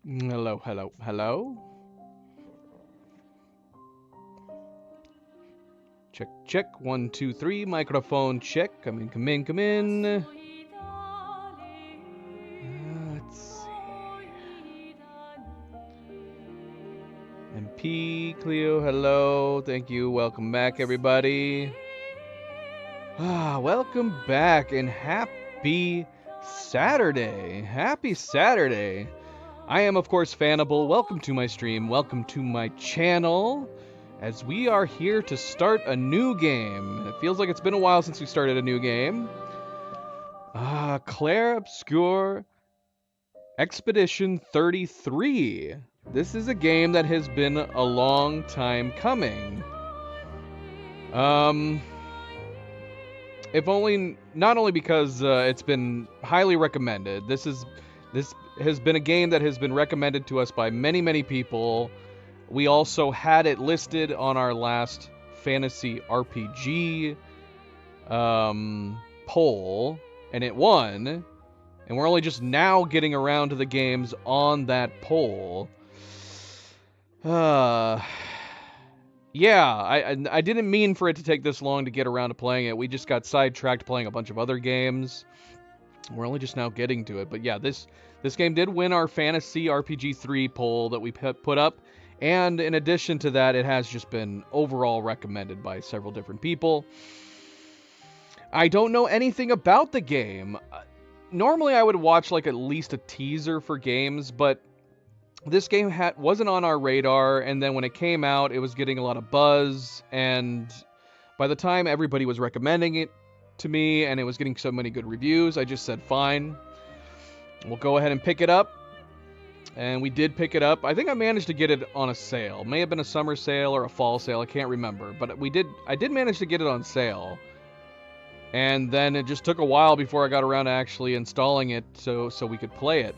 Hello, hello, hello. Check, check. 1, 2, 3. Microphone check. Come in, come in, come in. Let's see. MP, Cleo, hello. Thank you. Welcome back, everybody. Welcome back and happy Saturday. Happy Saturday. I am, of course, Fanable. Welcome to my stream. Welcome to my channel. As we are here to start a new game. It feels like it's been a while since we started a new game. Clair Obscur Expedition 33. This is a game that has been a long time coming. If only, not only because it's been highly recommended. This has been a game that has been recommended to us by many, many people. We also had it listed on our last fantasy RPG poll, and it won. And we're only just now getting around to the games on that poll. Yeah, I didn't mean for it to take this long to get around to playing it. We just got sidetracked playing a bunch of other games. We're only just now getting to it. But yeah, this game did win our Fantasy RPG 3 poll that we put up. And in addition to that, it has just been overall recommended by several different people. I don't know anything about the game. Normally I would watch like at least a teaser for games, but this game wasn't on our radar, and then when it came out, it was getting a lot of buzz, and by the time everybody was recommending it to me and it was getting so many good reviews, I just said, fine, we'll go ahead and pick it up. And we did pick it up. I think I managed to get it on a sale. May have been a summer sale or a fall sale, I can't remember, but I did manage to get it on sale. And then it just took a while before I got around to actually installing it so we could play it.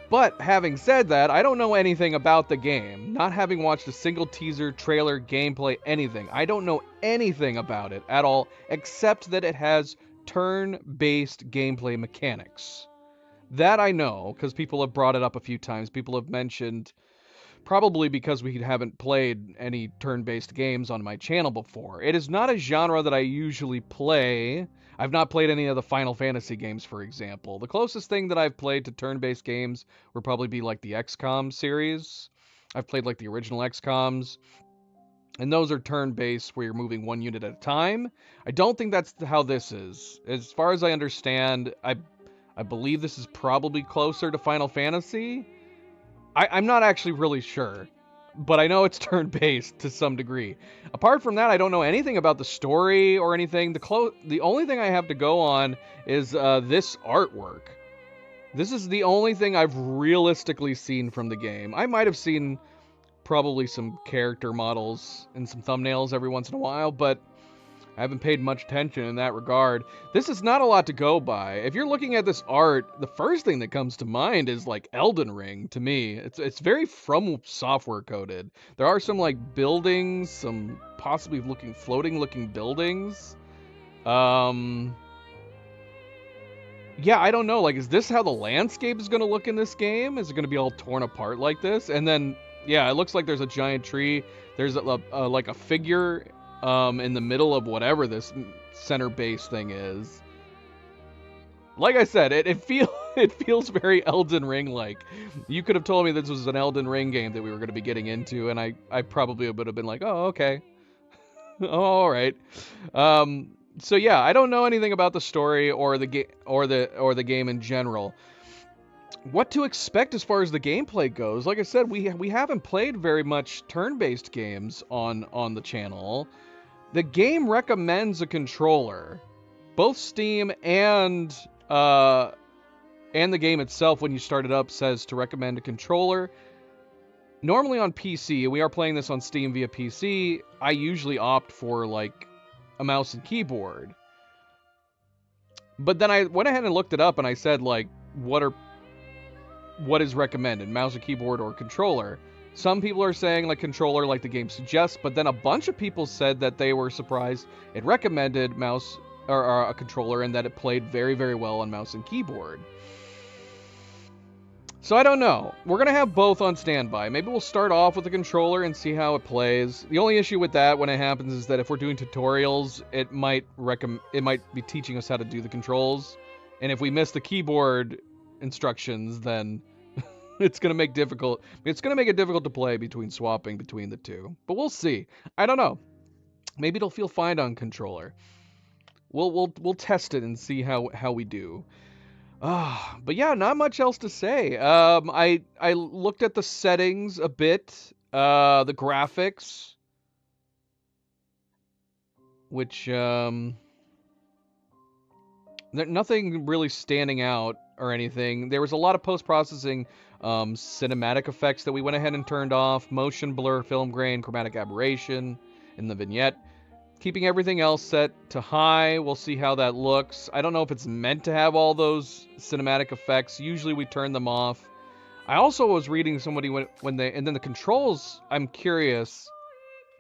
But having said that, I don't know anything about the game. Not having watched a single teaser, trailer, gameplay, anything. I don't know anything about it at all, except that it has turn-based gameplay mechanics. That I know, because people have brought it up a few times. People have mentioned, probably because we haven't played any turn-based games on my channel before. It is not a genre that I usually play. I've not played any of the Final Fantasy games, for example. The closest thing that I've played to turn-based games would probably be like the XCOM series. I've played like the original XCOMs. And those are turn-based where you're moving one unit at a time. I don't think that's how this is. As far as I understand, I believe this is probably closer to Final Fantasy. I'm not actually really sure, but I know it's turn-based to some degree. Apart from that, I don't know anything about the story or anything. The only thing I have to go on is this artwork. This is the only thing I've realistically seen from the game. I might have seen probably some character models and some thumbnails every once in a while, but I haven't paid much attention in that regard. This is not a lot to go by. If you're looking at this art, the first thing that comes to mind is like Elden Ring to me. It's very From Software coded. There are some like buildings, some possibly floating looking buildings. Yeah, I don't know. Like, is this how the landscape is going to look in this game? Is it going to be all torn apart like this? And then, yeah, it looks like there's a giant tree. There's like a figure in the middle of whatever this center base thing is. Like I said, it feels very Elden Ring like. You could have told me this was an Elden Ring game that we were going to be getting into, and I probably would have been like, oh, okay. Oh, all right. So yeah, I don't know anything about the story or the game in general. What to expect as far as the gameplay goes? Like I said, we haven't played very much turn-based games on the channel. The game recommends a controller. Both Steam and the game itself, when you start it up, says to recommend a controller. Normally on PC, we are playing this on Steam via PC, I usually opt for like a mouse and keyboard. But then I went ahead and looked it up and I said like, what is recommended, mouse and keyboard or controller? Some people are saying like controller like the game suggests, but then a bunch of people said that they were surprised it recommended mouse or a controller and that it played very, very well on mouse and keyboard. So I don't know. We're going to have both on standby. Maybe we'll start off with the controller and see how it plays. The only issue with that when it happens is that if we're doing tutorials, it might be teaching us how to do the controls. And if we miss the keyboard instructions, then it's going to make it difficult to play between swapping between the two. But we'll see. I don't know. Maybe it'll feel fine on controller. We'll test it and see how we do. But yeah, not much else to say. I looked at the settings a bit, the graphics, which nothing really standing out or anything. There was a lot of post-processing cinematic effects that we went ahead and turned off, motion blur, film grain, chromatic aberration in the vignette. Keeping everything else set to high. We'll see how that looks. I don't know if it's meant to have all those cinematic effects. Usually we turn them off. I also was reading somebody and then the controls, I'm curious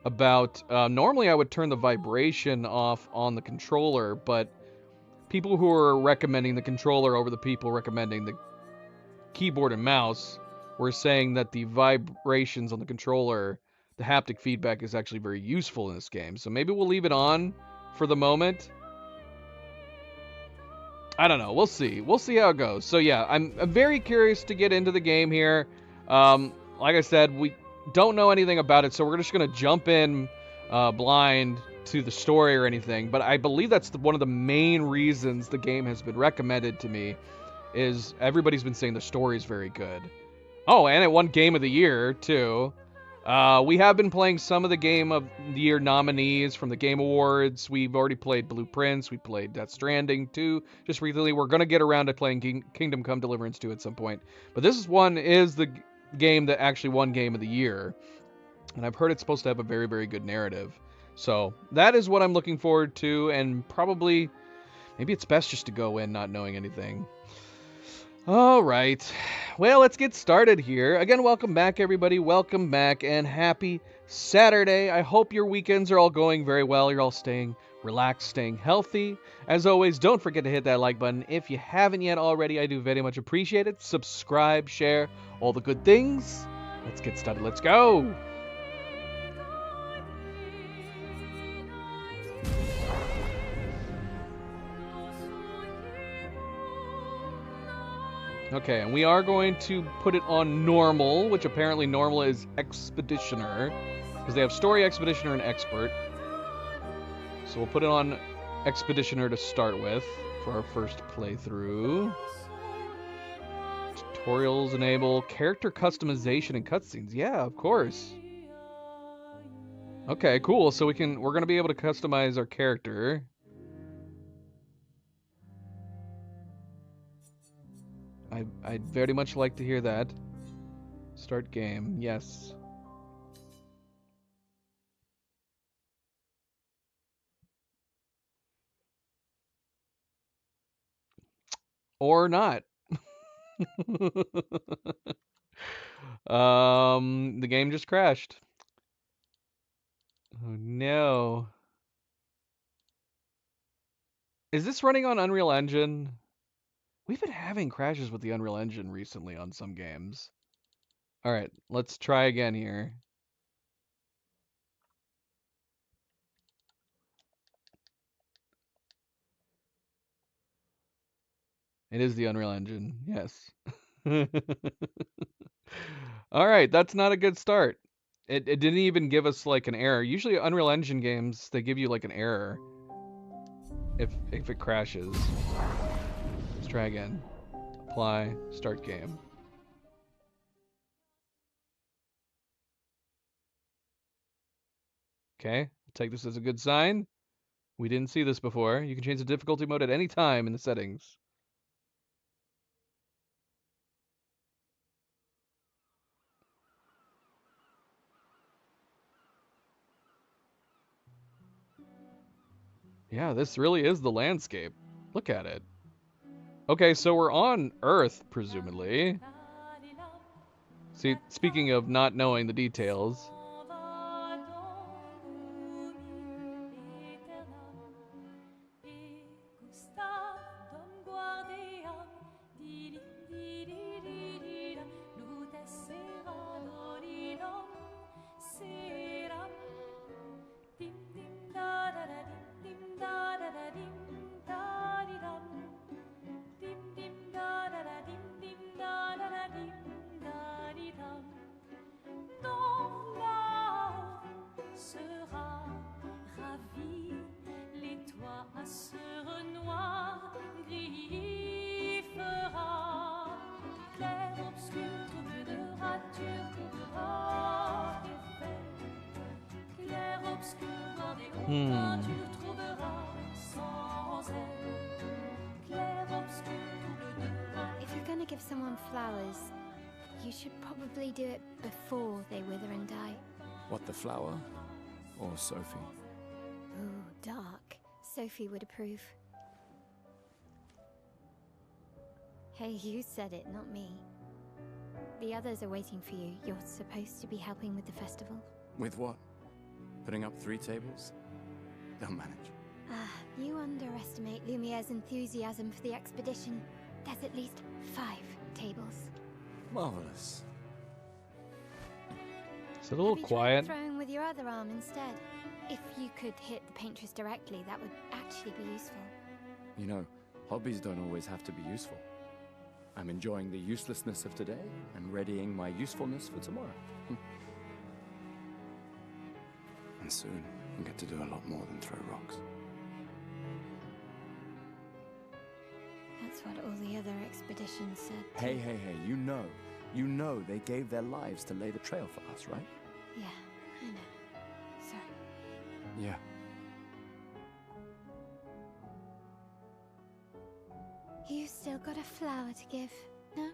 about. Normally I would turn the vibration off on the controller, but people who are recommending the controller over the people recommending the keyboard and mouse were saying that the vibrations on the controller, the haptic feedback, is actually very useful in this game. So maybe we'll leave it on for the moment. I don't know. We'll see. We'll see how it goes. So yeah, I'm very curious to get into the game here. Like I said, we don't know anything about it, so we're just gonna jump in blind to the story or anything. But I believe that's one of the main reasons the game has been recommended to me, is everybody's been saying the story is very good. Oh, and it won Game of the Year, too. We have been playing some of the Game of the Year nominees from the Game Awards. We've already played Blueprints. We played Death Stranding 2 just recently. We're going to get around to playing Kingdom Come Deliverance 2 at some point. But this one is the game that actually won Game of the Year. And I've heard it's supposed to have a very, very good narrative. So that is what I'm looking forward to. And probably, maybe it's best just to go in not knowing anything. All right. Well, let's get started here. Again, welcome back, everybody. Welcome back, and happy Saturday. I hope your weekends are all going very well. You're all staying relaxed, staying healthy. As always, don't forget to hit that like button if you haven't yet already. I do very much appreciate it. Subscribe, share, all the good things. Let's get started. Let's go. Okay, and we are going to put it on normal, which apparently normal is Expeditioner, because they have Story, Expeditioner, and Expert. So we'll put it on Expeditioner to start with for our first playthrough. Tutorials enable, character customization and cutscenes. Yeah, of course. Okay, cool. So we're going to be able to customize our character. I'd very much like to hear that. Start game, yes. Or not. The game just crashed. Oh no. Is this running on Unreal Engine? We've been having crashes with the Unreal Engine recently on some games. Alright, let's try again here. It is the Unreal Engine, yes. Alright, that's not a good start. It didn't even give us like an error. Usually Unreal Engine games, they give you like an error if it crashes. Let's try again. Apply, start game. Okay, I'll take this as a good sign. We didn't see this before. You can change the difficulty mode at any time in the settings. Yeah, this really is the landscape. Look at it. Okay, so we're on Earth, presumably. See, speaking of not knowing the details. Hmm. If you're gonna give someone flowers, you should probably do it before they wither and die. What, the flower? Or Sophie? Ooh, dark. Sophie would approve. Hey, you said it, not me. The others are waiting for you. You're supposed to be helping with the festival. With what? Putting up 3 tables? They'll manage. You underestimate Lumiere's enthusiasm for the expedition. There's at least 5 tables. Marvelous. Is it a little Have you quiet? tried throwing with your other arm instead? If you could hit the paintress directly, that would actually be useful. You know, hobbies don't always have to be useful. I'm enjoying the uselessness of today and readying my usefulness for tomorrow. And soon, I'll get to do a lot more than throw rocks. That's what all the other expeditions said. Hey, you know they gave their lives to lay the trail for us, right? Yeah, I know. Sorry. Yeah. You still got a flower to give, no?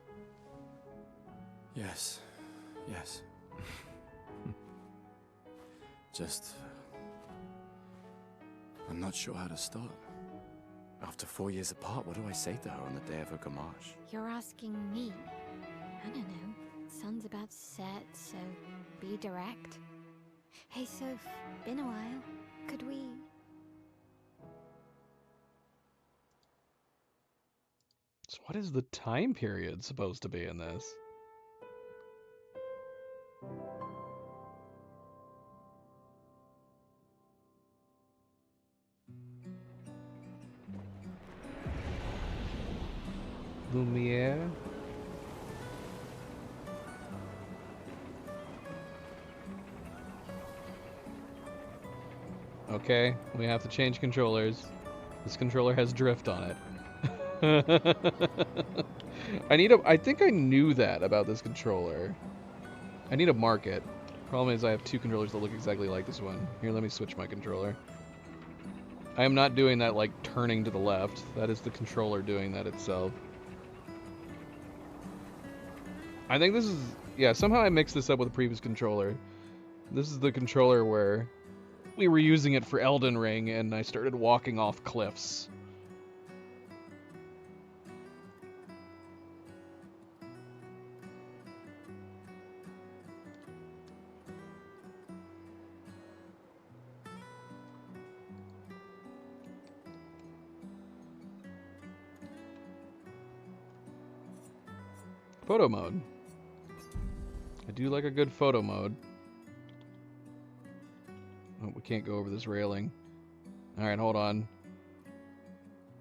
Yes. Just... I'm not sure how to start. After 4 years apart, what do I say to her on the day of her gamage? You're asking me. I don't know. Sun's about to set, so be direct. Hey, Soph, been a while. Could we... So what is the time period supposed to be in this? Lumiere? Okay, we have to change controllers. This controller has drift on it. I think I knew that about this controller. I need to mark it. Problem is I have 2 controllers that look exactly like this one. Here, let me switch my controller. I am not doing that, like, turning to the left. That is the controller doing that itself. I think this is... Yeah, somehow I mixed this up with the previous controller. This is the controller where we were using it for Elden Ring, and I started walking off cliffs. Photo mode. I do like a good photo mode. Oh, we can't go over this railing. Alright, hold on.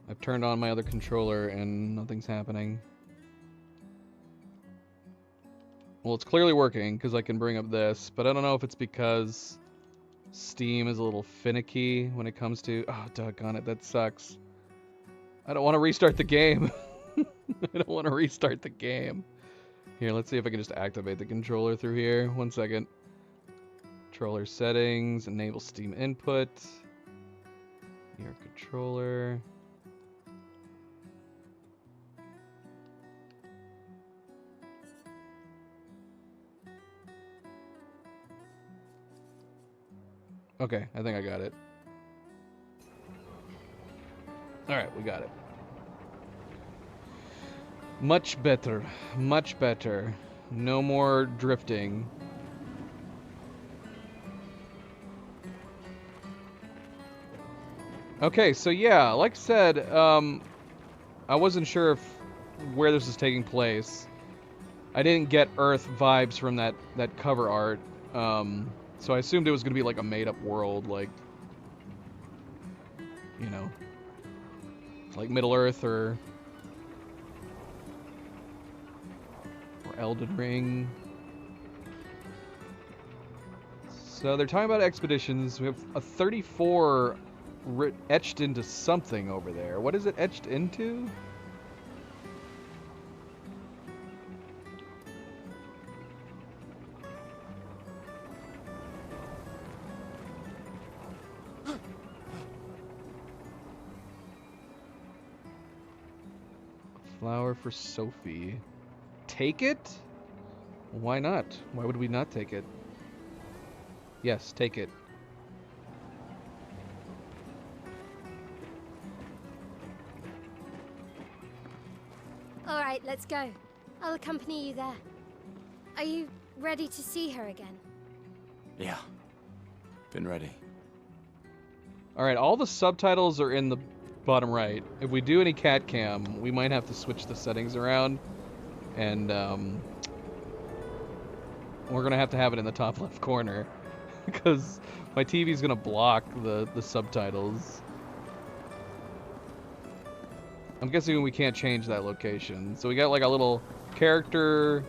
I've turned on my other controller and nothing's happening. Well, it's clearly working because I can bring up this, but I don't know if it's because Steam is a little finicky when it comes to... Oh, doggone it, that sucks. I don't want to restart the game. I don't want to restart the game. Here, let's see if I can just activate the controller through here. 1 second. Controller settings, enable Steam input. Your controller. Okay, I think I got it. Alright, we got it. Much better. Much better. No more drifting. Okay, so yeah, like I said, I wasn't sure if where this was taking place. I didn't get Earth vibes from that cover art, so I assumed it was going to be like a made-up world, like, you know, like Middle-earth or Elden Ring. So they're talking about expeditions. We have a 34 etched into something over there. What is it etched into? Flower for Sophie. Take it? Why not? Why would we not take it? Yes, take it. All right, let's go. I'll accompany you there. Are you ready to see her again? Yeah. Been ready. Alright, all the subtitles are in the bottom right. If we do any cat cam, we might have to switch the settings around. And, we're gonna have to have it in the top left corner. Because my TV's gonna block the subtitles. I'm guessing we can't change that location. So we got like a little character.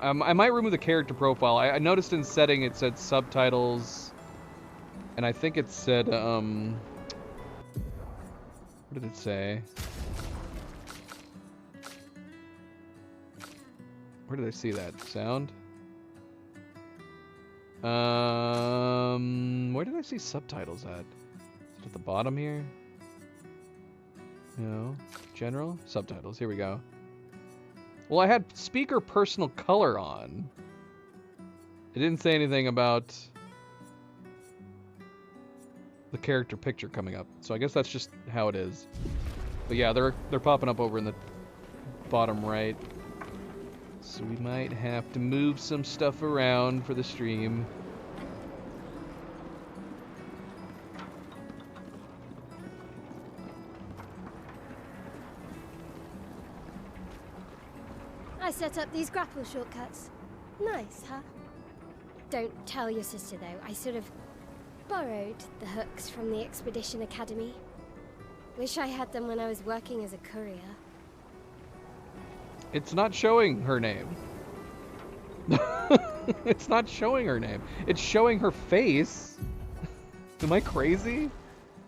I might remove the character profile. I noticed in setting it said subtitles. And I think it said, what did it say? Where did I see that? Sound? Where did I see subtitles at? Is it at the bottom here? No. General? Subtitles. Here we go. Well, I had speaker personal color on. It didn't say anything about the character picture coming up. So I guess that's just how it is. But yeah, they're popping up over in the bottom right. So we might have to move some stuff around for the stream. I set up these grapple shortcuts. Nice, huh? Don't tell your sister, though. I sort of borrowed the hooks from the Expedition Academy. Wish I had them when I was working as a courier. It's not showing her name. It's not showing her name. It's showing her face. Am I crazy?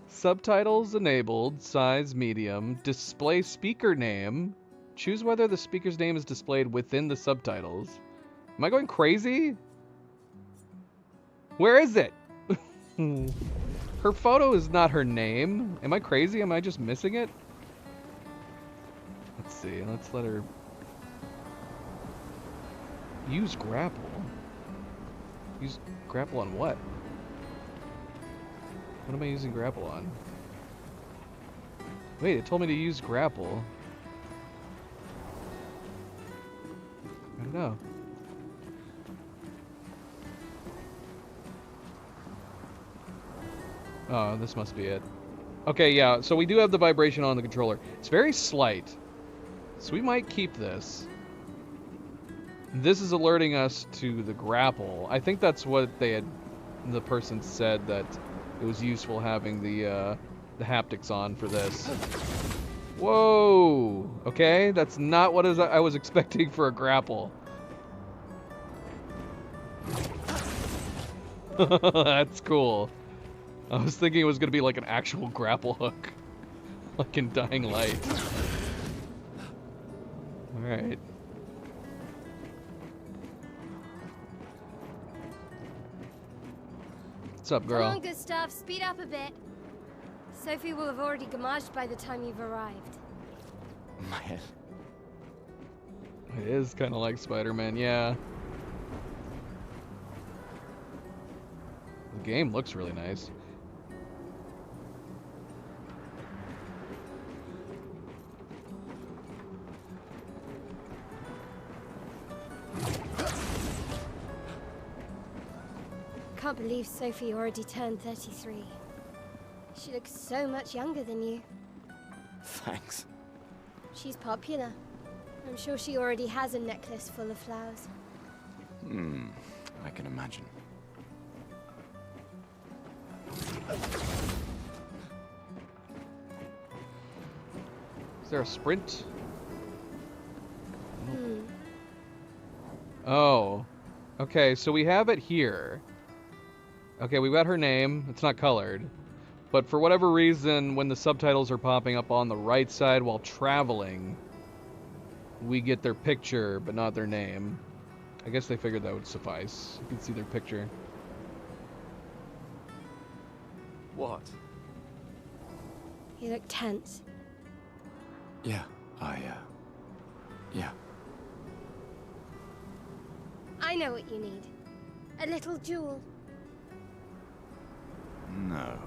Subtitles enabled, size medium, display speaker name. Choose whether the speaker's name is displayed within the subtitles. Am I going crazy? Where is it? Her photo is not her name. Am I crazy? Am I just missing it? Let's see. Let's let her use grapple. Use grapple on what? What am I using grapple on? Wait, it told me to use grapple. I don't know. Oh, this must be it. Okay, yeah, so we do have the vibration on the controller. It's very slight, so we might keep this. This is alerting us to the grapple. I think that's what the person said, that it was useful having the haptics on for this. Whoa! Okay, that's not what I was expecting for a grapple. That's cool. I was thinking it was going to be like an actual grapple hook. Like in Dying Light. Alright. What's up, girl? Come on, Gustav, speed up a bit. Sophie will have already gamaged by the time you've arrived. My head. It is kind of like Spider-Man, yeah. The game looks really nice. Can't believe Sophie already turned 33. She looks so much younger than you. Thanks. She's popular. I'm sure she already has a necklace full of flowers. I can imagine. Is there a sprint? Oh. Okay, so we have it here. Okay, we've got her name. It's not colored. But for whatever reason, when the subtitles are popping up on the right side while traveling, we get their picture, but not their name. I guess they figured that would suffice. You can see their picture. What? You look tense. Yeah, yeah. I know what you need. A little jewel. No.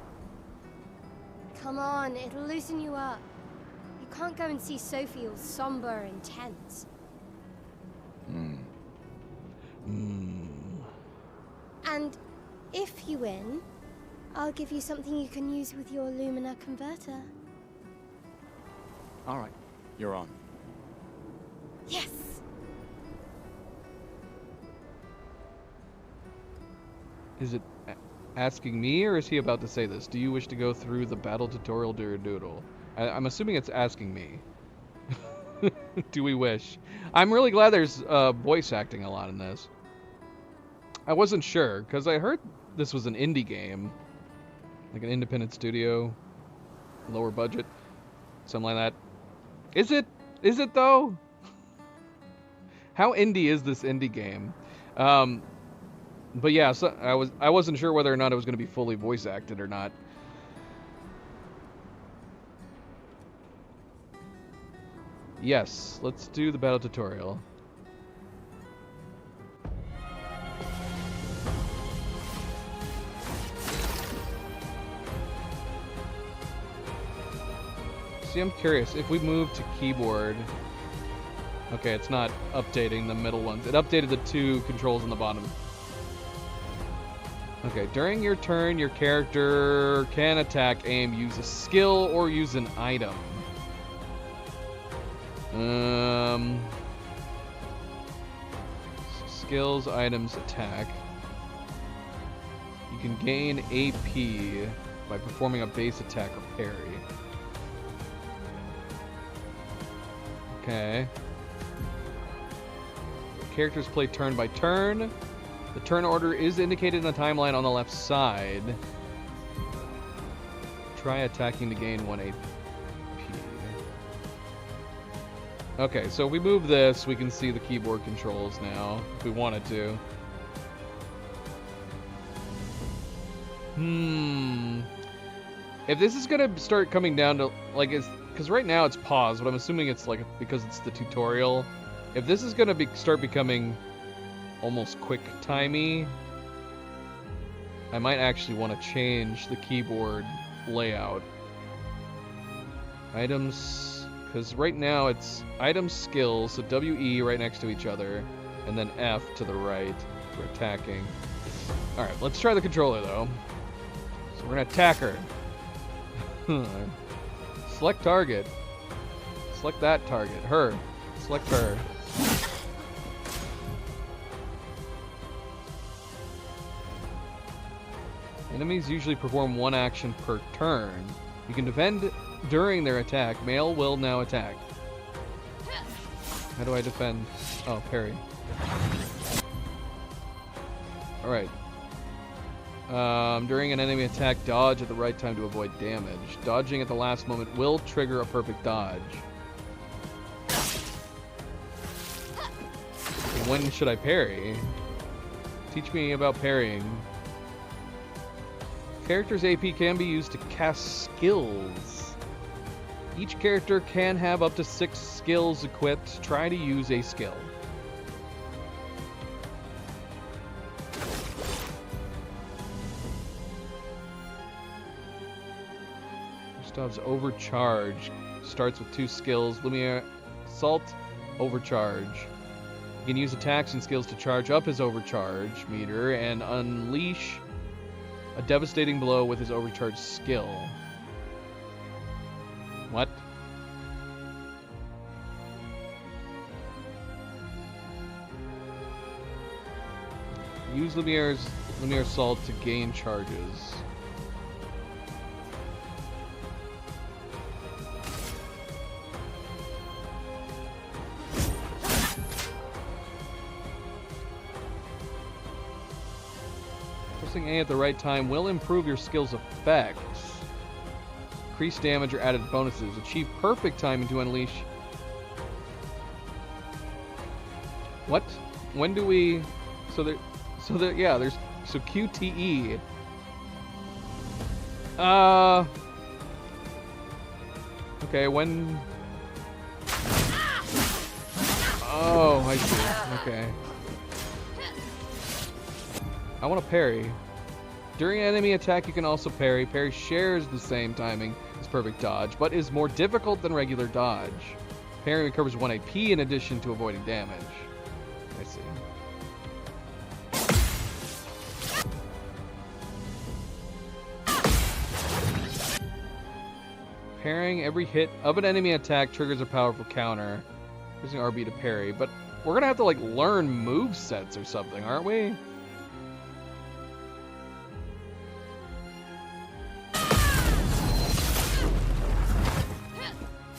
Come on, it'll loosen you up. You can't go and see Sophie all somber and tense. And if you win, I'll give you something you can use with your Lumina converter. All right, you're on. Yes! Is it asking me, or is he about to say this? Do you wish to go through the battle tutorial doodle? I'm assuming it's asking me. Do we wish? I'm really glad there's voice acting a lot in this. I wasn't sure, because I heard this was an indie game. Like an independent studio. Lower budget. Something like that. Is it? Is it, though? How indie is this indie game? But yeah, so I wasn't sure whether or not it was going to be fully voice acted or not. Yes, let's do the battle tutorial. See, I'm curious, if we move to keyboard... Okay, it's not updating the middle ones. It updated the two controls on the bottom. Okay, during your turn, your character can attack, aim, use a skill, or use an item. Skills, items, attack. You can gain AP by performing a base attack or parry. Okay. Characters play turn by turn. The turn order is indicated in the timeline on the left side. Try attacking to gain 1 AP. Okay, so if we move this, we can see the keyboard controls now, if we wanted to. If this is gonna start coming down to, like, because right now it's paused, but I'm assuming it's, like, because it's the tutorial. If this is gonna start becoming almost quick-timey, I might actually want to change the keyboard layout. Items, because right now it's item skills, so WE right next to each other, and then F to the right for attacking. Alright, let's try the controller though. So we're gonna attack her. Select target. Select that target. Her. Select her. Enemies usually perform one action per turn. You can defend during their attack. Male will now attack. How do I defend? Oh, parry. Alright. During an enemy attack, dodge at the right time to avoid damage. Dodging at the last moment will trigger a perfect dodge. When should I parry? Teach me about parrying. Character's AP can be used to cast skills. Each character can have up to 6 skills equipped. Try to use a skill. Gustav's Overcharge starts with 2 skills. Lumiere Assault, Overcharge. He can use attacks and skills to charge up his overcharge meter and unleash a devastating blow with his overcharge skill. What? Use Lumiere Assault to gain charges. Pressing A at the right time will improve your skill's effects. Increase damage or added bonuses. Achieve perfect timing to unleash. What? When do we? So yeah, there's QTE. Okay, when... Oh, I see. Okay. I want to parry. During an enemy attack, you can also parry. Parry shares the same timing as perfect dodge, but is more difficult than regular dodge. Parry recovers 1 AP in addition to avoiding damage. I see. Parrying every hit of an enemy attack triggers a powerful counter. Using RB to parry, but we're gonna have to like learn move sets or something, aren't we?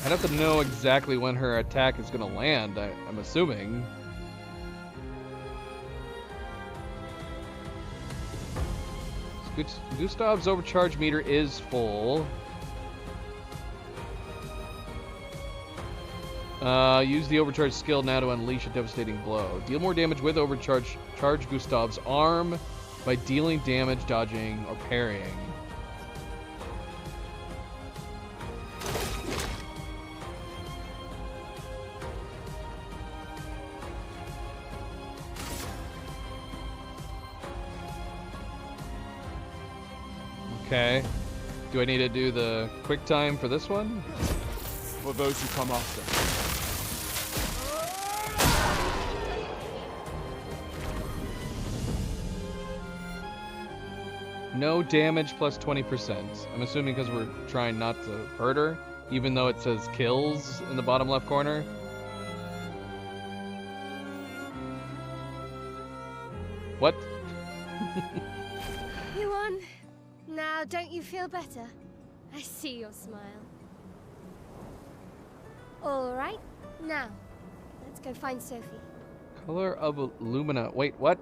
I'd have to know exactly when her attack is gonna land, I'm assuming. Gustav's overcharge meter is full. Use the overcharge skill now to unleash a devastating blow. Deal more damage with overcharge. Charge Gustav's arm by dealing damage, dodging, or parrying. Okay. Do I need to do the quick time for this one? For those who come after. No damage plus 20%. I'm assuming because we're trying not to hurt her, even though it says kills in the bottom left corner. What? You won. Now, don't you feel better? I see your smile. All right, now, let's go find Sophie. Color of Lumina. Wait, what?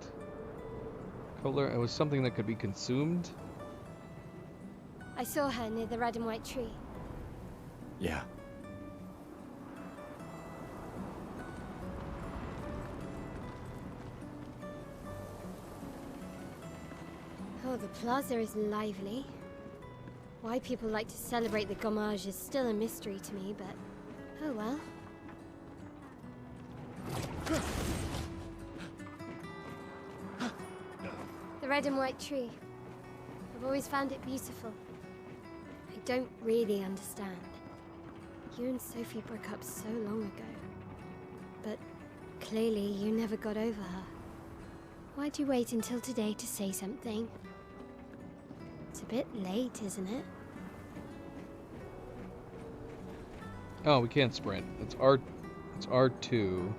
Color, it was something that could be consumed? I saw her near the red and white tree. Yeah. Oh, the plaza is lively. Why people like to celebrate the Gommage is still a mystery to me, but oh well. The red and white tree. I've always found it beautiful. I don't really understand. You and Sophie broke up so long ago. But clearly you never got over her. Why'd you wait until today to say something? It's a bit late, isn't it? Oh, we can't sprint. It's R2.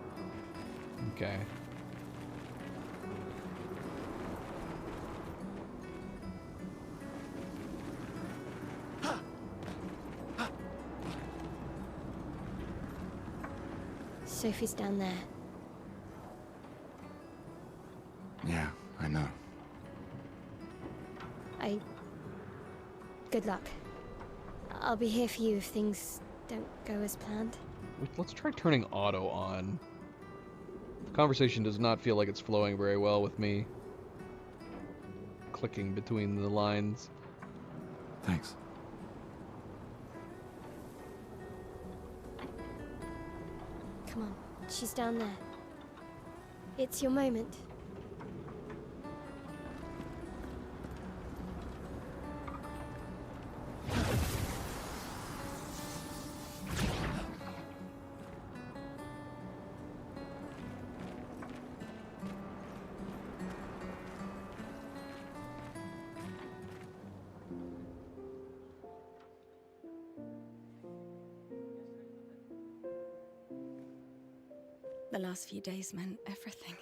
Okay. Sophie's down there. Yeah, I know. Good luck. I'll be here for you if things don't go as planned. Let's try turning auto on. The conversation does not feel like it's flowing very well with me clicking between the lines. Thanks. Come on, she's down there. It's your moment. The last few days meant everything.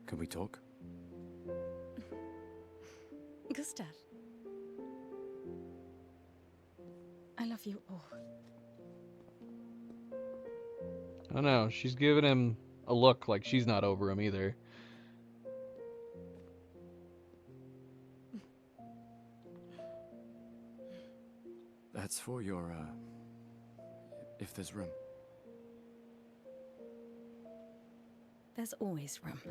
Can we talk? Gustav. I love you all. I don't know. She's giving him a look like she's not over him either. That's for your, if there's room. there's always room.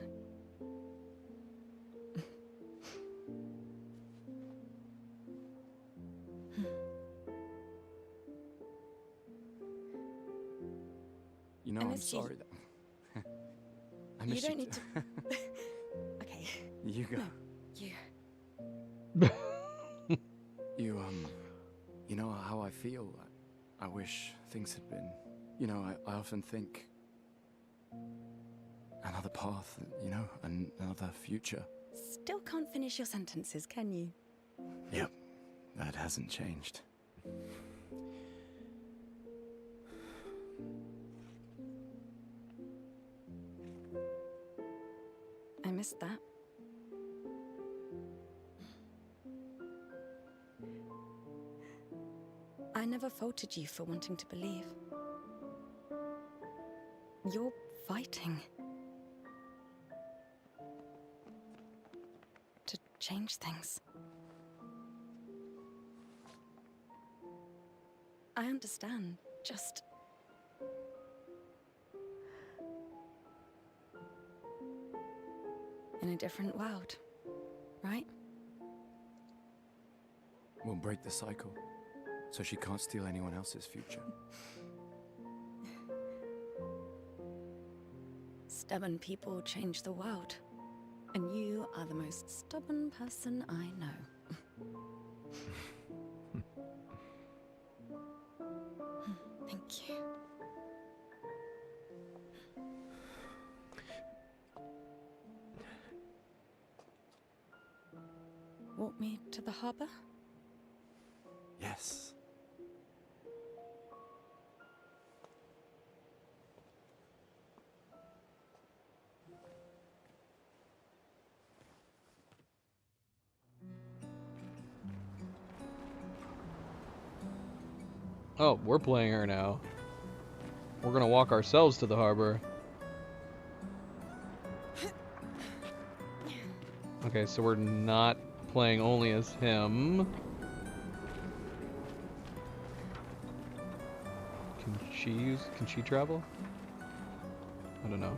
You know, I I'm missed you. sorry that... I You miss don't you need too. to. Okay, You go. you. You know how I feel? I wish things had been... You know, I often think... Another path, you know, another future. Still can't finish your sentences, can you? Yep, that hasn't changed. I missed that. I never faulted you for wanting to believe. You're fighting to change things. I understand, just... in a different world, right? We'll break the cycle, so she can't steal anyone else's future. Stubborn people change the world. And you are the most stubborn person I know. Thank you. Walk me to the harbor? Yes. Oh, we're playing her now. We're gonna walk ourselves to the harbor. Okay, so we're not playing only as him. Can she travel? I don't know.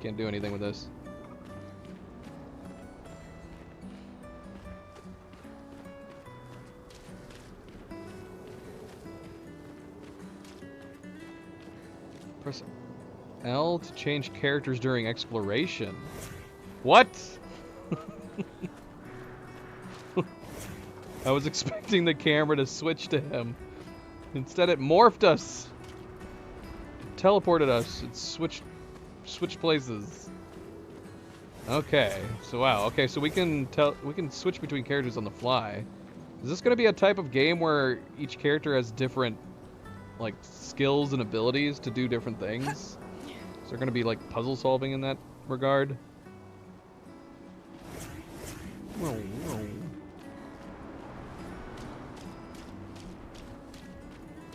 Can't do anything with this. Press L to change characters during exploration. What? I was expecting the camera to switch to him. Instead it morphed us. It teleported us. It switched places. Okay. So wow. Okay, so we can switch between characters on the fly. Is this going to be a type of game where each character has different like skills and abilities to do different things? Is there going to be like puzzle solving in that regard?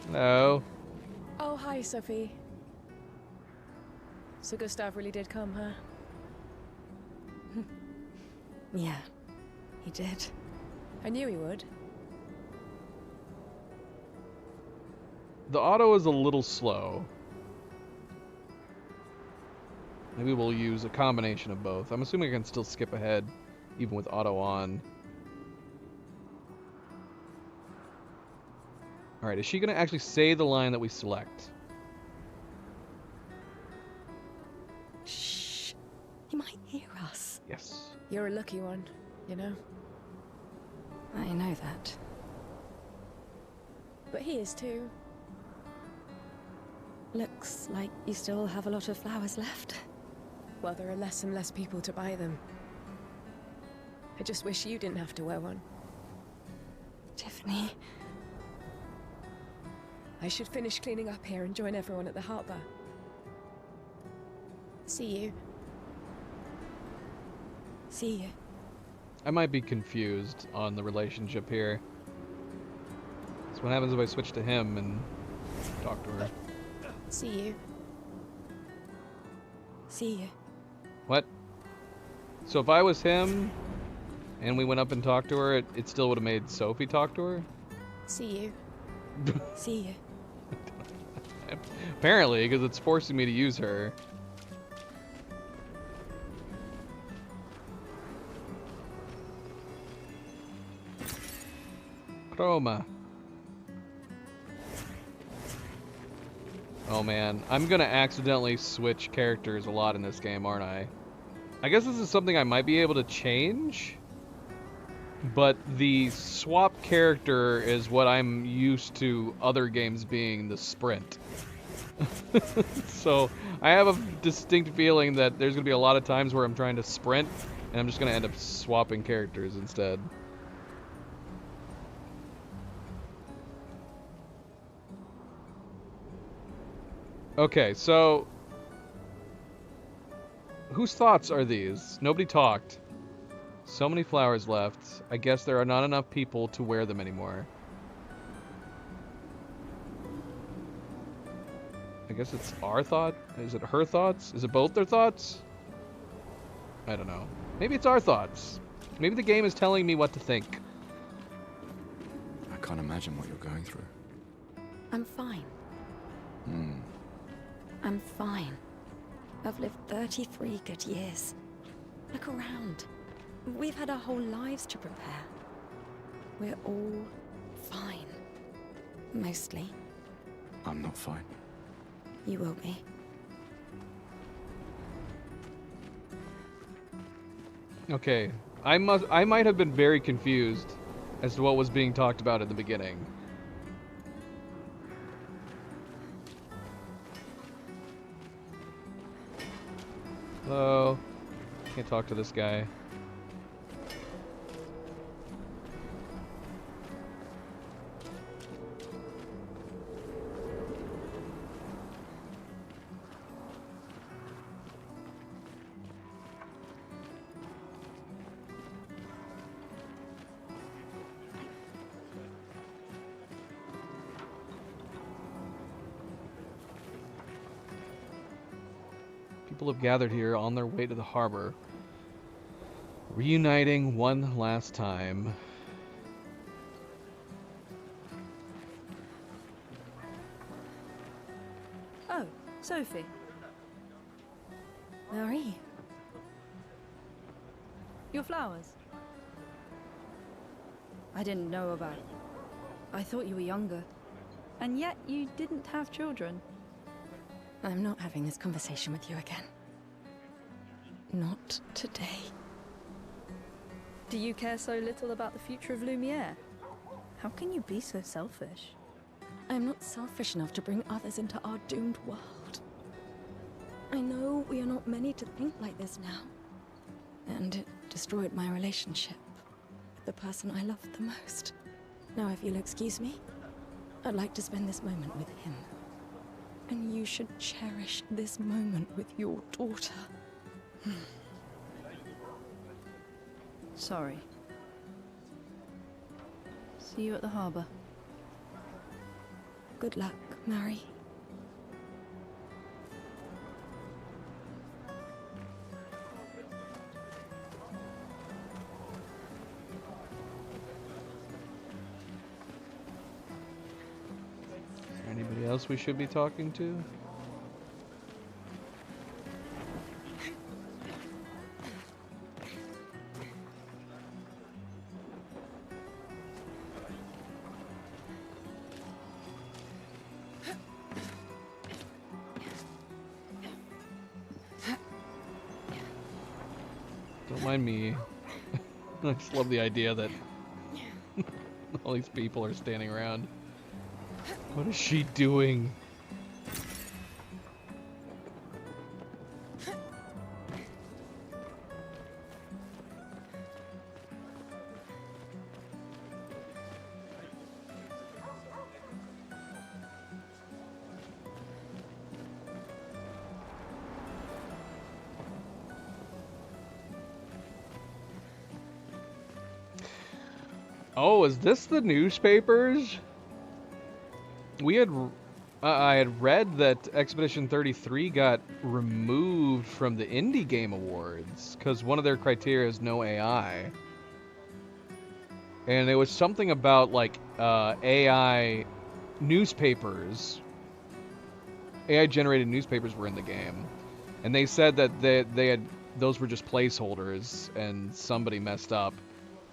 Hello. Oh, hi, Sophie. So Gustav really did come, huh? Yeah, he did. I knew he would. The auto is a little slow. Maybe we'll use a combination of both. I'm assuming I can still skip ahead, even with auto on. Alright, is she going to actually say the line that we select? Shh. He might hear us. Yes. You're a lucky one, you know? I know that. But he is too. Looks like you still have a lot of flowers left. Well, there are less and less people to buy them. I just wish you didn't have to wear one. Tiffany. I should finish cleaning up here and join everyone at the harbor. See you. See you. I might be confused on the relationship here. So what happens if I switch to him and talk to her? See you. See you. What? So if I was him and we went up and talked to her, it still would have made Sophie talk to her? See you. See you. Apparently, because it's forcing me to use her. Chroma. Oh man, I'm gonna accidentally switch characters a lot in this game, aren't I? I guess this is something I might be able to change, but the swap character is what I'm used to other games being the sprint. So I have a distinct feeling that there's gonna be a lot of times where I'm trying to sprint and I'm just gonna end up swapping characters instead. Okay, so whose thoughts are these? Nobody talked. So many flowers left. I guess there are not enough people to wear them anymore. I guess it's our thought? Is it her thoughts? Is it both their thoughts? I don't know. Maybe it's our thoughts. Maybe the game is telling me what to think. I can't imagine what you're going through. I'm fine. Hmm. I'm fine. I've lived 33 good years. Look around. We've had our whole lives to prepare. We're all fine. Mostly. I'm not fine. You will be. Okay, I might have been very confused as to what was being talked about in the beginning. Hello. Can't talk to this guy. People have gathered here on their way to the harbor, reuniting one last time. Oh, Sophie. Marie. Your flowers. I didn't know about it. I thought you were younger. And yet you didn't have children. I'm not having this conversation with you again. Not today. Do you care so little about the future of Lumiere? How can you be so selfish? I'm not selfish enough to bring others into our doomed world. I know we are not many to think like this now. And it destroyed my relationship with the person I loved the most. Now, if you'll excuse me, I'd like to spend this moment with him. And you should cherish this moment with your daughter. Sorry. See you at the harbor. Good luck, Mary. Is there anybody else we should be talking to? Don't mind me. I just love the idea that all these people are standing around. What is she doing? Oh, is this the newspapers? I had read that Expedition 33 got removed from the Indie Game Awards because one of their criteria is no AI. And it was something about like AI newspapers. AI generated newspapers were in the game. And they said that those were just placeholders and somebody messed up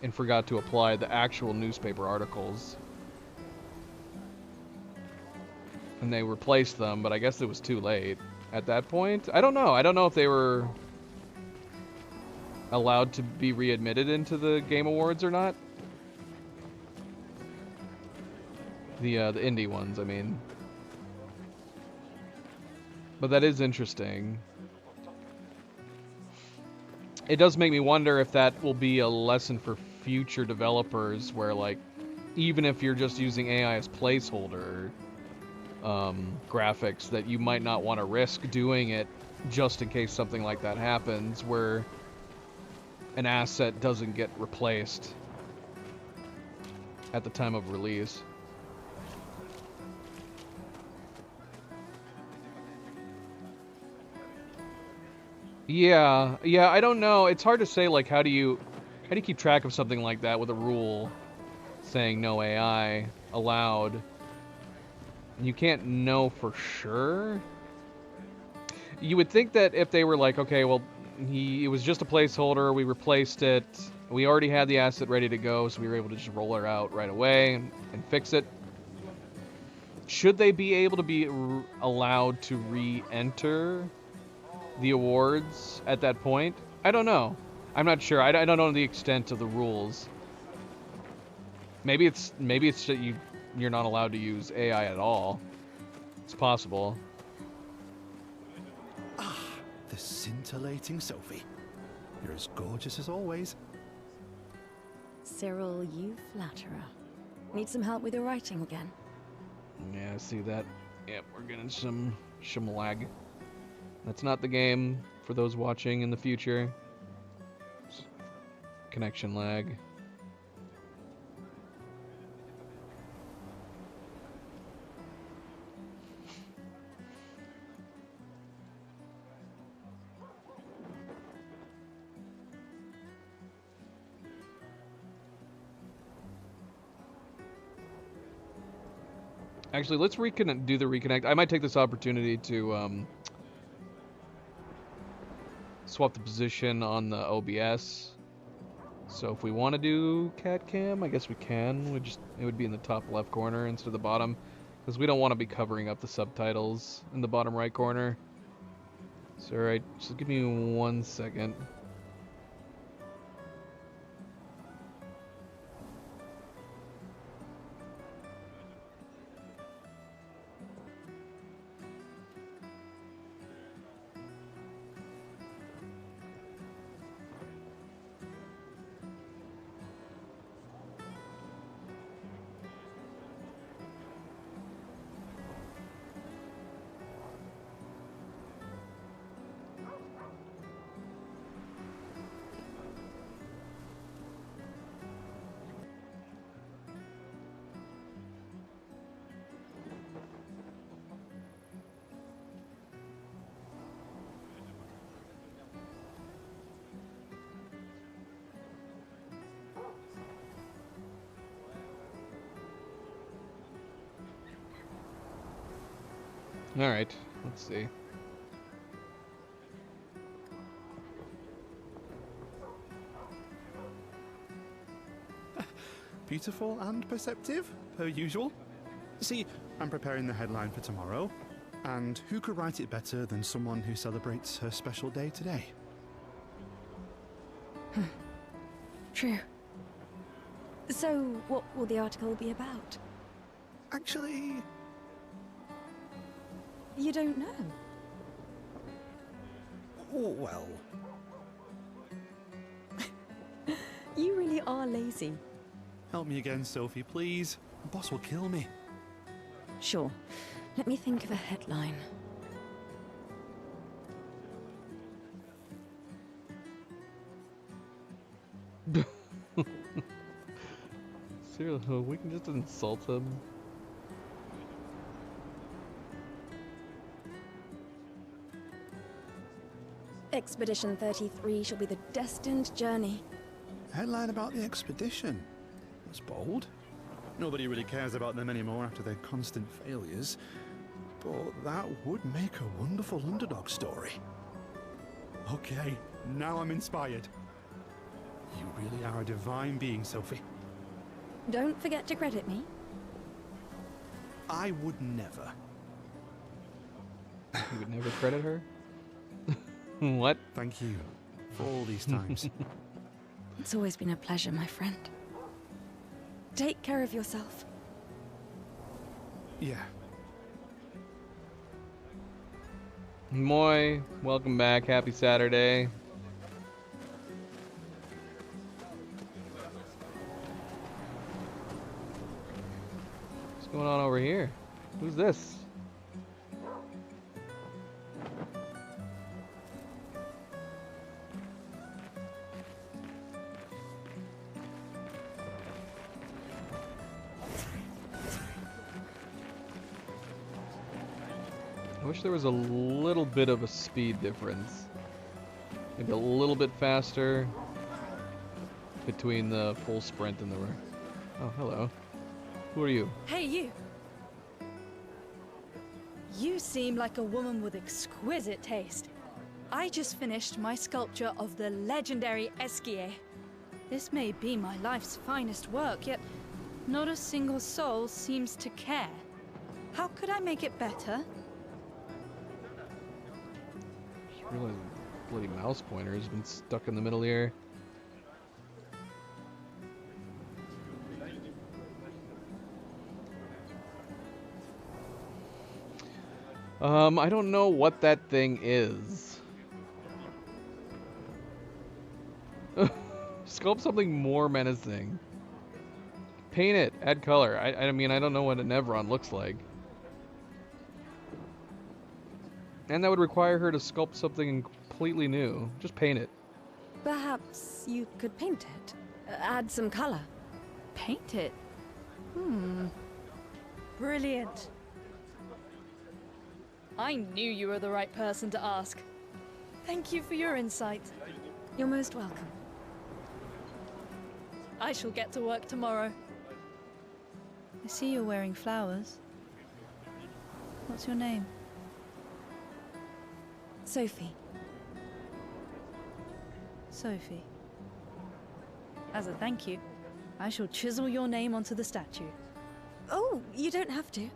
and forgot to apply the actual newspaper articles. And they replaced them, but I guess it was too late at that point. I don't know. I don't know if they were allowed to be readmitted into the Game Awards or not. The indie ones, I mean. But that is interesting. It does make me wonder if that will be a lesson for future developers where, like, even if you're just using AI as placeholder graphics, that you might not want to risk doing it just in case something like that happens where an asset doesn't get replaced at the time of release. Yeah, I don't know. It's hard to say, like, how do you keep track of something like that with a rule saying no AI allowed? You can't know for sure. You would think that if they were like, okay, well, it was just a placeholder, we replaced it, we already had the asset ready to go, so we were able to just roll it out right away and fix it. Should they be able to be allowed to re-enter the awards at that point? I don't know. I'm not sure. I don't know the extent of the rules. Maybe it's that you're not allowed to use AI at all. It's possible. Ah, the scintillating Sophie. You're as gorgeous as always. Cyril, you flatterer. Need some help with your writing again? Yeah, I see that. Yep, we're getting some lag. That's not the game for those watching in the future. Connection lag. Actually, let's do the reconnect. I might take this opportunity to swap the position on the OBS. So if we want to do cat cam, I guess we can. It would be in the top left corner instead of the bottom, because we don't want to be covering up the subtitles in the bottom right corner. So alright, just give me 1 second. Alright, let's see. Beautiful and perceptive, per usual. See, I'm preparing the headline for tomorrow, and who could write it better than someone who celebrates her special day today? True. So, what will the article be about? Actually, You don't know? well, You really are lazy. help me again, Sophie, please. Boss will kill me. Sure. Let me think of a headline. Seriously, we can just insult him. Expedition 33 shall be the destined journey. Headline about the expedition. That's bold. Nobody really cares about them anymore after their constant failures. But that would make a wonderful underdog story. Okay, now I'm inspired. You really are a divine being, Sophie. Don't forget to credit me. I would never. You would never credit her? What? Thank you for all these times. It's always been a pleasure, my friend. Take care of yourself. Yeah. Moy, welcome back. Happy Saturday. What's going on over here? Who's this? I wish there was a little bit of a speed difference. Maybe a little bit faster between the full sprint and the... Oh, hello. Who are you? Hey, you! You seem like a woman with exquisite taste. I just finished my sculpture of the legendary Esquier. This may be my life's finest work, yet not a single soul seems to care. How could I make it better? I realize the bloody mouse pointer has been stuck in the middle here. I don't know what that thing is. Sculpt something more menacing. Paint it. Add color. I mean, I don't know what a Nevron looks like. And that would require her to sculpt something completely new. Just paint it. Perhaps you could paint it. Add some color. Paint it? Brilliant. I knew you were the right person to ask. Thank you for your insight. You're most welcome. I shall get to work tomorrow. I see you're wearing flowers. What's your name? Sophie. Sophie. As a thank you, I shall chisel your name onto the statue. Oh, you don't have to.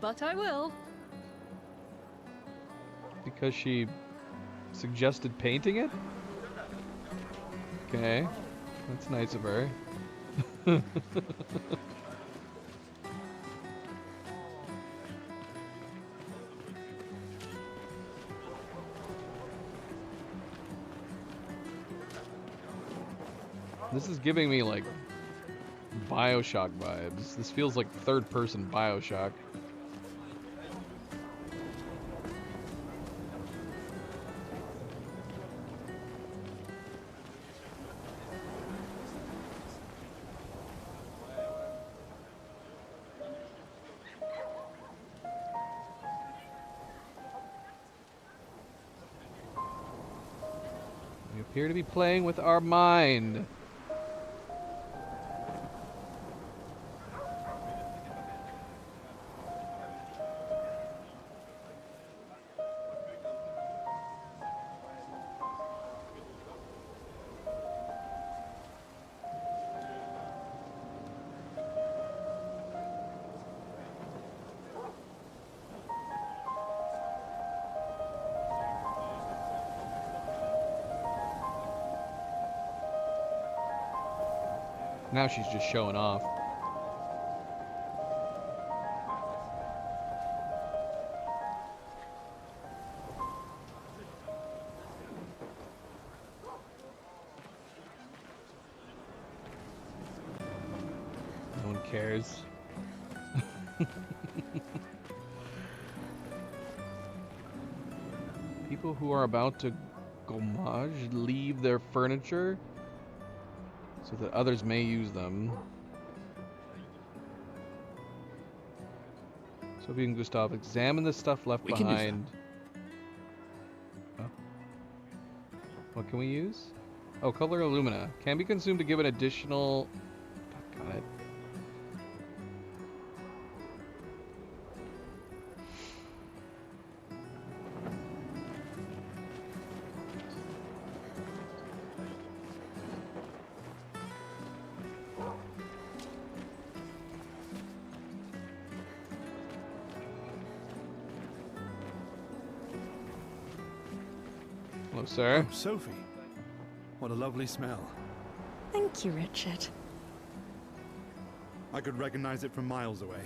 But I will. Because she suggested painting it? Okay. That's nice of her. This is giving me like BioShock vibes. This feels like third-person BioShock. We appear to be playing with our mind. Now she's just showing off. No one cares. People who are about to gommage leave their furniture so that others may use them. Sophie and Gustav, examine the stuff left We can use behind. Oh. What can we use? Oh, color Illumina. Can be consumed to give an additional... Got it. Hello, sir. Oh, Sophie. What a lovely smell. Thank you, Richard. I could recognize it from miles away.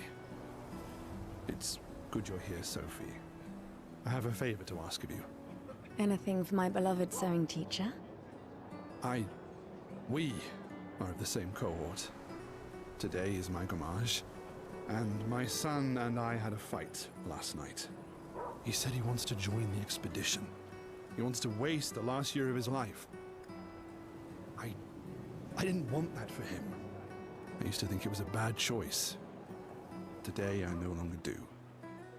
It's good you're here, Sophie. I have a favor to ask of you. Anything for my beloved sewing teacher? We are of the same cohort. Today is my Gamage, and my son and I had a fight last night. He said he wants to join the expedition. He wants to waste the last year of his life. I didn't want that for him. I used to think it was a bad choice. Today, I no longer do.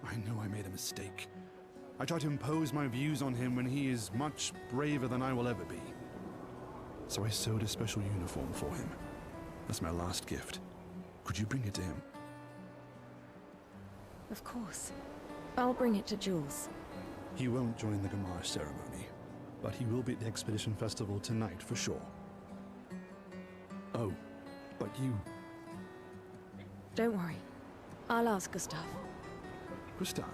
I know I made a mistake. I tried to impose my views on him when he is much braver than I will ever be. So I sewed a special uniform for him. That's my last gift. Could you bring it to him? Of course. I'll bring it to Jules. He won't join the Gamage ceremony, but he will be at the Expedition Festival tonight for sure. Oh, but you... Don't worry. I'll ask Gustav. Gustav,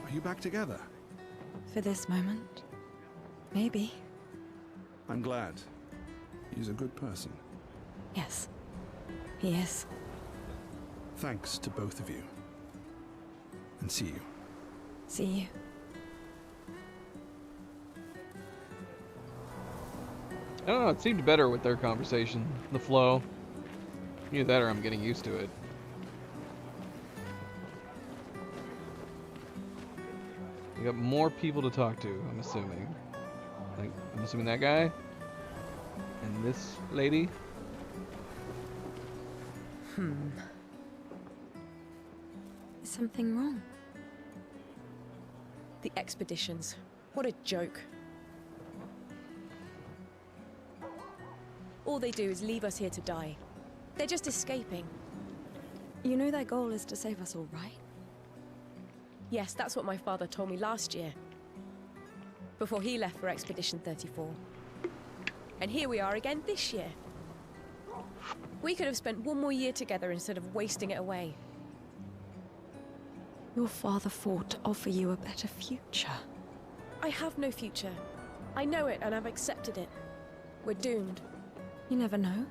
are you back together? For this moment. Maybe. I'm glad. He's a good person. Yes. He is. Thanks to both of you. And see you. See you. I don't know, it seemed better with their conversation. The flow. Either that or I'm getting used to it. We got more people to talk to, I'm assuming. Like, I'm assuming that guy? And this lady? Is something wrong? The expeditions. What a joke. All they do is leave us here to die. They're just escaping. You know their goal is to save us all, right? Yes, that's what my father told me last year. Before he left for Expedition 34. And here we are again this year. We could have spent one more year together instead of wasting it away. Your father fought to offer you a better future. I have no future. I know it and I've accepted it. We're doomed. You never know.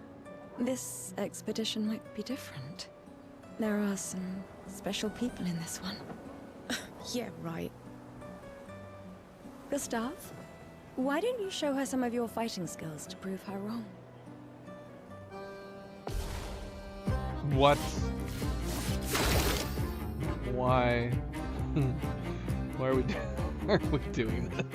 This expedition might be different. There are some special people in this one. Yeah, right. Gustav, why don't you show her some of your fighting skills to prove her wrong? What? Why? Why are why are we doing this?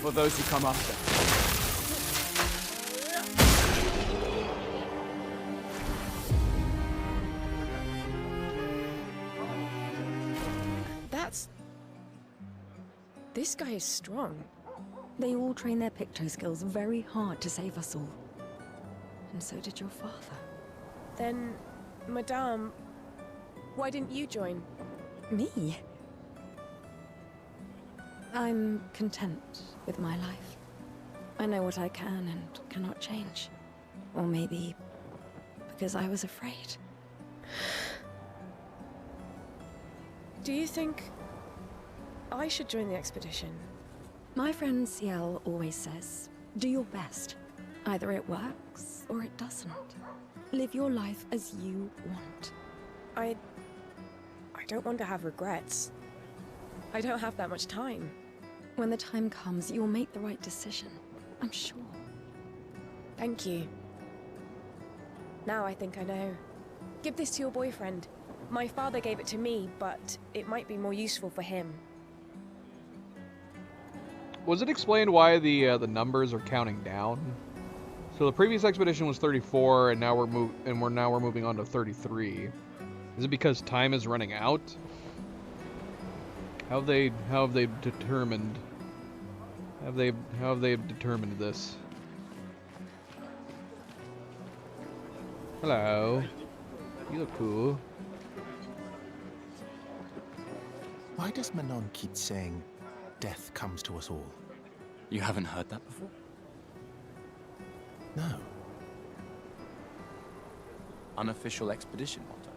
For those who come after. This guy is strong. They all train their picto skills very hard to save us all. And so did your father. Then, Madame, why didn't you join? Me? I'm content with my life. I know what I can and cannot change. Or maybe because I was afraid. Do you think I should join the expedition? My friend Ciel always says, do your best. Either it works or it doesn't. Live your life as you want. I don't want to have regrets. I don't have that much time. When the time comes, you'll make the right decision. I'm sure. Thank you. Now I think I know. Give this to your boyfriend. My father gave it to me, but it might be more useful for him. Was it explained why the numbers are counting down? So the previous expedition was 34, and now we're moving on to 33. Is it because time is running out? How have they determined this? Hello. You look cool. Why does Manon keep saying death comes to us all? You haven't heard that before? No. Unofficial expedition motto.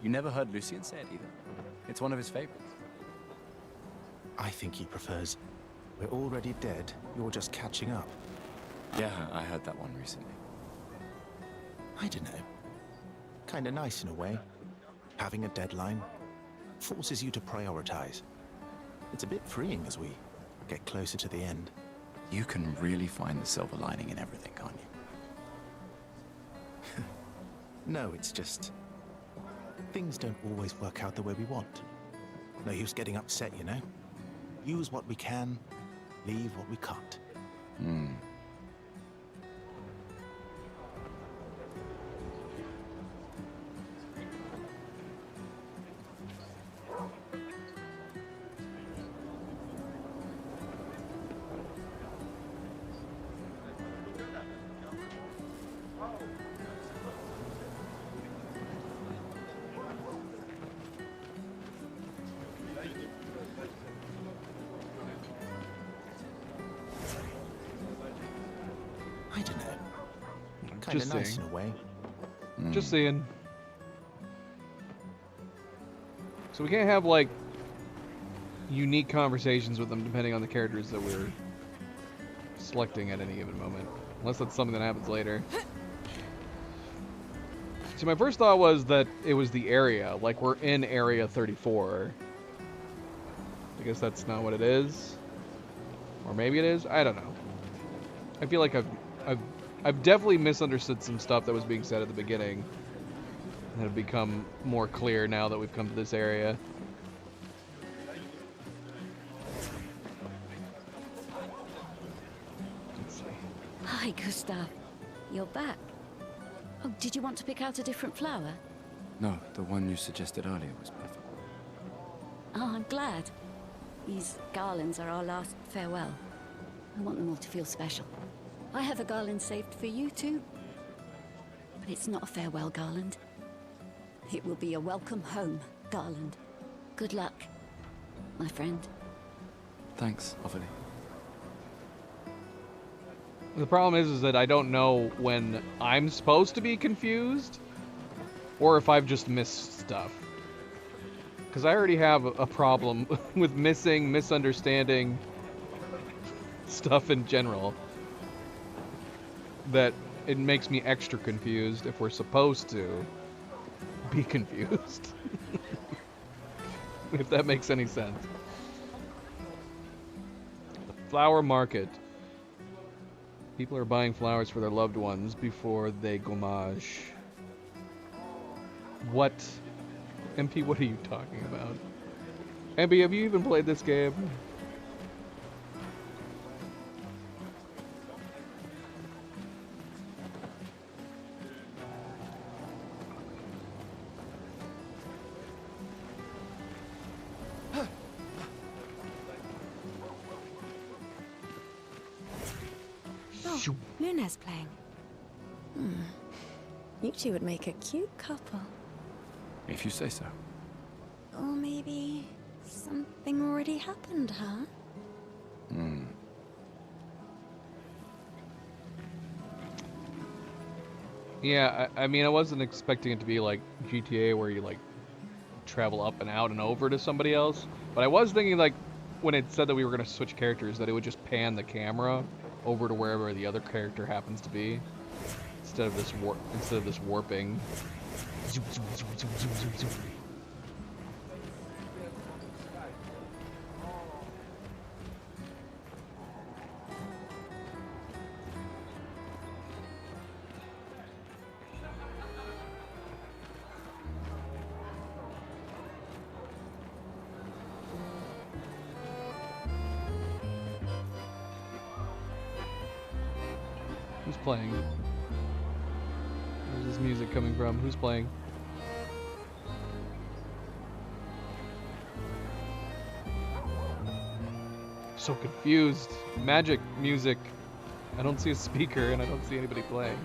You never heard Lucien say it either. It's one of his favorites. I think he prefers, we're already dead, you're just catching up. Yeah, I heard that one recently. I don't know. Kinda nice in a way. Having a deadline forces you to prioritize. It's a bit freeing as we get closer to the end. You can really find the silver lining in everything, can't you? No, it's just... things don't always work out the way we want. No use getting upset, you know? Use what we can, leave what we can't. I don't know. Kinda Just nice saying. in a way. Just saying. So we can't have, like, unique conversations with them depending on the characters that we're selecting at any given moment. Unless that's something that happens later. See, my first thought was that it was the area. Like, we're in Area 34. I guess that's not what it is. Or maybe it is? I don't know. I feel like I've definitely misunderstood some stuff that was being said at the beginning. And have become more clear now that we've come to this area. Let's see. Hi, Gustav. You're back. Oh, did you want to pick out a different flower? No, the one you suggested earlier was perfect. Oh, I'm glad. These garlands are our last farewell. I want them all to feel special. I have a garland saved for you too. But it's not a farewell garland. It will be a welcome home garland. Good luck, my friend. Thanks, Ophelia. The problem is that I don't know when I'm supposed to be confused or if I've just missed stuff. Because I already have a problem with misunderstanding stuff in general. That it makes me extra confused if we're supposed to be confused. If that makes any sense. Flower market. People are buying flowers for their loved ones before they gommage. What? MP, what are you talking about? MP, have you even played this game? Oh, Luna's playing. You two would make a cute couple. If you say so. Or maybe something already happened, huh? Yeah, I mean, I wasn't expecting it to be like GTA where you like travel up and out and over to somebody else. But I was thinking like when it said that we were going to switch characters that it would just pan the camera over to wherever the other character happens to be, instead of this warping. Zoom, zoom, zoom, zoom, zoom, zoom, zoom. Who's playing? Where's this music coming from? Who's playing? So confused. Magic music. I don't see a speaker and I don't see anybody playing.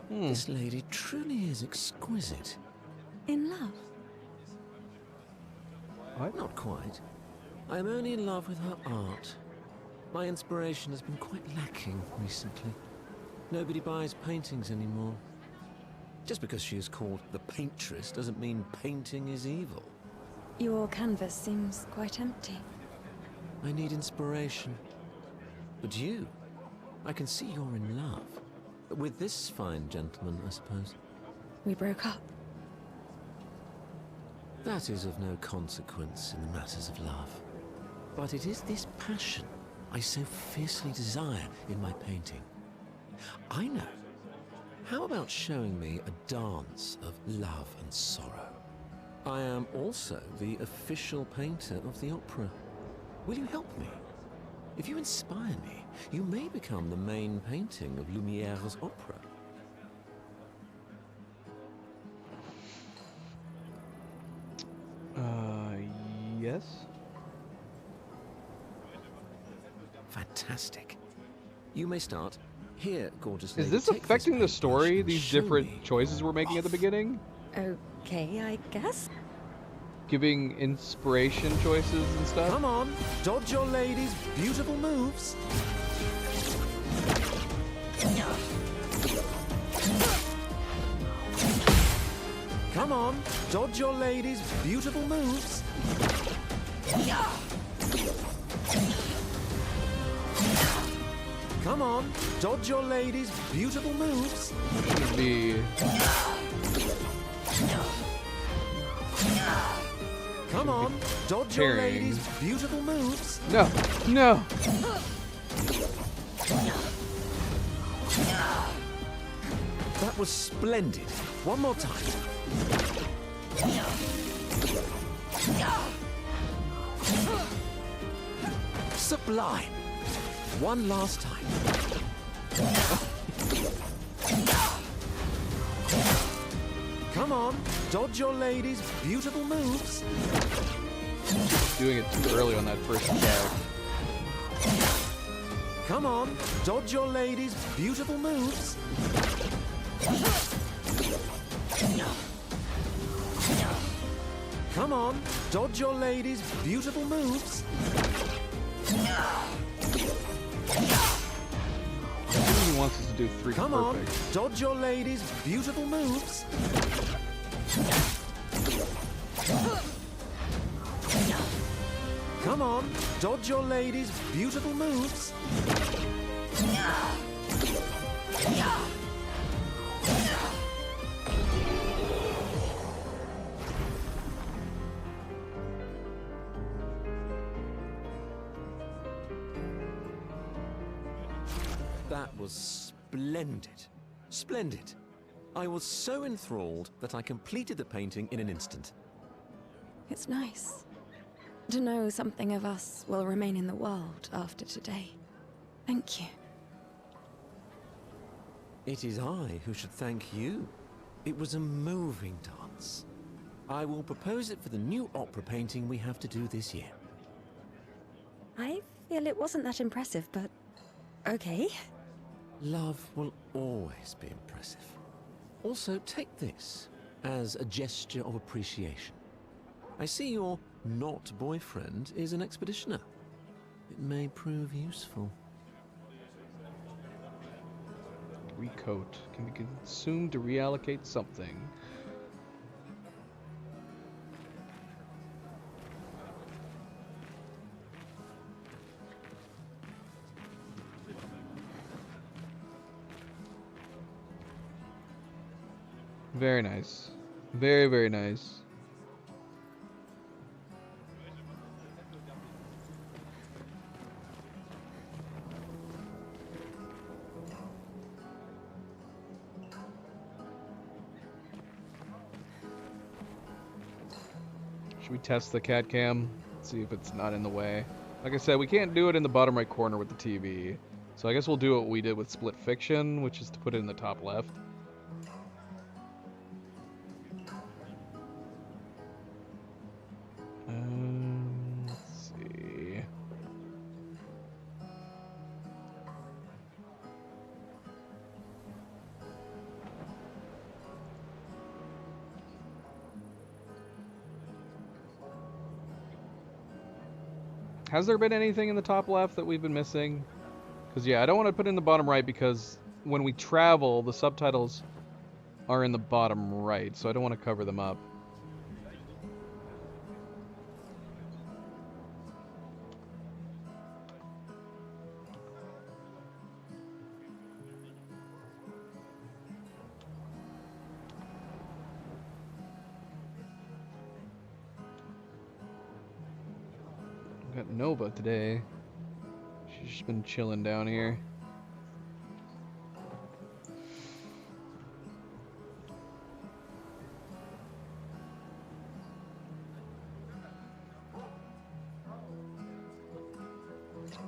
This lady truly is exquisite. In love? What? Not quite. I am only in love with her art. My inspiration has been quite lacking recently. Nobody buys paintings anymore. Just because she is called the paintress doesn't mean painting is evil. Your canvas seems quite empty. I need inspiration. But you, I can see you're in love. With this fine gentleman, I suppose. We broke up. That is of no consequence in the matters of love. But it is this passion I so fiercely desire in my painting. I know. How about showing me a dance of love and sorrow? I am also the official painter of the opera. Will you help me? If you inspire me, you may become the main painting of Lumiere's opera. Yes? Fantastic. You may start. Here, gorgeous lady. Is this take affecting the paintbrush story, and these show different me choices we're making at the beginning? Okay, I guess. Giving inspiration choices and stuff? Come on, dodge your lady's beautiful moves. Come on, dodge your lady's beautiful moves. Come on, dodge your lady's beautiful moves. Should be... Come on, dodge your lady's beautiful moves. No, no. That was splendid. One more time. Sublime. One last time. Come on, dodge your lady's beautiful moves. Doing it too early on that first attack. Come on, dodge your lady's beautiful moves. Come on, dodge your lady's beautiful moves. He wants us to do three Come perfect. on, dodge your lady's beautiful moves. Come on, dodge your lady's beautiful moves. That was splendid. Splendid. I was so enthralled that I completed the painting in an instant. It's nice to know something of us will remain in the world after today. Thank you. It is I who should thank you. It was a moving dance. I will propose it for the new opera painting we have to do this year. I feel it wasn't that impressive, but okay. Love will always be impressive. Also, take this as a gesture of appreciation. I see your not boyfriend is an expeditioner. It may prove useful. Recoat can be consumed to reallocate something. Very nice. Very, very nice. Should we test the CAD cam? See if it's not in the way. Like I said, we can't do it in the bottom right corner with the TV. So I guess we'll do what we did with Split Fiction, which is to put it in the top left. Let's see. Has there been anything in the top left that we've been missing? Because, yeah, I don't want to put it in the bottom right because when we travel, the subtitles are in the bottom right, so I don't want to cover them up. Got Nova today. She's just been chilling down here.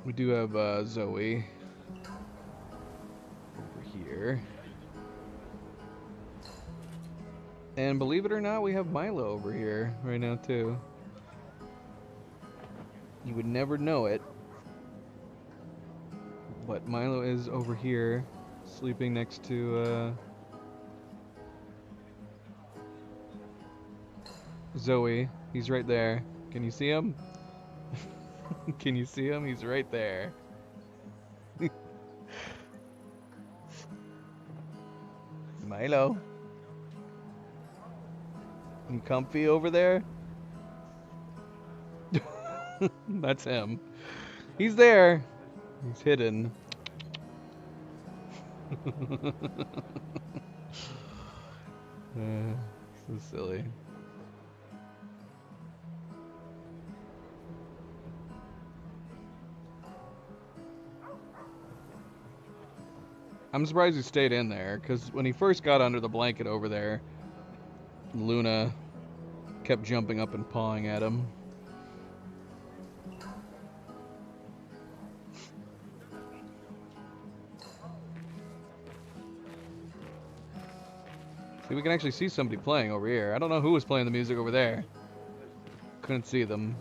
We do have Zoe over here. And believe it or not, we have Milo over here right now too. You would never know it, but Milo is over here, sleeping next to Zoe. He's right there. Can you see him? Can you see him? He's right there. Milo. You comfy over there? That's him. He's there. He's hidden. So silly. I'm surprised he stayed in there, because when he first got under the blanket over there, Luna kept jumping up and pawing at him. See, we can actually see somebody playing over here. I don't know who was playing the music over there. Couldn't see them.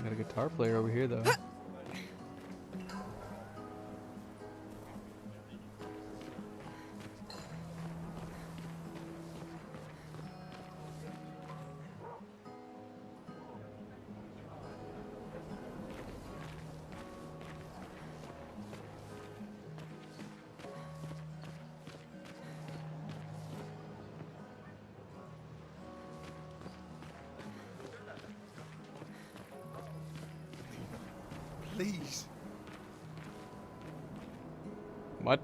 Got a guitar player over here, though. Please. What?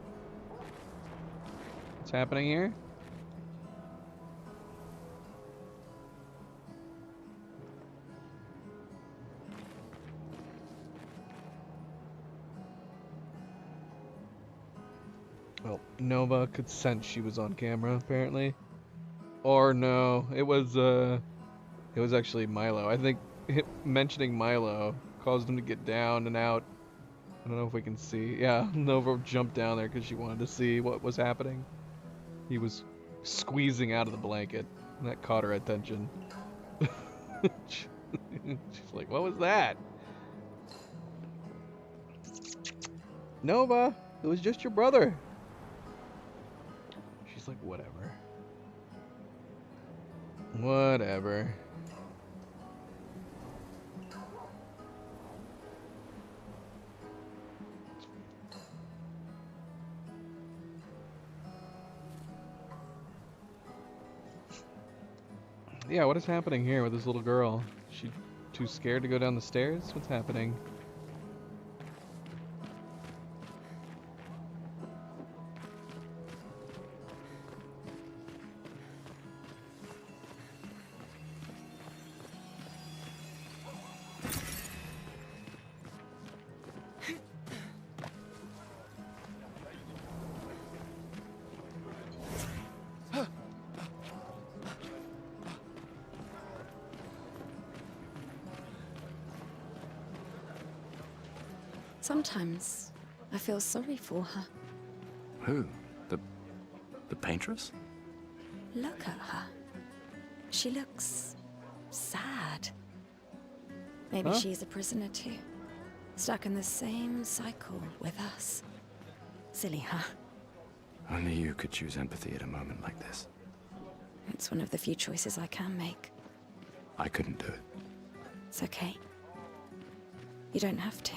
What's happening here? Well, Nova could sense she was on camera, apparently. Or no, it was actually Milo. I think mentioning Milo caused him to get down and out. I don't know if we can see. Yeah, Nova jumped down there because she wanted to see what was happening. He was squeezing out of the blanket, and that caught her attention. She's like, what was that? Nova, it was just your brother. She's like, whatever. Whatever. Yeah, what is happening here with this little girl? She too scared to go down the stairs? What's happening? Sometimes I feel sorry for her. Who? The paintress? Look at her. She looks sad. Maybe Huh? she's a prisoner too. Stuck in the same cycle with us. Silly, huh? Only you could choose empathy at a moment like this. It's one of the few choices I can make. I couldn't do it. It's okay. You don't have to.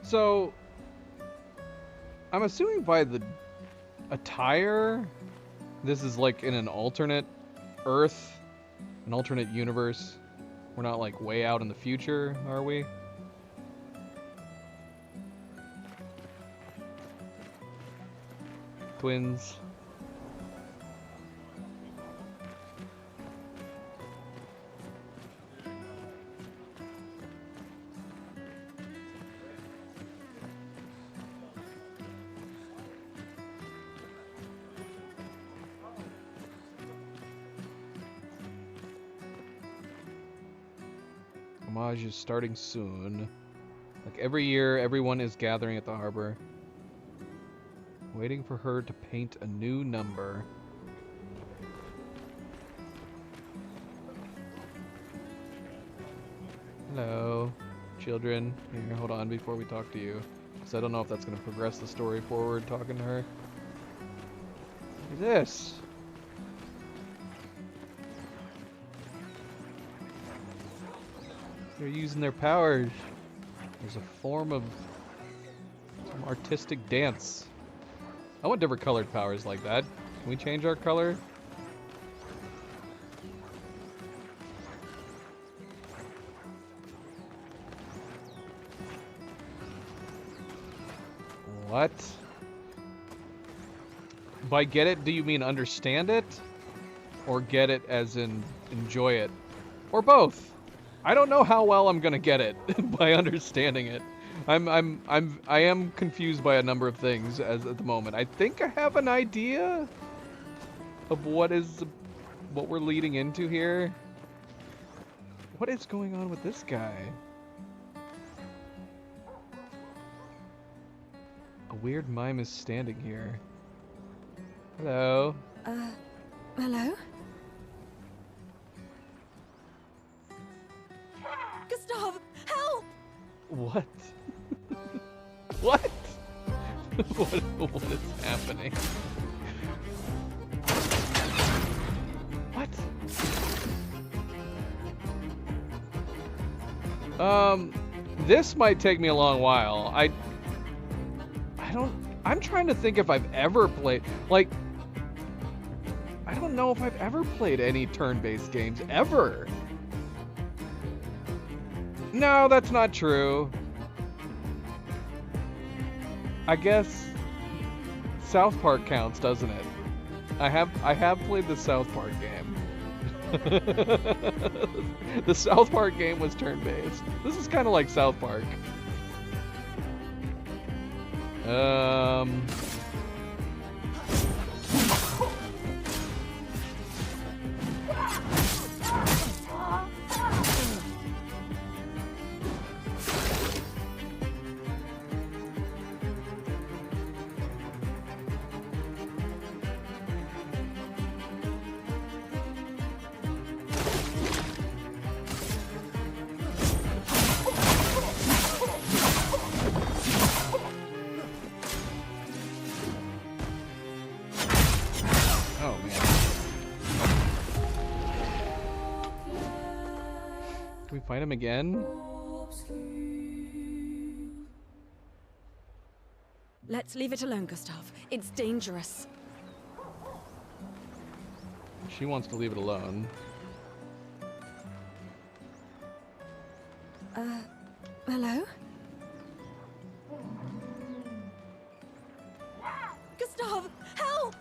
So, I'm assuming by the attire, this is like in an alternate Earth, an alternate universe. We're not like way out in the future, are we? Twins. Homage is starting soon. Like every year, everyone is gathering at the harbor, waiting for her to paint a new number. Hello, children. Here, hold on before we talk to you, because I don't know if that's going to progress the story forward, talking to her. Look at this. They're using their powers. There's a form of some artistic dance. I want different colored powers like that. Can we change our color? What? By get it, do you mean understand it? Or get it as in enjoy it? Or both? I don't know how well I'm gonna get it by understanding it. I am confused by a number of things as at the moment. I think I have an idea of what we're leading into here. What is going on with this guy? A weird mime is standing here. Hello. Hello? Gustav, help! What? What? What is happening? What? This might take me a long while. I'm trying to think if I've ever played, like, I don't know if I've ever played any turn-based games, ever. No, that's not true. I guess South Park counts, doesn't it? I have played the South Park game. The South Park game was turn-based. This is kind of like South Park. Fight him again? Let's leave it alone, Gustav. It's dangerous. She wants to leave it alone. Hello? Gustav, help!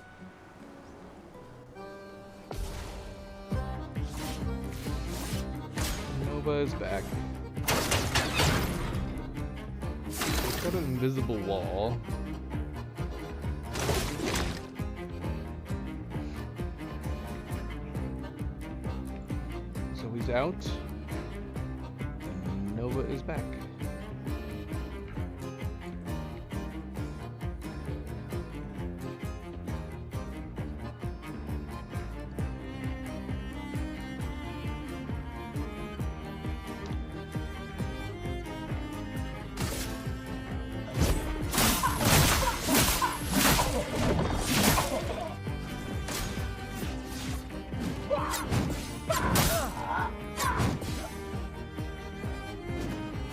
Nova is back. It's got an invisible wall. So he's out. And Nova is back.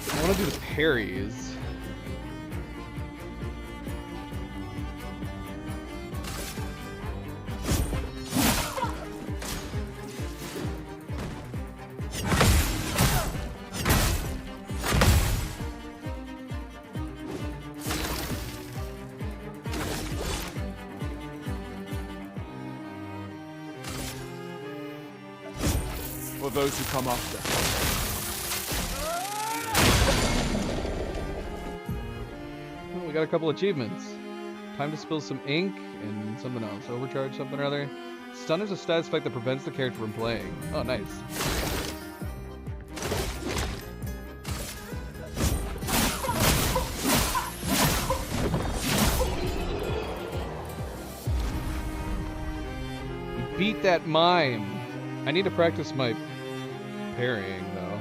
I want to do the parries. For those who come after. Oh, we got a couple achievements. Time to spill some ink and something else. Overcharge something or other. Stun is a status effect that prevents the character from playing. Oh, nice. You beat that mime. I need to practice my parrying, though.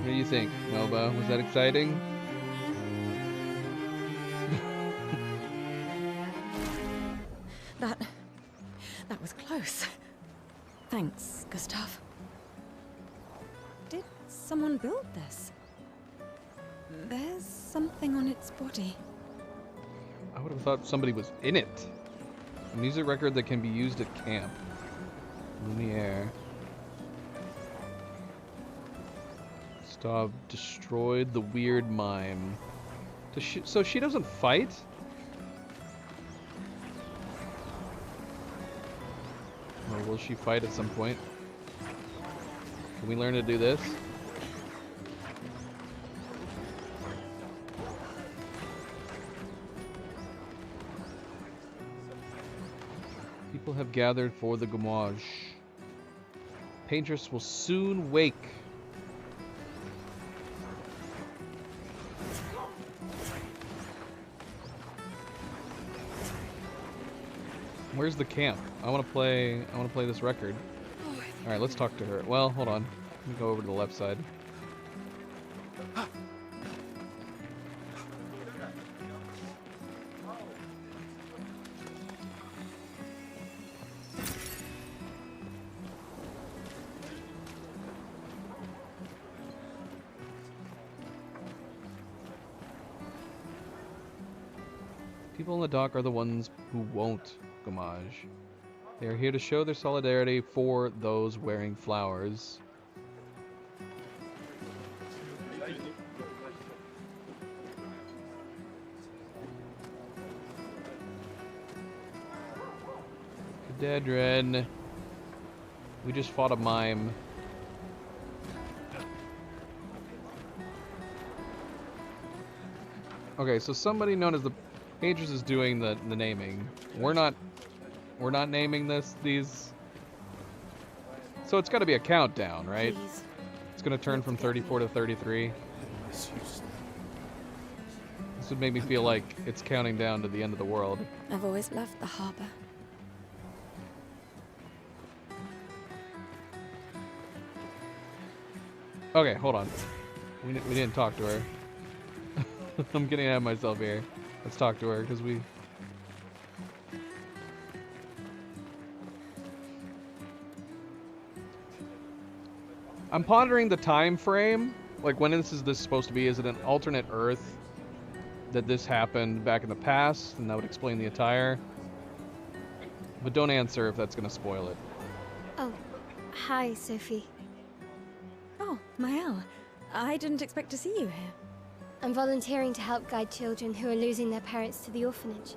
What do you think, Nova? Was that exciting? That was close. Thanks, Gustav. Did someone build this? There's something on its body. I would have thought somebody was in it. A music record that can be used at camp. Lumiere. Gustav destroyed the weird mime. So she doesn't fight? Or will she fight at some point? Can we learn to do this? People have gathered for the Gamage. Paintress will soon wake. Where's the camp? I want to play this record. All right, let's talk to her. Well, hold on. Let me go over to the left side. People in the dock are the ones who won't Gamage. They are here to show their solidarity for those wearing flowers. Cadedrin. We just fought a mime. Okay, so somebody known as the Paintress is doing the naming. We're not naming these. So it's got to be a countdown, right? Please. It's going to turn from 34 to 33. This would make me feel like it's counting down to the end of the world. I've always loved the harbor. Okay, hold on. We didn't talk to her. I'm getting ahead of myself here. Let's talk to her, because we... I'm pondering the time frame. Like, when is this supposed to be? Is it an alternate Earth that this happened back in the past? And that would explain the attire. But don't answer if that's going to spoil it. Oh, hi, Sophie. Oh, Mael. I didn't expect to see you here. I'm volunteering to help guide children who are losing their parents to the orphanage.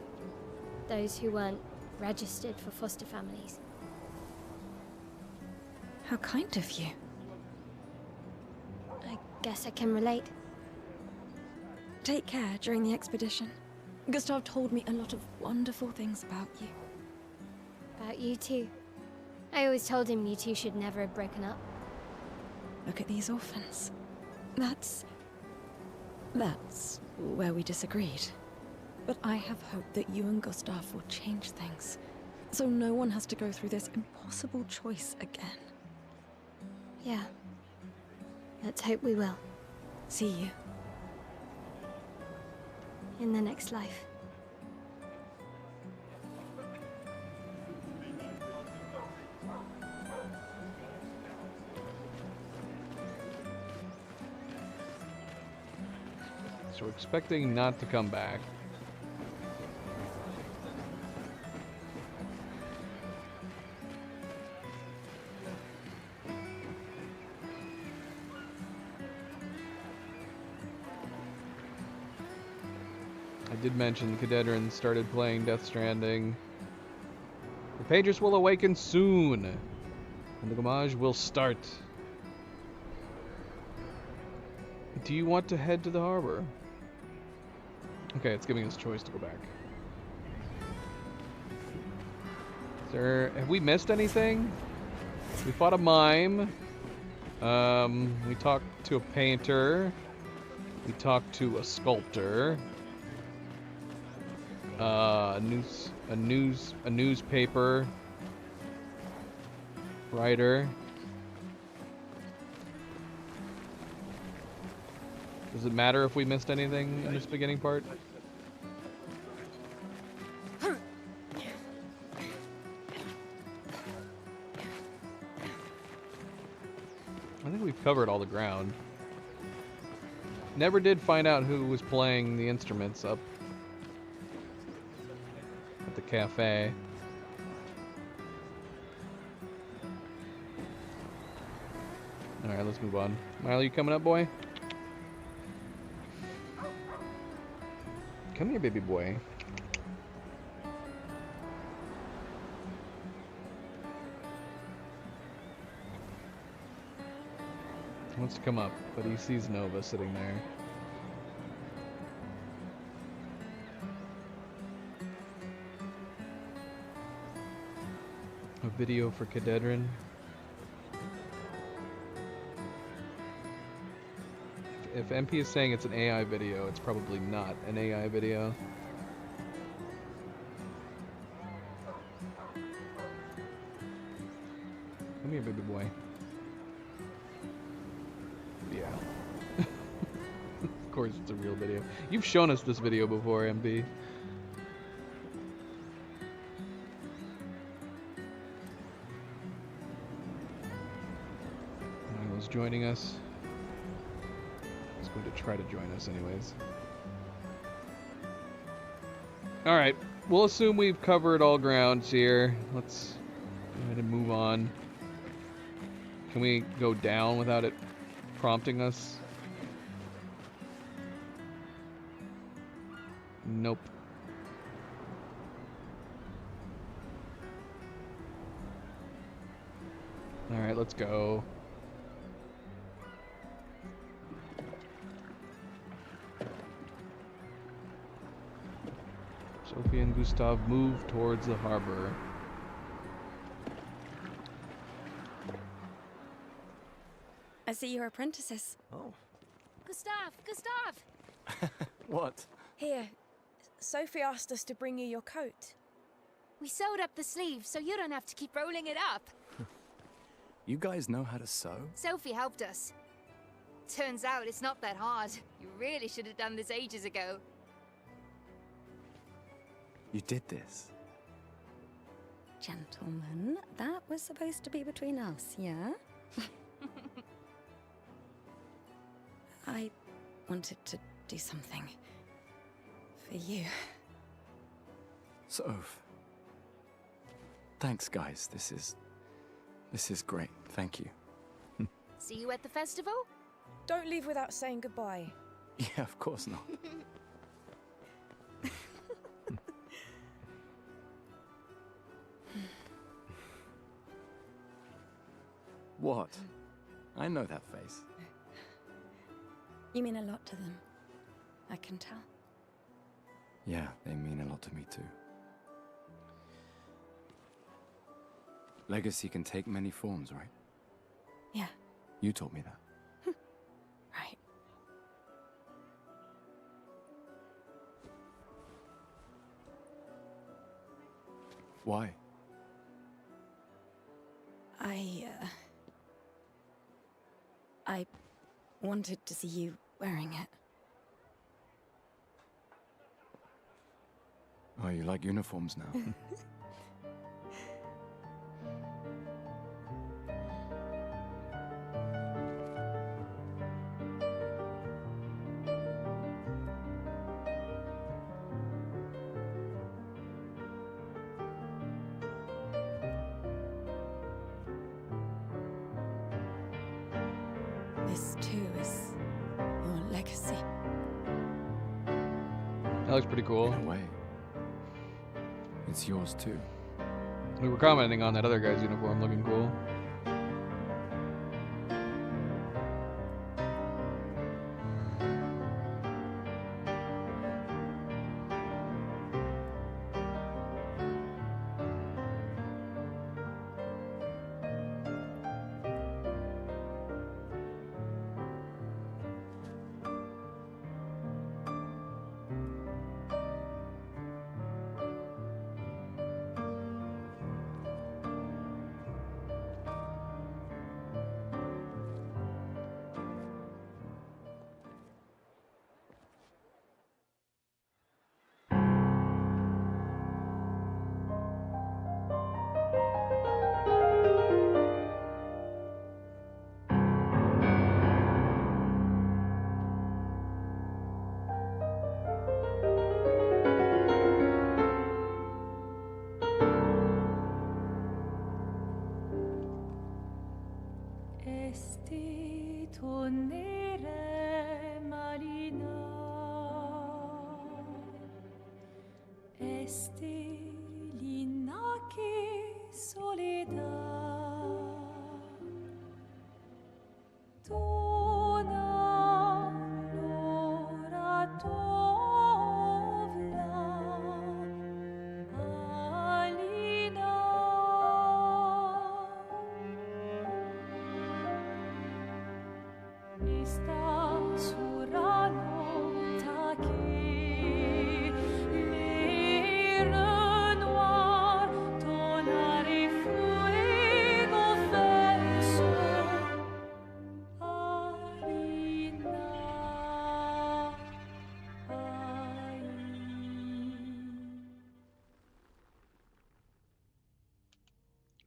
Those who weren't registered for foster families. How kind of you. I guess I can relate. Take care during the expedition. Gustav told me a lot of wonderful things about you. About you too. I always told him you two should never have broken up. Look at these orphans. That's where we disagreed. But I have hope that you and Gustav will change things, so no one has to go through this impossible choice again. Yeah. Let's hope we will. See you. In the next life. So we're expecting not to come back. I did mention the Cadedran started playing Death Stranding. The Pages will awaken soon, and the Gamage will start. Do you want to head to the harbor? Okay, it's giving us choice to go back. Have we missed anything? We fought a mime. We talked to a painter. We talked to a sculptor. A newspaper writer. Does it matter if we missed anything in this beginning part? I think we've covered all the ground. Never did find out who was playing the instruments up at the cafe. Alright, let's move on. Miley, you coming up, boy? Come here, baby boy. He wants to come up, but he sees Nova sitting there. A video for Cadedran. If MP is saying it's an AI video, it's probably not an AI video. Come here, baby boy. Yeah. Of course it's a real video. You've shown us this video before, MP. Anyone's joining us. Going to try to join us anyways. Alright, we'll assume we've covered all grounds here. Let's go ahead and move on. Can we go down without it prompting us? Nope. Alright, let's go. Sophie and Gustav move towards the harbor. I see you're apprentices. Oh. Gustav! Gustav! What? Here. Sophie asked us to bring you your coat. We sewed up the sleeves so you don't have to keep rolling it up. You guys know how to sew? Sophie helped us. Turns out it's not that hard. You really should have done this ages ago. You did this. Gentlemen, that was supposed to be between us, yeah? I wanted to do something for you. Soph. Thanks, guys. This is great. Thank you. See you at the festival? Don't leave without saying goodbye. Yeah, of course not. What? I know that face. You mean a lot to them. I can tell. Yeah, they mean a lot to me too. Legacy can take many forms, right? Yeah. You taught me that. Right. Why? I wanted to see you wearing it. Oh, you like uniforms now? This too is your legacy. That looks pretty cool. In a way. It's yours too. We were commenting on that other guy's uniform looking cool.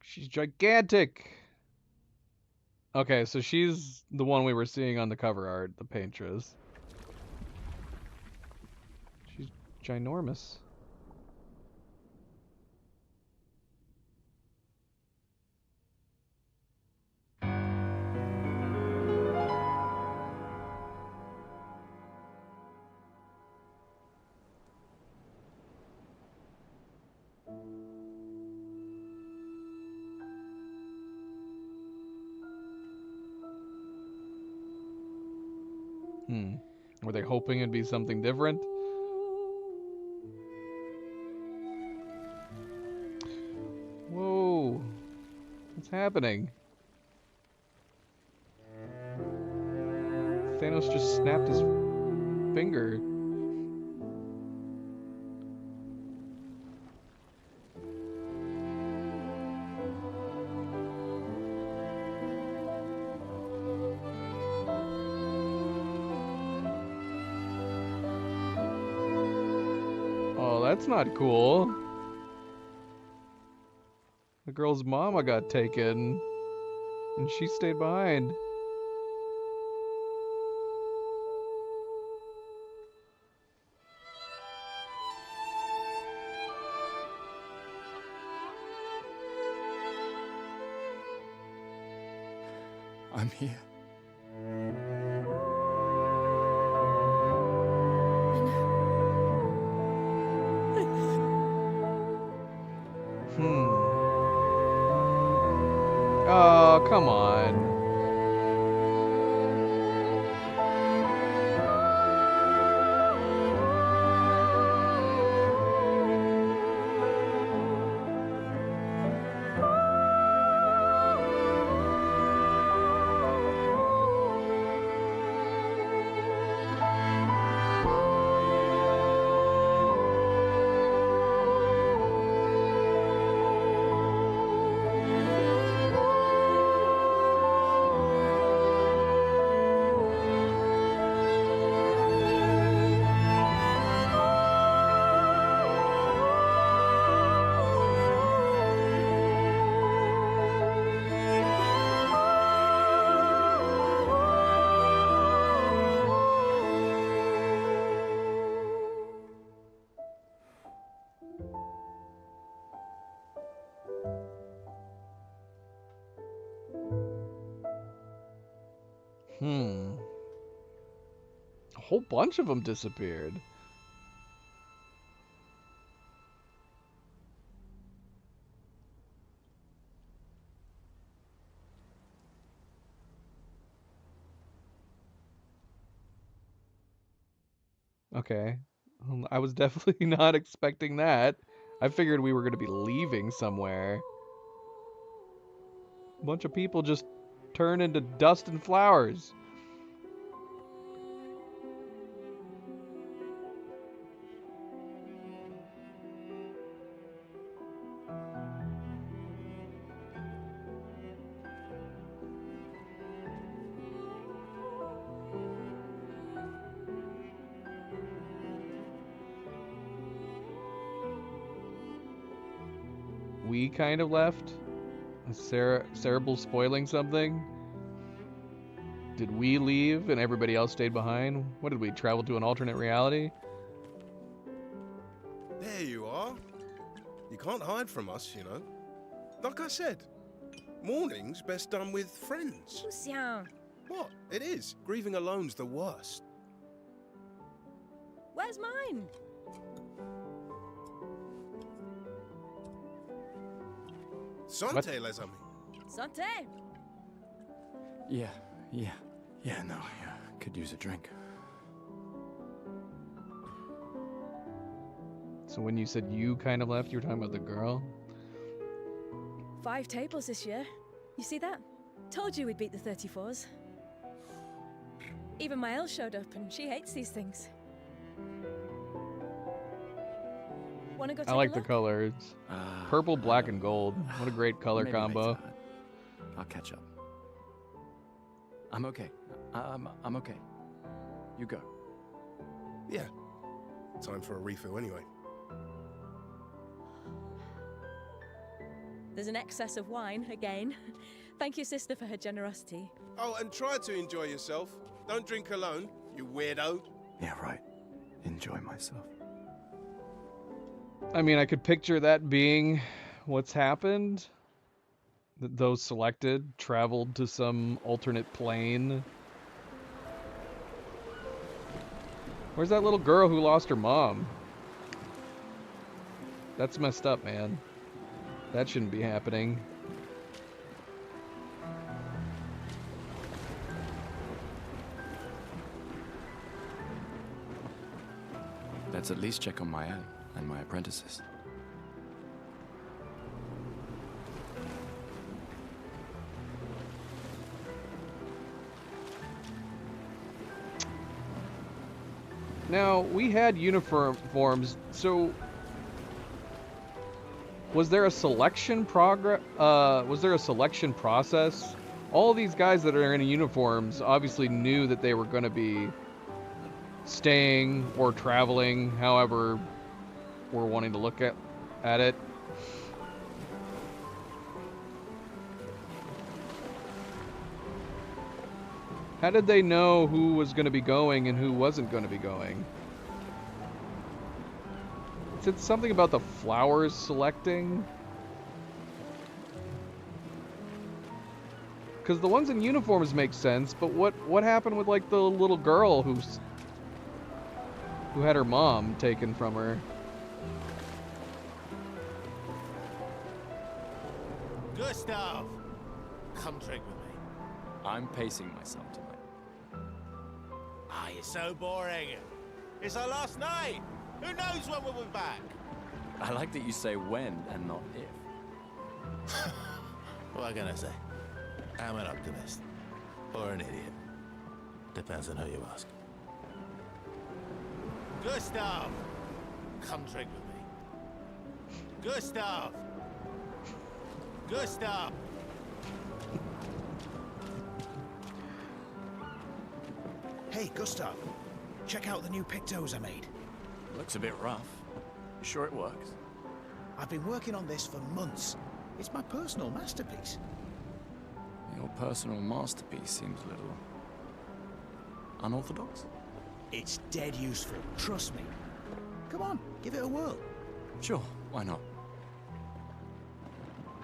She's gigantic. Okay, so she's the one we were seeing on the cover art, the paintress. She's ginormous. Were they hoping it'd be something different? Whoa. What's happening? Thanos just snapped his finger. that's not cool. The girl's mama got taken, and she stayed behind. I'm here. Oh, come on. A whole bunch of them disappeared. Okay. I was definitely not expecting that. I figured we were going to be leaving somewhere. A bunch of people just turn into dust and flowers. We kind of left? Is Cerebral spoiling something? Did we leave and everybody else stayed behind? What did we travel to an alternate reality? There you are. You can't hide from us, you know. Like I said, mourning's best done with friends. Lucien, What? It is. Grieving alone's the worst. where's mine? Santé, les amis. Santé. Yeah, no, yeah, could use a drink. So when you said you kind of left, you were talking about the girl? 5 tables this year. You see that? Told you we'd beat the 34s. Even Maëlle showed up, and she hates these things. Wanna go take I like a the look? colors. Purple, black, and gold. What a great color Maybe combo. later. I'll catch up. I'm okay. I'm okay. You go. Yeah. Time for a refill anyway. There's an excess of wine, again. Thank your sister for her generosity. Oh, and try to enjoy yourself. Don't drink alone, you weirdo. Yeah, right. Enjoy myself. I mean, I could picture that being what's happened. Those selected traveled to some alternate plane. Where's that little girl who lost her mom? That's messed up, man. That shouldn't be happening. Let's at least check on Maëlle and my apprentices. Now, we had uniforms, so was there a selection was there a selection process? All these guys that are in uniforms obviously knew that they were going to be staying or traveling, however were wanting to look at it. How did they know who was going to be going and who wasn't going to be going? Is it something about the flowers selecting? Because the ones in uniforms make sense, but what happened with like the little girl who had her mom taken from her? Gustav, come drink with me. I'm pacing myself tonight. Ah, you're so boring. It's our last night. Who knows when we'll be back? I like that you say when and not if. What am I gonna say? I'm an optimist. Or an idiot. Depends on who you ask. Gustav! Come drink with me. Gustav! Gustav! Hey, Gustav. Check out the new pictos I made. Looks a bit rough. You sure it works? I've been working on this for months. It's my personal masterpiece. Your personal masterpiece seems a little unorthodox. It's dead useful, trust me. Come on, give it a whirl. Sure, why not?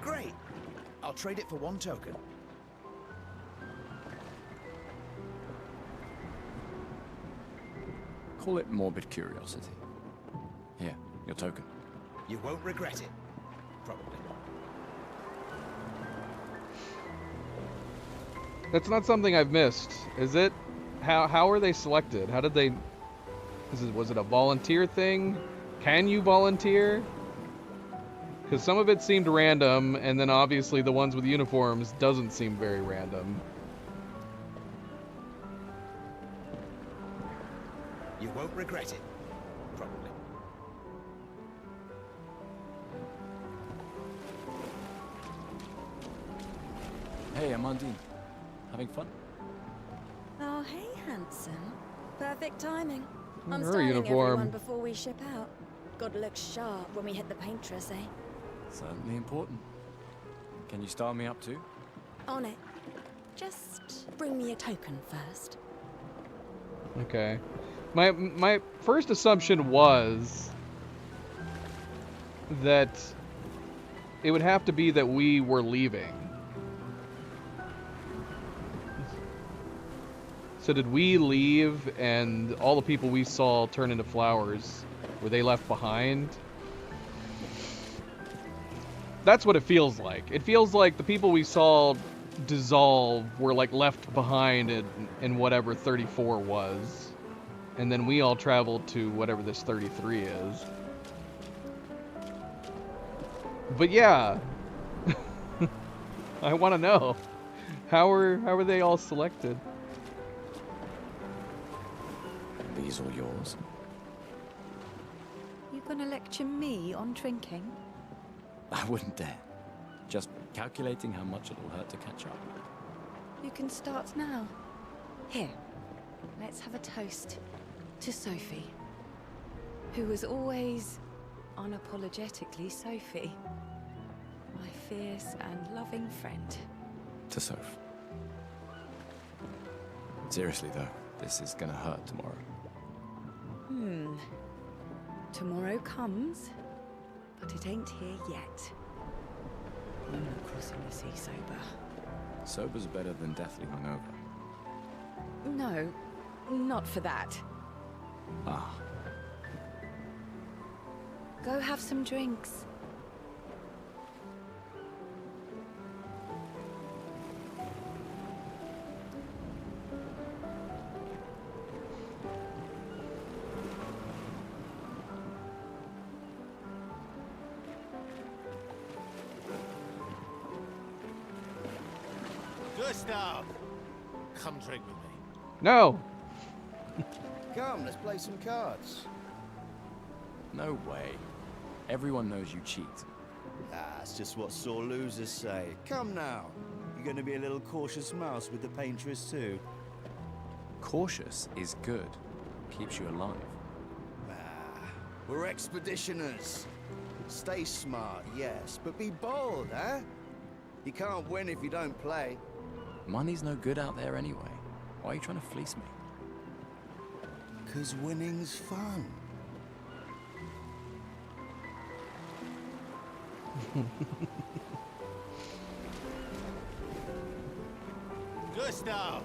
Great. I'll trade it for one token. Call it morbid curiosity. Here, your token. You won't regret it. Probably. That's not something I've missed, is it? How are they selected? How did they... Was it a volunteer thing? Can you volunteer? Because some of it seemed random, and then obviously the ones with uniforms doesn't seem very random. You won't regret it. Probably. Hey, Amandine. Having fun? Oh, hey, handsome. Perfect timing. I'm Her styling uniform. everyone before we ship out. Gotta look sharp when we hit the paintress, eh? Certainly important. Can you style me up too? On it. Just bring me a token first. Okay. My first assumption was that it would have to be that we were leaving. So did we leave and all the people we saw turn into flowers, were they left behind? That's what it feels like. It feels like the people we saw dissolve were like left behind in whatever 34 was. And then we all traveled to whatever this 33 is. But yeah. I want to know. How are they all selected? These all yours. You gonna lecture me on drinking? I wouldn't dare. Just calculating how much it'll hurt to catch up. You can start now. Here, let's have a toast to Sophie, who was always unapologetically Sophie, my fierce and loving friend. To Soph. Seriously though, this is gonna hurt tomorrow. Tomorrow comes, but it ain't here yet. I'm not crossing the sea sober. Sober's better than deathly hungover. No, not for that. Ah. Go have some drinks. Gustav! Come drink with me. No. Come, let's play some cards. No way. Everyone knows you cheat. That's just what sore losers say. Come now. You're going to be a little cautious mouse with the paintress too. Cautious is good. Keeps you alive. We're expeditioners. Stay smart, yes, but be bold, huh? You can't win if you don't play. Money's no good out there anyway. Why are you trying to fleece me? 'Cause winning's fun. Gustav!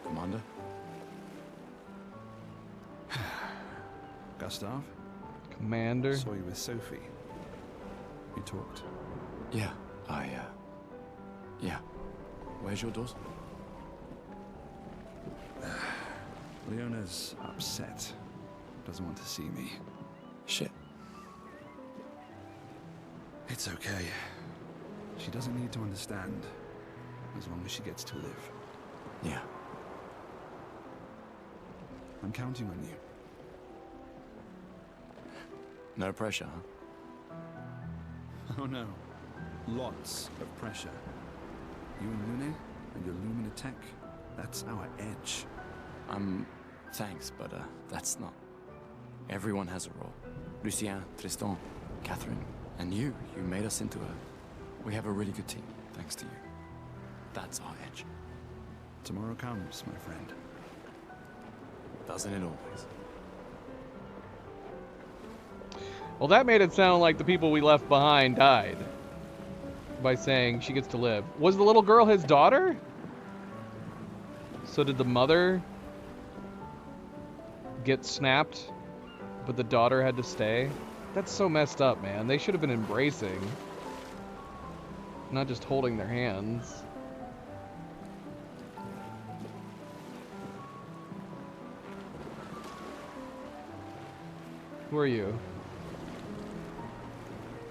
Commander? Gustav? Commander? Saw you with Sophie. You talked. Yeah, yeah. Where's your daughter? Leona's upset. Doesn't want to see me. Shit. It's okay. She doesn't need to understand. As long as she gets to live. Yeah. I'm counting on you. No pressure, huh? Oh no. Lots of pressure. You and Lune and your Lumina tech, that's our edge. Thanks, but that's not. Everyone has a role. Lucien, Tristan, Catherine, and you made us into we have a really good team, thanks to you. That's our edge. Tomorrow comes, my friend. Doesn't it always? Well, that made it sound like the people we left behind died. By saying she gets to live. Was the little girl his daughter? So did the mother get snapped, but the daughter had to stay? That's so messed up, man. They should have been embracing. Not just holding their hands. Who are you?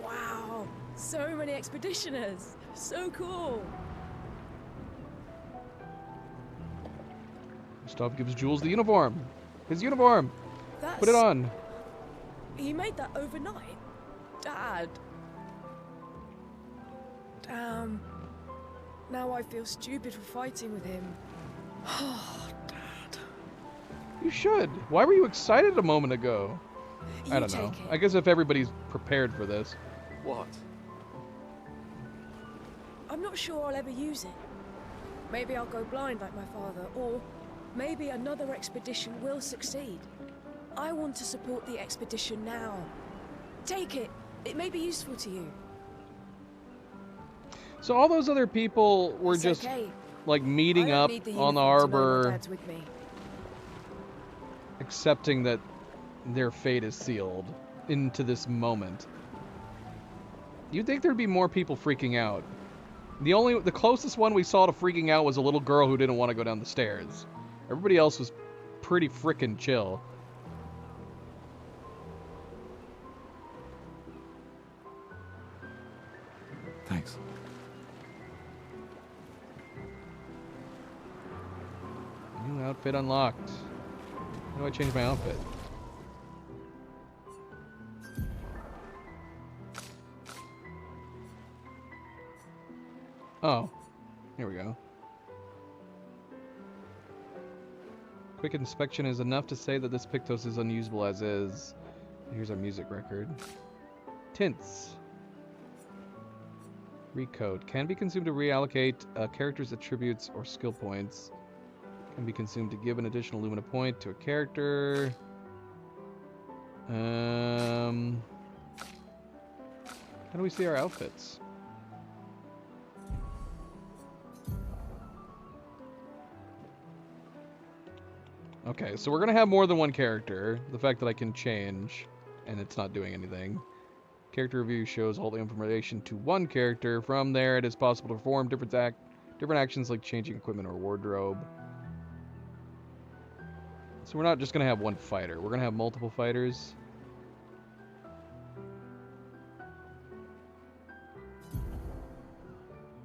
Wow, so many expeditioners. So cool. Gustav gives Jules the uniform. His uniform. Put it on. He made that overnight? Dad. Damn. Now I feel stupid for fighting with him. Oh, Dad. You should. Why were you excited a moment ago? I don't know. take it. I guess if everybody's prepared for this. What? I'm not sure I'll ever use it. Maybe I'll go blind like my father, or maybe another expedition will succeed. I want to support the expedition now. Take it. It may be useful to you. So all those other people were It's just okay. like meeting I don't up need the on the uniform to know my harbor, Dad's with me. accepting that their fate is sealed into this moment. You'd think there'd be more people freaking out. The closest one we saw to freaking out was a little girl who didn't want to go down the stairs. Everybody else was pretty frickin' chill. Thanks. New outfit unlocked. How do I change my outfit? Oh, here we go. Quick inspection is enough to say that this Pictos is unusable as is. Here's our music record. Tints. Recode. Can be consumed to reallocate a character's attributes or skill points. Can be consumed to give an additional Lumina point to a character. How do we see our outfits? Okay, so we're gonna have more than one character. The fact that I can change and it's not doing anything. Character review shows all the information to one character. From there, it is possible to perform different actions like changing equipment or wardrobe. So we're not just gonna have one fighter. We're gonna have multiple fighters.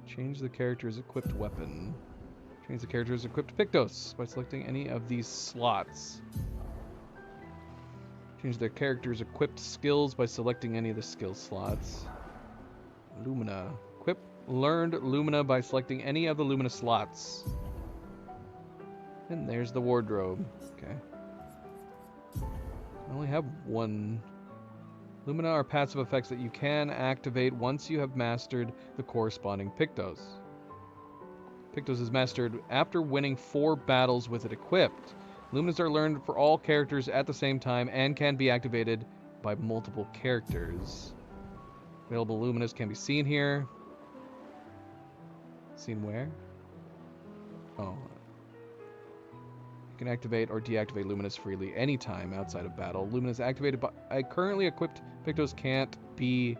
Change the character's equipped weapon. Change the character's equipped Pictos by selecting any of these slots. Change their character's equipped skills by selecting any of the skill slots. Lumina. Equip learned Lumina by selecting any of the Lumina slots. And there's the wardrobe. Okay. I only have one. Lumina are passive effects that you can activate once you have mastered the corresponding Pictos. Pictos is mastered after winning 4 battles with it equipped. Luminas are learned for all characters at the same time and can be activated by multiple characters. Available Luminas can be seen here. Seen where? Oh. You can activate or deactivate Luminas freely anytime outside of battle. Luminas activated by currently equipped Pictos can't be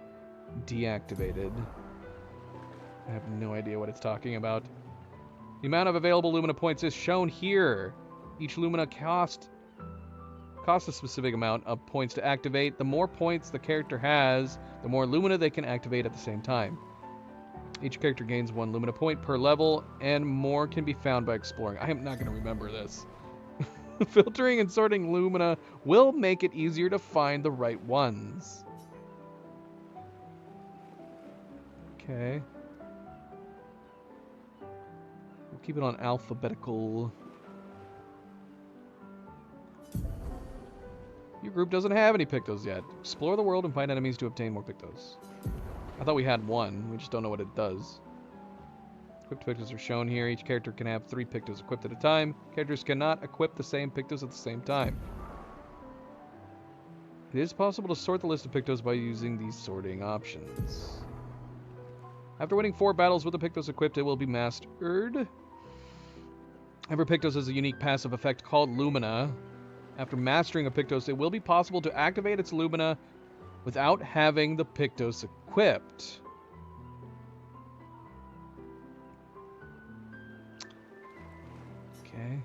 deactivated. I have no idea what it's talking about. The amount of available Lumina points is shown here. Each Lumina costs a specific amount of points to activate. The more points the character has, the more Lumina they can activate at the same time. Each character gains 1 Lumina point per level, and more can be found by exploring. I am not going to remember this. Filtering and sorting Lumina will make it easier to find the right ones. Okay. We'll keep it on alphabetical. Your group doesn't have any Pictos yet. Explore the world and find enemies to obtain more Pictos. I thought we had 1. We just don't know what it does. Equipped Pictos are shown here. Each character can have 3 Pictos equipped at a time. Characters cannot equip the same Pictos at the same time. It is possible to sort the list of Pictos by using these sorting options. After winning 4 battles with the Pictos equipped, it will be mastered. Every Pictos has a unique passive effect called Lumina. After mastering a Pictos, it will be possible to activate its Lumina without having the Pictos equipped. Okay.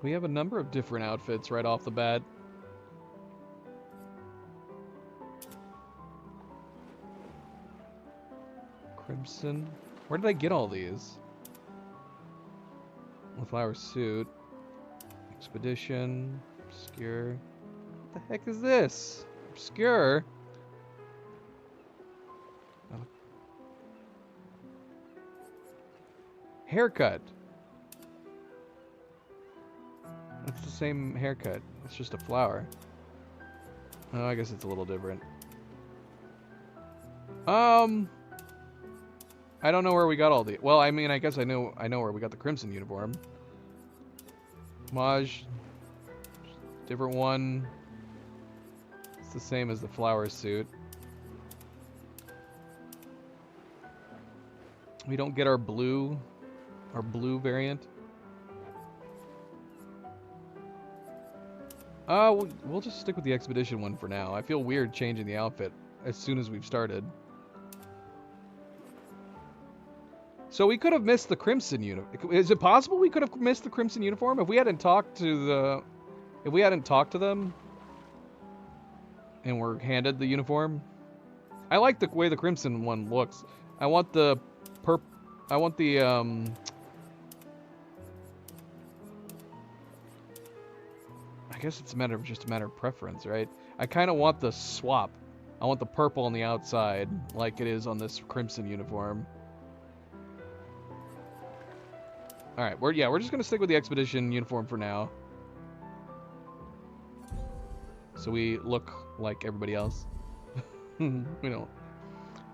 We have a number of different outfits right off the bat. Crimson. Where did I get all these? The flower suit. Expedition. Obscure. What the heck is this? Obscure? Oh. Haircut. It's the same haircut. It's just a flower. Oh, I guess it's a little different. I don't know where we got all the... Well, I mean, I guess I know where we got the crimson uniform. Maj. Different one. It's the same as the flower suit. We don't get our blue variant. We'll just stick with the expedition one for now. I feel weird changing the outfit as soon as we've started. So we could have missed the crimson uniform. Is it possible we could have missed the crimson uniform if we hadn't talked to them and were handed the uniform? I like the way the crimson one looks. I want the I guess it's just a matter of preference, right? I kind of want the swap. I want the purple on the outside, like it is on this crimson uniform. All right, we're just gonna stick with the expedition uniform for now, so we look like everybody else. We don't,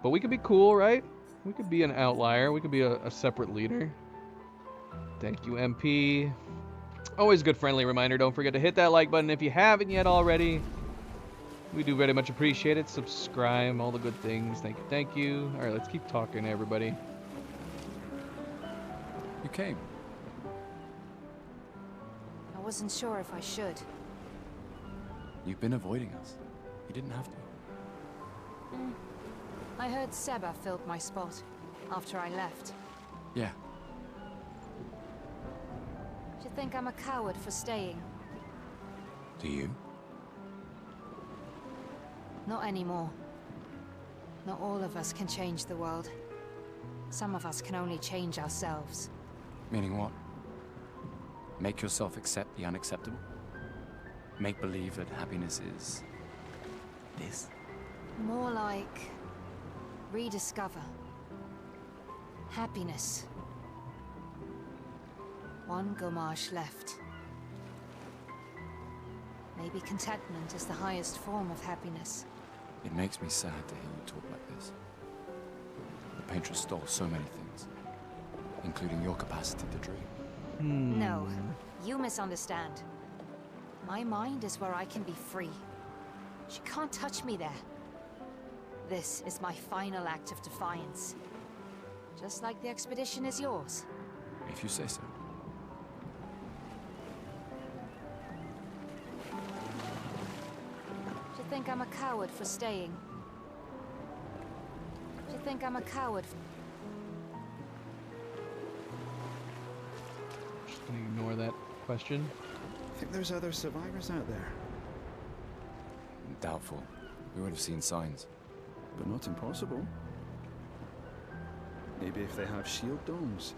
but we could be cool, right? We could be an outlier. We could be a separate leader. Thank you, MP. Always a good friendly reminder, don't forget to hit that like button if you haven't yet already. We do very much appreciate it. Subscribe, all the good things. Thank you, thank you. All right, let's keep talking, everybody. You came. I wasn't sure if I should. You've been avoiding us. You didn't have to. I heard Seba filled my spot after I left. Yeah. Do you think I'm a coward for staying? Do you? Not anymore. Not all of us can change the world. Some of us can only change ourselves. Meaning what? Make yourself accept the unacceptable? Make believe that happiness is... this? More like... rediscover. Happiness. One Gomage left. Maybe contentment is the highest form of happiness. It makes me sad to hear you talk like this. The Painter stole so many things, including your capacity to dream. No, you misunderstand. My mind is where I can be free. She can't touch me there. This is my final act of defiance. Just like the expedition is yours. If you say so. Do you think I'm a coward for staying? Do you think I'm a coward Just gonna ignore that question. I think there's other survivors out there. Doubtful. We would have seen signs. But not impossible. Maybe if they have shield domes.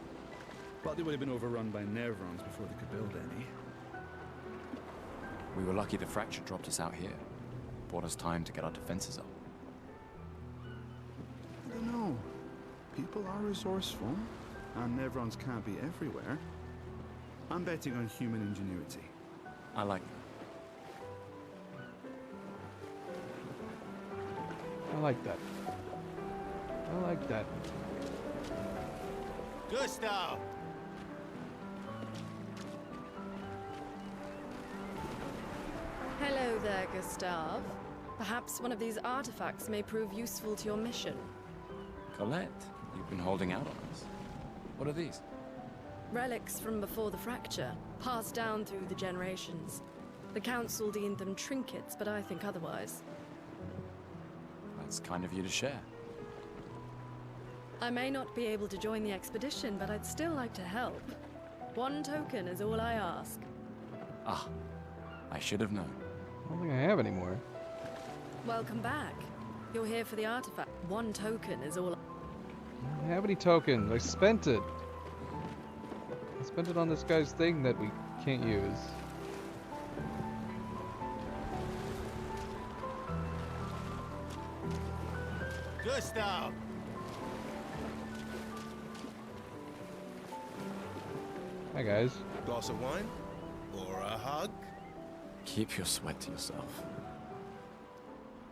But they would have been overrun by Nevrons before they could build any. We were lucky the fracture dropped us out here. Bought us time to get our defenses up. I don't know. People are resourceful, and Nevrons can't be everywhere. I'm betting on human ingenuity. I like I like that. I like that. Gustav! Hello there, Gustav. Perhaps one of these artifacts may prove useful to your mission. Colette, you've been holding out on us. What are these? Relics from before the fracture, passed down through the generations. The Council deemed them trinkets, but I think otherwise. That's kind of you to share. I may not be able to join the expedition, but I'd still like to help. One token is all I ask. Ah, I should have known. I don't think I have any more. Welcome back. You're here for the artifact. One token is all. I don't have any tokens. I spent it. I spent it on this guy's thing that we can't use. Gustav! Hi guys. Glass of wine? Or a hug? Keep your sweat to yourself.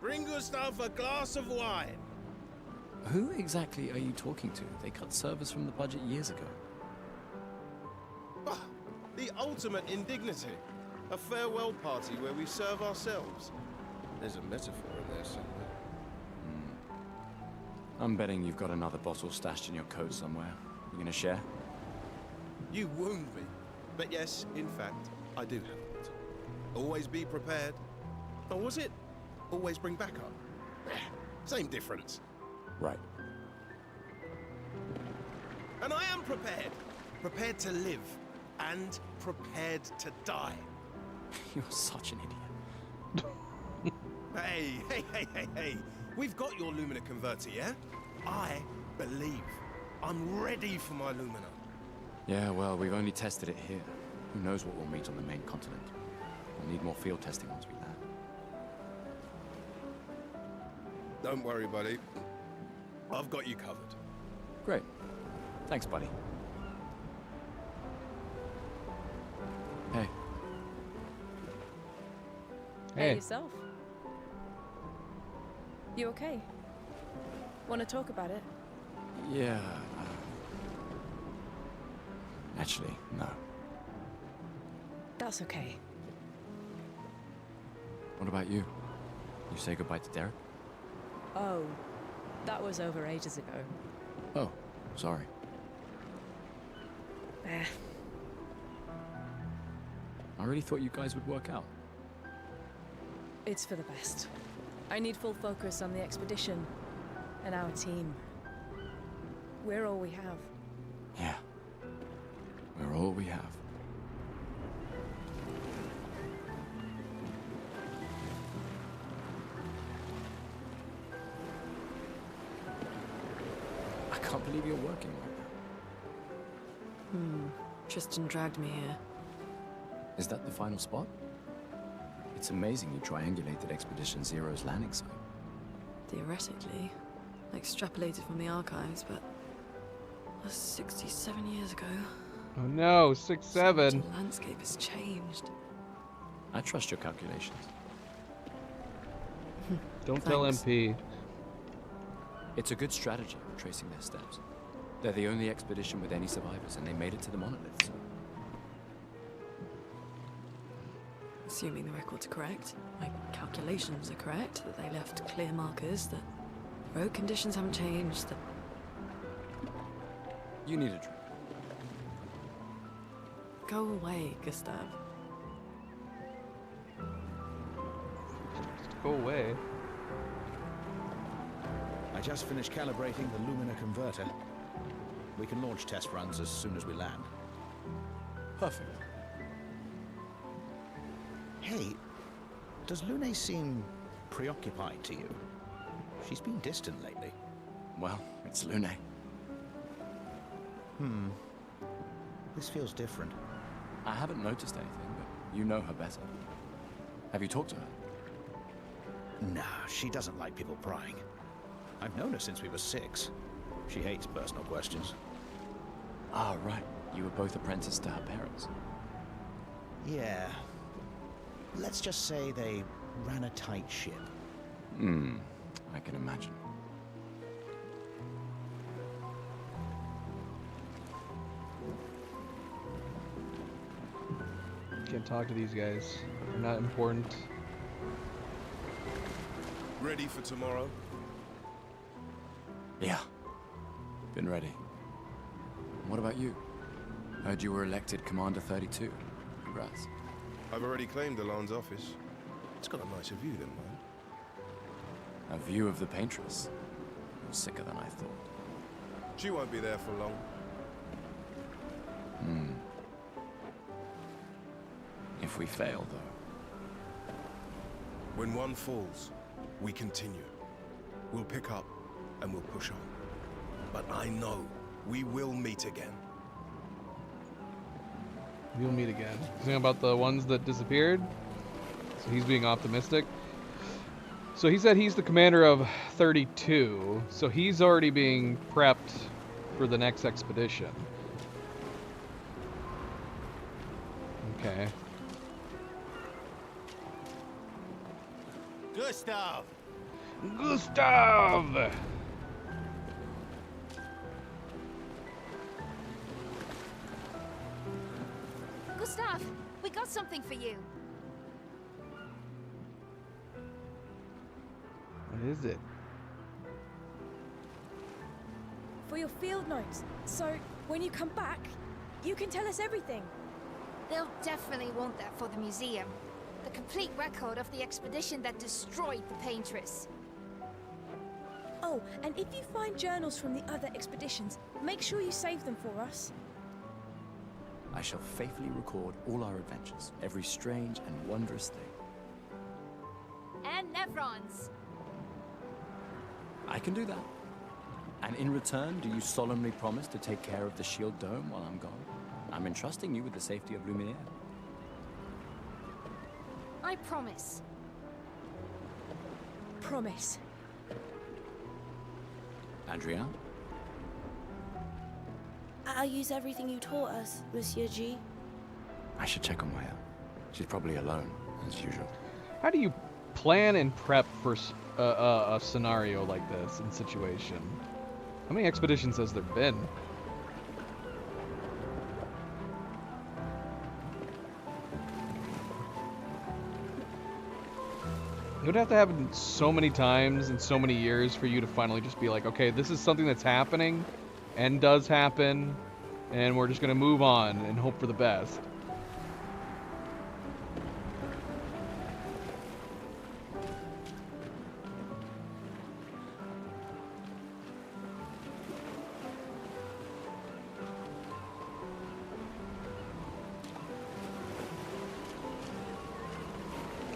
Bring Gustav a glass of wine. Who exactly are you talking to? They cut servers from the budget years ago. Ah, the ultimate indignity. A farewell party where we serve ourselves. There's a metaphor in there somewhere. I'm betting you've got another bottle stashed in your coat somewhere. You gonna share? You wound me. But yes, in fact, I do have it. Always be prepared. Or was it always bring backup? Same difference. Right. And I am prepared. Prepared to live. And prepared to die. You're such an idiot. Hey. We've got your Lumina converter, yeah? I believe. I'm ready for my Lumina. Yeah, well, we've only tested it here. Who knows what we'll meet on the main continent? We'll need more field testing once we land. Don't worry, buddy. I've got you covered. Great. Thanks, buddy. Hey. Hey, yourself. You okay? Want to talk about it? Yeah. Actually, no. That's okay. What about you? You say goodbye to Derek? Oh, that was over ages ago. Oh, sorry. I really thought you guys would work out. It's for the best. I need full focus on the expedition and our team. We're all we have. Yeah. We're all we have. I can't believe you're working right now. Tristan dragged me here. Is that the final spot? It's amazing you triangulated Expedition Zero's landing site. Theoretically. Extrapolated from the archives, but... that's 67 years ago. Oh no, 6-7. The landscape has changed. I trust your calculations. Don't tell MP. It's a good strategy, tracing their steps. They're the only expedition with any survivors, and they made it to the monolith, so... Assuming the records are correct, my calculations are correct, that they left clear markers, that road conditions haven't changed, that... You need a drink. Go away, Gustav. Go away. I just finished calibrating the Lumina converter. We can launch test runs as soon as we land. Perfect. Hey, does Lune seem preoccupied to you? She's been distant lately. Well, it's Lune. This feels different. I haven't noticed anything, but you know her better. Have you talked to her? Nah, she doesn't like people prying. I've known her since we were 6. She hates personal questions. Ah, right. You were both apprenticed to her parents. Yeah. Let's just say they ran a tight ship. I can imagine. Can't talk to these guys. They're not important. Ready for tomorrow? Yeah. Been ready. What about you? Heard you were elected Commander 32. Congrats. I've already claimed Alon's office. It's got a nicer view than mine. A view of the Paintress. You're sicker than I thought. She won't be there for long. If we fail, though. When one falls, we continue. We'll pick up and we'll push on. But I know we will meet again. We'll meet again. Something about the ones that disappeared? So he's being optimistic. So he said he's the commander of 32, so he's already being prepped for the next expedition. Okay. Gustav! Gustav! Gustav, we got something for you. What is it? For your field notes. So, when you come back, you can tell us everything. They'll definitely want that for the museum. The complete record of the expedition that destroyed the Paintress. Oh, and if you find journals from the other expeditions, make sure you save them for us. I shall faithfully record all our adventures, every strange and wondrous thing. And Nevrons. I can do that. And in return, do you solemnly promise to take care of the Shield Dome while I'm gone? I'm entrusting you with the safety of Lumiere. I promise. Promise. Adrian? I'll use everything you taught us, Monsieur G. I should check on Maya. She's probably alone, as usual. How do you plan and prep for a scenario like this in situation? How many expeditions has there been? It would have to happen so many times in so many years for you to finally just be like, okay, this is something that's happening and does happen, and we're just going to move on and hope for the best.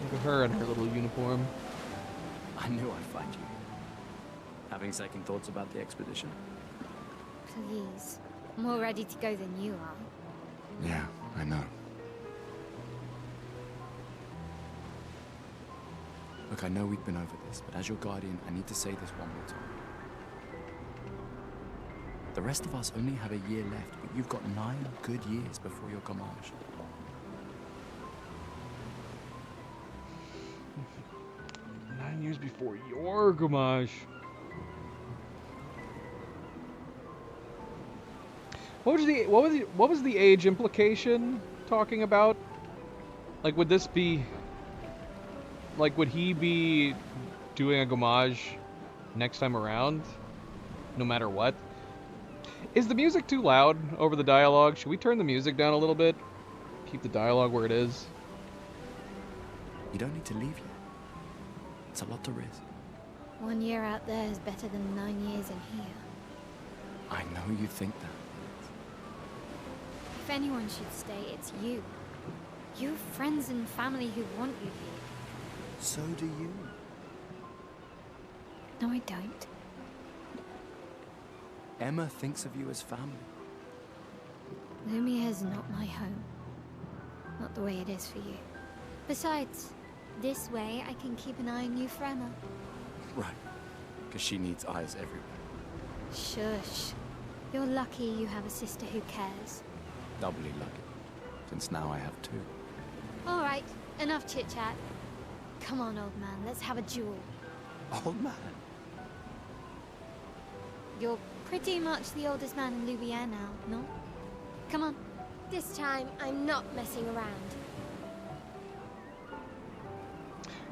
Look at her in her little uniform. I knew I'd find you. Having second thoughts about the expedition? Please. More ready to go than you are. Yeah, I know. Look, I know we've been over this, but as your guardian, I need to say this one more time. The rest of us only have a year left, but you've got 9 good years before your Gamage. Years before your Gamage. What was the age implication talking about? Like, would this be like, would he be doing a Gamage next time around, no matter what? Is the music too loud over the dialogue? Should we turn the music down a little bit? Keep the dialogue where it is. You don't need to leave yet. It's a lot to risk. 1 year out there is better than 9 years in here. I know you think that. If anyone should stay, it's you. You have friends and family who want you here. So do you. No, I don't. Emma thinks of you as family. Lumia is not my home. Not the way it is for you. Besides, this way I can keep an eye on you for Emma. Right. Because she needs eyes everywhere. Shush. You're lucky you have a sister who cares. Doubly lucky. Since now I have 2. Alright, enough chit-chat. Come on, old man, let's have a duel. Old man? You're pretty much the oldest man in Louvier now, no? Come on. This time, I'm not messing around.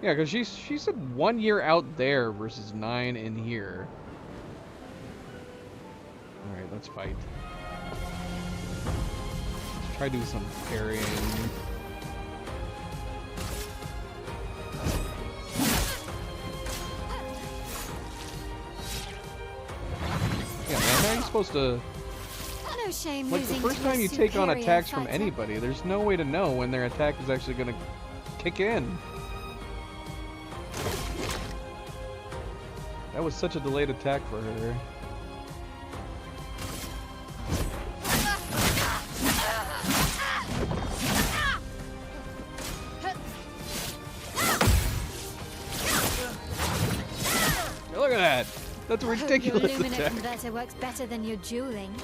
Yeah, because she said 1 year out there versus 9 in here. Alright, let's fight. Let's try to do some parrying. Yeah, man, how are you supposed to... No shame Like, the losing first to time a you take on superior attacks from fighter. anybody, there's no way to know when their attack is actually gonna kick in. That was such a delayed attack for her. Look at that! That's a ridiculous Your Lumina attack. converter works better than your dueling.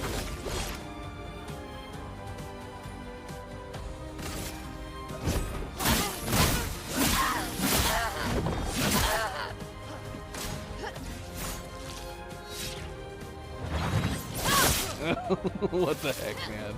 What the heck, man?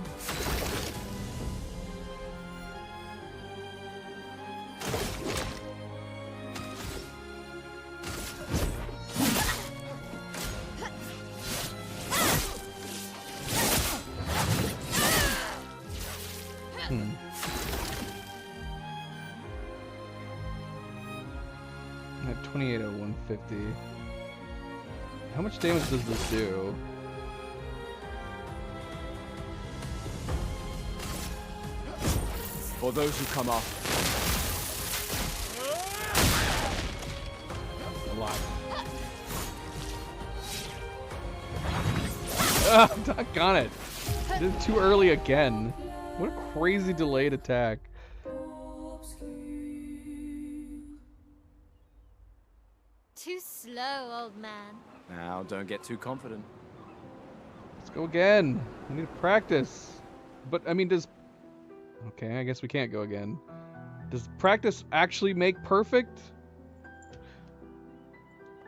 At 28 at 150. How much damage does this do? For those who come up. Alive. Ah, doggone it. Did it too early again. What a crazy delayed attack. Too slow, old man. Now, don't get too confident. Let's go again. I need to practice. But, I mean, does... Okay, I guess we can't go again. Does practice actually make perfect?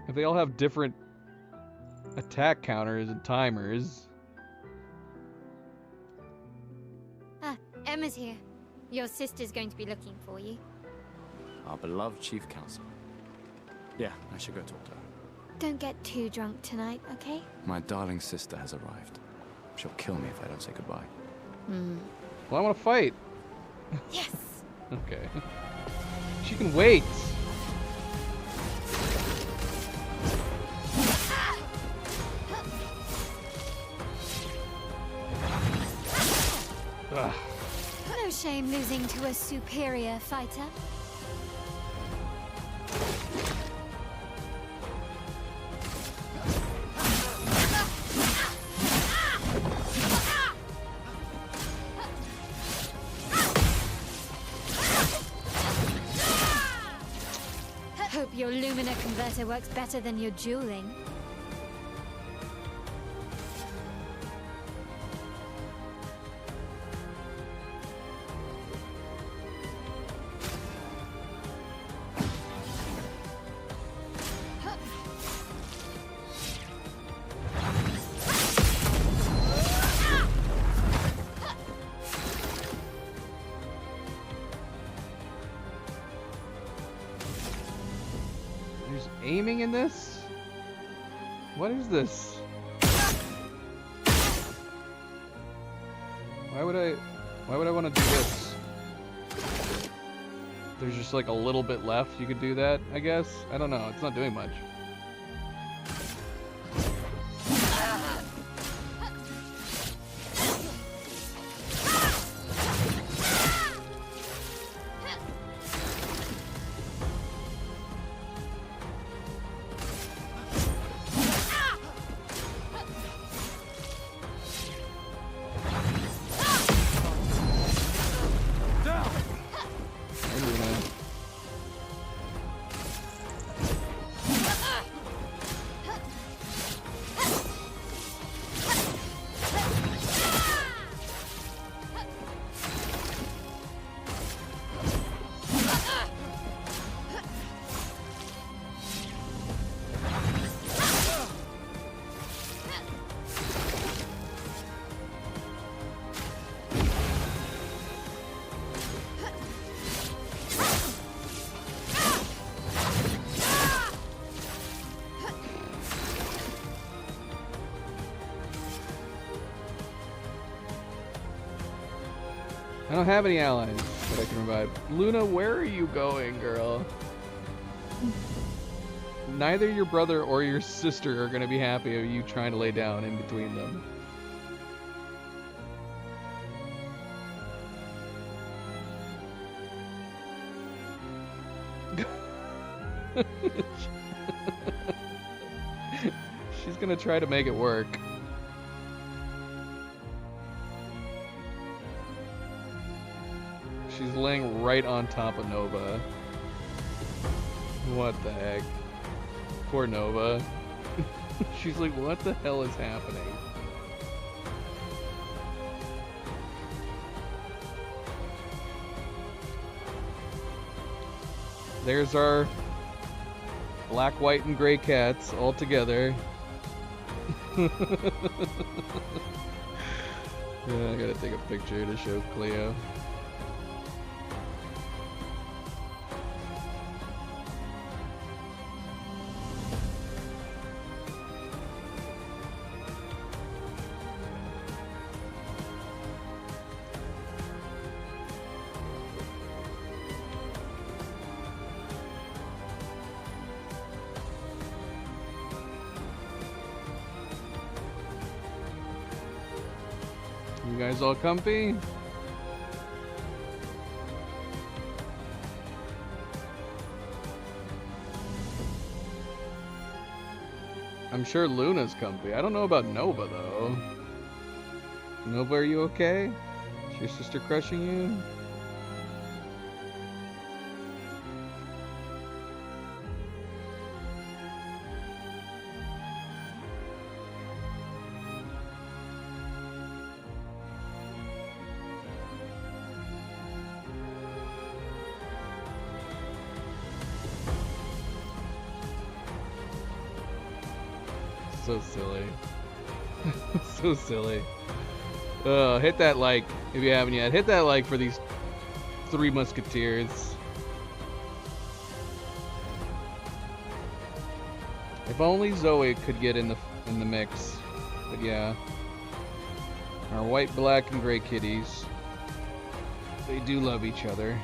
If they all have different attack counters and timers. Ah, Emma's here. Your sister's going to be looking for you. Our beloved chief counselor. Yeah, I should go talk to her. Don't get too drunk tonight, okay? My darling sister has arrived. She'll kill me if I don't say goodbye. Well, I want to fight. Yes! Okay. She can wait. Ugh. No shame losing to a superior fighter. Lumina converter works better than your dueling. There's aiming in this? What is this? Why would I want to do this? There's just like a little bit left. You could do that, I guess. I don't know. It's not doing much. I don't have any allies that I can revive. Luna, where are you going, girl? Neither your brother or your sister are going to be happy of you trying to lay down in between them. She's going to try to make it work. She's laying right on top of Nova. What the heck? Poor Nova. She's like, what the hell is happening? There's our black, white, and gray cats all together. Yeah, I gotta take a picture to show Cleo. You guys all comfy? I'm sure Luna's comfy. I don't know about Nova though. Nova, are you okay? Is your sister crushing you? So silly. So silly. Hit that like if you haven't yet. Hit that like for these three musketeers. If only Zoe could get in the mix. But yeah. Our white, black, and gray kitties. They do love each other.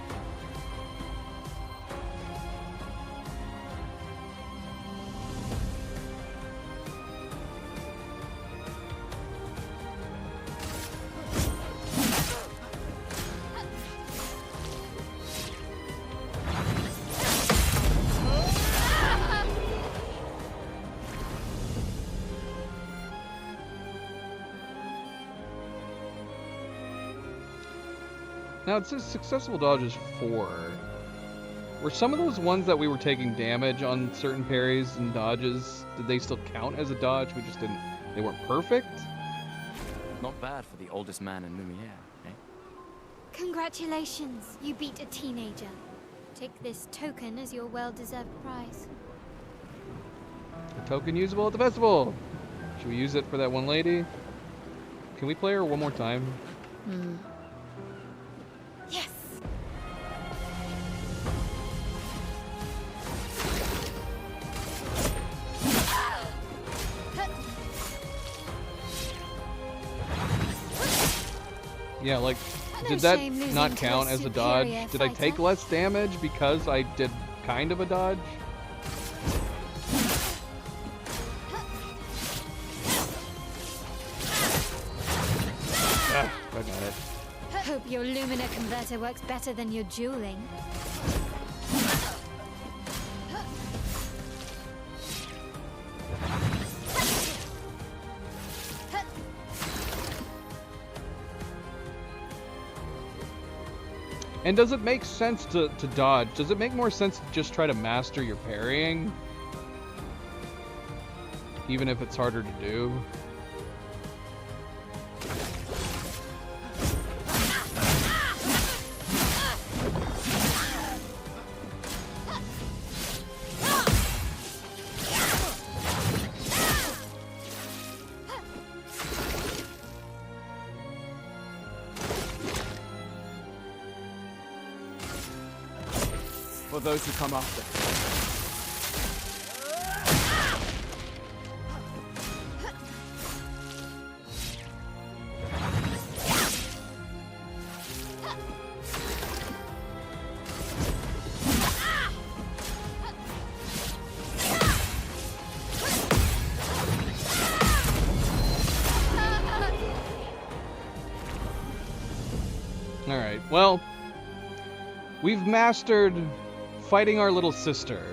Now it says successful dodge is 4. Were some of those ones that we were taking damage on certain parries and dodges, did they still count as a dodge? We just didn't, they weren't perfect? Not bad for the oldest man in Lumiere, eh? Congratulations, you beat a teenager. Take this token as your well-deserved prize. A token usable at the festival! Should we use it for that one lady? Can we play her one more time? Yes! Yeah, like, No did that shame losing not to count a as a dodge? superior Did I take fighter. less damage because I did kind of a dodge? Ah, I got it. Hope your Lumina converter works better than your dueling. And does it make sense to dodge? Does it make more sense to just try to master your parrying? Even if it's harder to do? For those who come after. Alright, well, we've mastered fighting our little sister.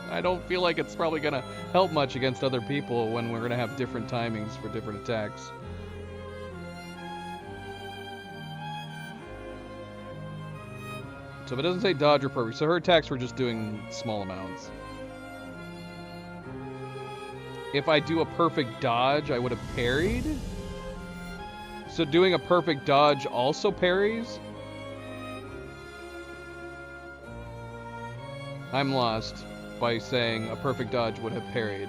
I don't feel like it's probably gonna help much against other people when we're gonna have different timings for different attacks. So if it doesn't say dodge or perfect, so her attacks were just doing small amounts. If I do a perfect dodge, I would have parried. So doing a perfect dodge also parries? I'm lost by saying a perfect dodge would have parried.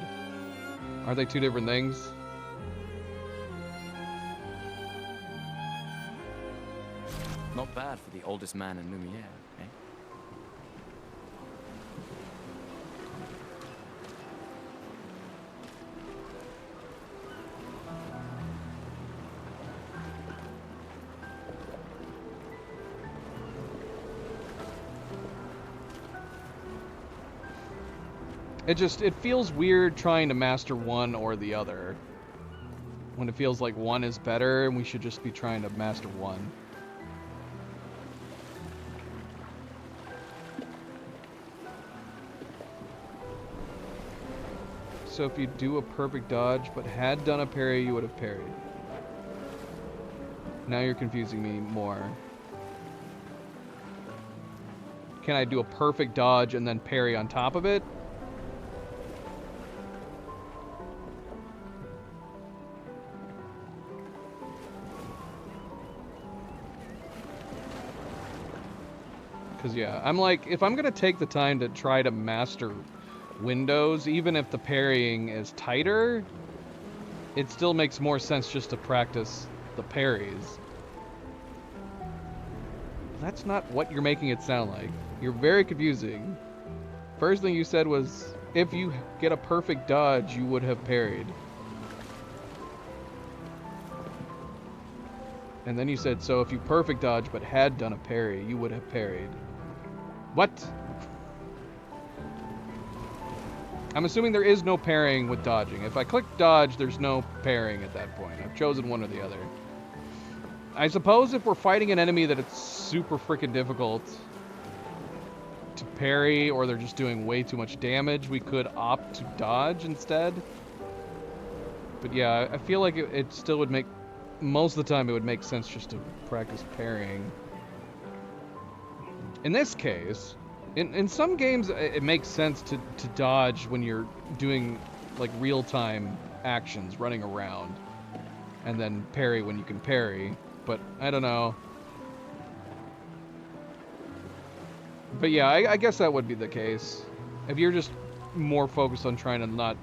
Are they two different things? Not bad for the oldest man in Lumiere, eh? It feels weird trying to master one or the other. When it feels like one is better and we should just be trying to master one. So if you do a perfect dodge but had done a parry, you would have parried. Now you're confusing me more. Can I do a perfect dodge and then parry on top of it? Because, yeah, I'm like, if I'm going to take the time to try to master windows, even if the parrying is tighter, it still makes more sense just to practice the parries. That's not what you're making it sound like. You're very confusing. First thing you said was, if you get a perfect dodge, you would have parried. And then you said, so if you perfect dodge but had done a parry, you would have parried. What? I'm assuming there is no parrying with dodging. If I click dodge, there's no parrying at that point. I've chosen one or the other. I suppose if we're fighting an enemy that it's super freaking difficult to parry, or they're just doing way too much damage, we could opt to dodge instead. But yeah, I feel like it still would make, most of the time it would make sense just to practice parrying. In this case, in some games it makes sense to dodge when you're doing like real-time actions, running around, and then parry when you can parry, but I don't know. But yeah, I guess that would be the case. If you're just more focused on trying to not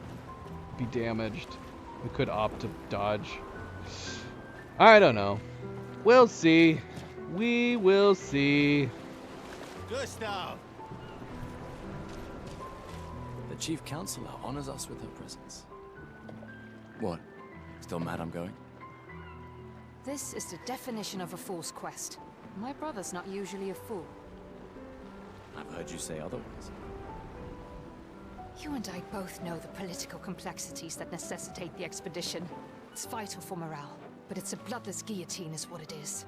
be damaged, we could opt to dodge. I don't know. We'll see. We will see. Gustav! The Chief Counselor honors us with her presence. What? Still mad I'm going? This is the definition of a fool's quest. My brother's not usually a fool. I've heard you say otherwise. You and I both know the political complexities that necessitate the expedition. It's vital for morale, but it's a bloodless guillotine is what it is.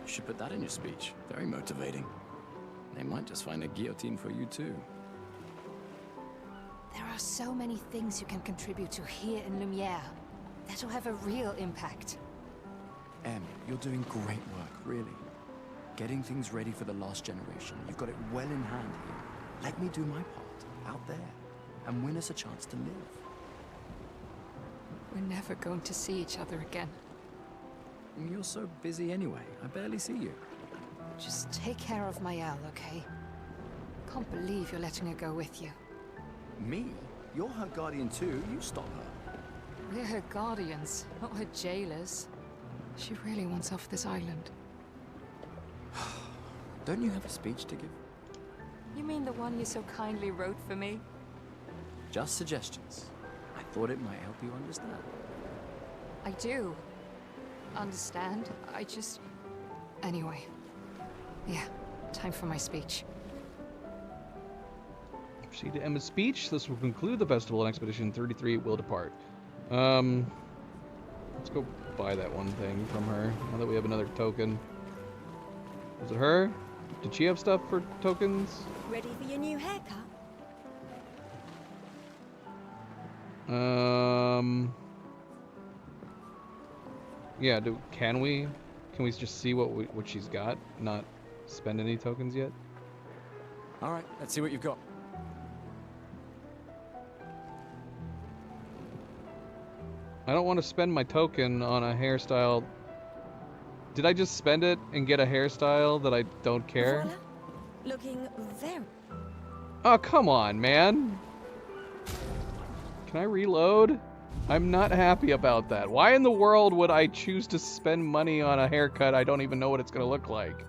You should put that in your speech. Very motivating. They might just find a guillotine for you too. There are so many things you can contribute to here in Lumiere that'll have a real impact. Em, you're doing great work, really. Getting things ready for the last generation. You've got it well in hand here. Let me do my part, out there, and win us a chance to live. We're never going to see each other again. You're so busy anyway, I barely see you. Just take care of Mayel, okay? Can't believe you're letting her go with you. Me? You're her guardian too, you stop her. We're her guardians, not her jailers. She really wants off this island. Don't you have a speech to give? You mean the one you so kindly wrote for me? Just suggestions. I thought it might help you understand. I do. Understand? I just... Anyway. Yeah, time for my speech. Proceed to Emma's speech. This will conclude the festival, and Expedition 33 will depart. Let's go buy that one thing from her, now that we have another token. Was it her? Did she have stuff for tokens? Ready for your new haircut? Yeah, can we just see what she's got, not spend any tokens yet? Alright, let's see what you've got. I don't want to spend my token on a hairstyle. Did I just spend it and get a hairstyle that I don't care? Voila. Looking very... Oh, come on, man. Can I reload? I'm not happy about that. Why in the world would I choose to spend money on a haircut I don't even know what it's going to look like?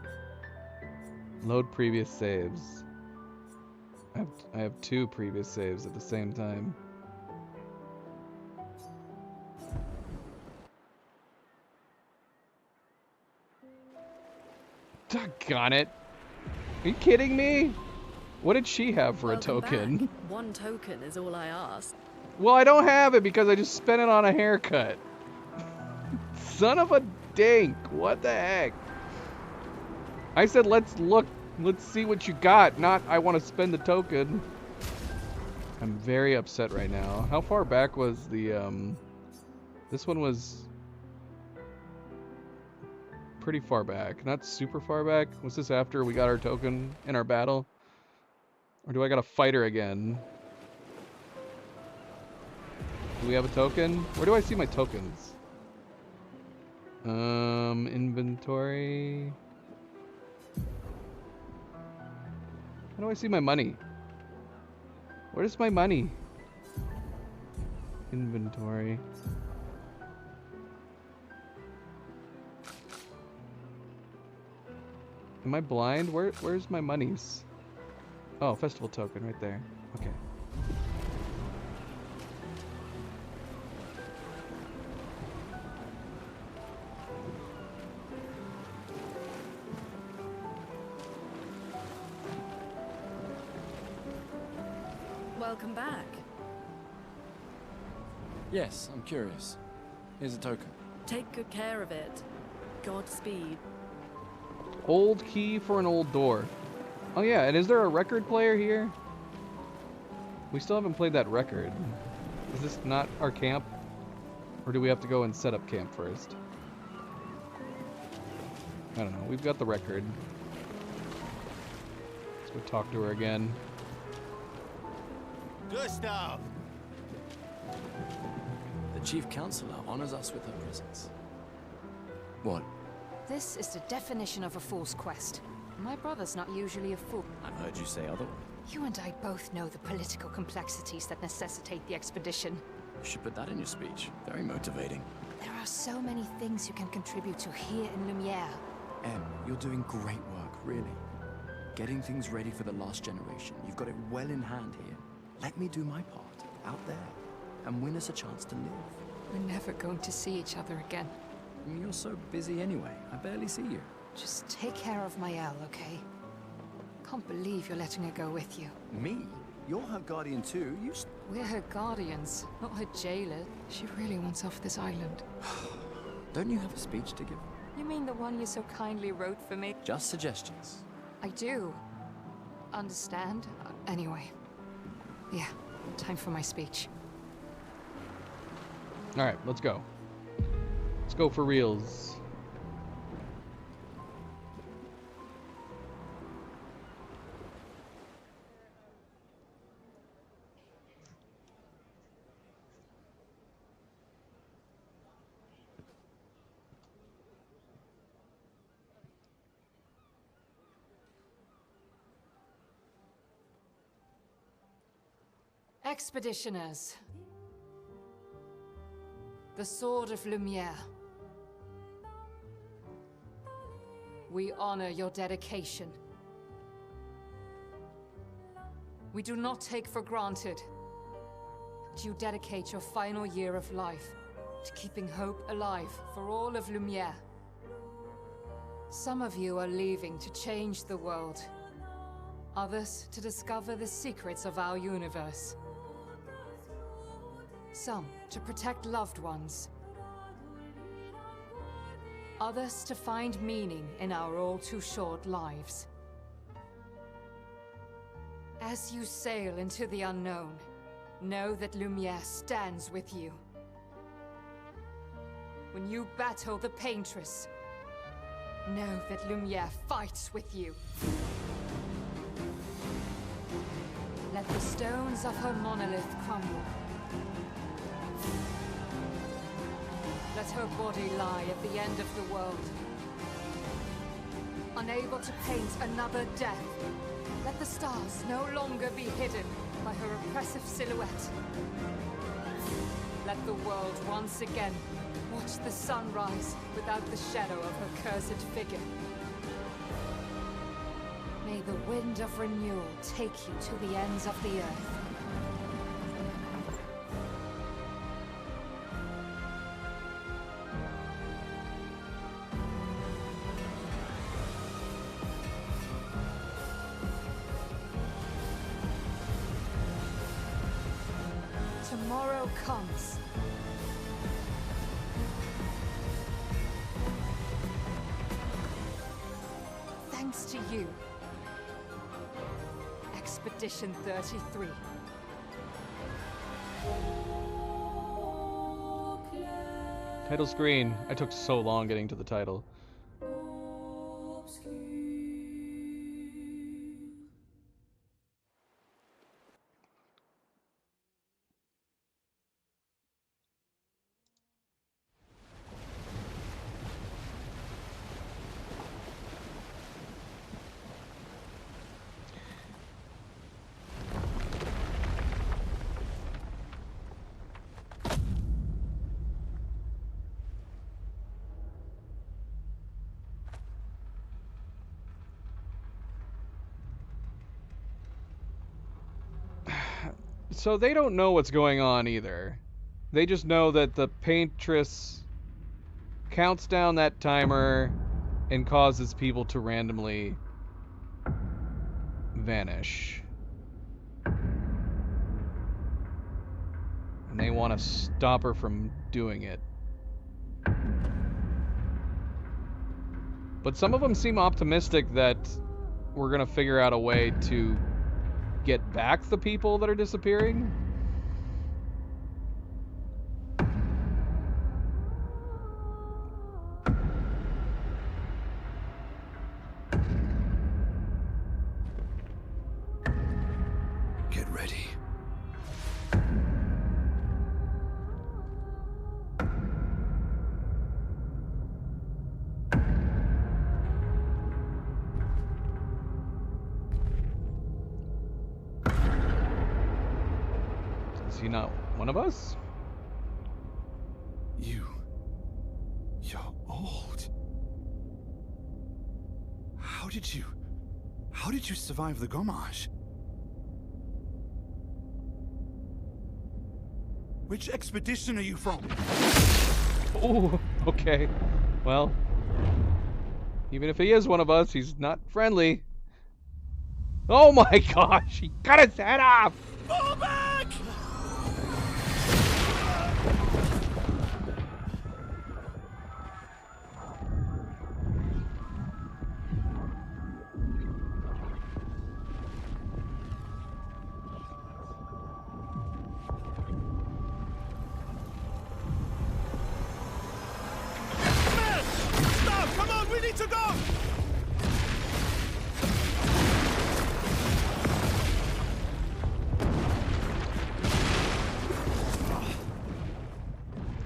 Load previous saves. I have 2 previous saves at the same time. Doggone it. Are you kidding me? What did she have for a token? Back. 1 token is all I asked. Well, I don't have it because I just spent it on a haircut. Son of a dink. What the heck? I said let's look. Let's see what you got. Not I want to spend the token. I'm very upset right now. How far back was the this one was pretty far back. Not super far back. Was this after we got our token in our battle? Or do I gotta fight her again? Do we have a token? Where do I see my tokens? Inventory. How do I see my money? Where's my money? Inventory. Am I blind? Where's my monies? Oh, festival token right there. Okay. Welcome back. Yes, I'm curious. Here's a token. Take good care of it. Godspeed. Old key for an old door. Oh yeah, and is there a record player here? We still haven't played that record. Is this not our camp? Or do we have to go and set up camp first? I don't know. We've got the record. Let's go talk to her again. Gustav! The Chief Counselor honors us with her presence. What? This is the definition of a fool's quest. My brother's not usually a fool. I've heard you say otherwise. You and I both know the political complexities that necessitate the expedition. You should put that in your speech. Very motivating. There are so many things you can contribute to here in Lumiere. Em, you're doing great work, really. Getting things ready for the last generation. You've got it well in hand here. Let me do my part, out there, and win us a chance to live. We're never going to see each other again. You're so busy anyway. I barely see you. Just take care of Maëlle, okay? Can't believe you're letting her go with you. Me? You're her guardian too. We're her guardians, not her jailer. She really wants off this island. Don't you have a speech to give? You mean the one you so kindly wrote for me? Just suggestions. I do. Understand? Anyway. Yeah, time for my speech. Alright, let's go. Let's go for reals. Expeditioners. The Sword of Lumiere. We honor your dedication. We do not take for granted that you dedicate your final year of life to keeping hope alive for all of Lumiere. Some of you are leaving to change the world. Others to discover the secrets of our universe. Some to protect loved ones. Others to find meaning in our all-too-short lives. As you sail into the unknown, know that Lumiere stands with you. When you battle the Paintress, know that Lumiere fights with you. Let the stones of her monolith crumble. Let her body lie at the end of the world. Unable to paint another death, let the stars no longer be hidden by her oppressive silhouette. Let the world once again watch the sun rise without the shadow of her cursed figure. May the wind of renewal take you to the ends of the earth. Tomorrow comes. Thanks to you. Expedition 33. Title screen. I took so long getting to the title. So they don't know what's going on either. They just know that the Paintress counts down that timer and causes people to randomly vanish. And they want to stop her from doing it. But some of them seem optimistic that we're going to figure out a way to get back the people that are disappearing. Is he not one of us? You're old. How did you survive the Gommage? Which expedition are you from? Oh, okay. Well, even if he is one of us, he's not friendly. Oh my gosh, he cut his head off! Fall back! Stop! Come on, we need to go!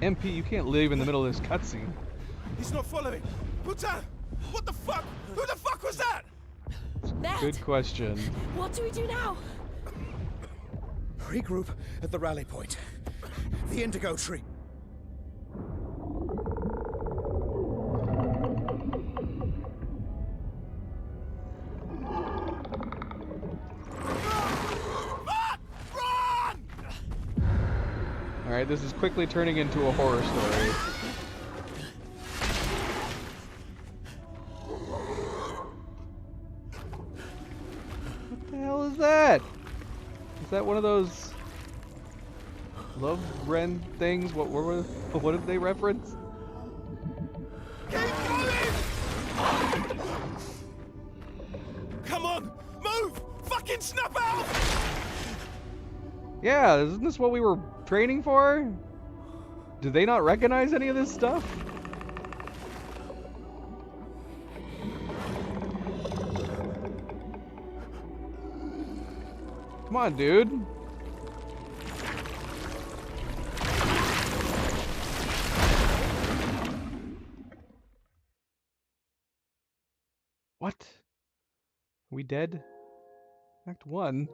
MP, you can't leave in the middle of this cutscene. He's not following. Putain! What the fuck? Who the fuck was that? Good question. What do we do now? Regroup at the rally point. The Indigo Tree. Alright, this is quickly turning into a horror story. What the hell is that? Is that one of those Love Ren things? What did they reference? Come on! Move! Fucking snap out! Yeah, isn't this what we were training for? Did they not recognize any of this stuff? Come on, dude. What? Are we dead? Act 1.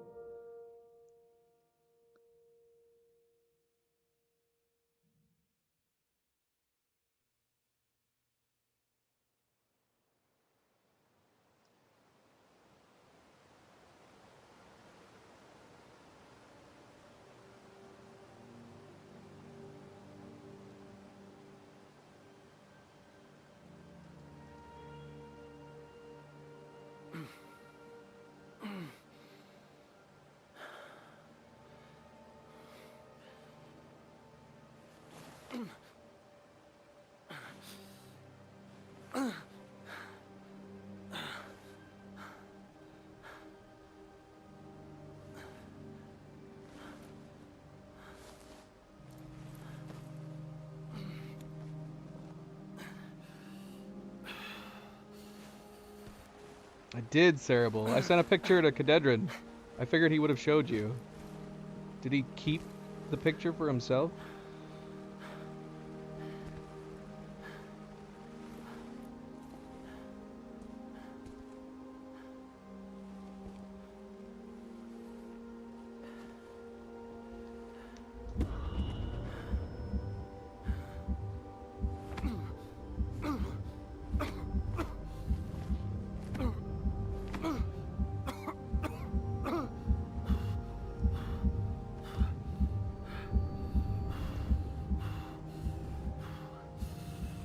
I did, Cerebral. I sent a picture to Cadedrin. I figured he would have showed you. Did he keep the picture for himself?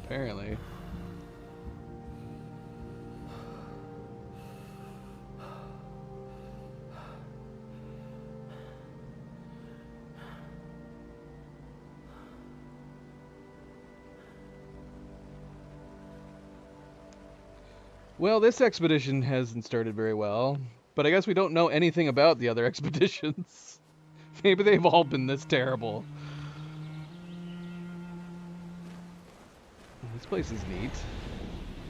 Apparently. Well, this expedition hasn't started very well, but I guess we don't know anything about the other expeditions. Maybe they've all been this terrible. This place is neat.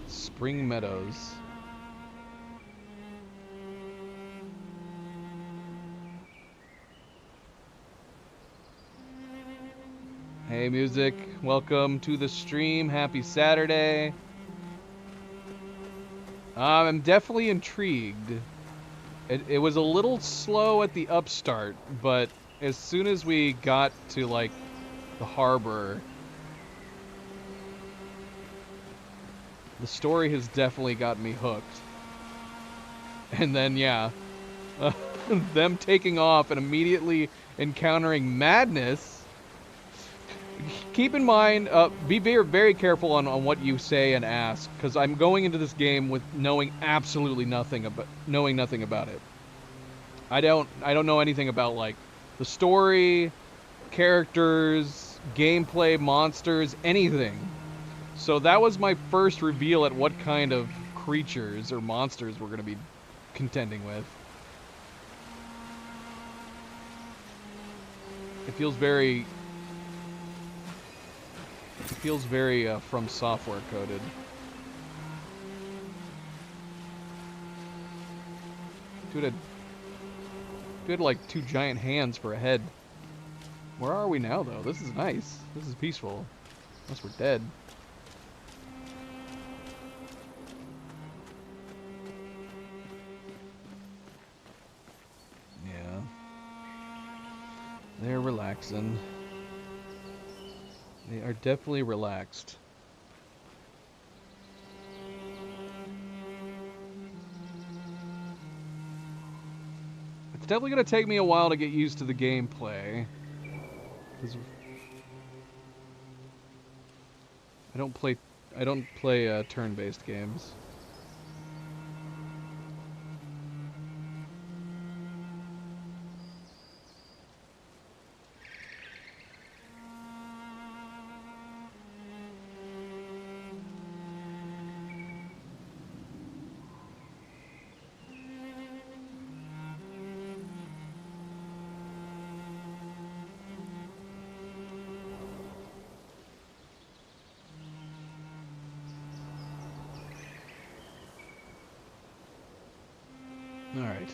Spring Meadows. Hey music, welcome to the stream. Happy Saturday. I'm definitely intrigued. It was a little slow at the upstart, but as soon as we got to, like, the harbor, the story has definitely got me hooked. And then, yeah, them taking off and immediately encountering madness. Keep in mind, be very, very careful on what you say and ask, because I'm going into this game with knowing absolutely nothing about it. I don't know anything about, like, the story, characters, gameplay, monsters, anything. So that was my first reveal at what kind of creatures or monsters we're going to be contending with. It feels very From Software coded. Dude had like 2 giant hands for a head. Where are we now, though? This is nice. This is peaceful. Unless we're dead. Yeah. They're relaxing. They are definitely relaxed. It's definitely going to take me a while to get used to the gameplay. 'Cause I don't play turn-based games. Alright.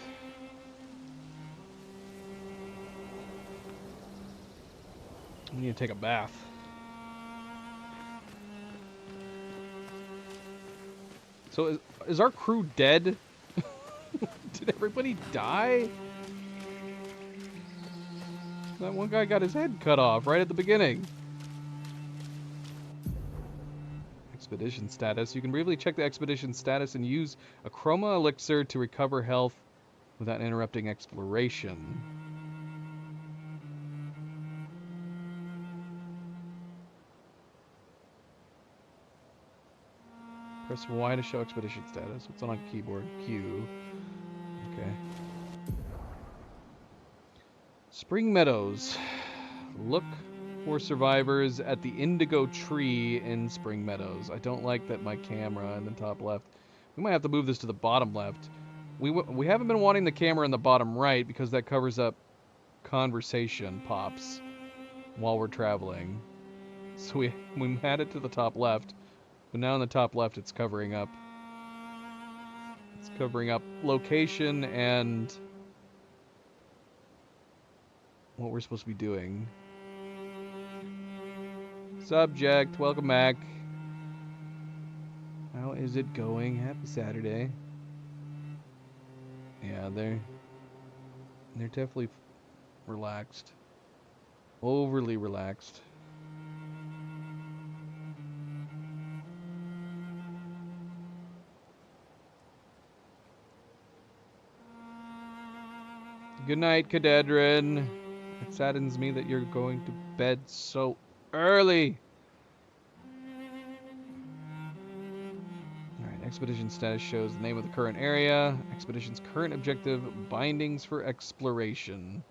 I need to take a bath. So is our crew dead? Did everybody die? That one guy got his head cut off right at the beginning. Expedition status. You can briefly check the expedition status and use a chroma elixir to recover health without interrupting exploration. Press Y to show expedition status. What's on keyboard? Q. Okay. Spring Meadows. Look for survivors at the indigo tree in Spring Meadows. I don't like that my camera in the top left. We might have to move this to the bottom left. We haven't been wanting the camera in the bottom right because that covers up conversation pops while we're traveling. So we had it to the top left, but now in the top left it's covering up. It's covering up location and what we're supposed to be doing. Subject, welcome back. How is it going? Happy Saturday. Yeah, they're definitely relaxed. Overly relaxed. Good night, Cadedrin. It saddens me that you're going to bed so early. Alright, expedition status shows the name of the current area. Expedition's current objective, bindings for exploration.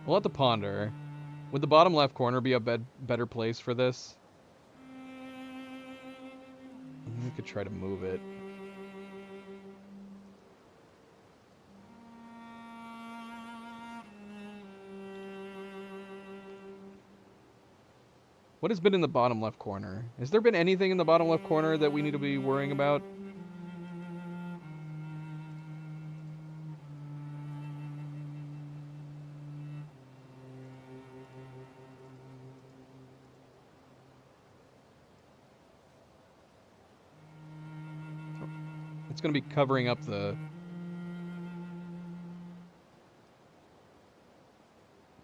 We'll have to ponder. Would the bottom left corner be a better place for this? We could try to move it. What has been in the bottom left corner? Has there been anything in the bottom left corner that we need to be worrying about? It's going to be covering up the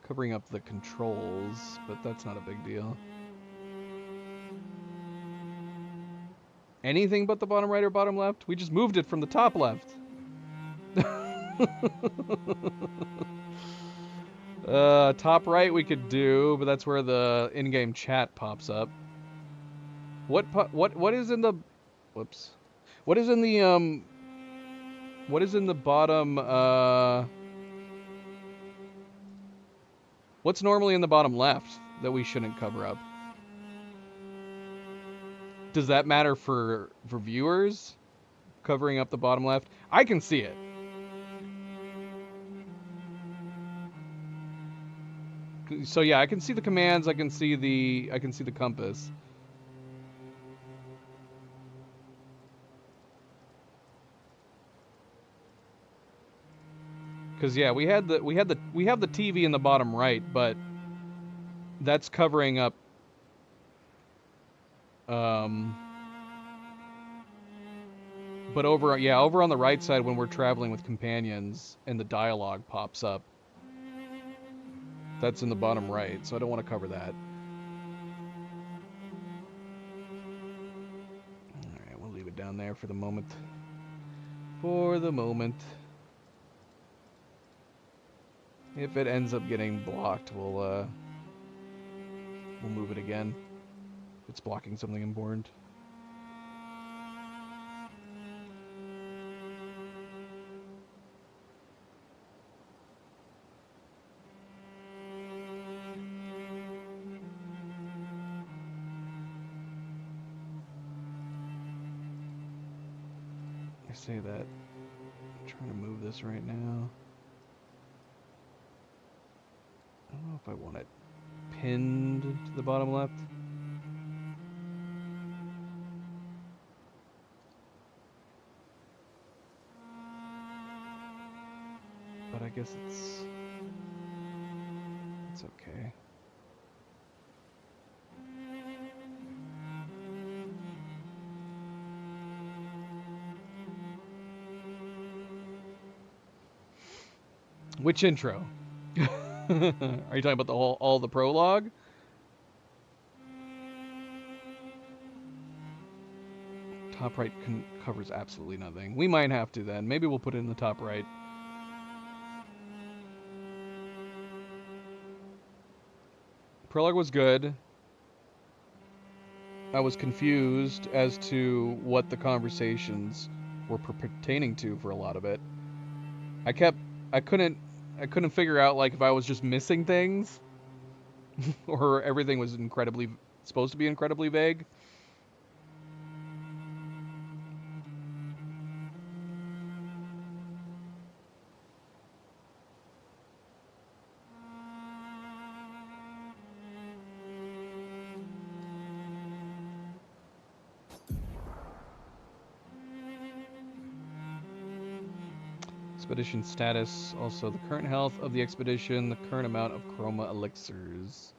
Covering up the controls, but that's not a big deal. Anything but the bottom right or bottom left? We just moved it from the top left. Top right we could do, but that's where the in-game chat pops up. What is in the... Whoops. What is in the, What is in the bottom, What's normally in the bottom left that we shouldn't cover up? Does that matter for viewers? Covering up the bottom left? I can see it. So yeah, I can see the commands, I can see the compass. Cuz yeah, we have the TV in the bottom right, but that's covering up but over on the right side when we're traveling with companions and the dialogue pops up. That's in the bottom right, so I don't want to cover that. Alright, we'll leave it down there for the moment. For the moment. If it ends up getting blocked, we'll move it again. If it's blocking something important. Say that. I'm trying to move this right now. I don't know if I want it pinned to the bottom left. But I guess it's okay. Which intro? Are you talking about all the prologue? Top right covers absolutely nothing. We might have to then. Maybe we'll put it in the top right. Prologue was good. I was confused as to what the conversations were pertaining to for a lot of it. I couldn't figure out like if I was just missing things or everything was supposed to be incredibly vague. Expedition status, also the current health of the expedition, the current amount of chroma elixirs.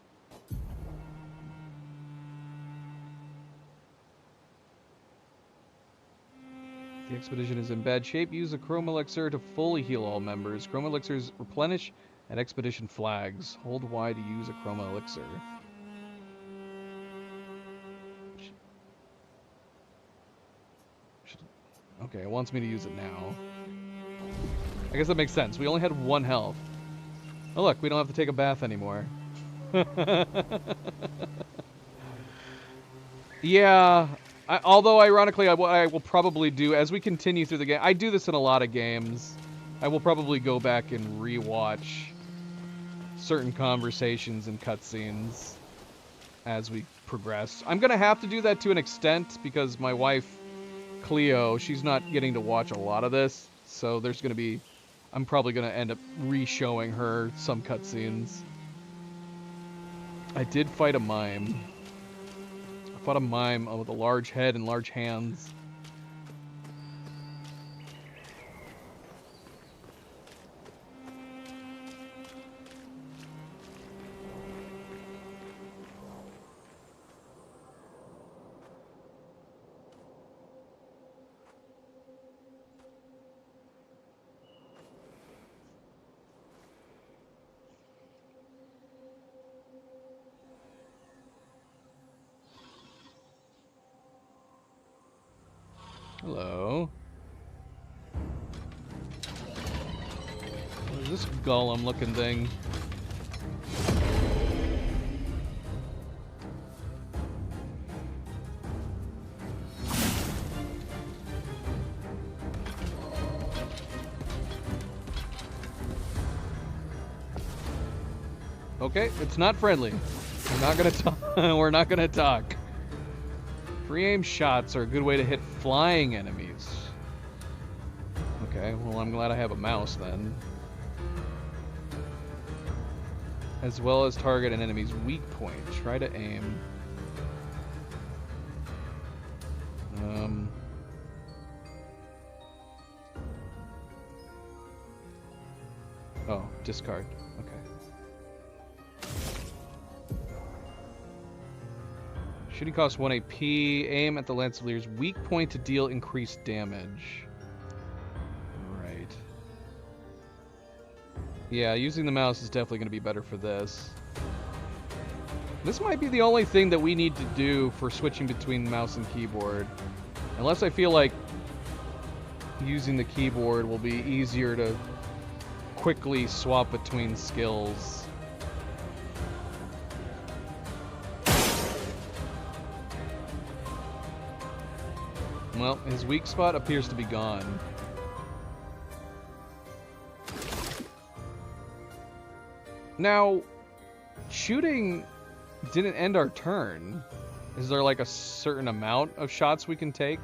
The expedition is in bad shape. Use a chroma elixir to fully heal all members. Chroma elixirs replenish at expedition flags. Hold Y to use a chroma elixir. Okay, it wants me to use it now. I guess that makes sense. We only had 1 health. Oh look, we don't have to take a bath anymore. Yeah, although ironically I will probably do, as we continue through the game, I do this in a lot of games, I will probably go back and rewatch certain conversations and cutscenes as we progress. I'm going to have to do that to an extent because my wife, Cleo, she's not getting to watch a lot of this, so there's going to be... I'm probably going to end up re-showing her some cutscenes. I did fight a mime. I fought a mime with a large head and large hands. Hello. What is this golem looking thing? Okay, it's not friendly. We're not gonna talk. We're not gonna talk. Free aim shots are a good way to hit flying enemies. Okay, well I'm glad I have a mouse then. As well as target an enemy's weak point. Try to aim. Oh, discard. Okay. Shooting costs 1 AP. Aim at the Lancelier's weak point to deal increased damage. Right. Yeah, using the mouse is definitely going to be better for this. This might be the only thing that we need to do for switching between mouse and keyboard. Unless I feel like using the keyboard will be easier to quickly swap between skills. Well, his weak spot appears to be gone. Now, shooting didn't end our turn. Is there like a certain amount of shots we can take?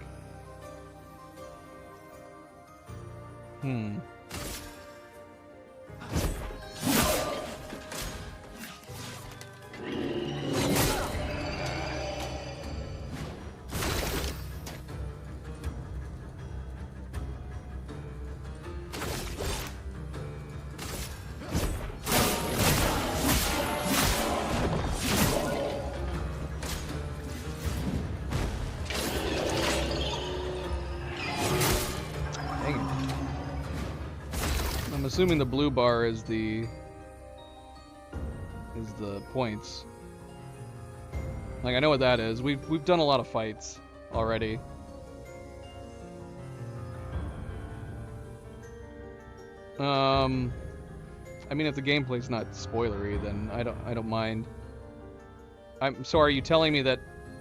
Assuming the blue bar is the points. Like I know what that is. We've done a lot of fights already. I mean if the gameplay's not spoilery, then I don't mind. So are you telling me that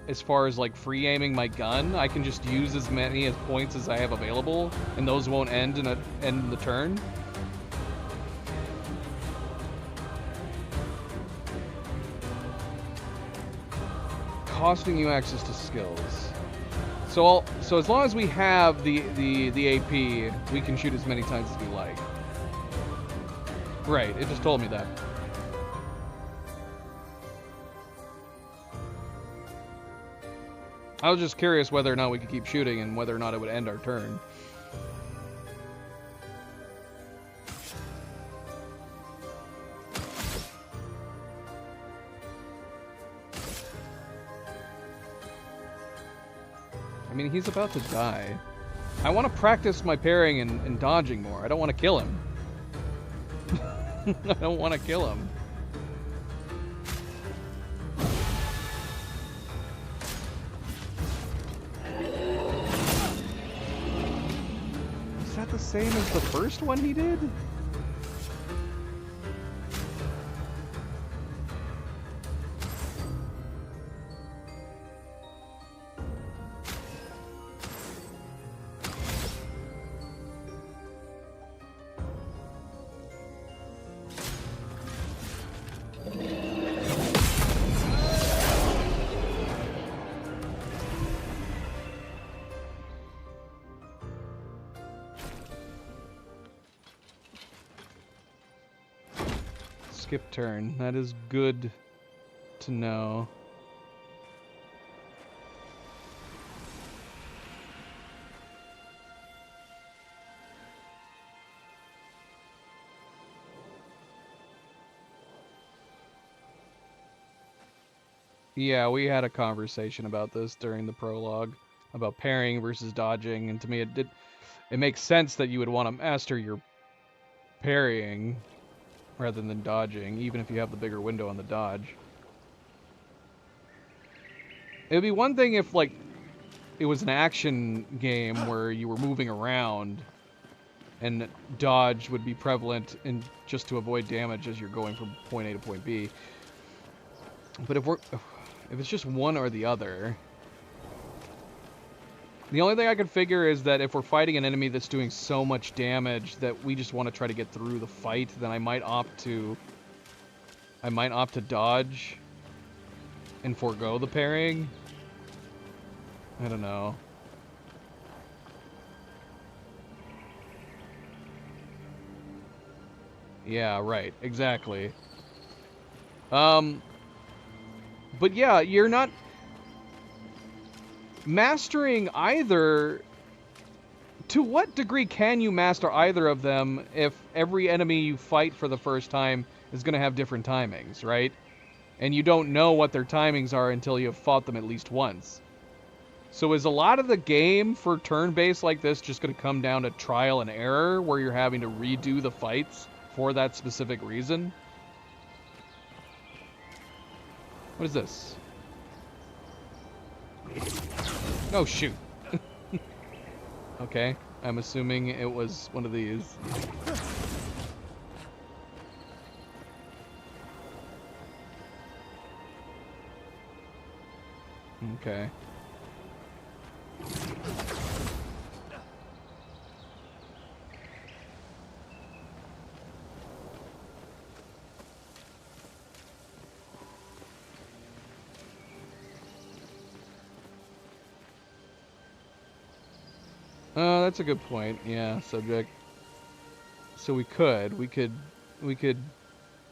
as far as like free aiming my gun, I can just use as many as points as I have available and those won't end in the turn? Costing you access to skills. So as long as we have the AP, we can shoot as many times as we like. Right, it just told me that. I was just curious whether or not we could keep shooting and whether or not it would end our turn. I mean, he's about to die. I want to practice my parrying and dodging more. I don't want to kill him. I don't want to kill him. Is that the same as the first one he did? Skip turn. That is good to know. Yeah, we had a conversation about this during the prologue, about parrying versus dodging, and to me it makes sense that you would want to master your parrying rather than dodging, even if you have the bigger window on the dodge. It would be one thing if it was an action game where you were moving around, and dodge would be prevalent in just to avoid damage as you're going from point A to point B. But if it's just one or the other, the only thing I can figure is that if we're fighting an enemy that's doing so much damage that we just want to try to get through the fight, then I might opt to dodge and forego the parrying. I don't know. Yeah, right. Exactly. But yeah, you're not mastering either. To what degree can you master either of them if every enemy you fight for the first time is going to have different timings, right? And you don't know what their timings are until you've fought them at least once. So is a lot of the game for turn-based like this just going to come down to trial and error, where you're having to redo the fights for that specific reason? What is this? Oh, shoot. Okay, I'm assuming it was one of these. Okay. That's a good point. Yeah, subject. So we could,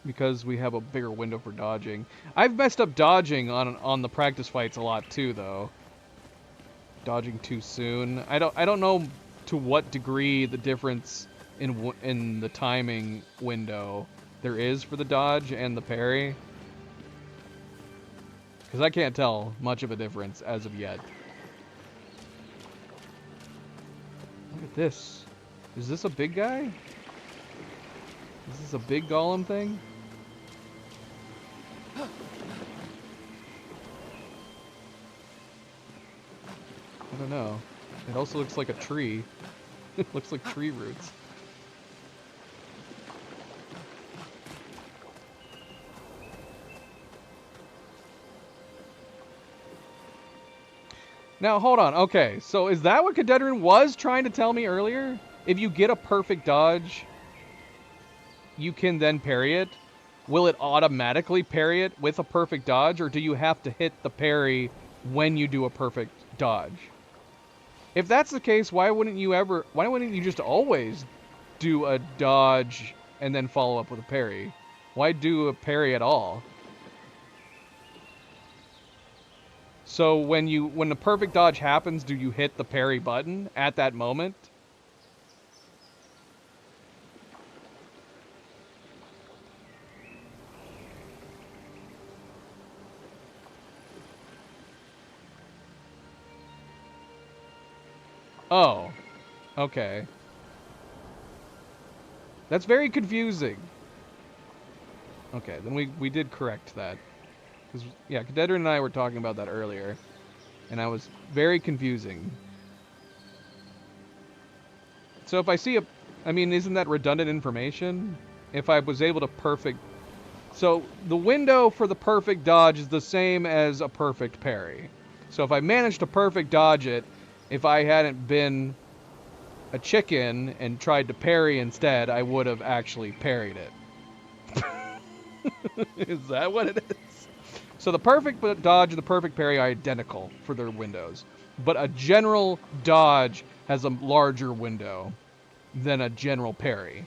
because we have a bigger window for dodging. I've messed up dodging on the practice fights a lot too, though. Dodging too soon. I don't know to what degree the difference in the timing window there is for the dodge and the parry, because I can't tell much of a difference as of yet. Look at this. Is this a big guy? Is this a big golem thing? I don't know. It also looks like a tree. It looks like tree roots. Now, hold on. Okay, so is that what Cadedrin was trying to tell me earlier? If you get a perfect dodge, you can then parry it? Will it automatically parry it with a perfect dodge, or do you have to hit the parry when you do a perfect dodge? If that's the case, why wouldn't you just always do a dodge and then follow up with a parry? Why do a parry at all? So when the perfect dodge happens, do you hit the parry button at that moment? Oh, okay. That's very confusing. Okay, then we did correct that. Because, yeah, Cadedrin and I were talking about that earlier, and I was very confusing. So if I see I mean, isn't that redundant information? If I was able to perfect... So the window for the perfect dodge is the same as a perfect parry. So if I managed to perfect dodge it, if I hadn't been a chicken and tried to parry instead, I would have actually parried it. Is that what it is? So the perfect dodge and the perfect parry are identical for their windows. But a general dodge has a larger window than a general parry.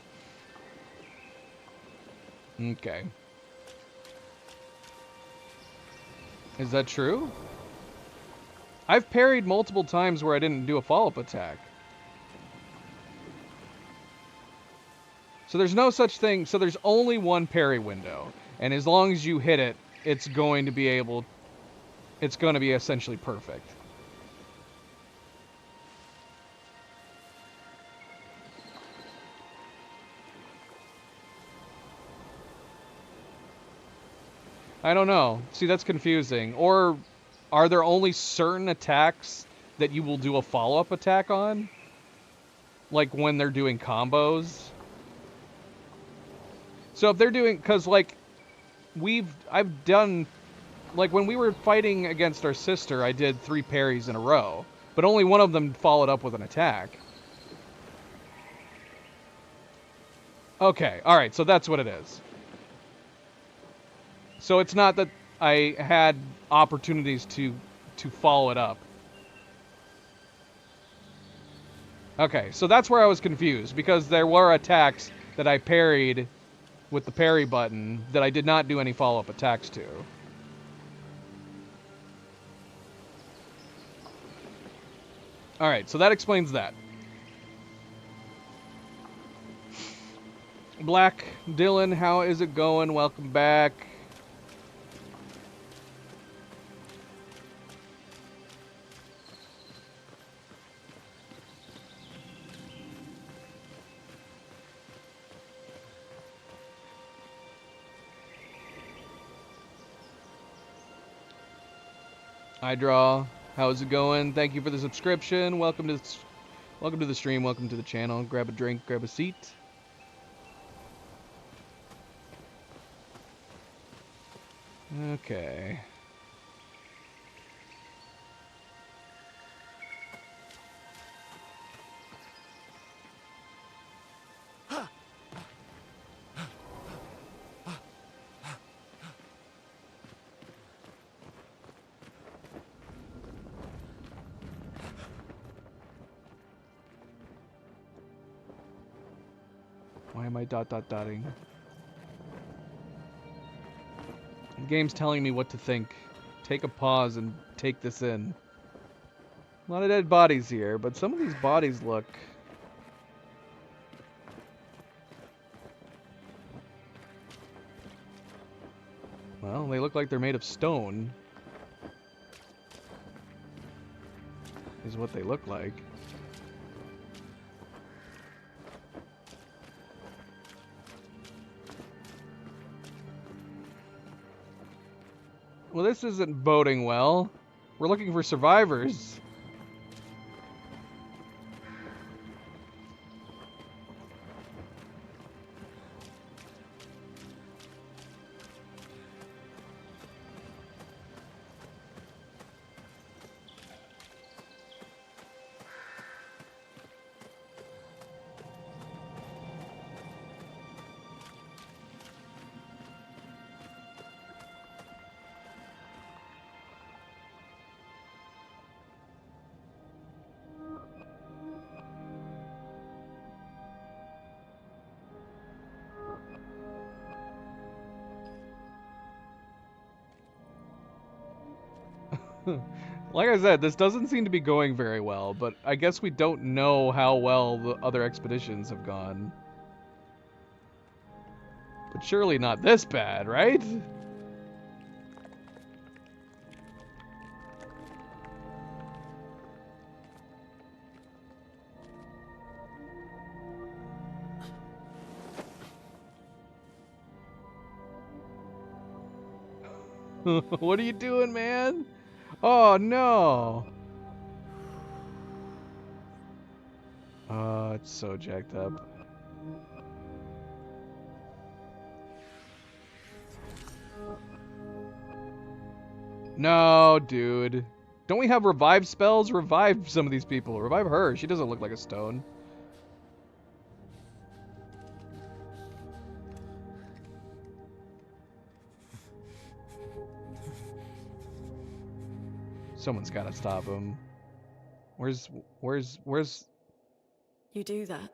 Okay. Is that true? I've parried multiple times where I didn't do a follow-up attack. So there's no such thing. So there's only one parry window. And as long as you hit it, it's going to be essentially perfect. I don't know. See, that's confusing. Or are there only certain attacks that you will do a follow-up attack on. Like when they're doing combos. So if they're doing, cause like, I've done, like when we were fighting against our sister, I did 3 parries in a row, but only one of them followed up with an attack. Okay, alright, so that's what it is. So it's not that I had opportunities to follow it up. Okay, so that's where I was confused, because there were attacks that I parried with the parry button that I did not do any follow-up attacks to. Alright, so that explains that. Black Dylan, how is it going? Welcome back. iDraw, how's it going? Thank you for the subscription. Welcome to the stream. Welcome to the channel. Grab a drink, grab a seat. Okay. Why am I dotting? The game's telling me what to think. Take a pause and take this in. A lot of dead bodies here, but some of these bodies look... well, they look like they're made of stone. Is what they look like. Well, this isn't boding well. We're looking for survivors. Like I said, this doesn't seem to be going very well, but I guess we don't know how well the other expeditions have gone. But surely not this bad, right? What are you doing, man? Oh, no. Oh, it's so jacked up. No, dude. Don't we have revive spells? Revive some of these people. Revive her. She doesn't look like a stone. Someone's got to stop him. Where's... You do that,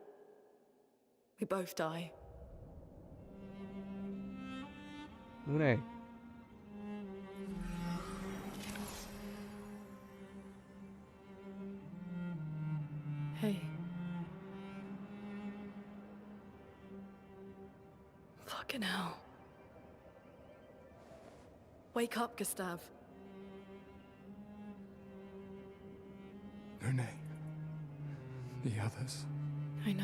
we both die. Lune. Hey. Fucking hell. Wake up, Gustav. Lune. The others. I know.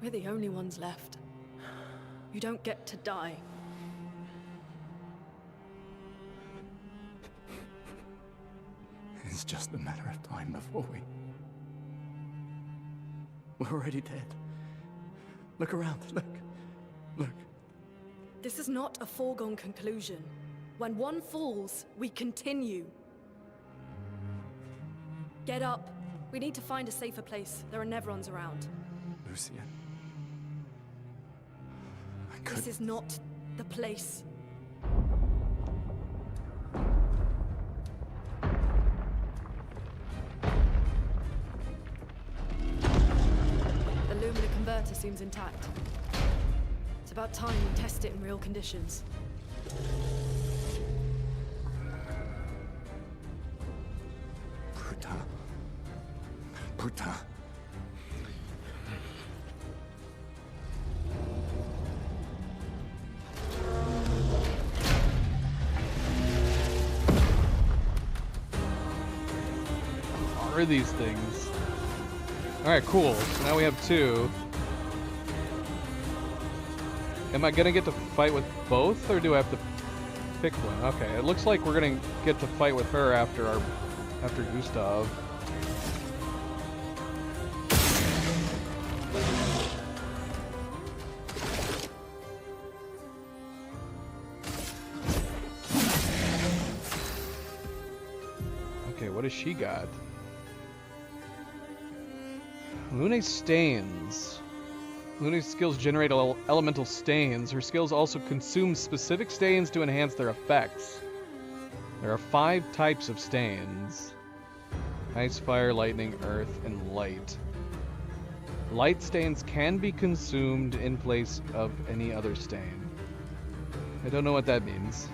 We're the only ones left. You don't get to die. It's just a matter of time before we're already dead. Look around, look. This is not a foregone conclusion. When one falls, we continue. Get up. We need to find a safer place. There are Nevrons around. Lucian. This is not the place. The Lumina converter seems intact. It's about time we test it in real conditions. Bruta. What are these things? Alright, cool. So now we have 2. Am I gonna get to fight with both, or do I have to pick one? Okay, it looks like we're gonna get to fight with her after Gustav. Okay, what has she got? Luna's stains. Luna's skills generate elemental stains. Her skills also consume specific stains to enhance their effects. There are 5 types of stains. Ice, fire, lightning, earth, and light. Light stains can be consumed in place of any other stain. I don't know what that means.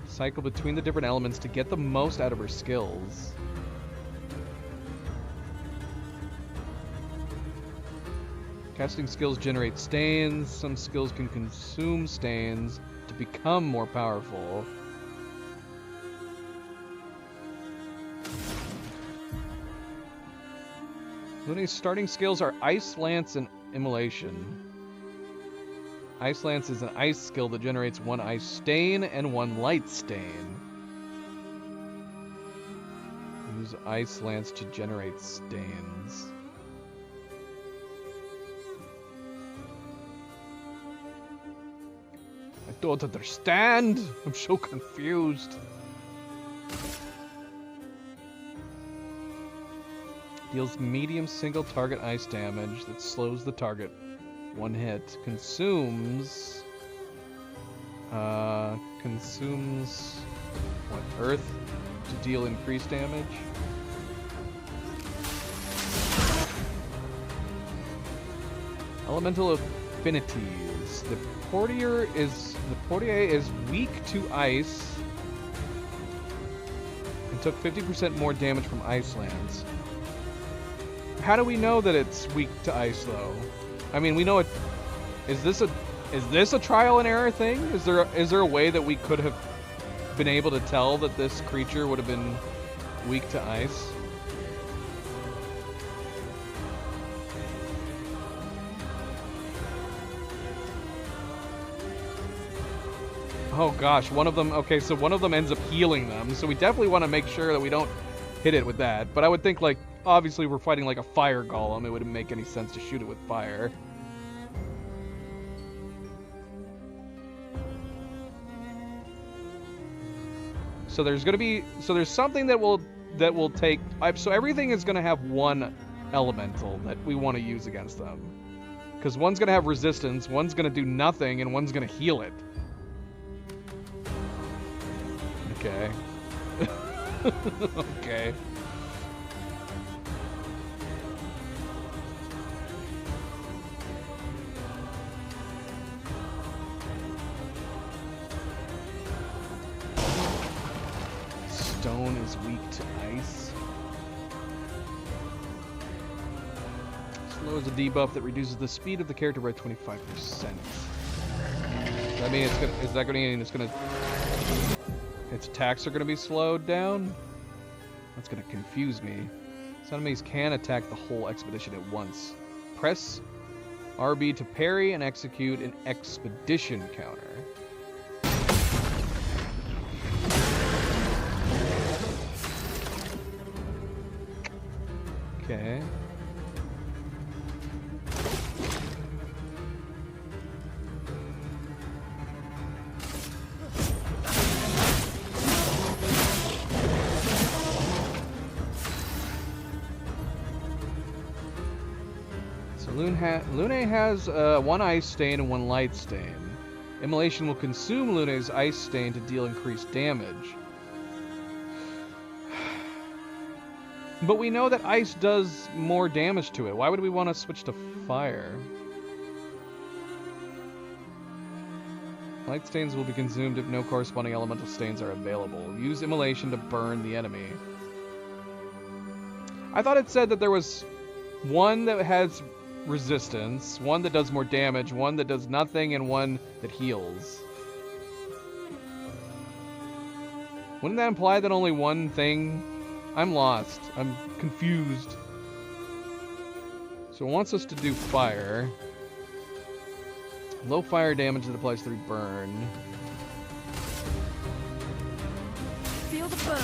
Cycle between the different elements to get the most out of her skills. Casting skills generate stains. Some skills can consume stains to become more powerful. Luna's starting skills are Ice Lance and Immolation. Ice Lance is an ice skill that generates 1 ice stain and 1 light stain. Use Ice Lance to generate stains. I don't understand. I'm so confused. Deals medium single target ice damage that slows the target 1 hit. Consumes what? Earth to deal increased damage. Elemental affinities. The Portier is weak to ice and took 50% more damage from Ice Lance. How do we know that it's weak to ice, though? I mean, we know it. Is this a trial and error thing? Is there a way that we could have been able to tell that this creature would have been weak to ice? Oh gosh, one of them. Okay, so one of them ends up healing them. So we definitely want to make sure that we don't hit it with that. But I would think, like, obviously we're fighting like a fire golem. It wouldn't make any sense to shoot it with fire. So there's something that will take. So everything is gonna have 1 elemental that we want to use against them. Because one's gonna have resistance, one's gonna do nothing, and one's gonna heal it. Okay. Okay. Stone is weak to ice. Slow is a debuff that reduces the speed of the character by 25%. I mean, is that gonna mean its attacks are gonna be slowed down? That's gonna confuse me. Some enemies can attack the whole expedition at once. Press RB to parry and execute an expedition counter. Okay. So Lune has one ice stain and one light stain. Immolation will consume Lune's ice stain to deal increased damage. But we know that ice does more damage to it. Why would we want to switch to fire? Light stains will be consumed if no corresponding elemental stains are available. Use immolation to burn the enemy. I thought it said that there was one that has resistance, one that does more damage, one that does nothing, and one that heals. Wouldn't that imply that only one thing? I'm lost. I'm confused. So it wants us to do fire. Low fire damage that applies through burn. Feel the burn.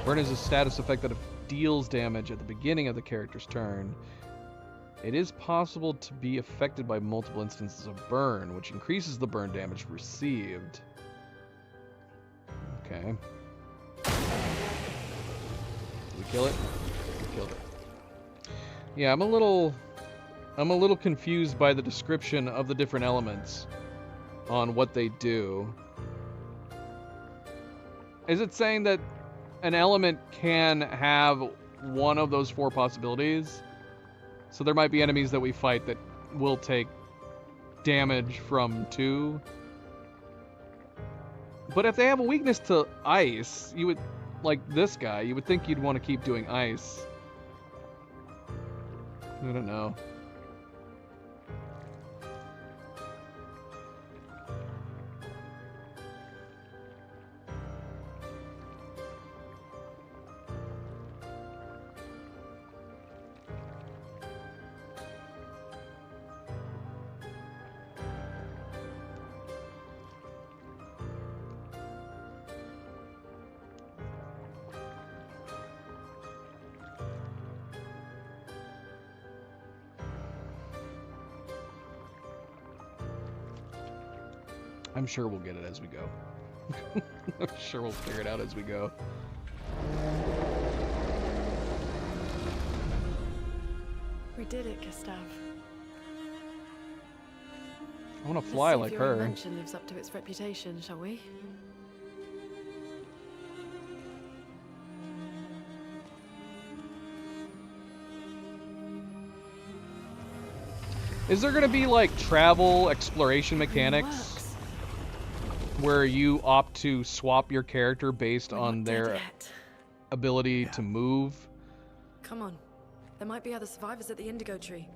Burn is a status effect that deals damage at the beginning of the character's turn. It is possible to be affected by multiple instances of burn, which increases the burn damage received. Okay. Did we kill it? We killed it. Yeah, I'm a little confused by the description of the different elements on what they do. Is it saying that an element can have one of those four possibilities? So there might be enemies that we fight that will take damage from two. But if they have a weakness to ice, you would, like this guy, you would think you'd want to keep doing ice. I don't know. I'm sure we'll get it as we go. I'm sure we'll figure it out as we go. We did it, Gustav. I want to fly Let's see like if your her. invention lives up to its reputation, shall we? Is there going to be like travel exploration mechanics where you opt to swap your character based on their ability to move? Come on. There might be other survivors at the Indigo Tree.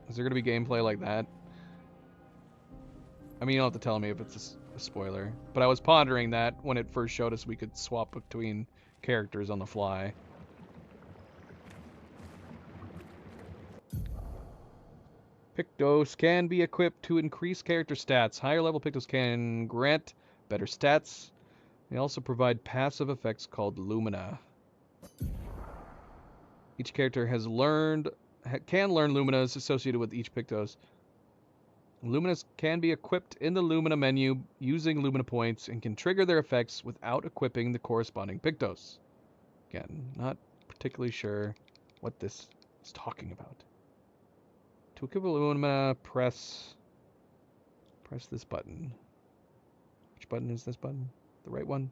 Is there going to be gameplay like that? I mean, you don't have to tell me if it's a spoiler, but I was pondering that when it first showed us we could swap between characters on the fly. Pictos can be equipped to increase character stats. Higher level Pictos can grant better stats. They also provide passive effects called Lumina. Each character can learn Luminas associated with each Pictos. Luminas can be equipped in the Lumina menu using Lumina points and can trigger their effects without equipping the corresponding Pictos. Again, not particularly sure what this is talking about. To equip a Lumina, press this button. Which button is this button? The right one?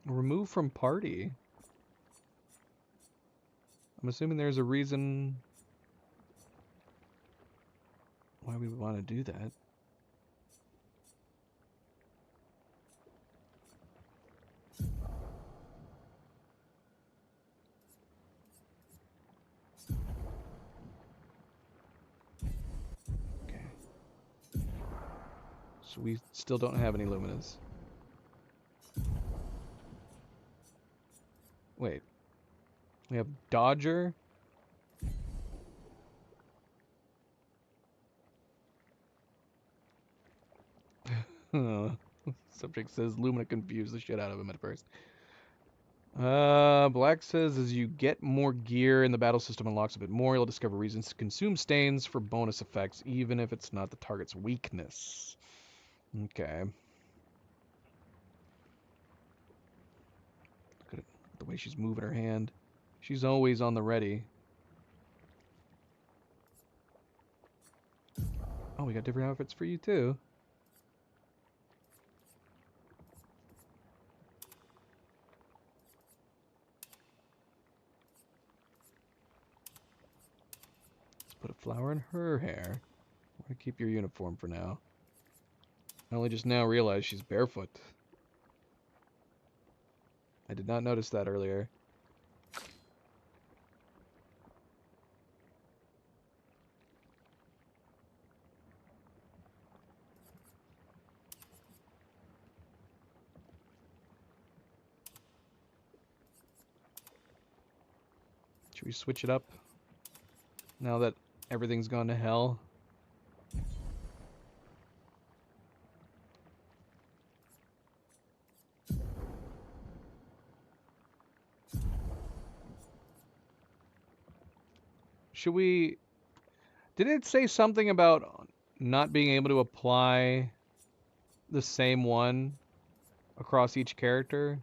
Remove from party. I'm assuming there's a reason why we would want to do that. Okay. So we still don't have any Luminas. Wait. We have Dodger. Subject says Lumina confused the shit out of him at first. Black says as you get more gear and the battle system unlocks a bit more, you'll discover reasons to consume stains for bonus effects, even if it's not the target's weakness. Okay. Look at the way she's moving her hand. She's always on the ready. Oh, we got different outfits for you too. Put a flower in her hair. I'm gonna keep your uniform for now. I only just now realized she's barefoot. I did not notice that earlier. Should we switch it up? Now that everything's gone to hell. Should we... Didn't it say something about not being able to apply the same one across each character?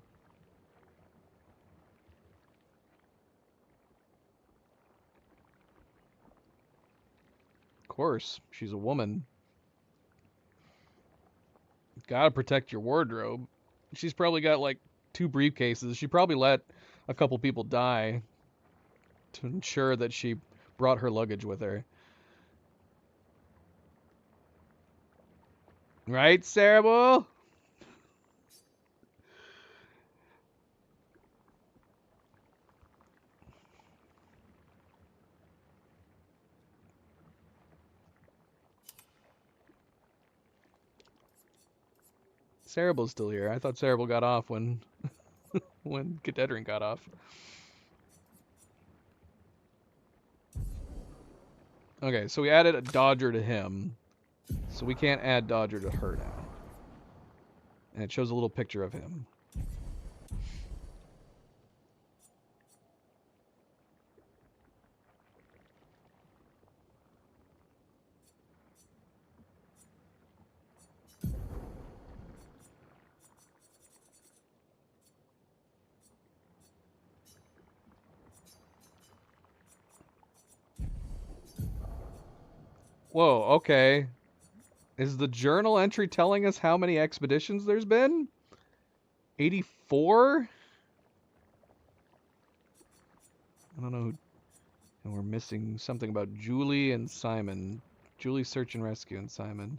Of course, she's a woman. Gotta protect your wardrobe. She's probably got like 2 briefcases. She probably let a couple people die to ensure that she brought her luggage with her. Right, Cerebral? Cerebral's still here. I thought Cerebral got off when when Gededrin got off. Okay, so we added a Dodger to him. So we can't add Dodger to her now. And it shows a little picture of him. Whoa, okay. Is the journal entry telling us how many expeditions there's been? 84? I don't know who... And we're missing something about Julie and Simon. Julie search and rescue and Simon.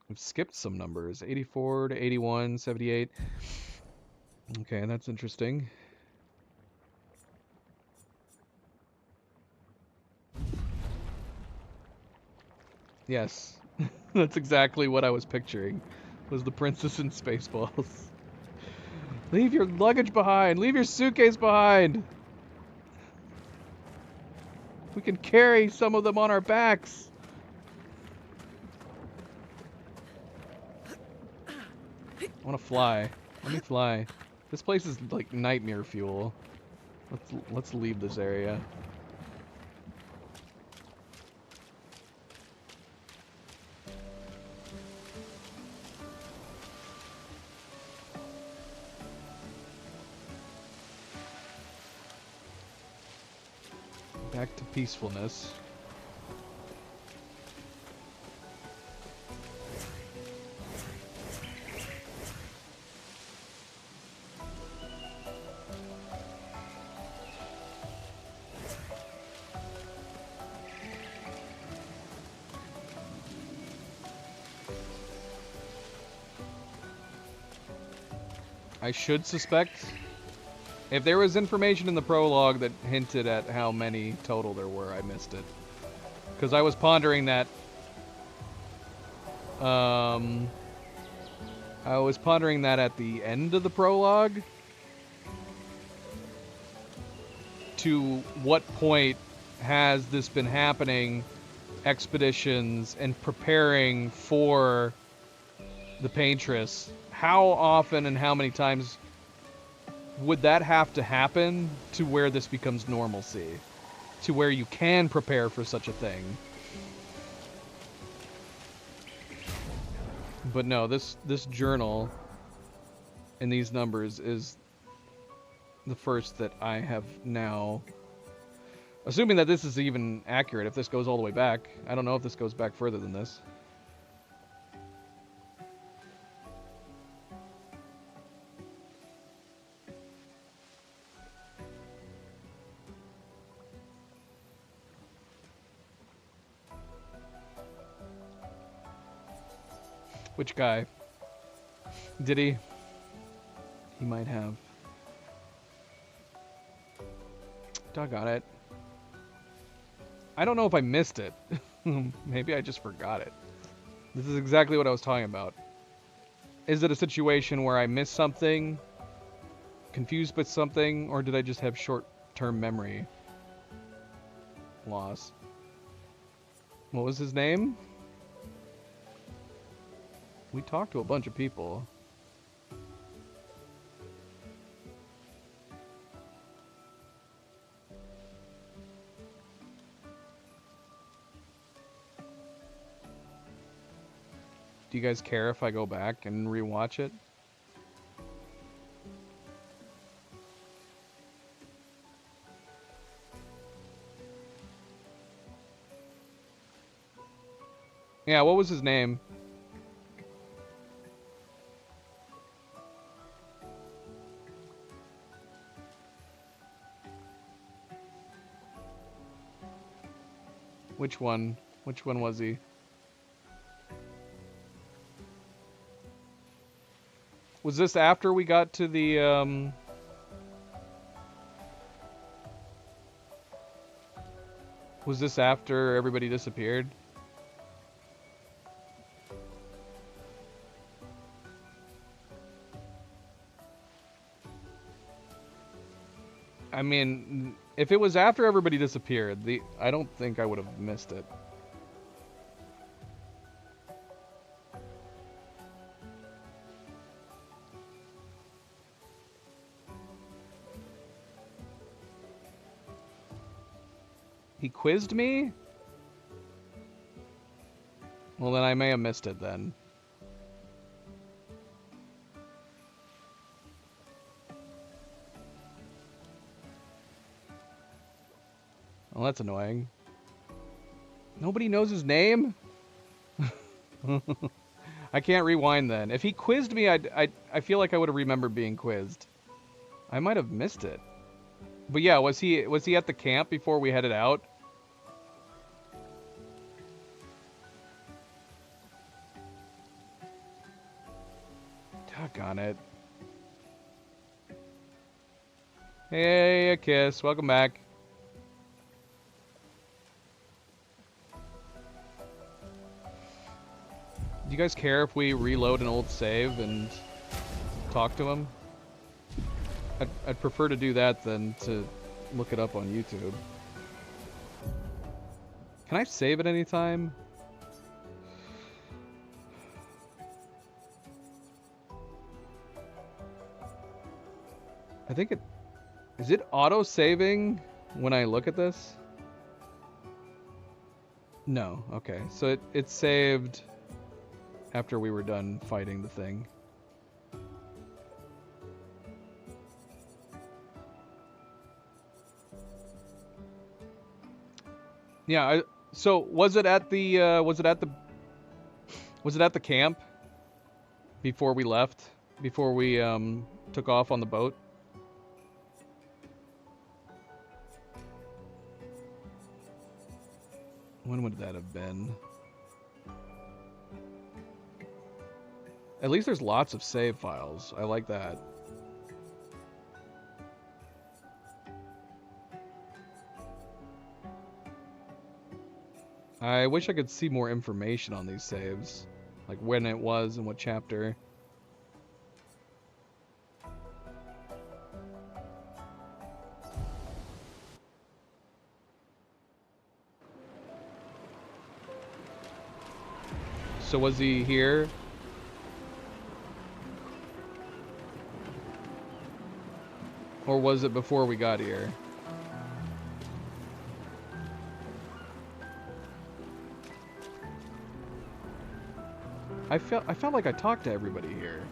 We've skipped some numbers. 84 to 81, 78. Okay, that's interesting. Yes, that's exactly what I was picturing, was the princess in Spaceballs. Leave your luggage behind! Leave your suitcase behind! We can carry some of them on our backs! I want to fly. Let me fly. This place is like nightmare fuel. Let's leave this area. Back to peacefulness. I should suspect, if there was information in the prologue that hinted at how many total there were, I missed it. Because I was pondering that. I was pondering that at the end of the prologue. To what point has this been happening expeditions and preparing for the Paintress, how often and how many times would that have to happen to where this becomes normalcy? To where you can prepare for such a thing? But no, this journal and these numbers is the first that I have now, assuming that this is even accurate, if this goes all the way back. I don't know if this goes back further than this. Which guy? Did he? He might have. Doggone it. I don't know if I missed it. Maybe I just forgot it. This is exactly what I was talking about. Is it a situation where I missed something, confused with something, or did I just have short-term memory loss? What was his name? We talked to a bunch of people. Do you guys care if I go back and rewatch it? Yeah, what was his name? Which one? Which one was he? Was this after we got to the, Was this after everybody disappeared? I mean, if it was after everybody disappeared, I don't think I would have missed it. He quizzed me? Well, then I may have missed it then. Well, that's annoying. Nobody knows his name? I can't rewind then. If he quizzed me, I feel like I would have remembered being quizzed. I might have missed it. But yeah, was he at the camp before we headed out? Doggone it. Hey, a kiss. Welcome back. Do you guys care if we reload an old save and talk to him? I'd prefer to do that than to look it up on YouTube. Can I save at any time? I think is it auto-saving when I look at this? No, okay. So it saved after we were done fighting the thing. Yeah, so was it at the camp before we left? Before we took off on the boat? When would that have been? At least there's lots of save files. I like that. I wish I could see more information on these saves. Like when it was and what chapter. So was he here? Or was it before we got here? I felt like I talked to everybody here.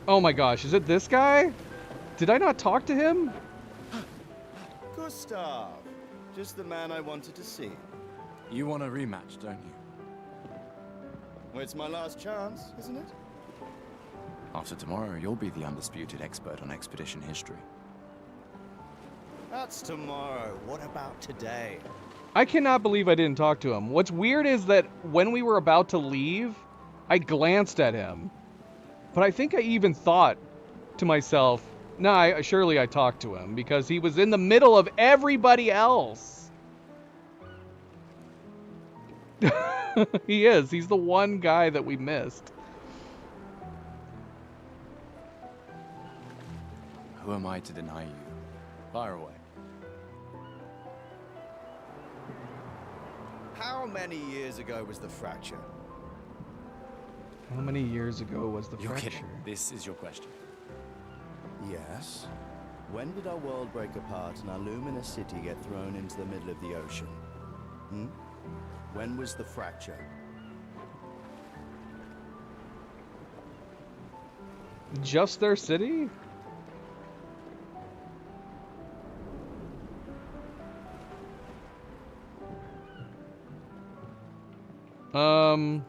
Oh my gosh, is it this guy? Did I not talk to him? Gustav, just the man I wanted to see. You want a rematch, don't you? Well, it's my last chance, isn't it? After tomorrow, you'll be the undisputed expert on expedition history. That's tomorrow. What about today? I cannot believe I didn't talk to him. What's weird is that when we were about to leave, I glanced at him. But I think I even thought to myself, nah, surely I talked to him because he was in the middle of everybody else. He is. He's the one guy that we missed. Who am I to deny you? Fire away. How many years ago was the fracture? How many years ago was the You're fracture? kidding. This is your question. Yes. When did our world break apart and our luminous city get thrown into the middle of the ocean? Hmm? When was the fracture? Just their city? Um,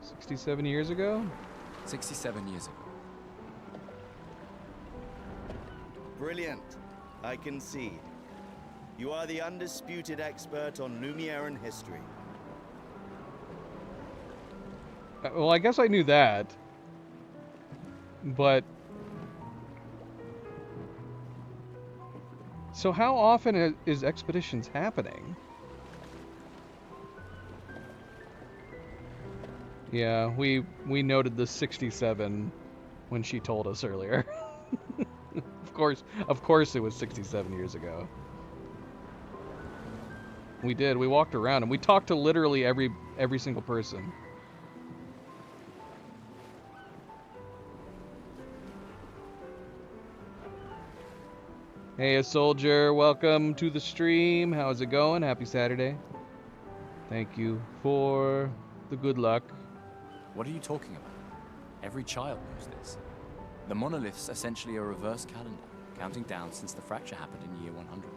67 years ago? 67 years ago. Brilliant. I concede. You are the undisputed expert on Lumiere history. Well, I guess I knew that. But... So how often is expeditions happening? Yeah, we noted the 67 when she told us earlier. Of course it was 67 years ago. We did. We walked around and we talked to literally every single person. Hey, a soldier, welcome to the stream. How's it going? Happy Saturday. Thank you for the good luck. What are you talking about? Every child knows this. The monolith's essentially a reverse calendar, counting down since the fracture happened in year 100.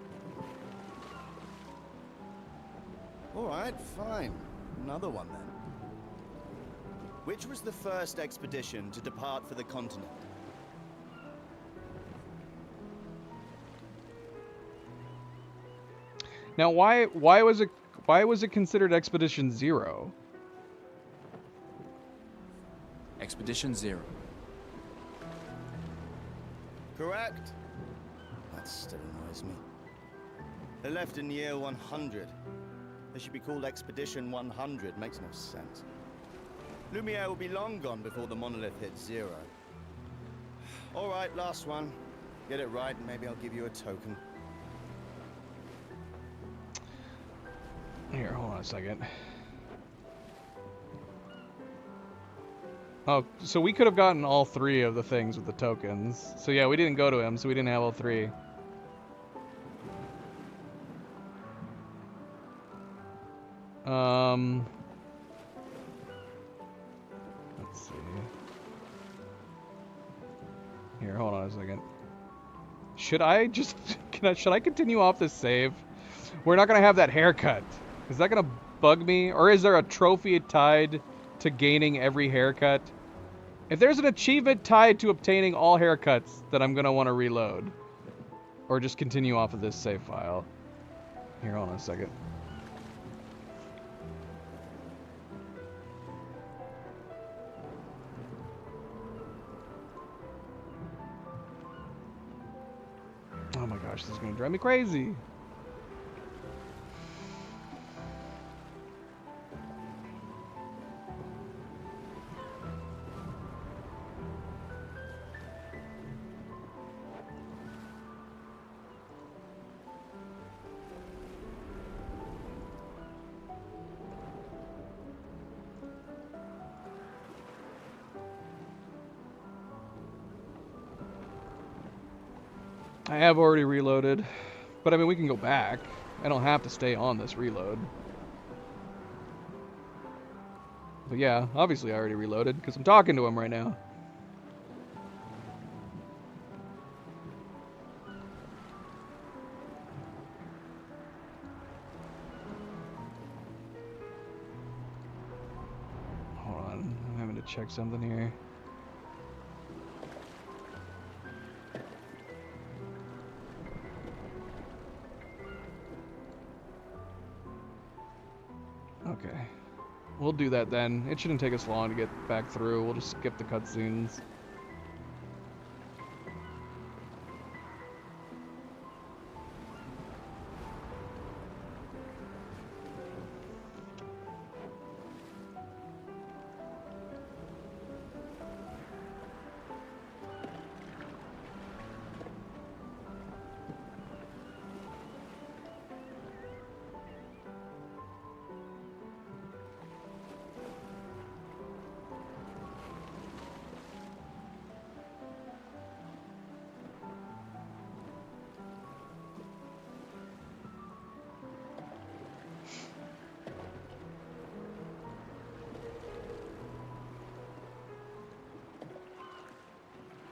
All right, fine. Another one then. Which was the first expedition to depart for the continent? Now, why was it considered Expedition 0? Expedition 0. Correct. That still annoys me. They left in year 100. They should be called Expedition 100. Makes no sense. Lumiere will be long gone before the monolith hits 0. All right, last one. Get it right, and maybe I'll give you a token. Here, hold on a second. Oh, so we could have gotten all 3 of the things with the tokens. So yeah, we didn't go to him, so we didn't have all 3. Let's see. Here, hold on a second. Should I just should I continue off this save? We're not gonna have that haircut. Is that gonna bug me? Or is there a trophy tied to gaining every haircut? If there's an achievement tied to obtaining all haircuts, then I'm gonna want to reload. Or just continue off of this save file. Here, hold on a second. Oh my gosh, this is gonna drive me crazy. I have already reloaded, but I mean, we can go back. I don't have to stay on this reload. But yeah, obviously I already reloaded because I'm talking to him right now. Hold on, I'm having to check something here. Okay. We'll do that then. It shouldn't take us long to get back through. We'll just skip the cutscenes.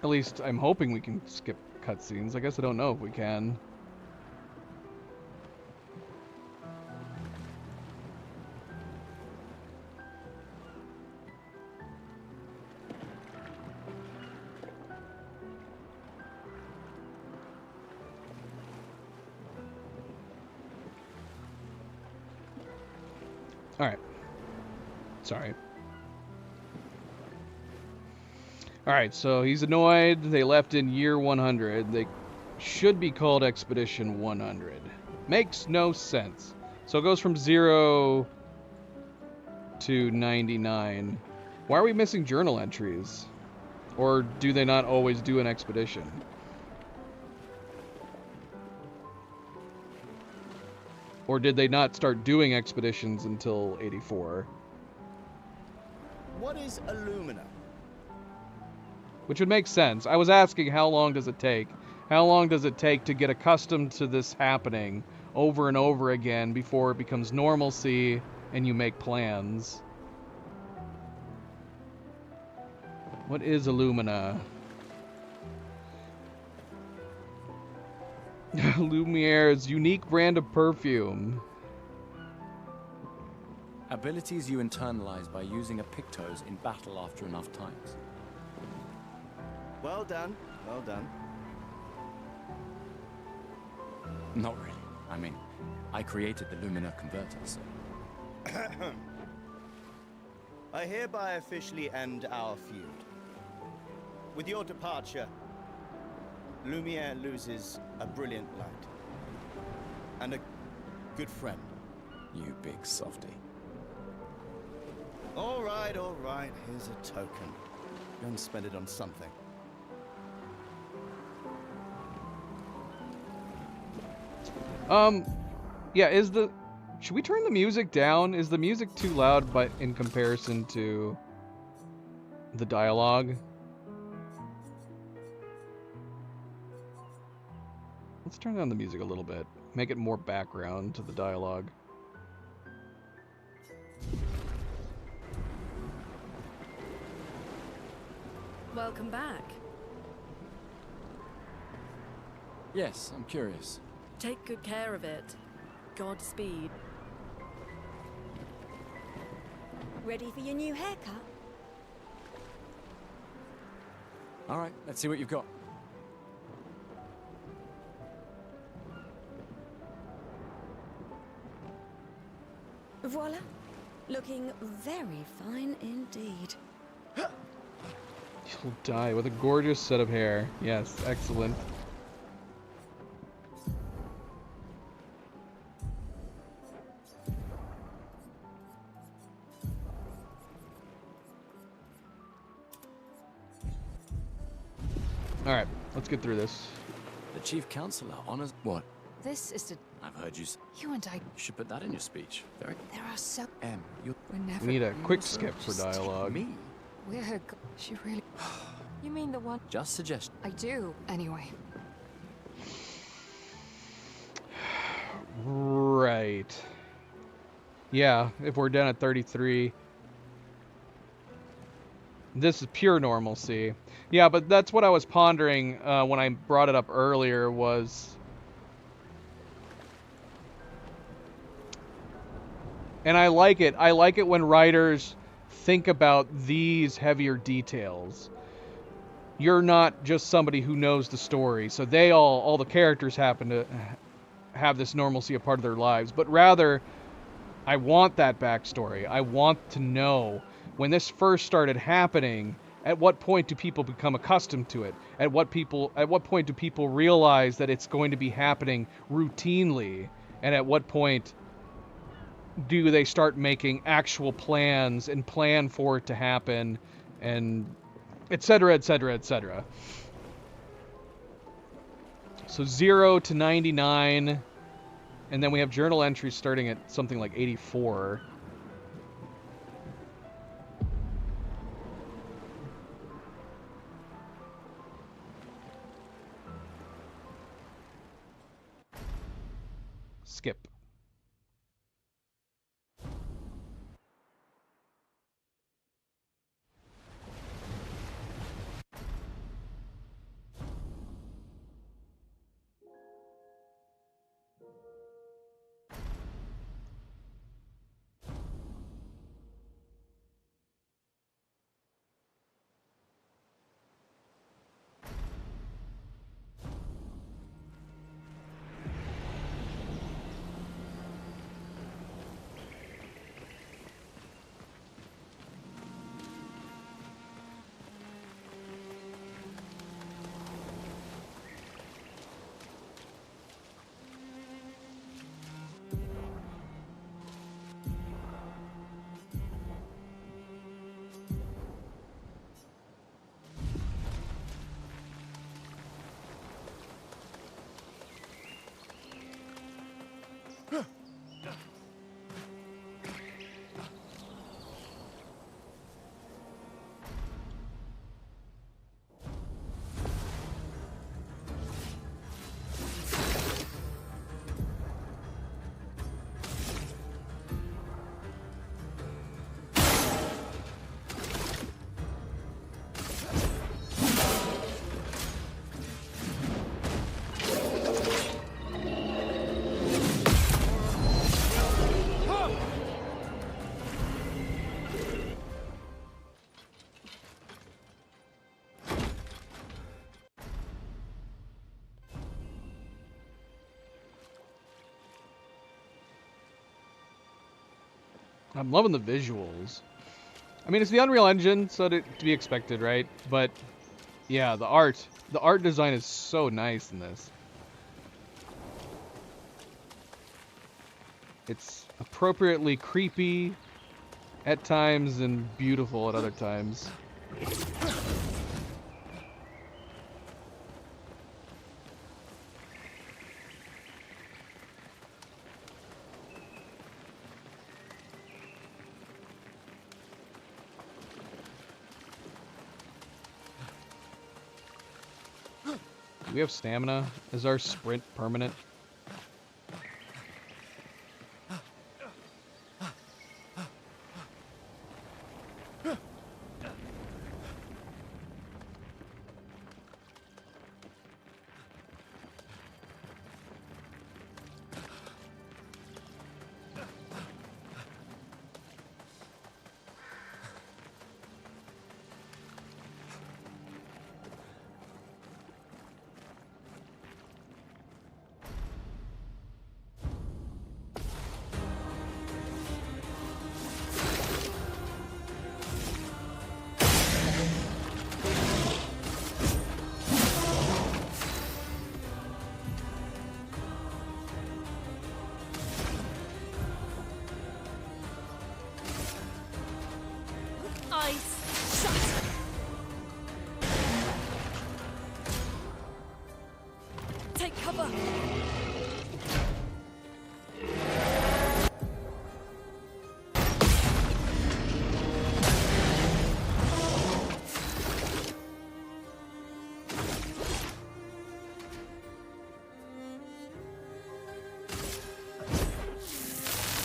At least I'm hoping we can skip cutscenes. I guess I don't know if we can. All right. Sorry. Alright, so he's annoyed. They left in year 100. They should be called Expedition 100. Makes no sense. So it goes from 0 to 99. Why are we missing journal entries? Or do they not always do an expedition? Or did they not start doing expeditions until 84? What is Illumina? Which would make sense. I was asking how long does it take? How long does it take to get accustomed to this happening over and over again before it becomes normalcy and you make plans? What is Illumina? Lumiere's unique brand of perfume. Abilities you internalize by using a Pictos in battle after enough times. Well done, well done. Not really. I mean, I created the Lumina converter, so... I hereby officially end our feud. With your departure, Lumiere loses a brilliant light. And a good friend. You big softy. All right, here's a token. Go and spend it on something. Yeah, should we turn the music down? Is the music too loud but in comparison to the dialogue? Let's turn down the music a little bit. Make it more background to the dialogue. Welcome back. Yes, I'm curious. Take good care of it. Godspeed. Ready for your new haircut? All right, let's see what you've got. Voila. Looking very fine indeed. You'll die with a gorgeous set of hair. Yes, excellent. Alright, let's get through this. The Chief Counselor honors... What? This is to... I've heard you... You and I... You should put that in your speech. Very... There are so... you're... We're never... We need a quick skip for dialogue. Me? We're her... She really... You mean the one... Just suggestion. I do, anyway. Yeah, if we're done at 33. This is pure normalcy. Yeah, but that's what I was pondering when I brought it up earlier was... And I like it. I like it when writers think about these heavier details. You're not just somebody who knows the story, so they all the characters happen to have this normalcy a part of their lives, but rather, I want that backstory. I want to know when this first started happening, at what point do people become accustomed to it? At what point do people realize that it's going to be happening routinely? And at what point do they start making actual plans and plan for it to happen, and etc., etc., etc. So 0 to 99, and then we have journal entries starting at something like 84. Skip. I'm loving the visuals. I mean, it's the Unreal Engine, so to be expected, right? But yeah, the art design is so nice in this. It's appropriately creepy at times and beautiful at other times. Do we have stamina? Is our sprint permanent? Take cover!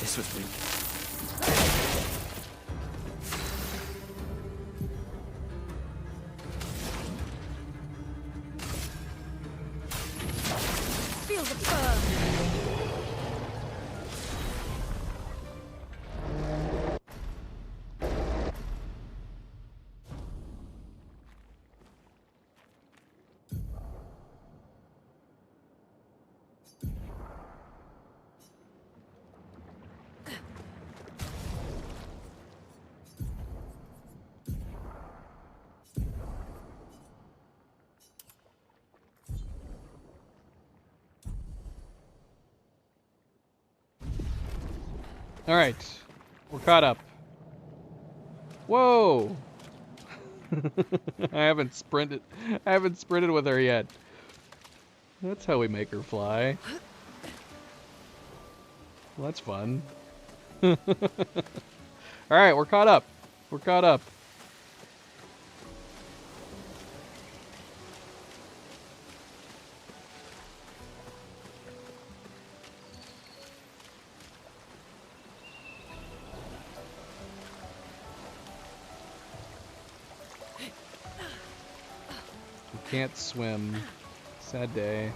This was weak. All right, we're caught up. Whoa! I haven't sprinted with her yet. That's how we make her fly. Well, that's fun. All right, we're caught up. We're caught up. Can't swim. Sad day.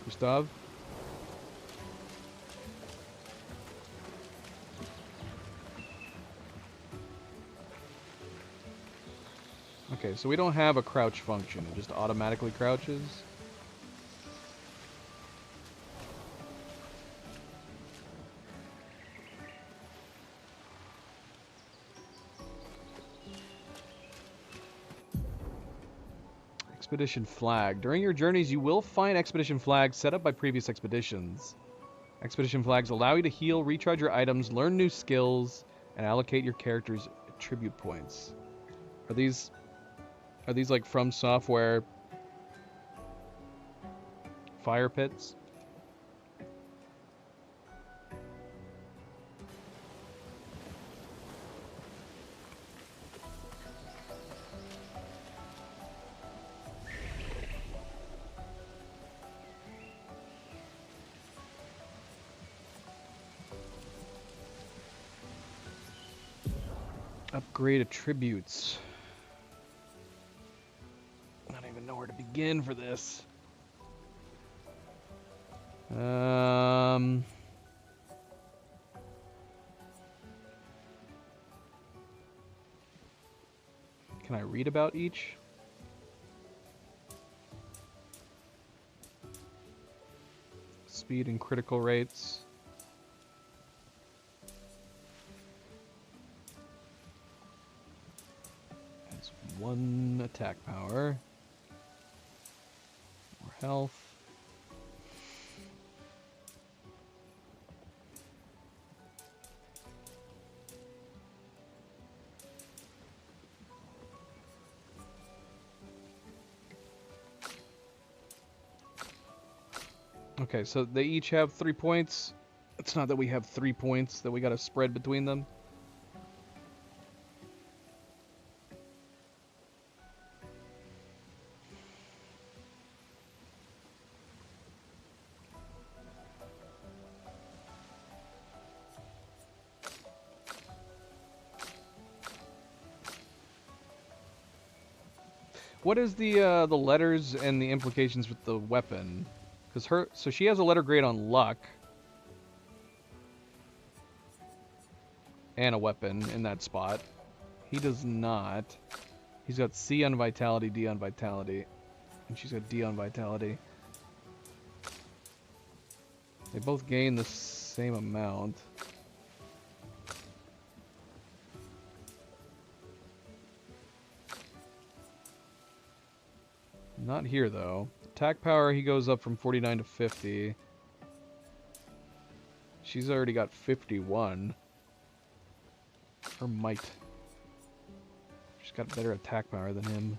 Gustav? Okay, so we don't have a crouch function. It just automatically crouches. Expedition flag. During your journeys, you will find expedition flags set up by previous expeditions. Expedition flags allow you to heal, recharge your items, learn new skills, and allocate your character's attribute points. Are these like From Software fire pits? Upgrade attributes. I don't even know where to begin for this. Can I read about each? Speed and critical rates. That's 1 attack power. More health. Okay, so they each have 3 points. It's not that we have 3 points that we gotta spread between them. What is the letters and the implications with the weapon? Because so she has a letter grade on luck. And a weapon in that spot. He does not. He's got C on vitality, D on vitality. And she's got D on vitality. They both gain the same amount. Not here, though. Attack power, he goes up from 49 to 50. She's already got 51. Her might. She's got better attack power than him.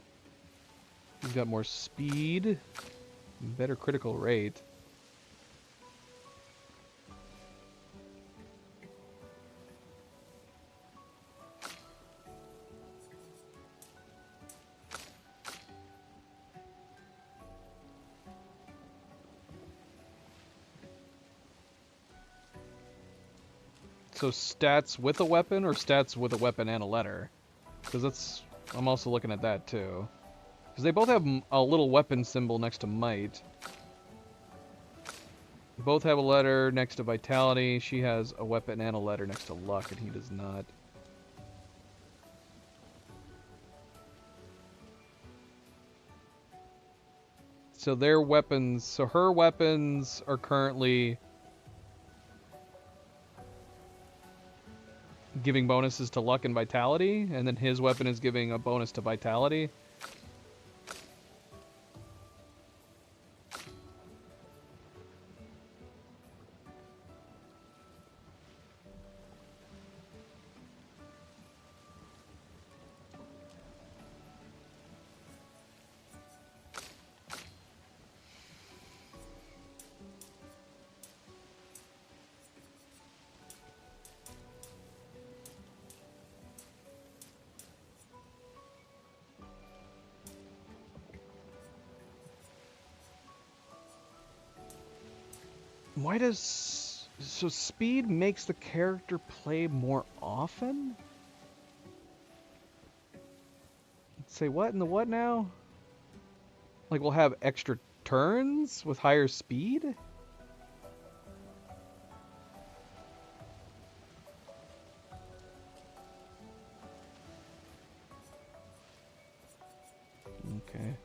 He's got more speed. Better critical rate. So stats with a weapon or stats with a weapon and a letter? Because that's... I'm also looking at that too. Because they both have a little weapon symbol next to might. Both have a letter next to vitality. She has a weapon and a letter next to luck, and he does not. So their weapons... So her weapons are currently... giving bonuses to luck and vitality, and then his weapon is giving a bonus to vitality. Why does... So speed makes the character play more often? Say what in the what now? Like we'll have extra turns with higher speed? Okay.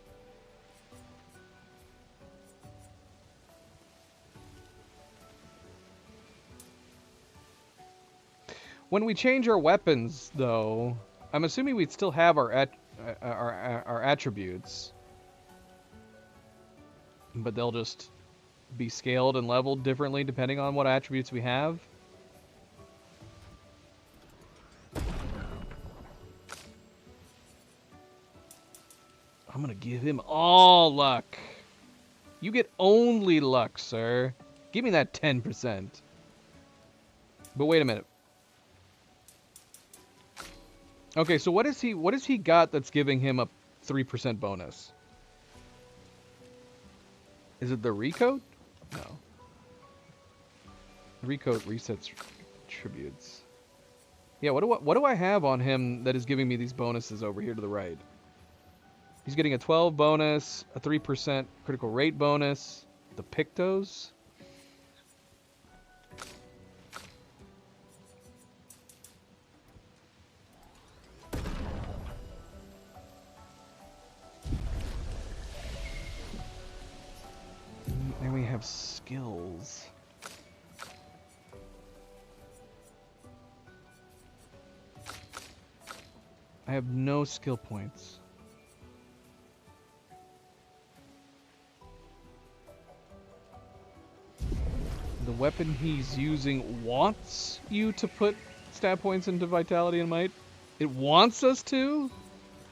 When we change our weapons, though, I'm assuming we'd still have our attributes, but they'll just be scaled and leveled differently depending on what attributes we have. I'm gonna give him all luck. You get only luck, sir. Give me that 10%. But wait a minute. Okay, so what is he got that's giving him a 3% bonus? Is it the recoat? No. The recoat resets tributes. Yeah, what do I have on him that is giving me these bonuses over here to the right? He's getting a 12 bonus, a 3% critical rate bonus, the Pictos. And we have skills. I have no skill points. The weapon he's using wants you to put stat points into vitality and might. It wants us to?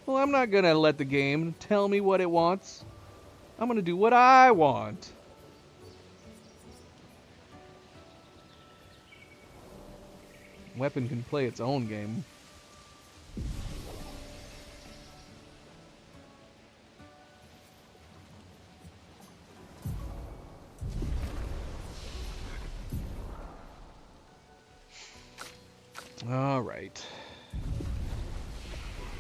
Well, I'm not gonna let the game tell me what it wants. I'm gonna do what I want. Weapon can play its own game. All right.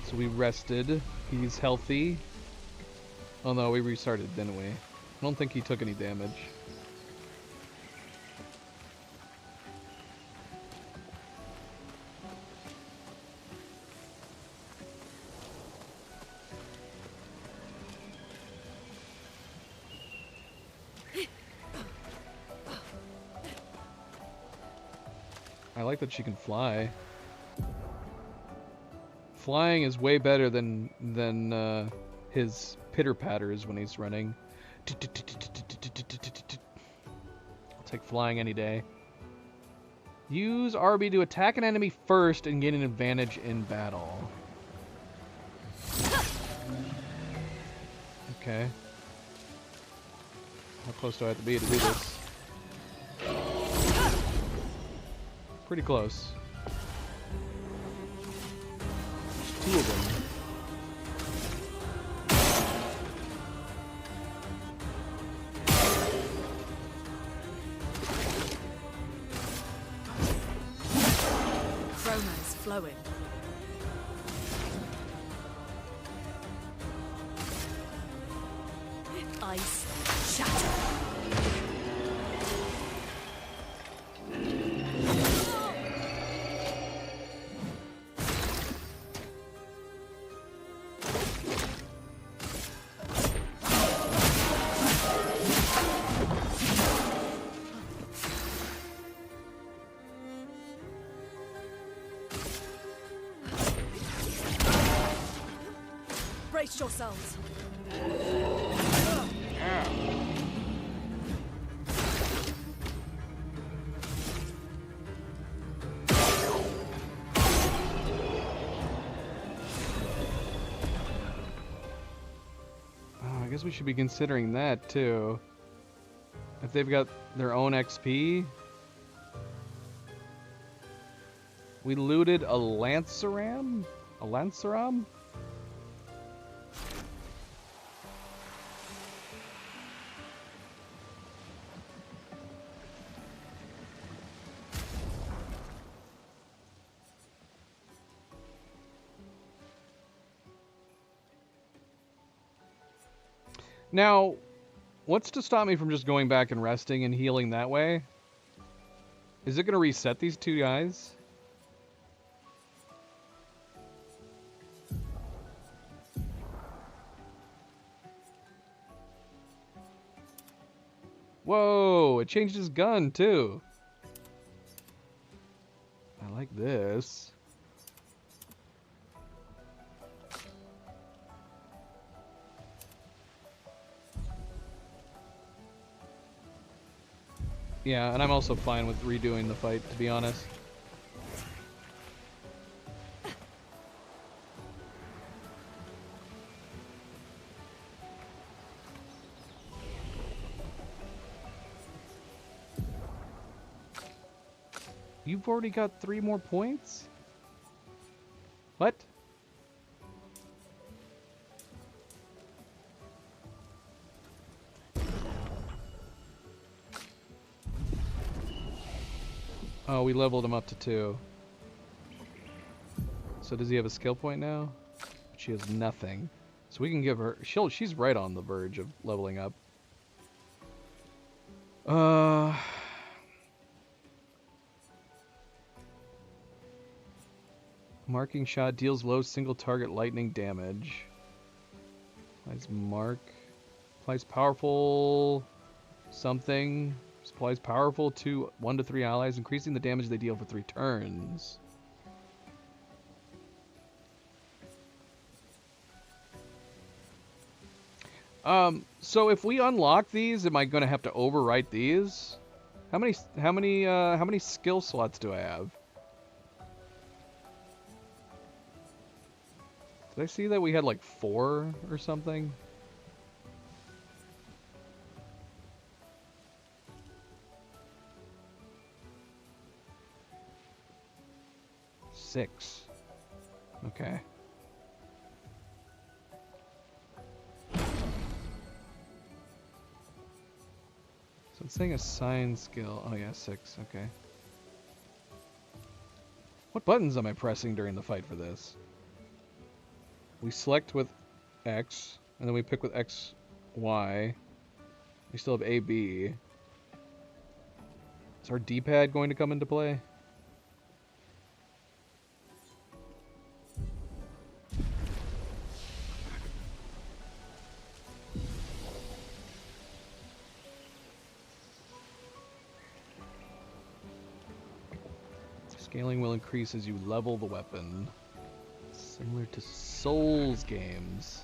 So we rested. He's healthy. Oh no, we restarted, didn't we? I don't think he took any damage. I like that she can fly. Flying is way better than his pitter-patters when he's running. I'll take flying any day. Use RB to attack an enemy first and gain an advantage in battle. Okay. How close do I have to be to do this? Pretty close. There's two of them. flowing. Ice shatter. Brace yourselves. I guess we should be considering that too. If they've got their own XP. We looted a Lanceram? A Lanceram? Now, what's to stop me from just going back and resting and healing that way? Is it going to reset these two guys? Whoa, it changed his gun too. I like this. Yeah, and I'm also fine with redoing the fight, to be honest. You've already got 3 more points? What? Oh, we leveled him up to 2. So does he have a skill point now? She has nothing. So we can give her... She's right on the verge of leveling up. Marking shot deals low single target lightning damage. Applies mark. Applies powerful something. Applies powerful to 1 to 3 allies, increasing the damage they deal for 3 turns. So if we unlock these, am I going to have to overwrite these? How many skill slots do I have? Did I see that we had like 4 or something? Six. Okay. So it's saying assign skill. Oh yeah, 6. Okay. What buttons am I pressing during the fight for this? We select with X, and then we pick with X, Y. We still have A, B. Is our D-pad going to come into play? Scaling will increase as you level the weapon. Similar to Souls games.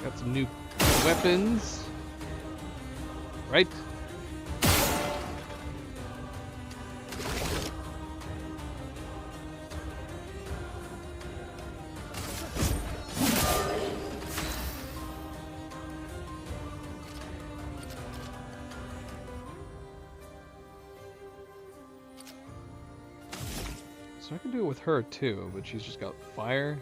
Got some new weapons. Right? So I can do it with her too, but she's just got fire.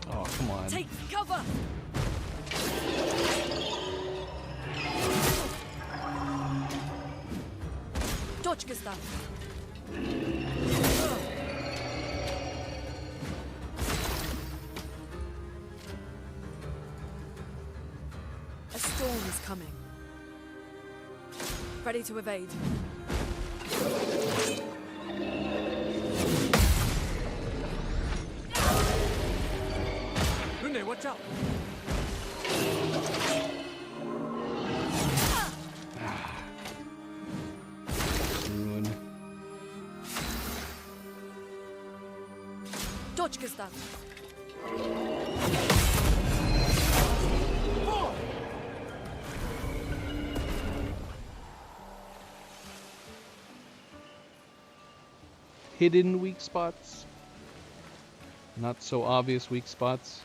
Oh, come on. Take cover! Dodge, Gustav. A storm is coming. Ready to evade. Lunde, watch out! Ruin. Dodge, Gustav. Hidden weak spots. Not so obvious weak spots.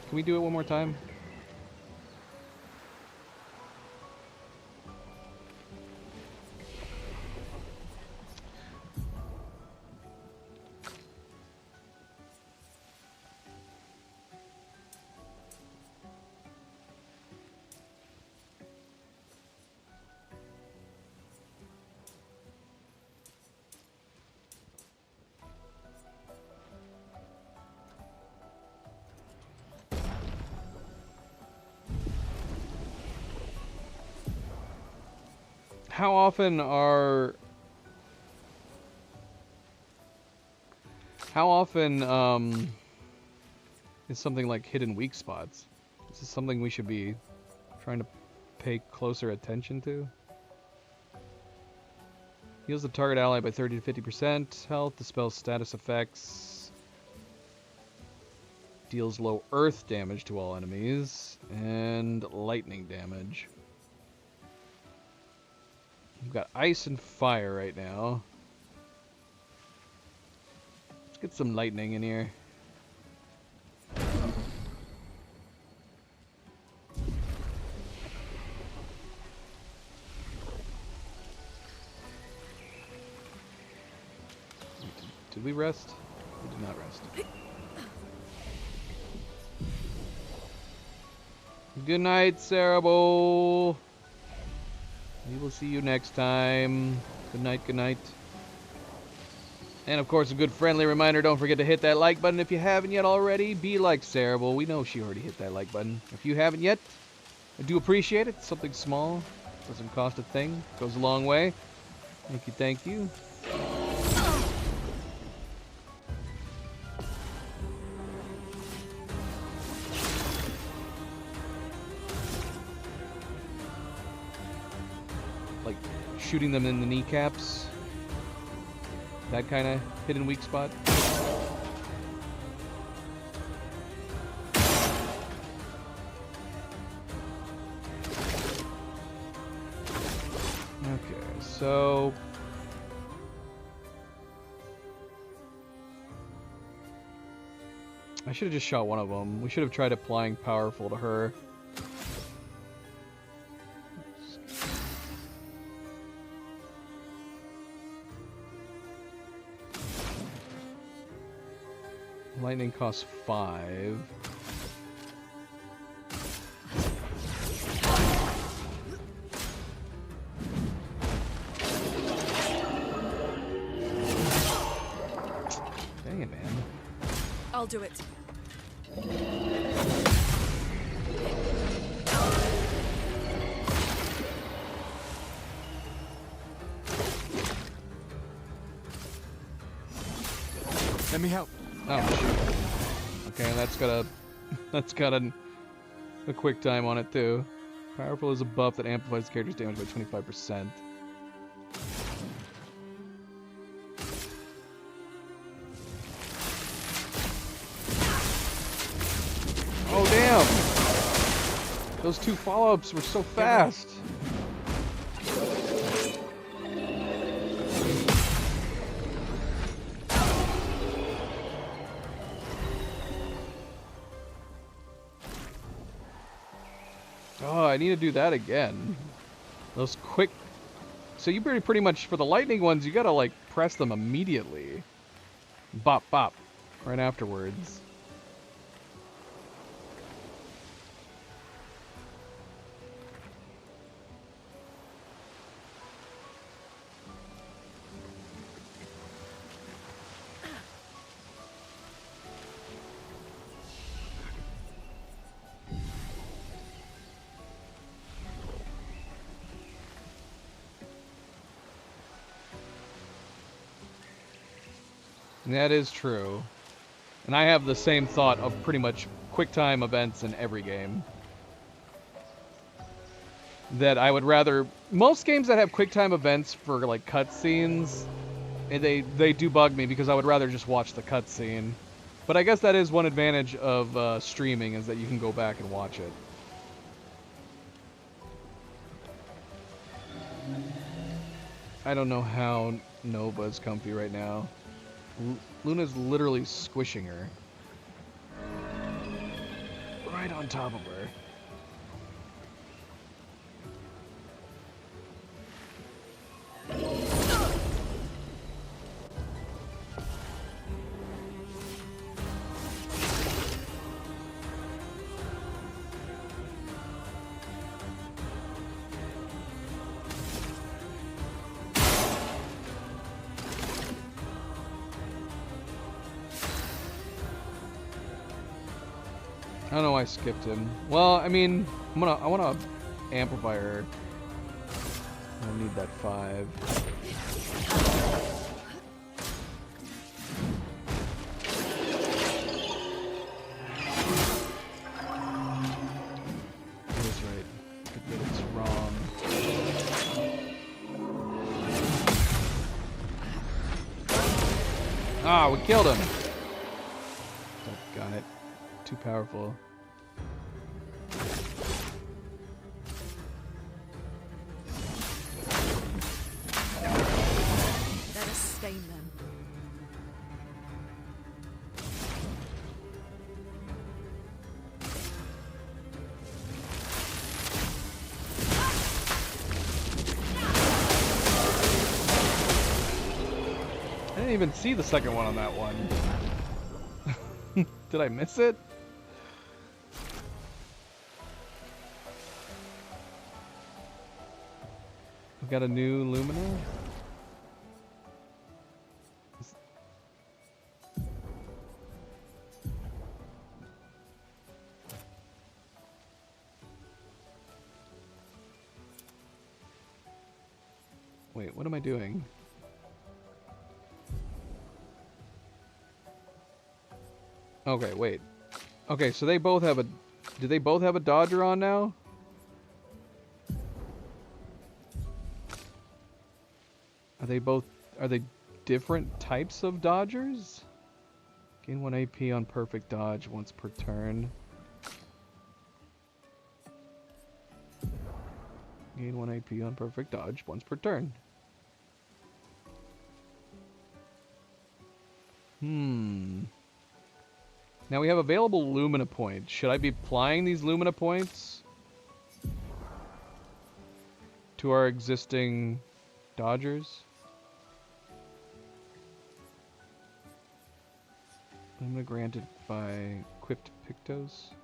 Can we do it one more time? How often is something like hidden weak spots? Is this something we should be trying to pay closer attention to? Heals the target ally by 30 to 50% health, dispels status effects, deals low earth damage to all enemies, and lightning damage. We've got ice and fire right now. Let's get some lightning in here. Did we rest? We did not rest. Good night, Cerebral. We will see you next time. Good night, good night. And of course, a good friendly reminder, don't forget to hit that like button if you haven't yet already. Be like Cerebral. We know she already hit that like button. If you haven't yet, I do appreciate it. It's something small. Doesn't cost a thing. Goes a long way. Thank you, thank you. Like shooting them in the kneecaps. That kind of hidden weak spot. Okay, so I should have just shot one of them. We should have tried applying powerful to her. Lightning costs 5. Dang it, man. I'll do it. Let me help. Oh, shoot. Okay, that's got a quick time on it too. Powerful is a buff that amplifies the character's damage by 25%. Those two follow-ups were so fast. Oh, I need to do that again. Those quick... So you pretty much, for the lightning ones, you gotta, like, press them immediately. Bop, bop. Right afterwards. That is true. And I have the same thought of pretty much QuickTime events in every game. That I would rather... Most games that have QuickTime events for, like, cutscenes, they do bug me because I would rather just watch the cutscene. But I guess that is one advantage of streaming, is that you can go back and watch it. I don't know how Nova's comfy right now. Luna's literally squishing her. Right on top of her. I don't know why I skipped him. Well, I mean, I want to amplify her. I need that 5. He was right. But it's wrong. Ah, we killed him. Got it. Too powerful. Let us stain them. I didn't even see the second one on that one. Did I miss it? We got a new Lumina. Wait, what am I doing? Okay, wait. Okay, so they both have a... Do they both have a Dodger on now? Are they both... Are they different types of Dodgers? Gain 1 AP on perfect dodge once per turn. Gain 1 AP on perfect dodge once per turn. Now we have available Lumina points. Should I be applying these Lumina points to our existing Dodgers? Lumina granted by equipped Pictos.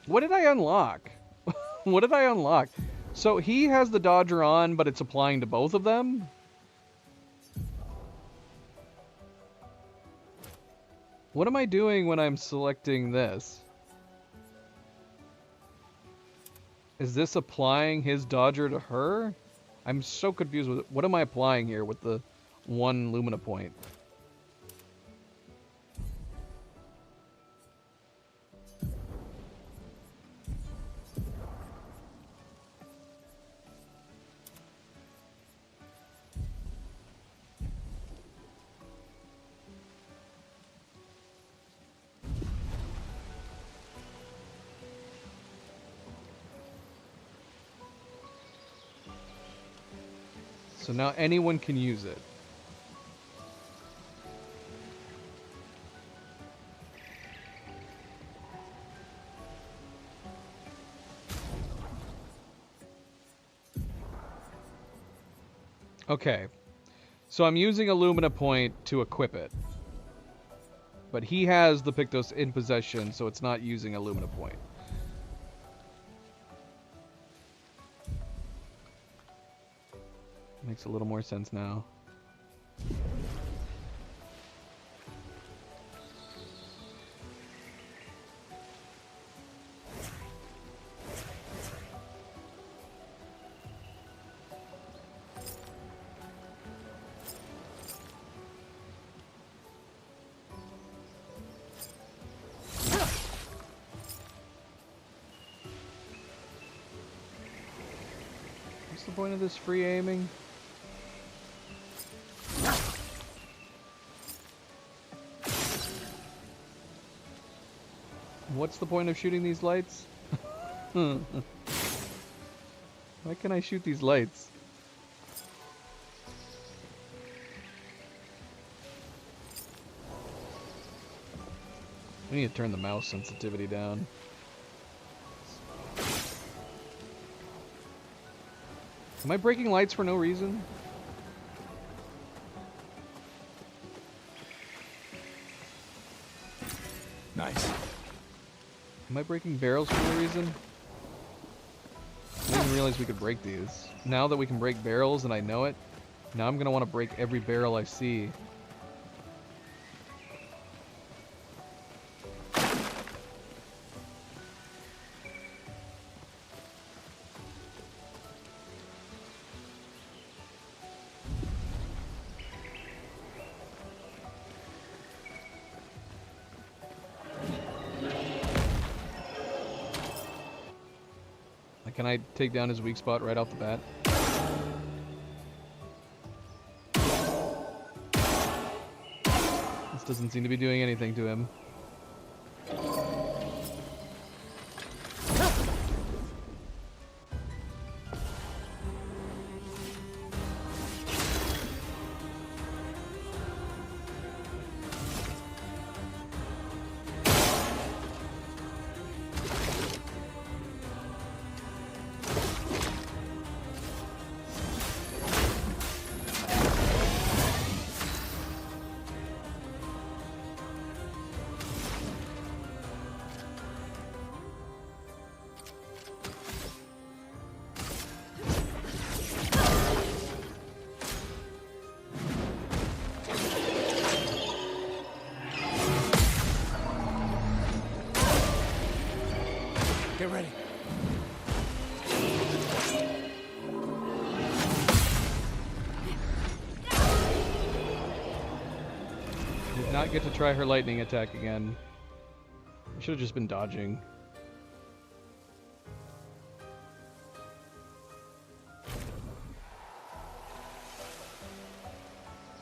What did I unlock? What did I unlock? So he has the Dodger on, but it's applying to both of them? What am I doing when I'm selecting this? Is this applying his Dodger to her? I'm so confused with it. What am I applying here with the 1 Lumina point? So now anyone can use it. Okay. So I'm using a Lumina Point to equip it. But he has the Pictos in possession, so it's not using a Lumina Point. Makes a little more sense now. What's the point of this free aiming? What's the point of shooting these lights? Why can't I shoot these lights? We need to turn the mouse sensitivity down. Am I breaking lights for no reason? Nice. Am I breaking barrels for no reason? I didn't even realize we could break these. Now that we can break barrels and I know it, now I'm gonna want to break every barrel I see. Can I take down his weak spot right off the bat? This doesn't seem to be doing anything to him. Get ready. Did not get to try her lightning attack again. I should have just been dodging.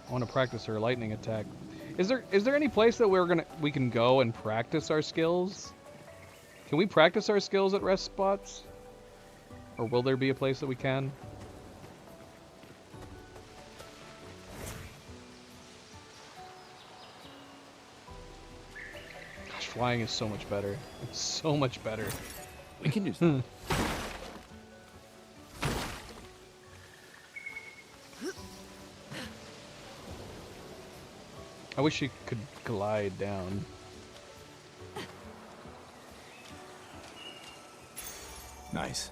I want to practice her lightning attack. Is there any place that we can go and practice our skills? Can we practice our skills at rest spots? Or will there be a place that we can? Gosh, flying is so much better. It's so much better. We can do something. I wish she could glide down. Nice.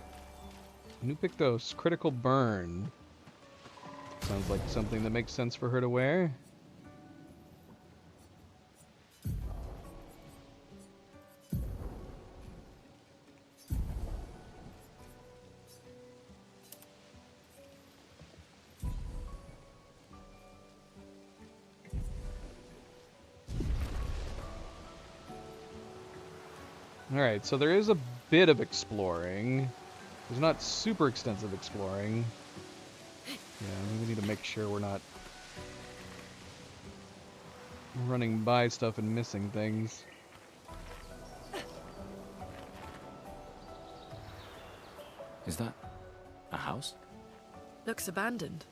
New Pictos, critical burn. Sounds like something that makes sense for her to wear. Alright, so there is a bit of exploring. There's not super extensive exploring. Yeah, we need to make sure we're not running by stuff and missing things. Is that a house? Looks abandoned.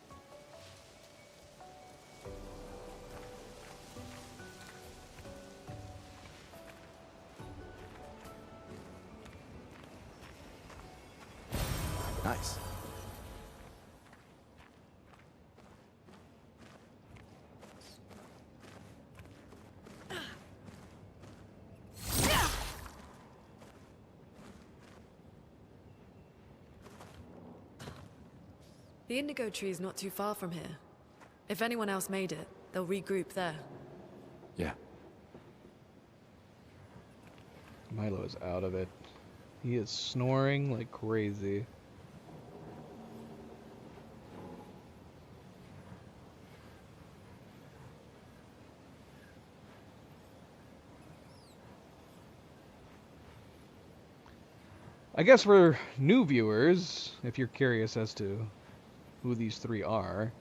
The Indigo Tree is not too far from here. If anyone else made it, they'll regroup there. Yeah. Milo is out of it. He is snoring like crazy. I guess for new viewers, if you're curious as to who these three are,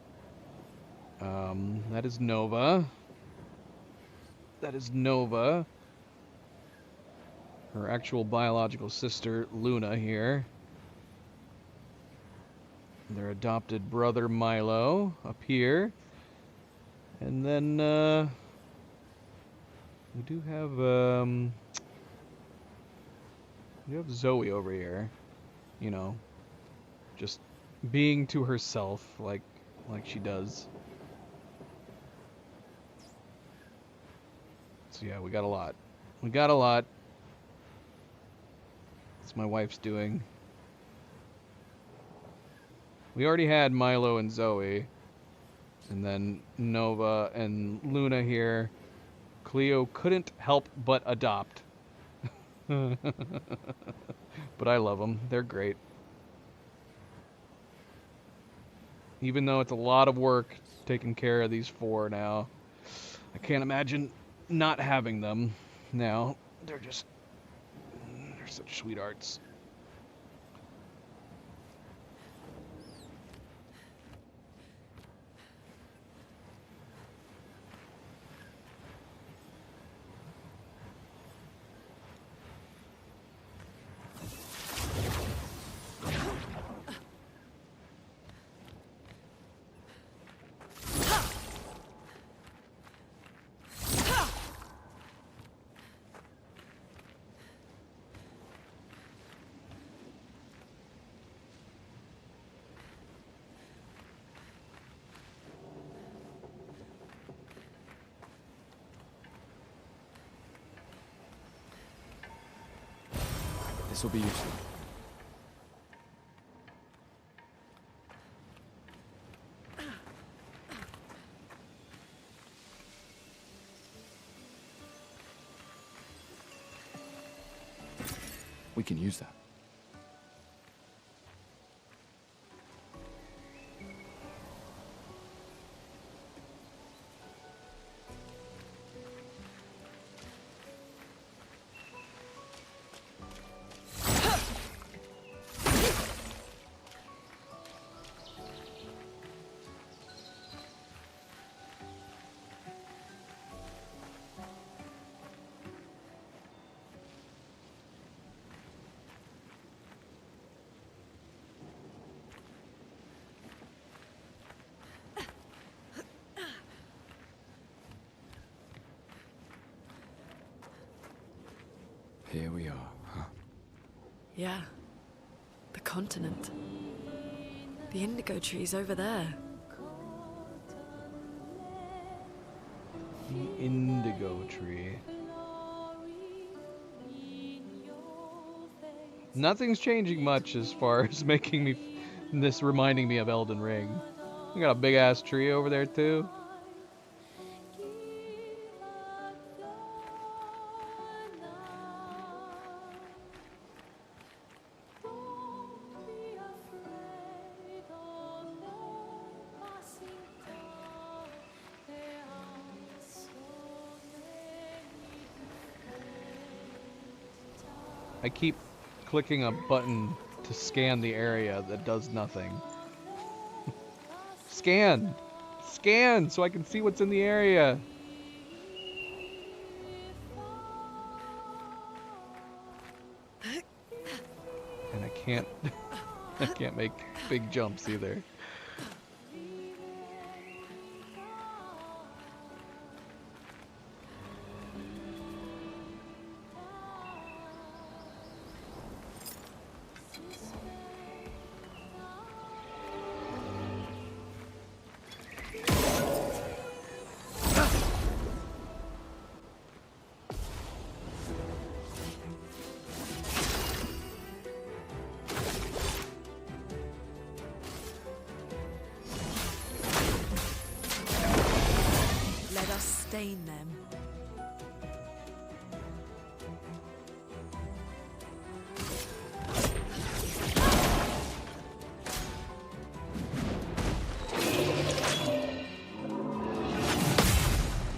that is Nova. That is Nova. Her actual biological sister, Luna, here. Their adopted brother, Milo, up here. And then, we do have, we have Zoe over here. You know, just being to herself, like she does. So yeah, we got a lot. We got a lot. That's my wife's doing. We already had Milo and Zoe. And then Nova and Luna here. Cleo couldn't help but adopt. But I love them. They're great. Even though it's a lot of work taking care of these four now. I can't imagine not having them now. They're such sweethearts. This will be useful. We can use that. Here we are, huh? Yeah. The continent. The Indigo Tree's over there. The Indigo Tree. Nothing's changing much as far as making me... this reminding me of Elden Ring. We got a big ass tree over there too. I keep clicking a button to scan the area that does nothing. Scan! Scan so I can see what's in the area! And I can't make big jumps either. stain them.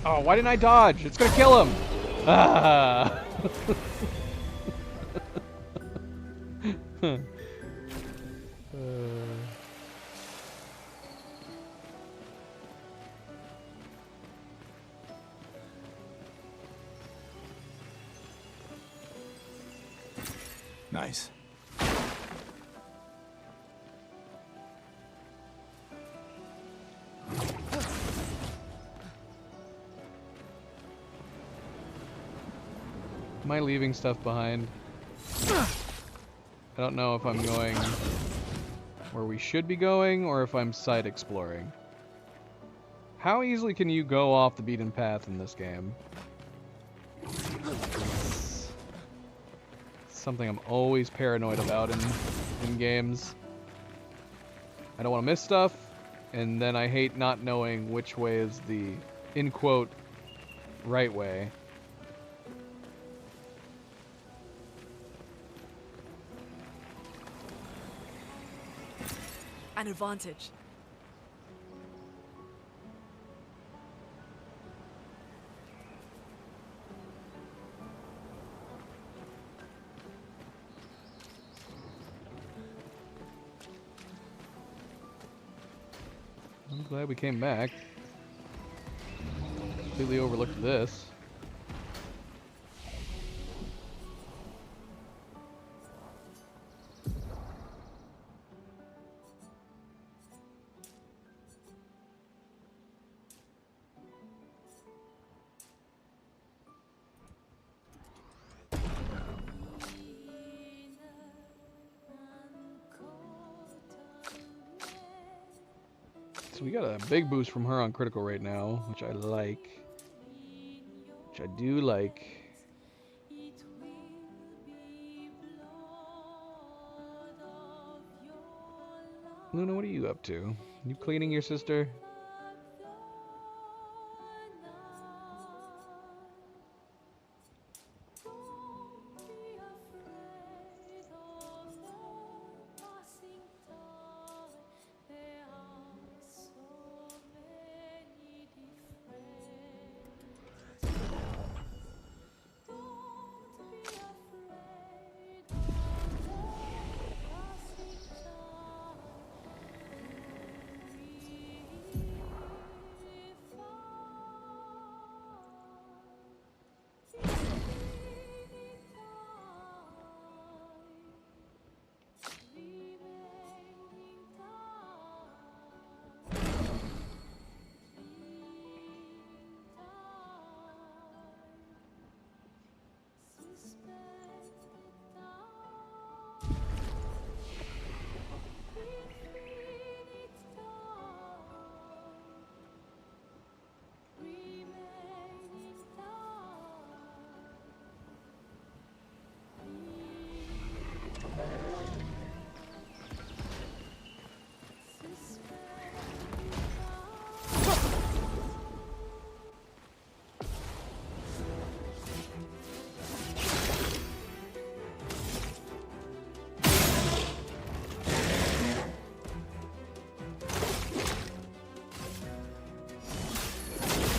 Oh, why didn't I dodge? It's gonna kill him! Ah! Nice. Am I leaving stuff behind? I don't know if I'm going where we should be going or if I'm side exploring. How easily can you go off the beaten path in this game? It's something I'm always paranoid about in games. I don't want to miss stuff, and then I hate not knowing which way is the, in quote, right way. An advantage. I'm glad we came back. Completely overlooked this. So we got a big boost from her on critical right now, which I like. Which I do like. Luna, what are you up to? You cleaning your sister?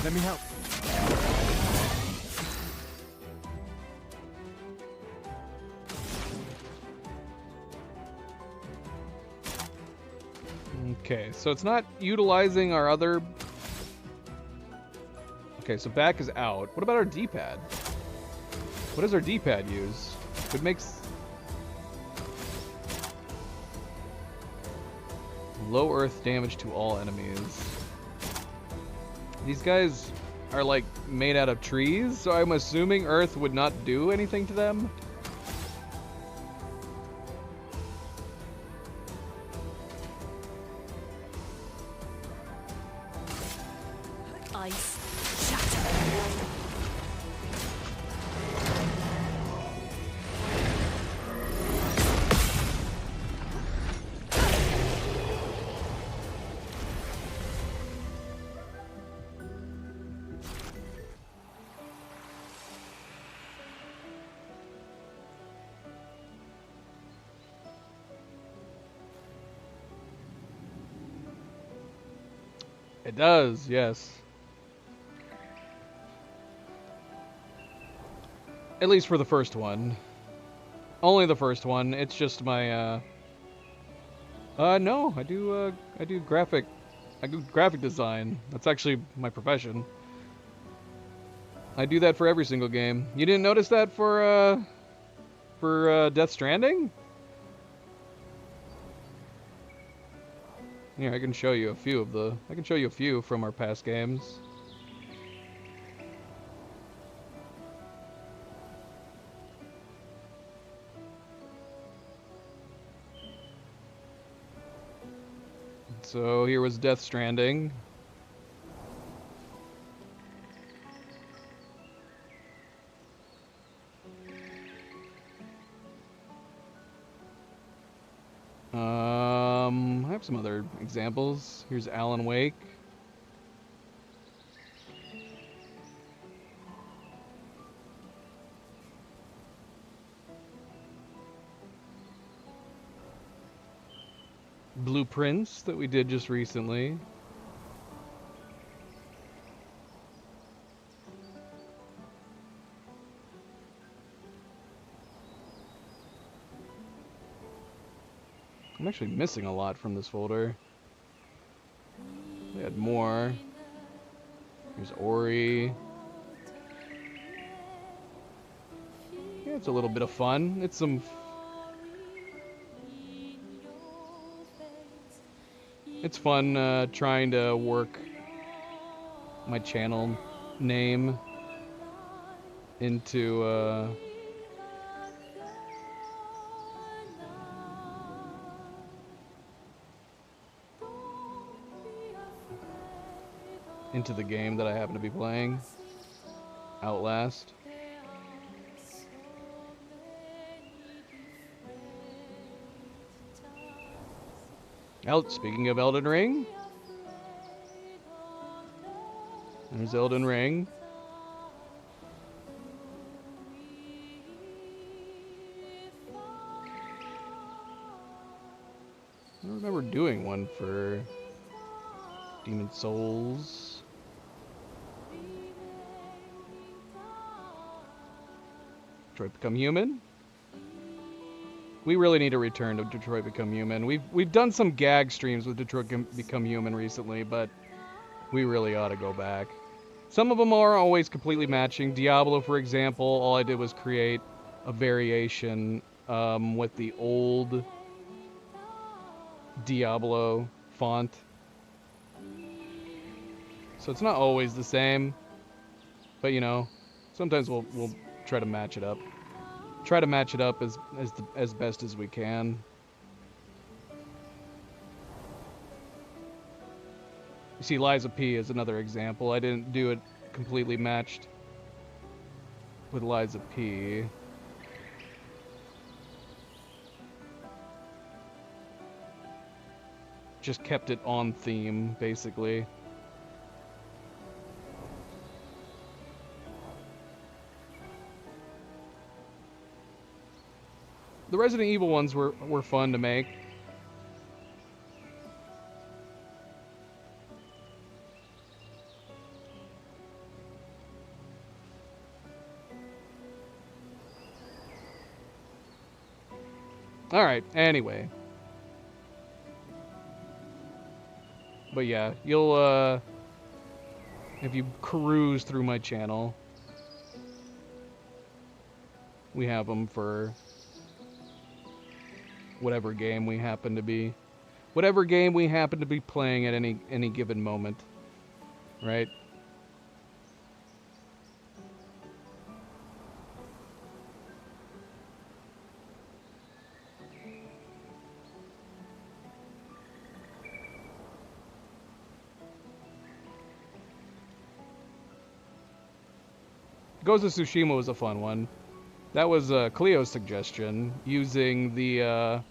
Let me help. Okay, so it's not utilizing our other... Okay, so back is out. What about our D-pad? What does our D-pad use? It makes... low earth damage to all enemies. These guys are like made out of trees, so I'm assuming earth would not do anything to them. Ice. It does, yes. At least for the first one. Only the first one. It's just my, no, I do graphic design. That's actually my profession. I do that for every single game. You didn't notice that for Death Stranding? Yeah, I can show you a few from our past games. So here was Death Stranding. I have some other examples. Here's Alan Wake. Blueprints that we did just recently. I'm actually missing a lot from this folder. We had more. Here's Ori. Yeah, it's a little bit of fun. It's some... It's fun trying to work my channel name into into the game that I happen to be playing, Outlast. Speaking of Elden Ring, there's Elden Ring. I remember doing one for Demon Souls. Detroit Become Human. We really need to return to Detroit Become Human. We've done some gag streams with Detroit Become Human recently, but we really ought to go back. Some of them are always completely matching. Diablo, for example, all I did was create a variation with the old Diablo font. So it's not always the same, but you know, sometimes we'll try to match it up. Try to match it up as best as we can. You see, Liza P is another example. I didn't do it completely matched with Liza P. Just kept it on theme, basically. The Resident Evil ones were fun to make. Alright, anyway. But yeah, you'll, if you cruise through my channel, we have them for whatever game we happen to be playing at any given moment, right? Ghost of Tsushima was a fun one. That was Cleo's suggestion, using the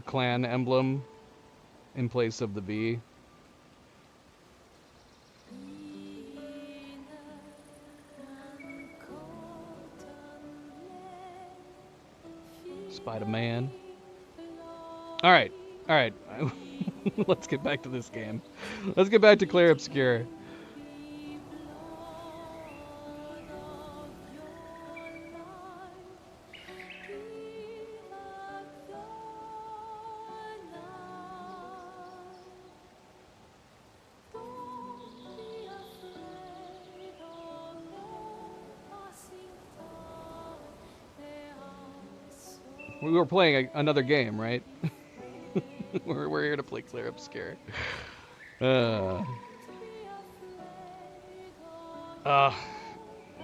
clan emblem in place of the V. Spider-Man. All right. Let's get back to this game. Let's get back to Clair Obscur. We were playing another game, right? we're here to play Clair Obscur.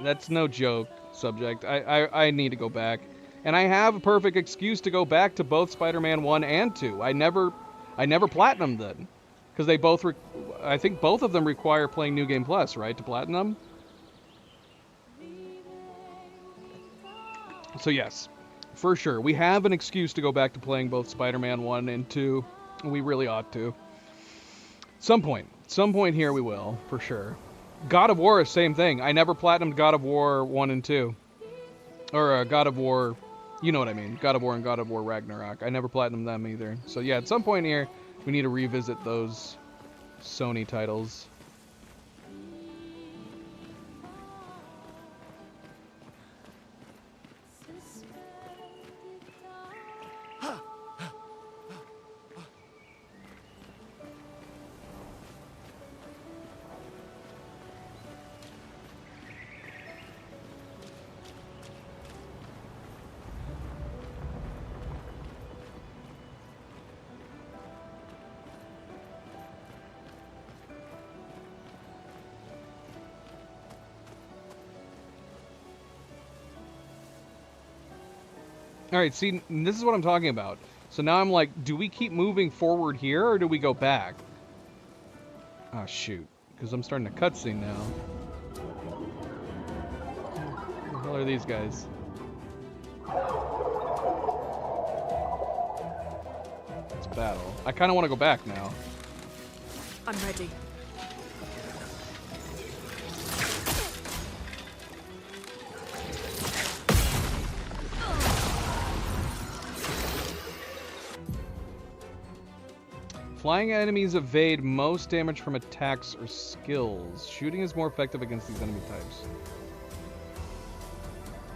That's no joke, subject. I need to go back. And I have a perfect excuse to go back to both Spider-Man 1 and 2. I never platinumed them. Because they both, I think both of them require playing New Game Plus, right, to platinum? So yes, for sure. We have an excuse to go back to playing both Spider-Man 1 and 2. We really ought to. Some point here we will, for sure. God of War, same thing. I never platinumed God of War 1 and 2. Or God of War, you know what I mean. God of War and God of War Ragnarok. I never platinumed them either. So yeah, at some point here, we need to revisit those Sony titles. All right, see, this is what I'm talking about. So now I'm like, do we keep moving forward here, or do we go back? Oh, shoot. Because I'm starting a cutscene now. Who the hell are these guys? It's battle. I kind of want to go back now. I'm ready. Flying enemies evade most damage from attacks or skills. Shooting is more effective against these enemy types.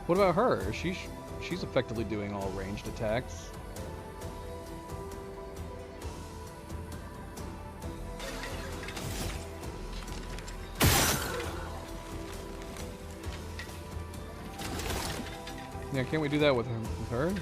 What about her? She's effectively doing all ranged attacks. Yeah, can't we do that with her?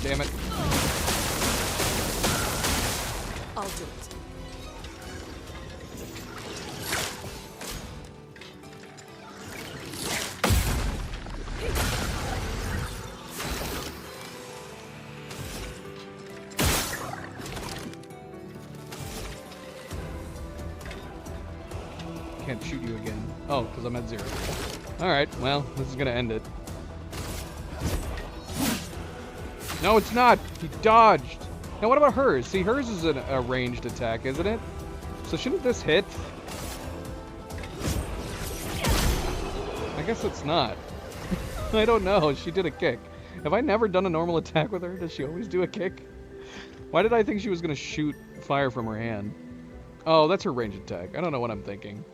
Damn it. I'll do it. Can't shoot you again. Oh, because I'm at 0. Alright, well, this is gonna end it. No, it's not! He dodged! Now what about hers? See, hers is a ranged attack, isn't it? So shouldn't this hit? I guess it's not. I don't know, she did a kick. Have I never done a normal attack with her? Does she always do a kick? Why did I think she was gonna shoot fire from her hand? Oh, that's her ranged attack. I don't know what I'm thinking.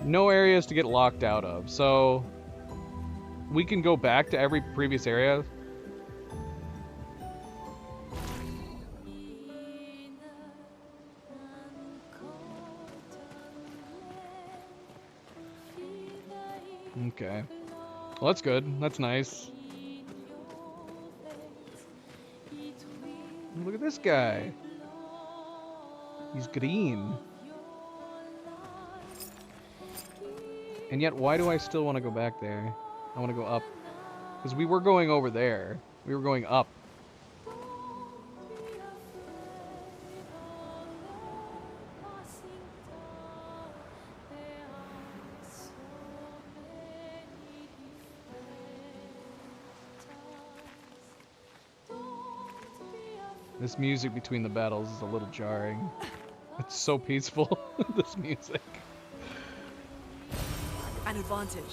No areas to get locked out of, so we can go back to every previous area. Okay. Well, that's good. That's nice. Look at this guy. He's green. And yet, why do I still want to go back there? I want to go up. Because we were going over there. We were going up. This music between the battles is a little jarring. It's so peaceful, this music. An advantage.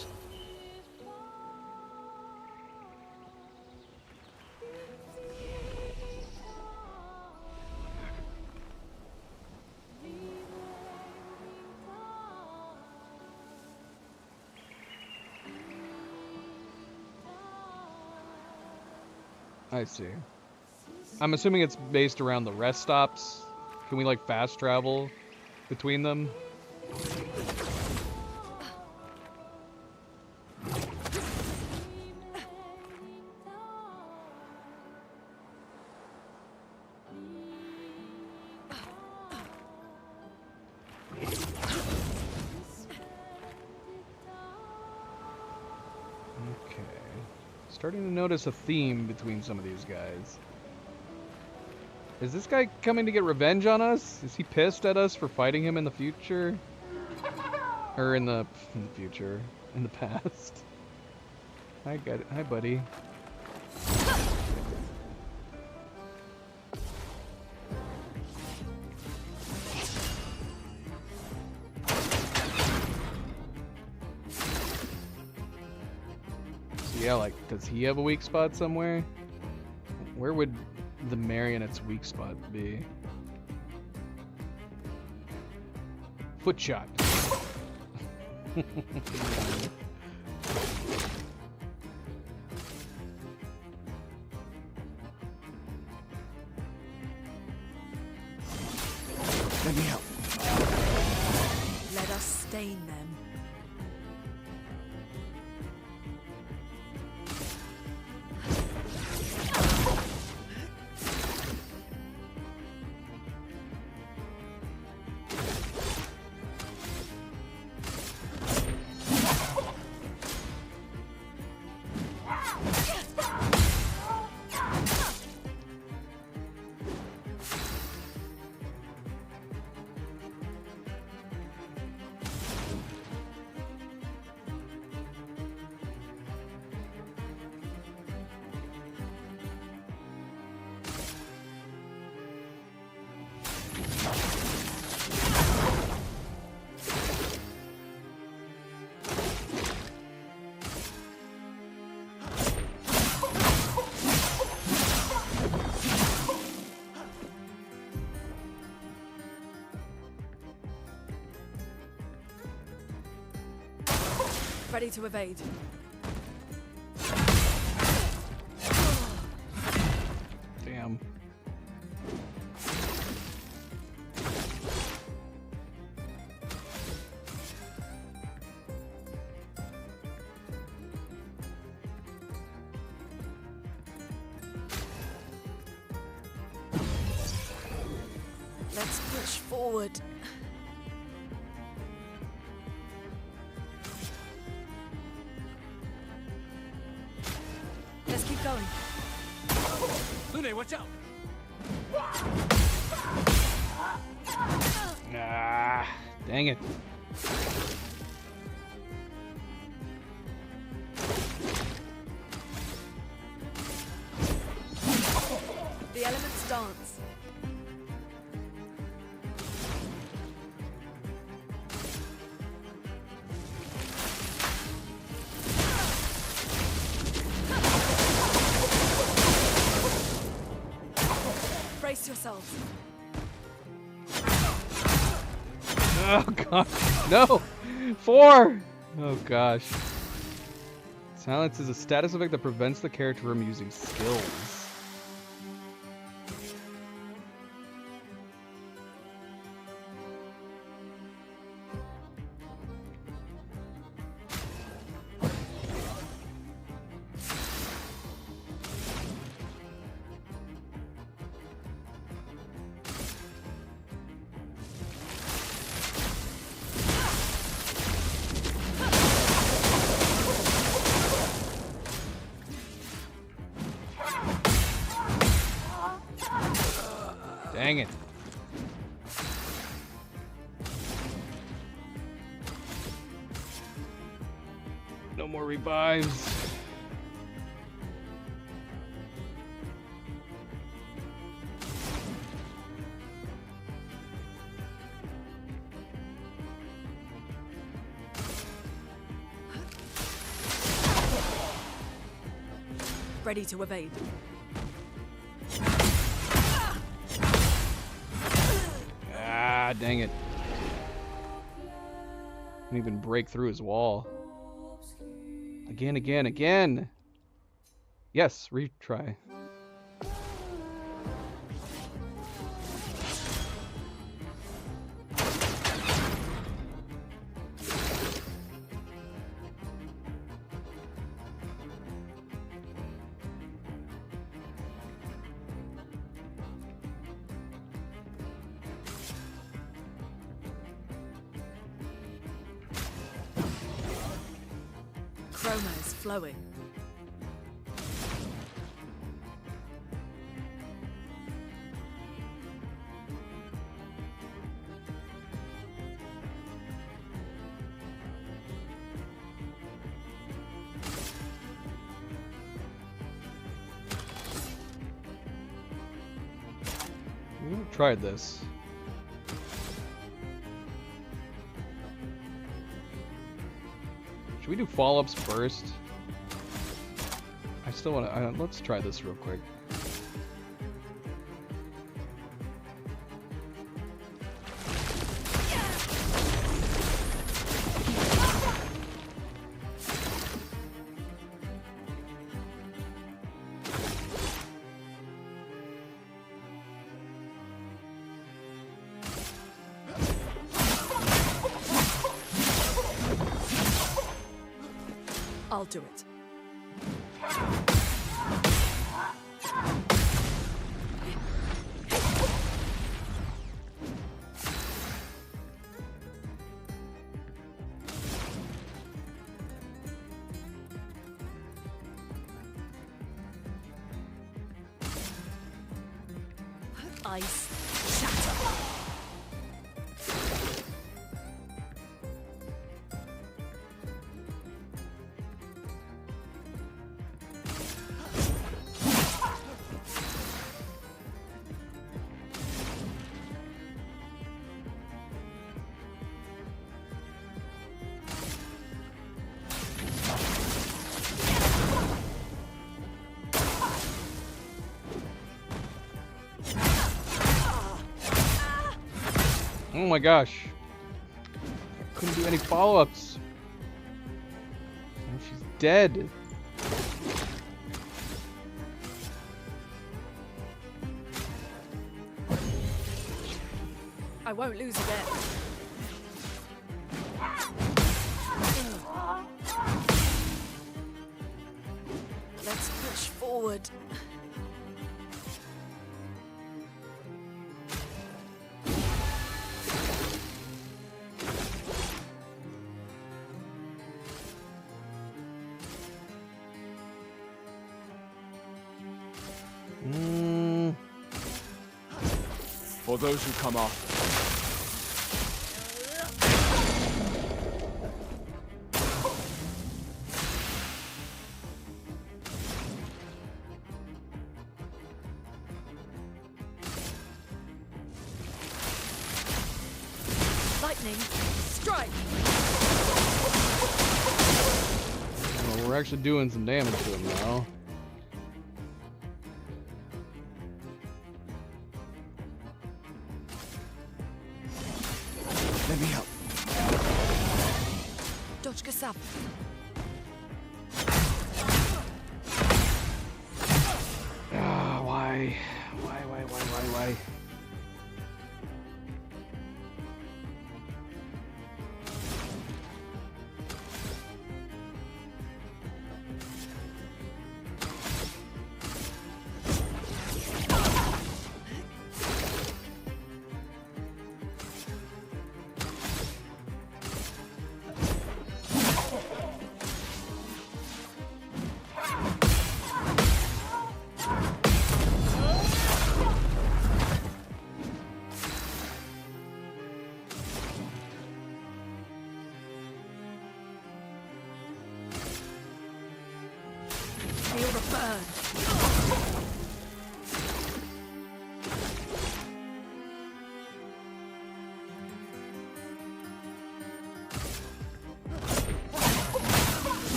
I see. I'm assuming it's based around the rest stops. Can we like fast travel between them? Okay. Starting to notice a theme between some of these guys. Is this guy coming to get revenge on us? Is he pissed at us for fighting him in the future? Or in the future. In the past. Hi, buddy. So yeah, like, does he have a weak spot somewhere? Where would the marionette's weak spot be? Foot shot. Let me help. Let us stain them. Ready to evade. Damn. Let's push forward. Let's keep going. Lune, watch out! Ah, dang it. The elements dance. Brace yourselves. Oh god. No! 4! Oh gosh. Silence is a status effect that prevents the character from using skills. Dang it. No more revives. Ready to evade. Ah, dang it. Didn't even break through his wall. Again, again, again. Yes, retry. Chroma is flowing. We've tried this. Should we do follow-ups first? I still want to. Let's try this real quick. I'll do it. Ice shatter. Oh my gosh. Couldn't do any follow-ups. Now she's dead. I won't lose again. Let's push forward. For those who come after. Lightning, strike! Well, we're actually doing some damage to him now. Let me help. Dodge Kasab. Ah, why? Why?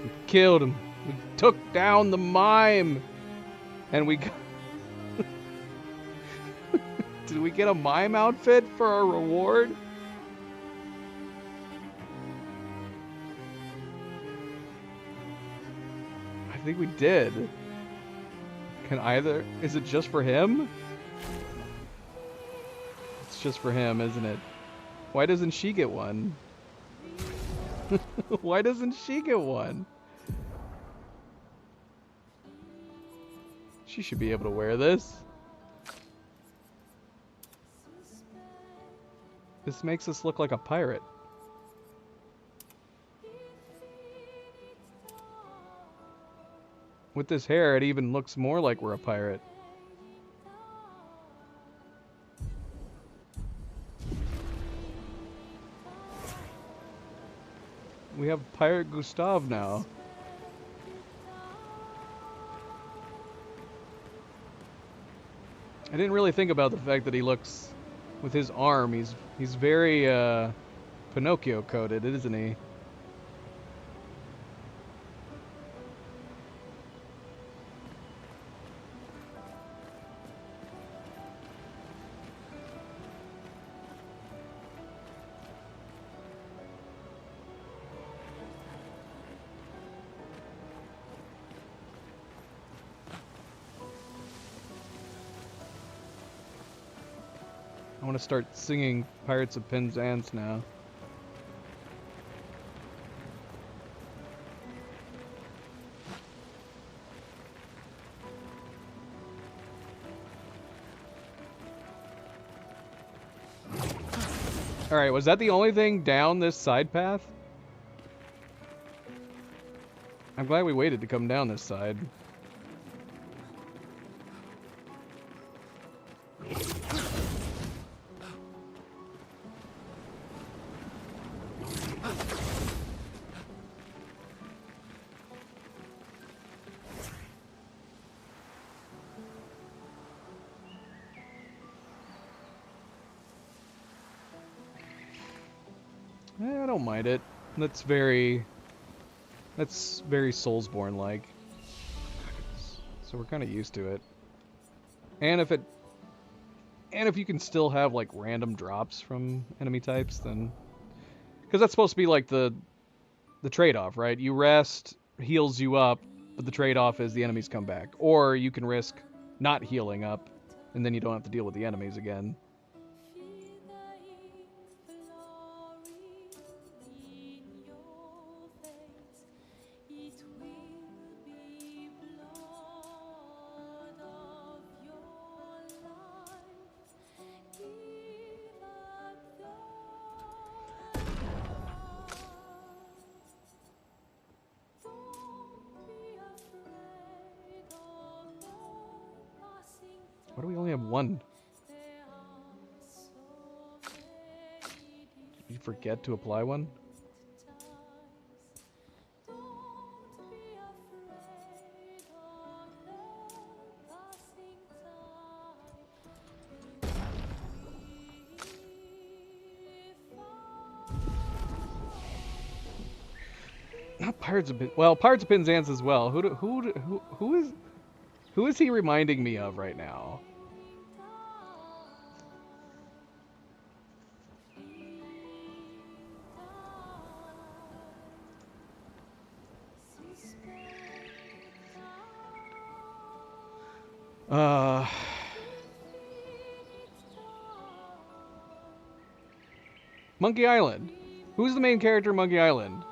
We killed him. We took down the mime. And we got... Did we get a mime outfit for our reward? I think we did. Can either... Is it just for him? It's just for him, isn't it? Why doesn't she get one? Why doesn't she get one? She should be able to wear this. This makes us look like a pirate. With this hair, it even looks more like we're a pirate. We have Pirate Gustav now. I didn't really think about the fact that he looks, with his arm, he's very Pinocchio coded, isn't he? I want to start singing Pirates of Penzance now. Alright, was that the only thing down this side path? I'm glad we waited to come down this side. I don't mind it. That's very Soulsborne-like. So we're kind of used to it. And if you can still have like random drops from enemy types, then because that's supposed to be like the trade-off, right? You rest, heals you up, but the trade-off is the enemies come back. Or you can risk not healing up, and then you don't have to deal with the enemies again. Why do we only have one? Did you forget to apply one? Not Pirates of Pirates of Penzance as well. Who is he reminding me of right now? Monkey Island. Who's the main character in Monkey Island?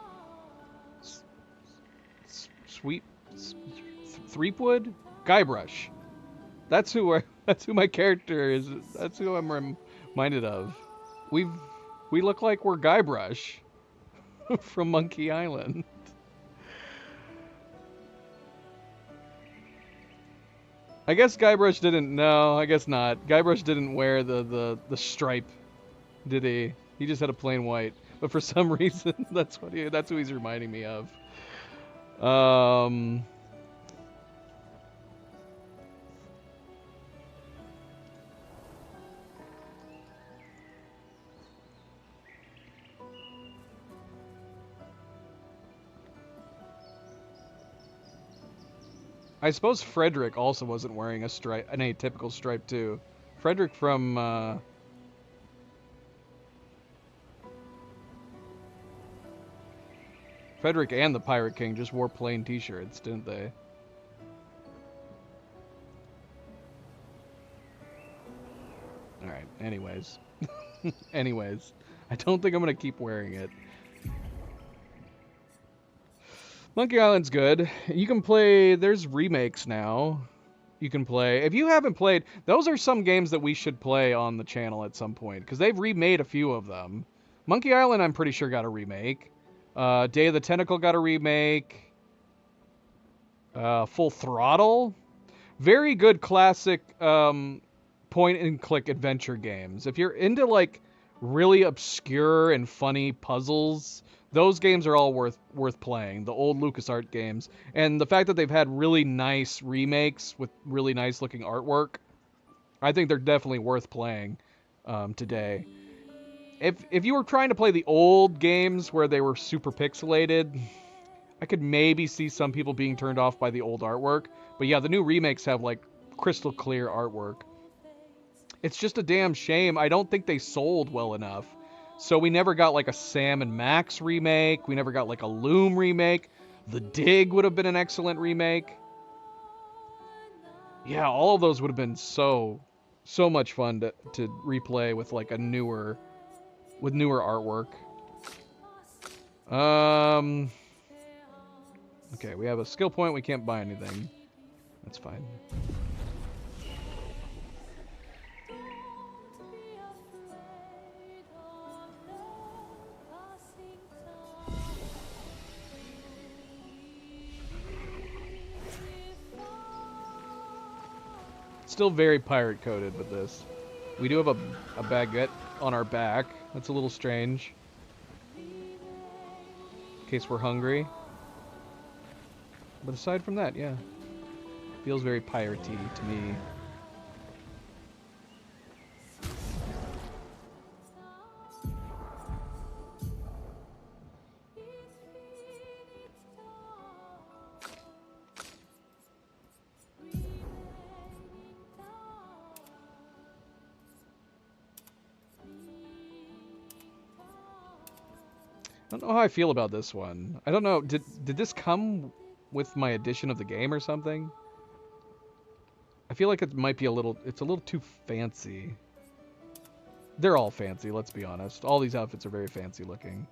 Threepwood? Guybrush. That's who my character is. That's who I'm reminded of. We look like we're Guybrush from Monkey Island. I guess Guybrush didn't. No, I guess not. Guybrush didn't wear the stripe, did he? He just had a plain white. But for some reason, that's who he's reminding me of. I suppose Frederick also wasn't wearing a stripe, an atypical stripe too. Frederick from Frederick and the Pirate King just wore plain t-shirts, didn't they? Alright, anyways. Anyways. I don't think I'm gonna keep wearing it. Monkey Island's good. You can play, there's remakes now. You can play. If you haven't played, those are some games that we should play on the channel at some point, because they've remade a few of them. Monkey Island, I'm pretty sure, got a remake. Day of the Tentacle got a remake. Full Throttle. Very good classic point-and-click adventure games. If you're into, like, really obscure and funny puzzles, those games are all worth playing. The old LucasArts games. And the fact that they've had really nice remakes with really nice-looking artwork, I think they're definitely worth playing today. If you were trying to play the old games where they were super pixelated, I could maybe see some people being turned off by the old artwork. But yeah, the new remakes have, like, crystal clear artwork. It's just a damn shame. I don't think they sold well enough. So we never got, like, a Sam and Max remake. We never got, like, a Loom remake. The Dig would have been an excellent remake. Yeah, all of those would have been so much fun to replay with, like, a newer artwork. Okay, we have a skill point. We can't buy anything. That's fine. Still very pirate coded with this. We do have a baguette on our back. That's a little strange. In case we're hungry. But aside from that, yeah. Feels very piratey to me. I don't know how I feel about this one. I don't know. Did this come with my edition of the game or something? I feel like it might be it's a little too fancy. They're all fancy, let's be honest. All these outfits are very fancy looking.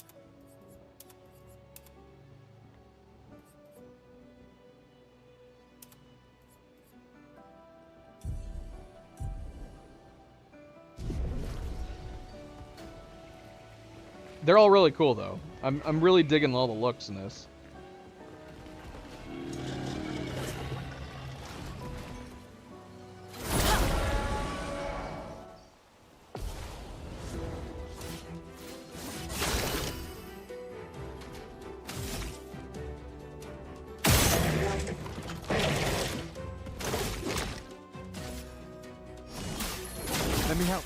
They're all really cool though. I'm really digging all the looks in this. Let me help.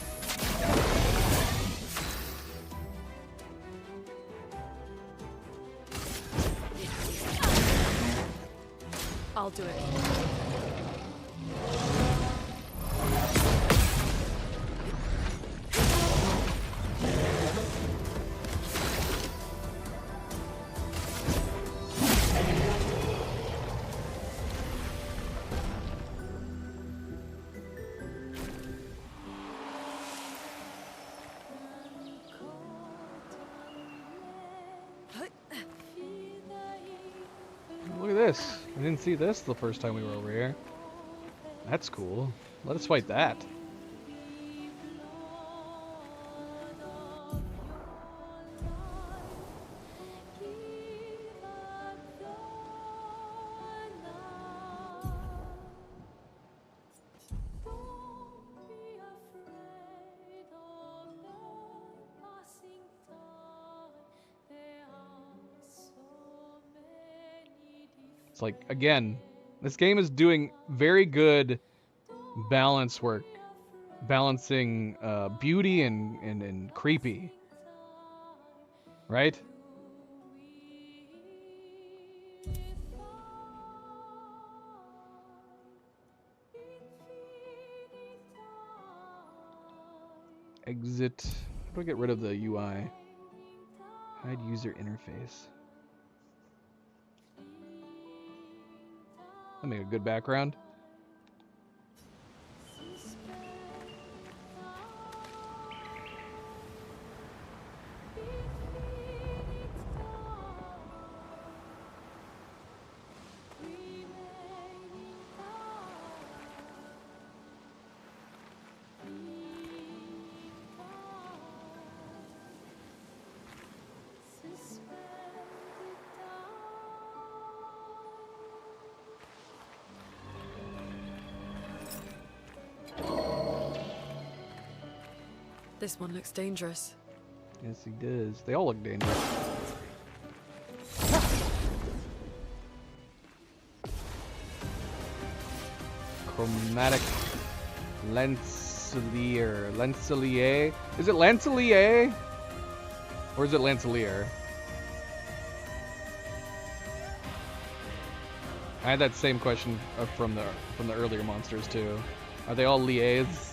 I'll do it. Look at this. I didn't see this the first time we were over here. That's cool. Let us fight that. It's like, again, this game is doing very good balance work. Balancing beauty and creepy. Right? Exit. How do I get rid of the UI? Hide user interface. That'll make a good background. This one looks dangerous. Yes, he does. They all look dangerous. Chromatic Lancelier. Lancelier? Is it Lancelier? Or is it Lancelier? I had that same question from the earlier monsters too. Are they all liers?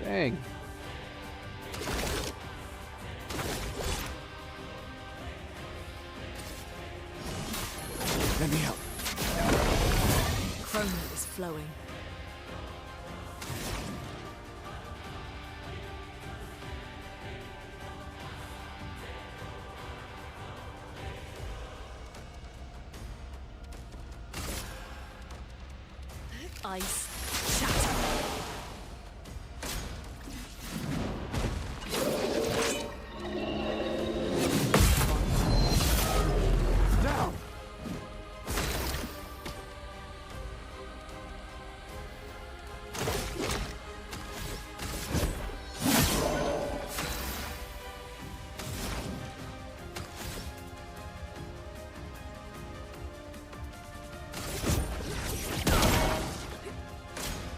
Dang. Let me help. Chroma is flowing. Ice. Shatter. Down.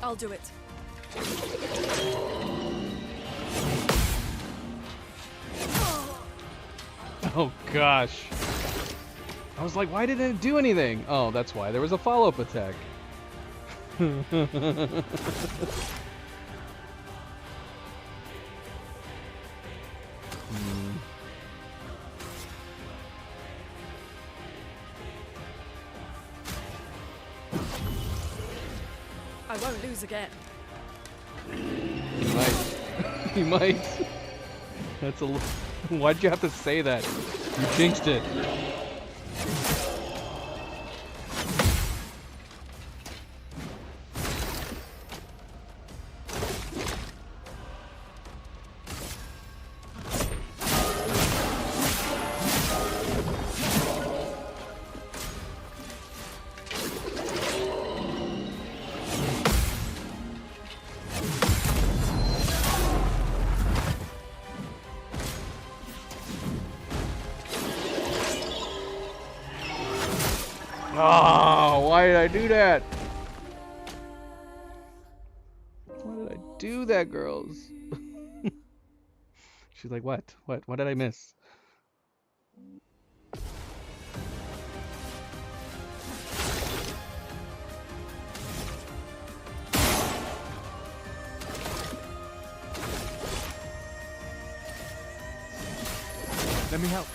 I'll do it. Oh gosh. I was like, why didn't it do anything? Oh, that's why. There was a follow-up attack. I won't lose again. He might. He might. That's a. Why'd you have to say that? You jinxed it. Oh, why did I do that? Why did I do that, girls? She's like, what? What did I miss? Let me help.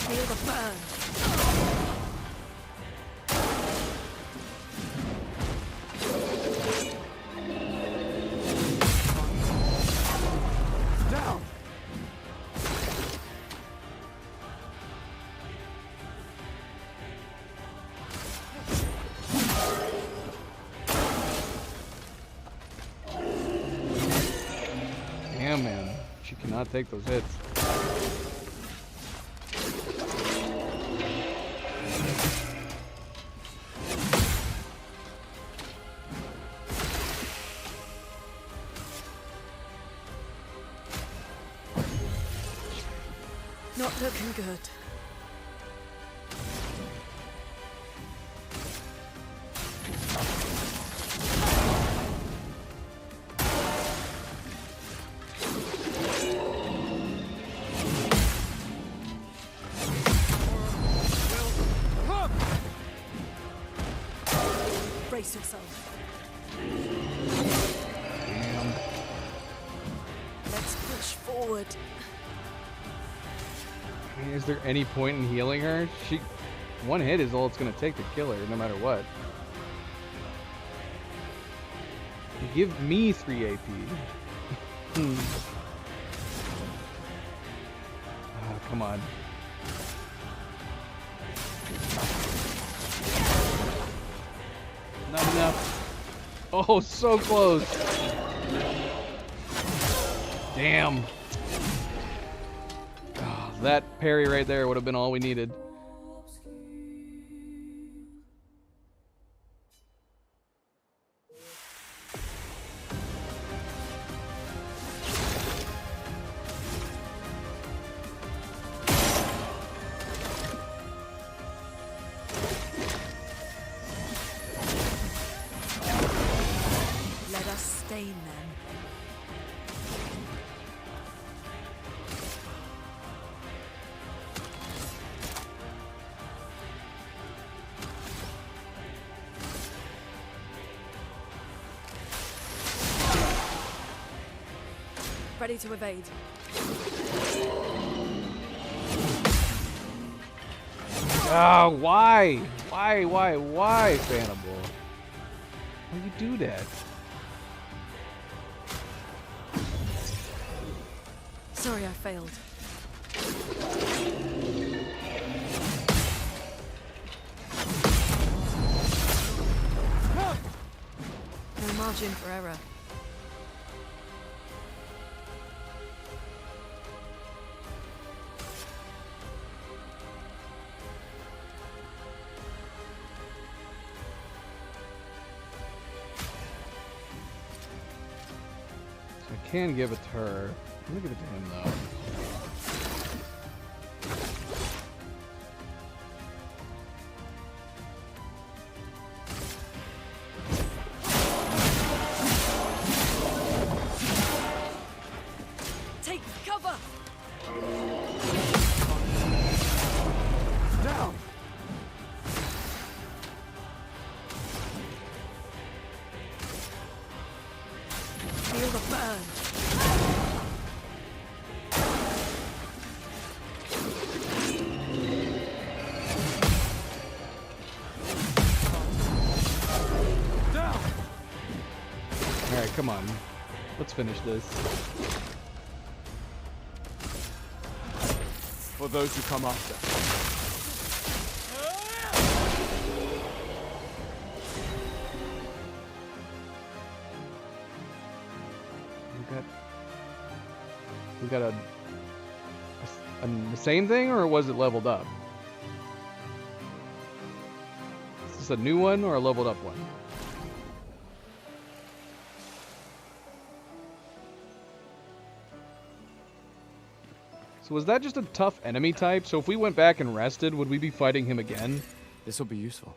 Feel the burn. Down. Damn, man. She cannot take those hits. Not looking good. Brace yourself. Damn. Let's push forward. I mean, is there any point in healing her? One hit is all it's gonna take to kill her, no matter what. Give me 3 AP. Come on. Not enough. Oh, so close. Damn. Oh, that parry right there would have been all we needed. Ready to evade. Ah, why? Why, Fanable? Why you do that? Sorry, I failed. No margin for error. I can give it to her. I'm gonna give it to him though. Take cover! Down! Feel the burn. Down! Alright, come on. Let's finish this. For those who come after. We got the same thing, or was it leveled up? Is this a new one or a leveled up one? So was that just a tough enemy type? So if we went back and rested, would we be fighting him again? This will be useful.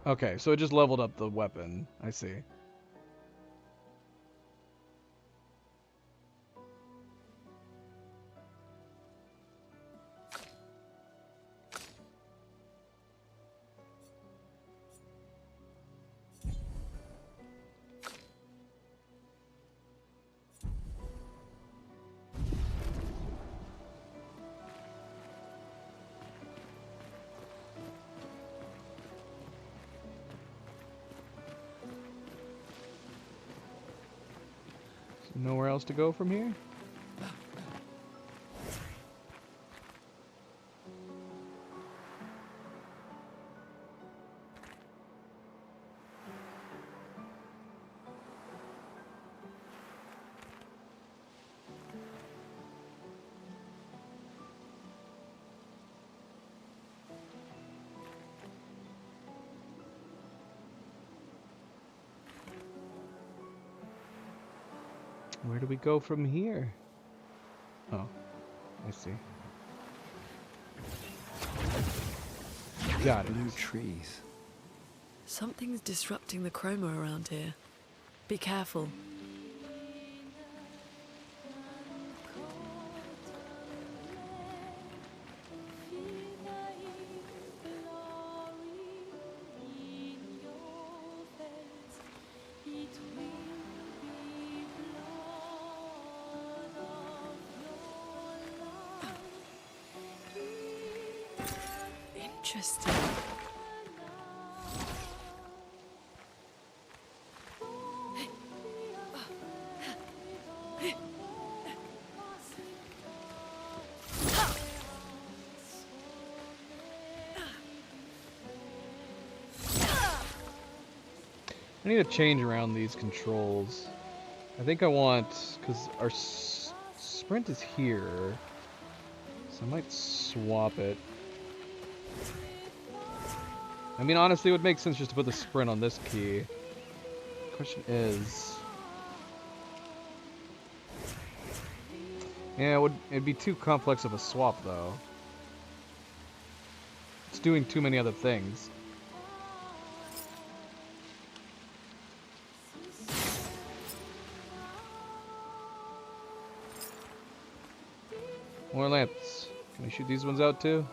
Okay, so it just leveled up the weapon. I see. Nowhere else to go from here? Where do we go from here? Oh, I see. Got it. Blue trees. Something's disrupting the chroma around here. Be careful. Interesting. I need to change around these controls. I think I want, because our sprint is here, so I might swap it. I mean, honestly, it would make sense just to put the sprint on this key. Question is, yeah, it'd be too complex of a swap though. It's doing too many other things. More lamps. Can I shoot these ones out too?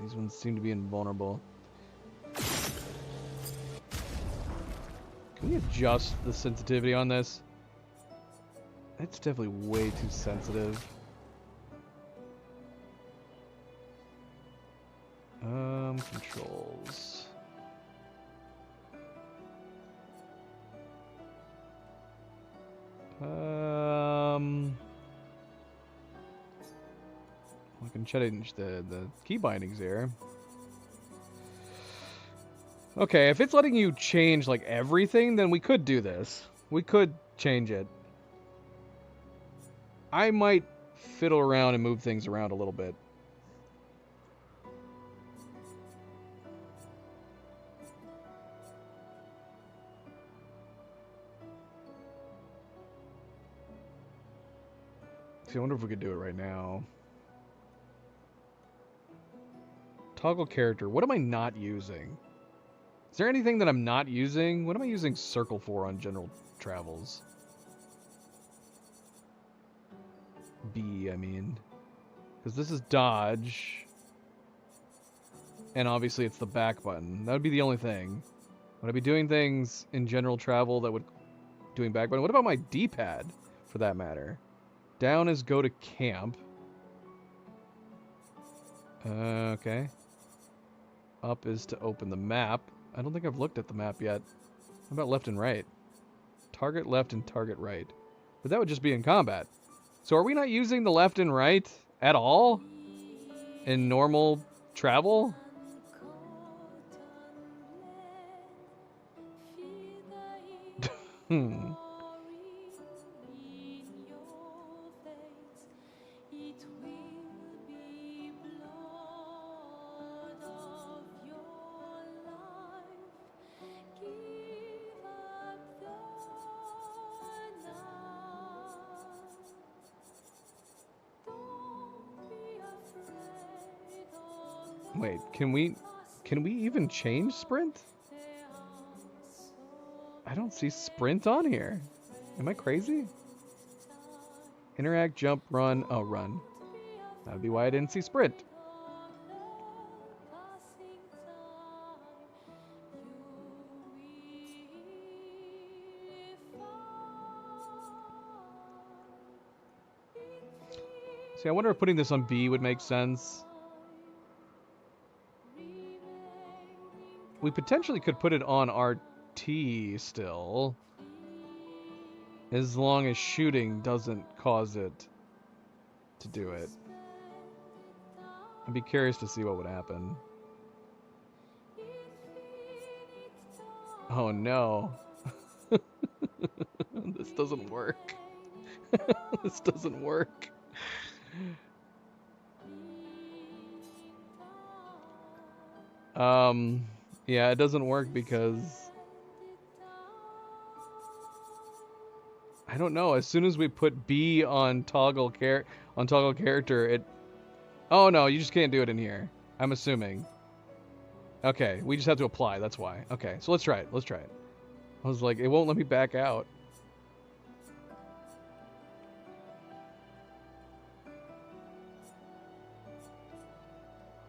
These ones seem to be invulnerable. Can we adjust the sensitivity on this? It's definitely way too sensitive. Controls. I can change the key bindings here. Okay, if it's letting you change like everything, then we could do this. We could change it. I might fiddle around and move things around a little bit. See, I wonder if we could do it right now. Toggle character. What am I not using? Is there anything that I'm not using? What am I using circle for on general travels? B, I mean. Because this is dodge. And obviously it's the back button. That would be the only thing. Would I be doing things in general travel that would... doing back button? What about my D-pad, for that matter? Down is go to camp. Okay. Up is to open the map. I don't think I've looked at the map yet. How about left and right? Target left and target right. But that would just be in combat. So are we not using the left and right at all in normal travel? Wait, can we even change sprint? I don't see sprint on here. Am I crazy? Interact, jump, run. Oh, run. That'd be why I didn't see sprint. See, I wonder if putting this on B would make sense. We potentially could put it on RT still, as long as shooting doesn't cause it to do it. I'd be curious to see what would happen. Oh no. This doesn't work. This doesn't work. Yeah, it doesn't work because I don't know. As soon as we put B on toggle character, it. Oh no, you just can't do it in here. I'm assuming. Okay, we just have to apply. That's why. Okay, so let's try it. Let's try it. I was like, it won't let me back out.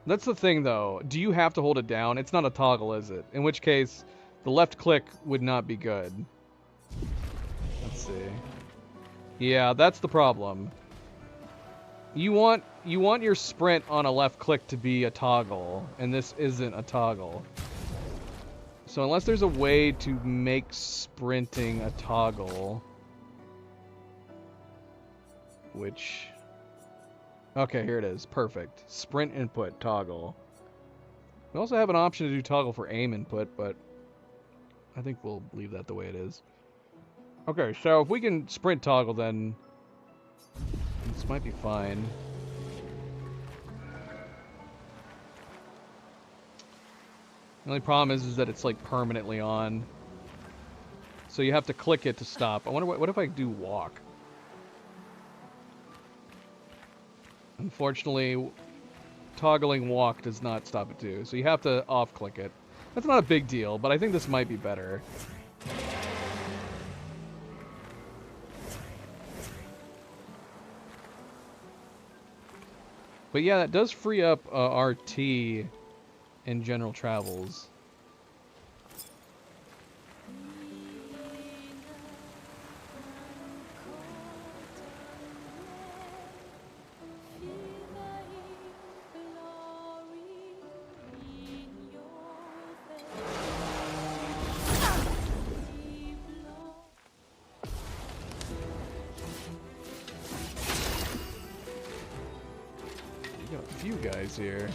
That's the thing, though. Do you have to hold it down? It's not a toggle, is it? In which case, the left click would not be good. Let's see. Yeah, that's the problem. You want your sprint on a left click to be a toggle, and this isn't a toggle. So unless there's a way to make sprinting a toggle, which... Okay, here it is. Perfect. Sprint input, toggle. We also have an option to do toggle for aim input, but I think we'll leave that the way it is. Okay, so if we can sprint toggle, then this might be fine. The only problem is that it's like permanently on. So you have to click it to stop. I wonder what if I do walk? Unfortunately, toggling walk does not stop it too, so you have to off-click it. That's not a big deal, but I think this might be better. But yeah, that does free up RT in general travels. Here.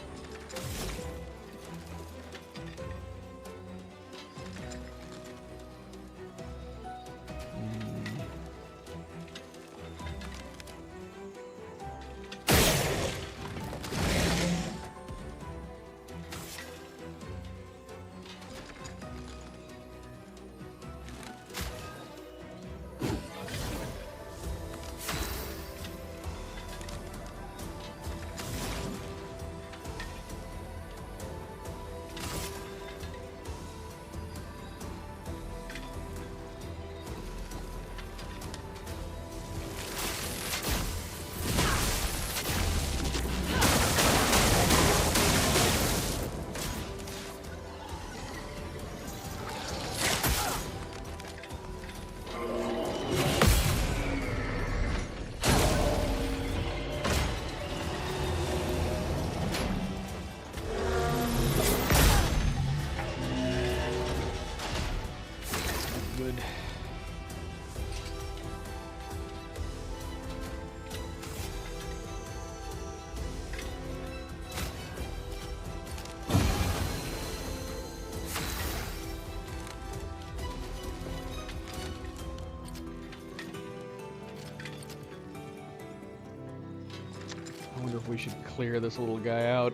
I wonder if we should clear this little guy out.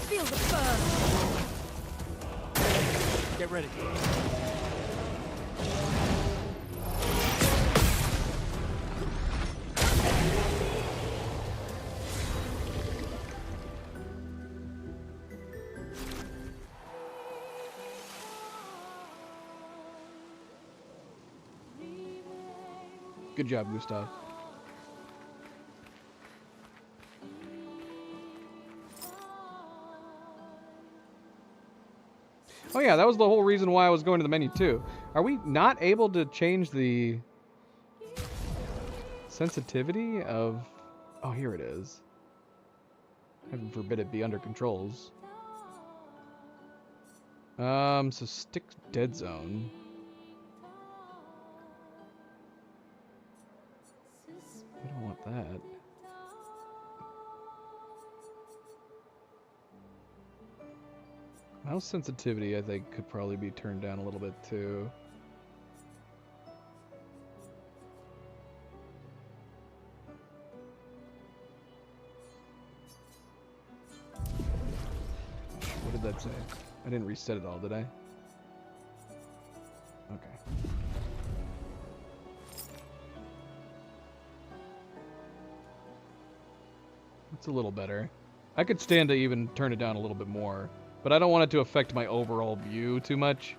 Feel the burn. Get ready. Good job, Gustav. Oh yeah, that was the whole reason why I was going to the menu too. Are we not able to change the sensitivity of... Oh, here it is. Heaven forbid it be under controls. So stick dead zone. I don't want that. Mouse sensitivity, I think, could probably be turned down a little bit too. What did that say? I didn't reset it all, did I? Okay. It's a little better. I could stand to even turn it down a little bit more, but I don't want it to affect my overall view too much.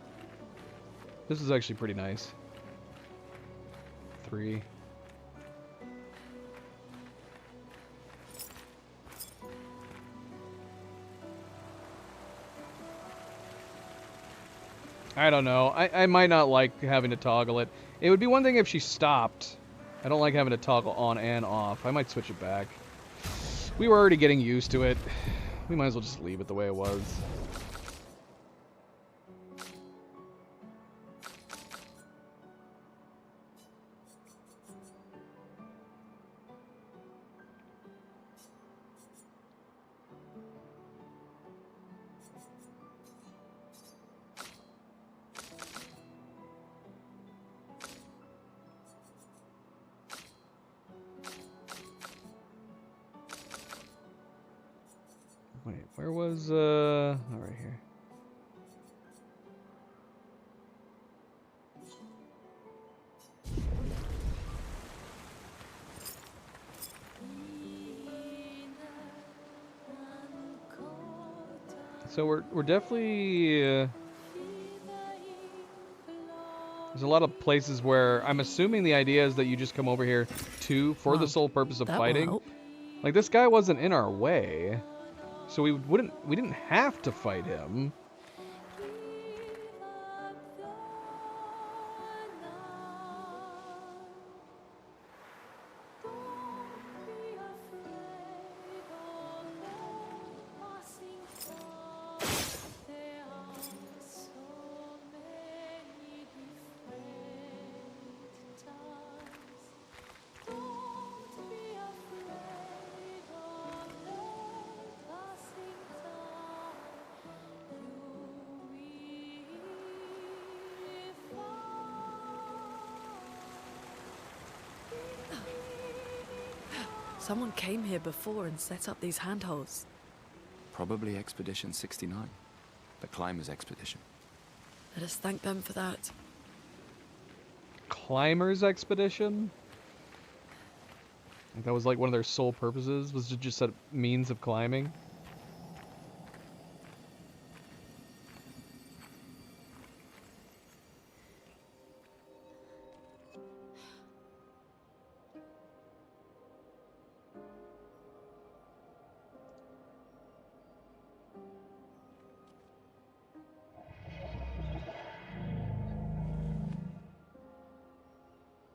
This is actually pretty nice. 3. I don't know. I might not like having to toggle it. It would be one thing if she stopped. I don't like having to toggle on and off. I might switch it back. We were already getting used to it. We might as well just leave it the way it was. Wait, where was, oh, right here. So we're definitely, there's a lot of places where I'm assuming the idea is that you just come over here for the sole purpose of fighting. Like, this guy wasn't in our way. So we didn't have to fight him. Someone came here before and set up these handholds. Probably Expedition 69. The Climbers Expedition. Let us thank them for that. Climbers Expedition? That was like one of their sole purposes, was to just set means of climbing.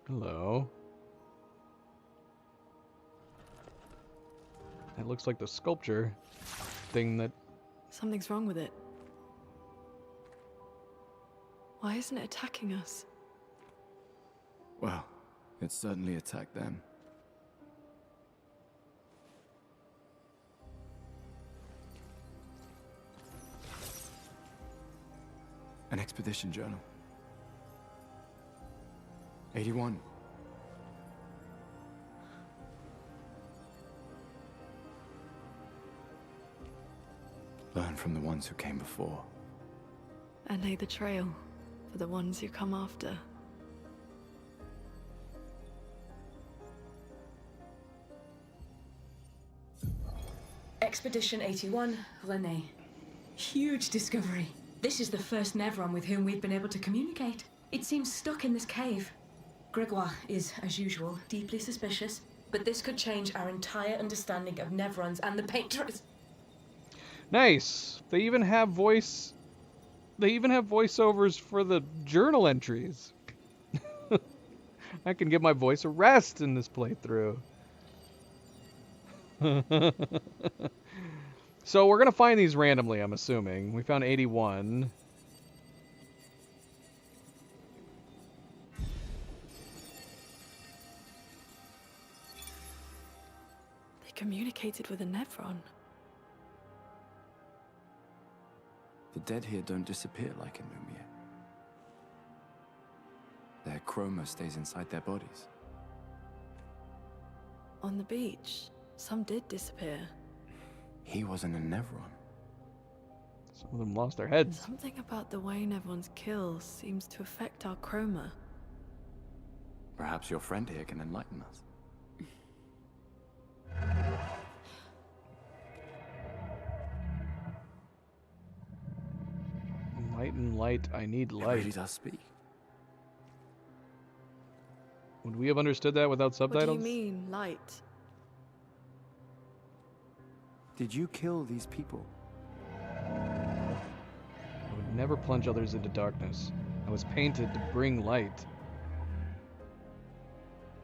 Hello. That looks like the sculpture thing that... Something's wrong with it. Why isn't it attacking us? Well, it certainly attacked them. An expedition journal. 81. Learn from the ones who came before. And lay the trail for the ones who come after. Expedition 81, Renee. Huge discovery. This is the first Nevron with whom we've been able to communicate. It seems stuck in this cave. Gregoire is, as usual, deeply suspicious, but this could change our entire understanding of Nevrons and the Painters. Nice. They even have voiceovers for the journal entries. I can give my voice a rest in this playthrough. So we're gonna find these randomly, I'm assuming. We found 81. They communicated with a Nevron. The dead here don't disappear like in Lumiere. Their chroma stays inside their bodies. On the beach, some did disappear. He wasn't a Nevron. Some of them lost their heads. Something about the way Nevrons kill seems to affect our chroma. Perhaps your friend here can enlighten us. Titan light, I need It light. really does speak. Would we have understood that without What subtitles? do you mean, light? Did you kill these people? I would never plunge others into darkness. I was painted to bring light.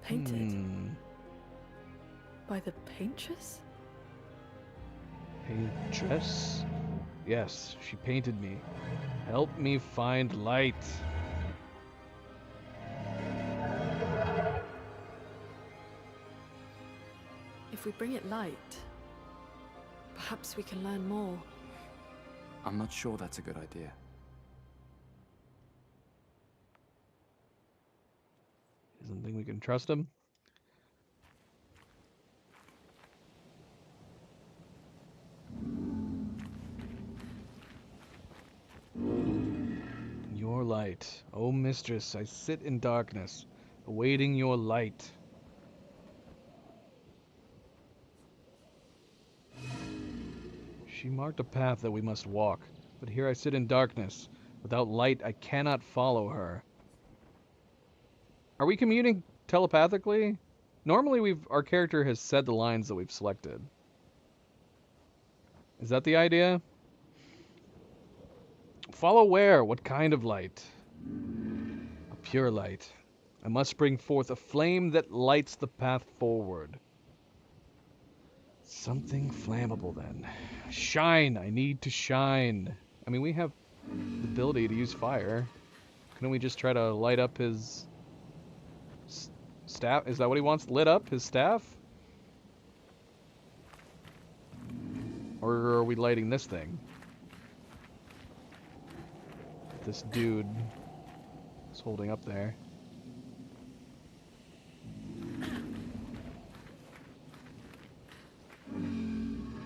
Painted? By the paintress? Paintress? Yes, she painted me. Help me find light. If we bring it light, perhaps we can learn more. I'm not sure that's a good idea. Doesn't think we can trust him. Your light. O mistress, I sit in darkness, awaiting your light. She marked a path that we must walk, but here I sit in darkness. Without light, I cannot follow her. Are we communing telepathically? Normally our character has said the lines that we've selected. Is that the idea? Follow where? What kind of light? A pure light. I must bring forth a flame that lights the path forward. Something flammable then. Shine! I need to shine. I mean, we have the ability to use fire. Couldn't we just try to light up his staff? Is that what he wants? Lit up? His staff? Or are we lighting this thing? This dude is holding up there.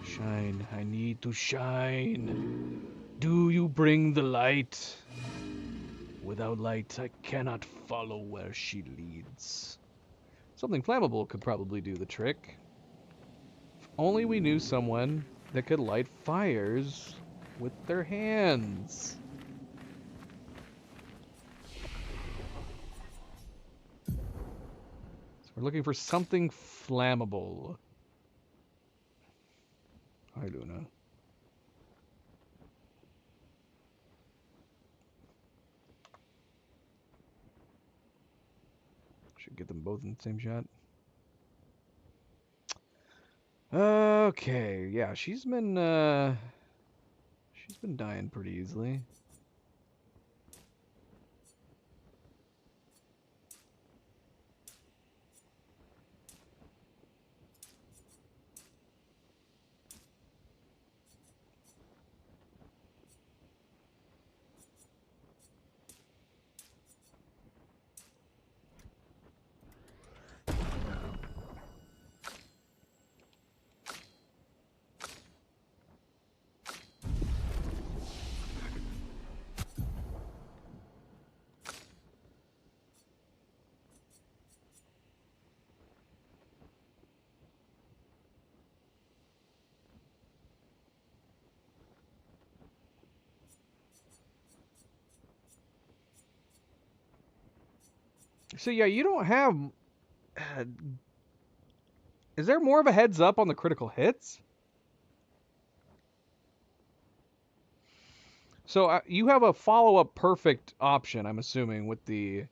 Shine. I need to shine. Do you bring the light? Without light, I cannot follow where she leads. Something flammable could probably do the trick. If only we knew someone that could light fires with their hands. So we're looking for something flammable. Hi, Luna. Should get them both in the same shot. Okay, yeah, she's been dying pretty easily. So yeah, you don't have... is there more of a heads up on the critical hits? So you have a follow-up perfect option, I'm assuming, with the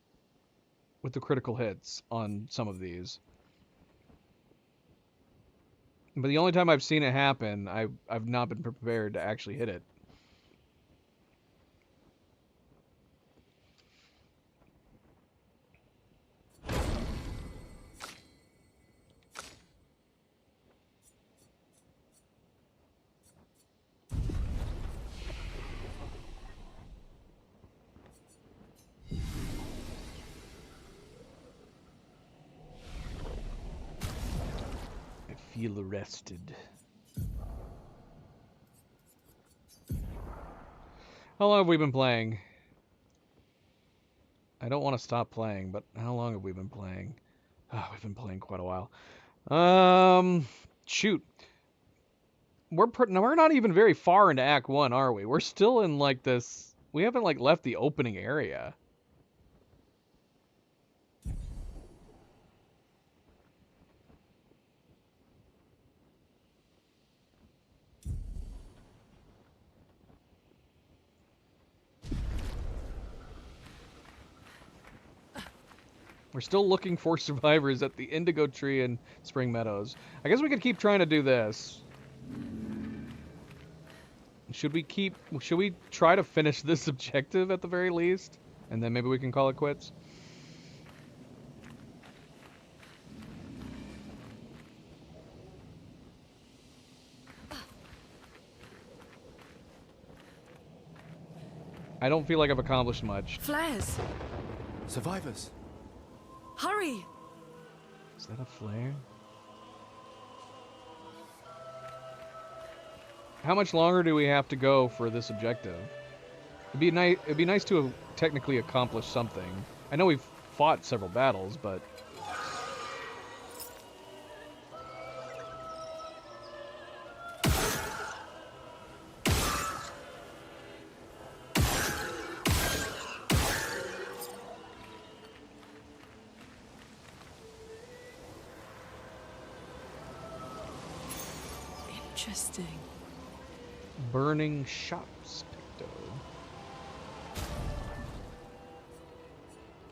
critical hits on some of these. But the only time I've seen it happen, I've not been prepared to actually hit it. Feel arrested. How long have we been playing? I don't want to stop playing, but how long have we been playing? Oh, we've been playing quite a while. Shoot. We're not even very far into Act 1, are we? We're still in like this We haven't like left the opening area. We're still looking for survivors at the Indigo Tree in Spring Meadows. I guess we could keep trying to do this. Should we try to finish this objective at the very least? And then maybe we can call it quits? I don't feel like I've accomplished much. Flares! Survivors! Hurry! Is that a flare? How much longer do we have to go for this objective? It'd be nice to have technically accomplished something. I know we've fought several battles, but interesting. Burning shops, Picto.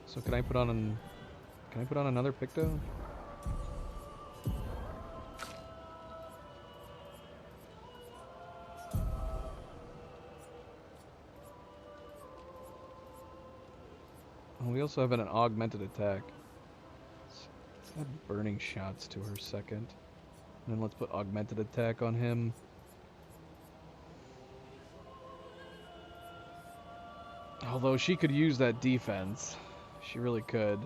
So can I put on another Picto? Oh, we also have an augmented attack. Let's add burning shots to her second. And then let's put augmented attack on him. Although she could use that defense. She really could.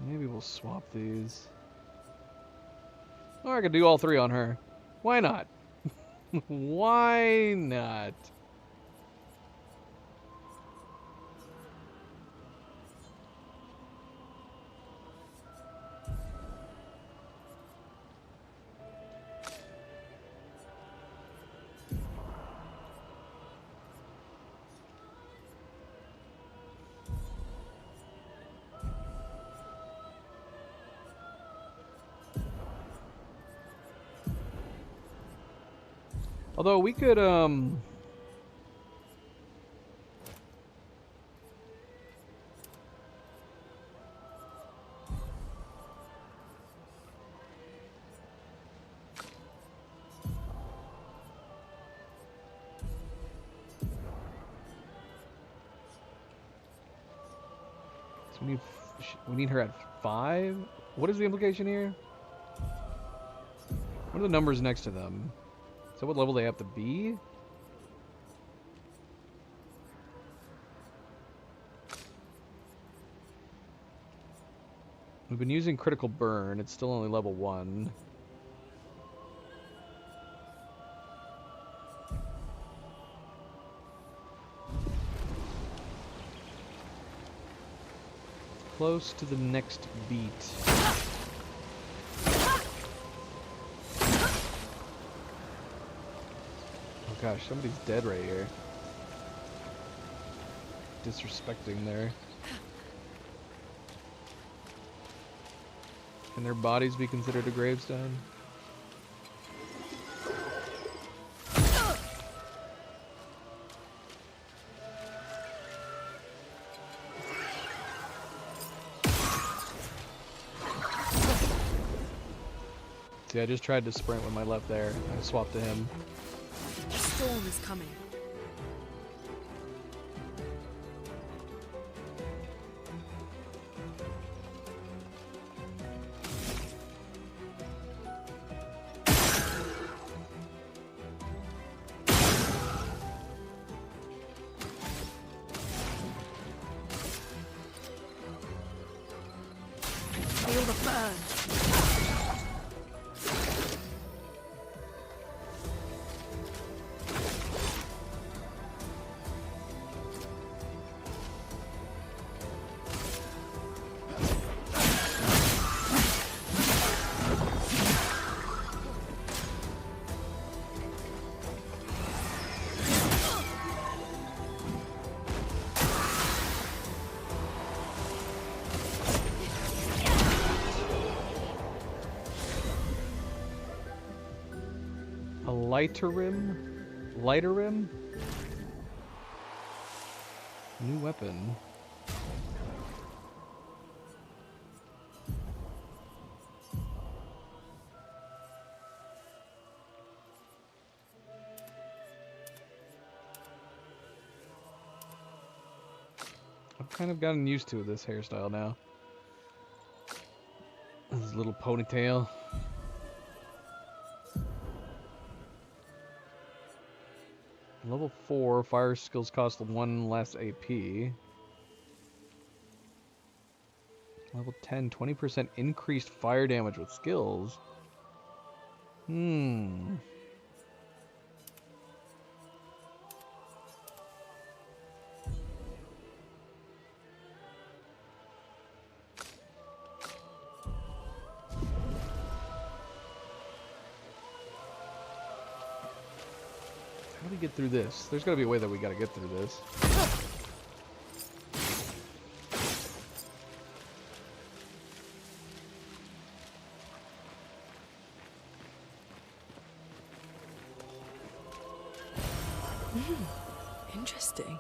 Maybe we'll swap these. Or I could do all three on her. Why not? Why not? Although we could, so we need her at 5? What is the implication here? What are the numbers next to them? Is that what level they have to be? We've been using critical burn. It's still only level 1. Close to the next beat. Gosh, somebody's dead right here. Disrespecting there. Can their bodies be considered a gravestone? See, I just tried to sprint with my left there. I swapped to him. The storm is coming. Feel the burn. A Lighterrim? Lighterrim? New weapon. I've kind of gotten used to this hairstyle now. This little ponytail. Level 4, fire skills cost 1 less AP. Level 10, 20% increased fire damage with skills. How do we get through this? There's gotta be a way that we gotta get through this. Interesting.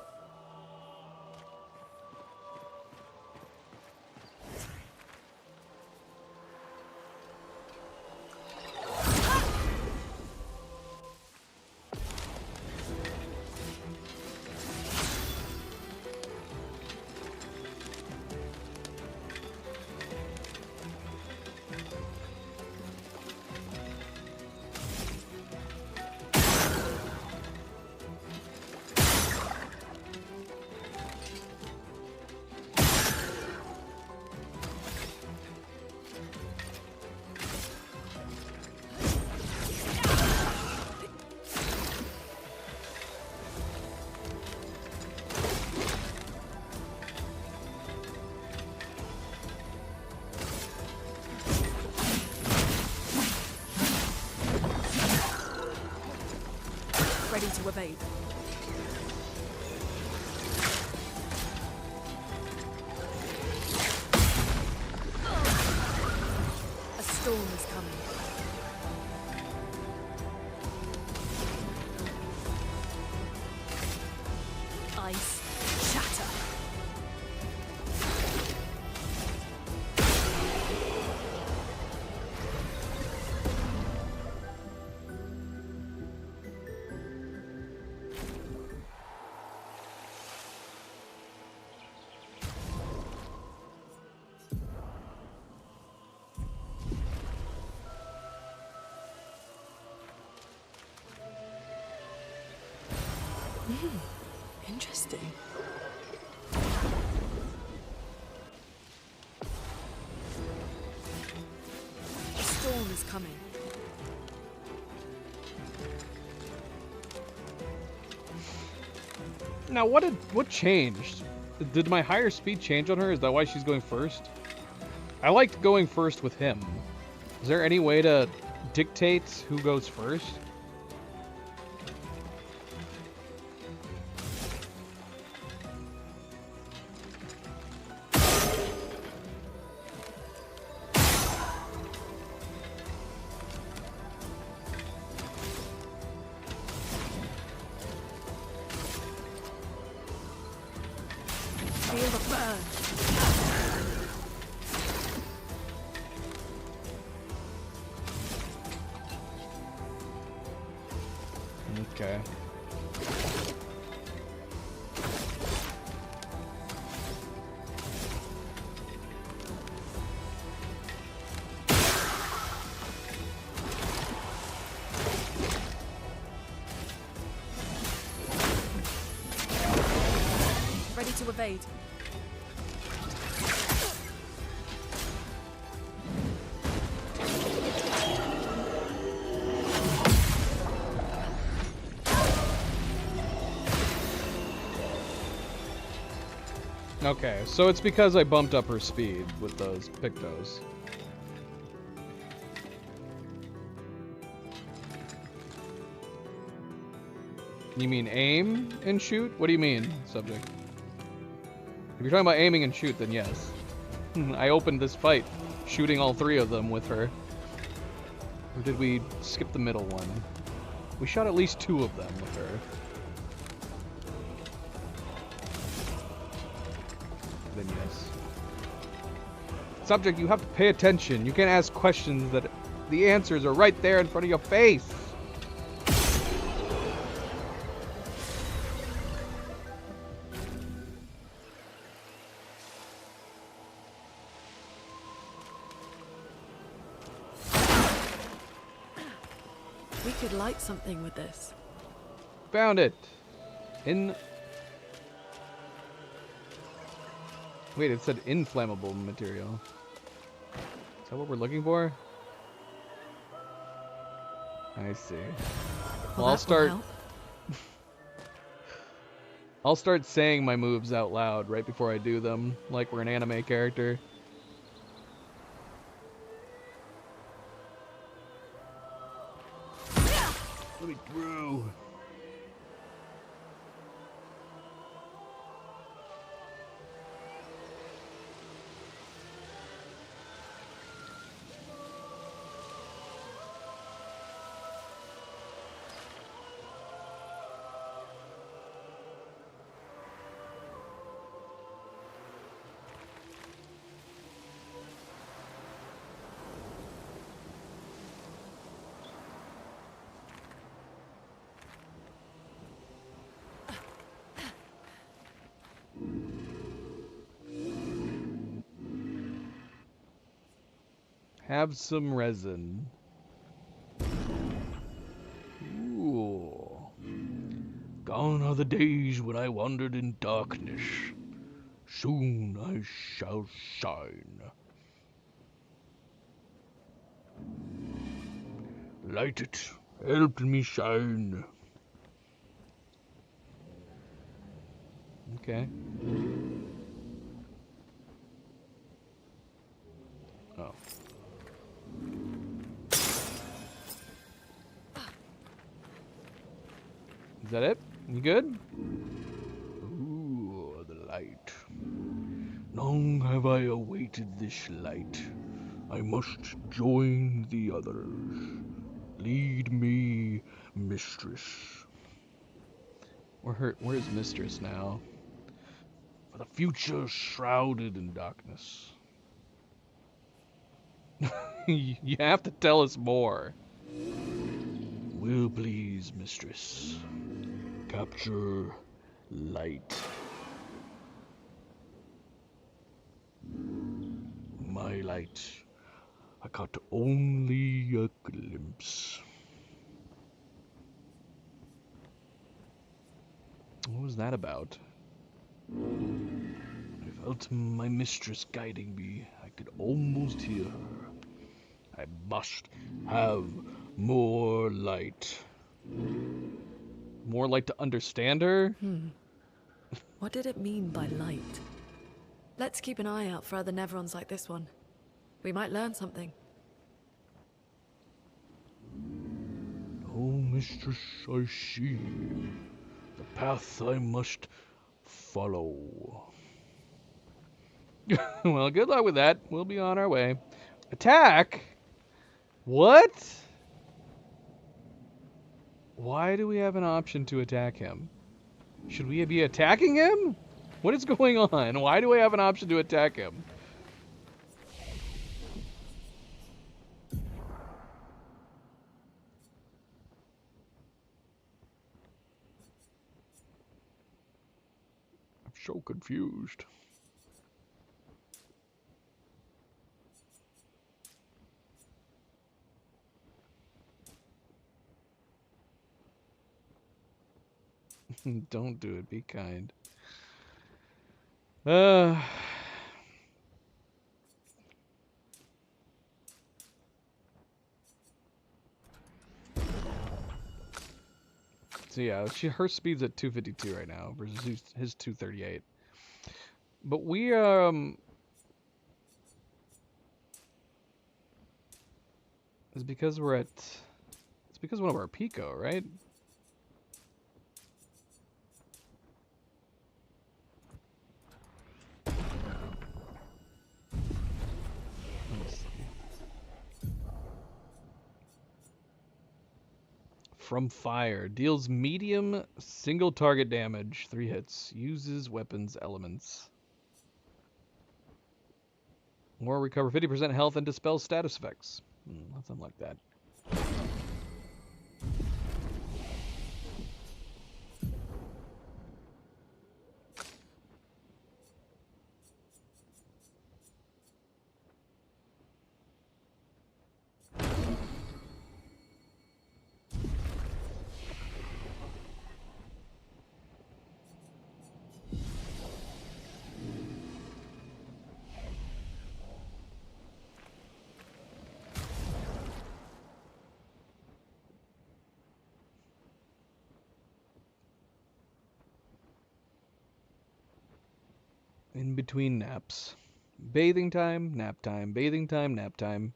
Ready to evade. A storm is coming. Ice shatter. Interesting. A storm is coming. Now, what changed? Did my higher speed change on her? Is that why she's going first? I liked going first with him. Is there any way to dictate who goes first? Feel the burn. Okay. Ready to evade. Okay, so it's because I bumped up her speed with those Pictos. You mean aim and shoot? What do you mean, subject? If you're talking about aiming and shoot, then yes. I opened this fight shooting all three of them with her. Or did we skip the middle one? We shot at least 2 of them with her. Then yes. Subject, you have to pay attention. You can't ask questions that the answers are right there in front of your face. We could light something with this. Found it. Wait, it said inflammable material. Is that what we're looking for? I see. Well, I'll start saying my moves out loud right before I do them, like we're an anime character. Let me through. Have some resin. Ooh. Gone are the days when I wandered in darkness. Soon I shall shine. Light it. Help me shine. Okay. Oh. Is that it? You good? Ooh, the light. Long have I awaited this light. I must join the others. Lead me, mistress. Where's mistress now? For the future shrouded in darkness. You have to tell us more. Will please, mistress. Capture light. My light. I caught only a glimpse. What was that about? I felt my mistress guiding me. I could almost hear her. I must have more light. More light to understand her? What did it mean by light? Let's keep an eye out for other Nevrons like this one. We might learn something. Oh, mistress, I see. The path I must follow. Well, good luck with that. We'll be on our way. Attack? What? Why do we have an option to attack him? Should we be attacking him? What is going on? Why do we have an option to attack him? I'm so confused. Don't do it. Be kind. So yeah, her speed's at 252 right now versus his 238. But we it's because one of our Pico, right? from fire. Deals medium single target damage. 3 hits. Uses weapons elements. Or recover 50% health and dispel status effects. Nothing like that. In between naps. Bathing time, nap time, bathing time, nap time.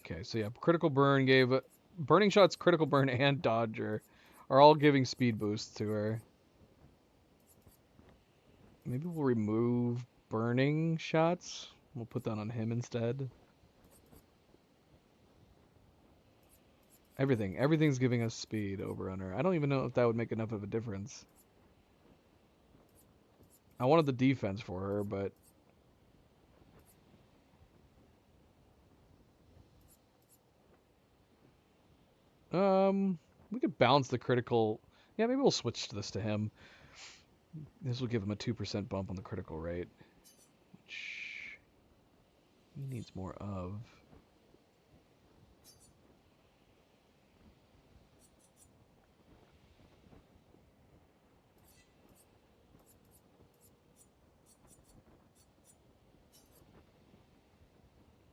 Okay, so yeah, critical burn gave... Burning shots, critical burn, and dodger are all giving speed boosts to her. Maybe we'll remove burning shots. We'll put that on him instead. Everything's giving us speed over on her. I don't even know if that would make enough of a difference. I wanted the defense for her, but... we could balance the critical... Yeah, maybe we'll switch this to him. This will give him a 2% bump on the critical rate, which he needs more of.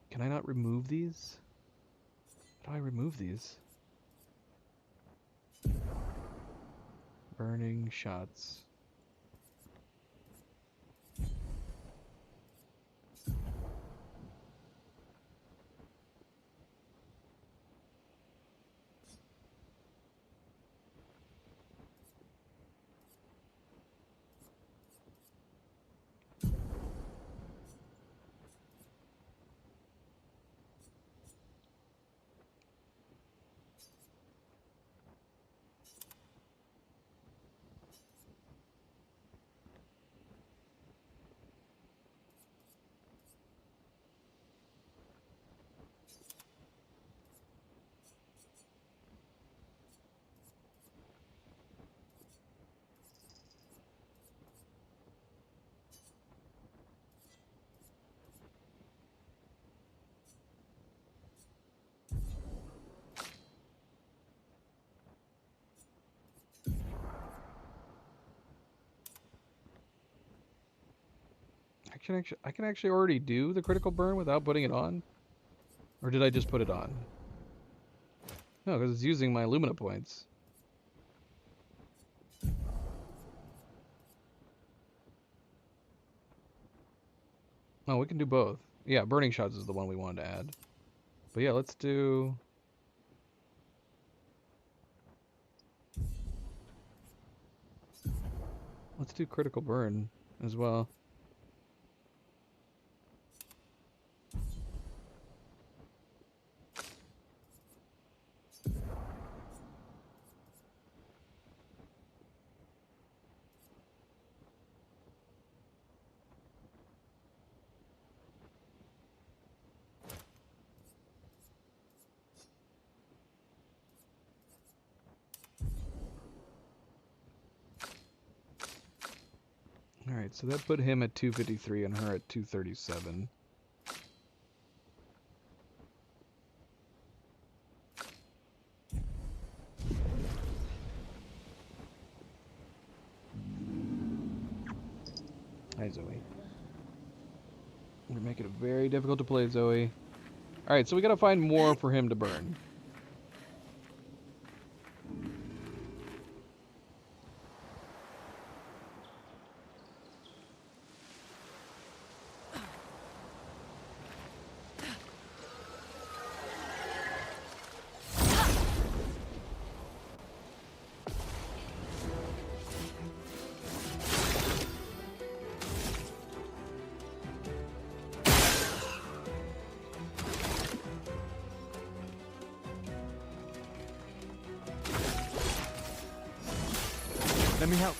Can I not remove these? How do I remove these? Burning shots. I can actually already do the critical burn without putting it on? Or did I just put it on? No, because it's using my Lumina points. Oh, we can do both. Yeah, burning shots is the one we wanted to add. But yeah, let's do... Let's do critical burn as well. Alright, so that put him at 253 and her at 237. Hi, Zoe. We're making it very difficult to play, Zoe. Alright, so we gotta find more for him to burn. Let me help.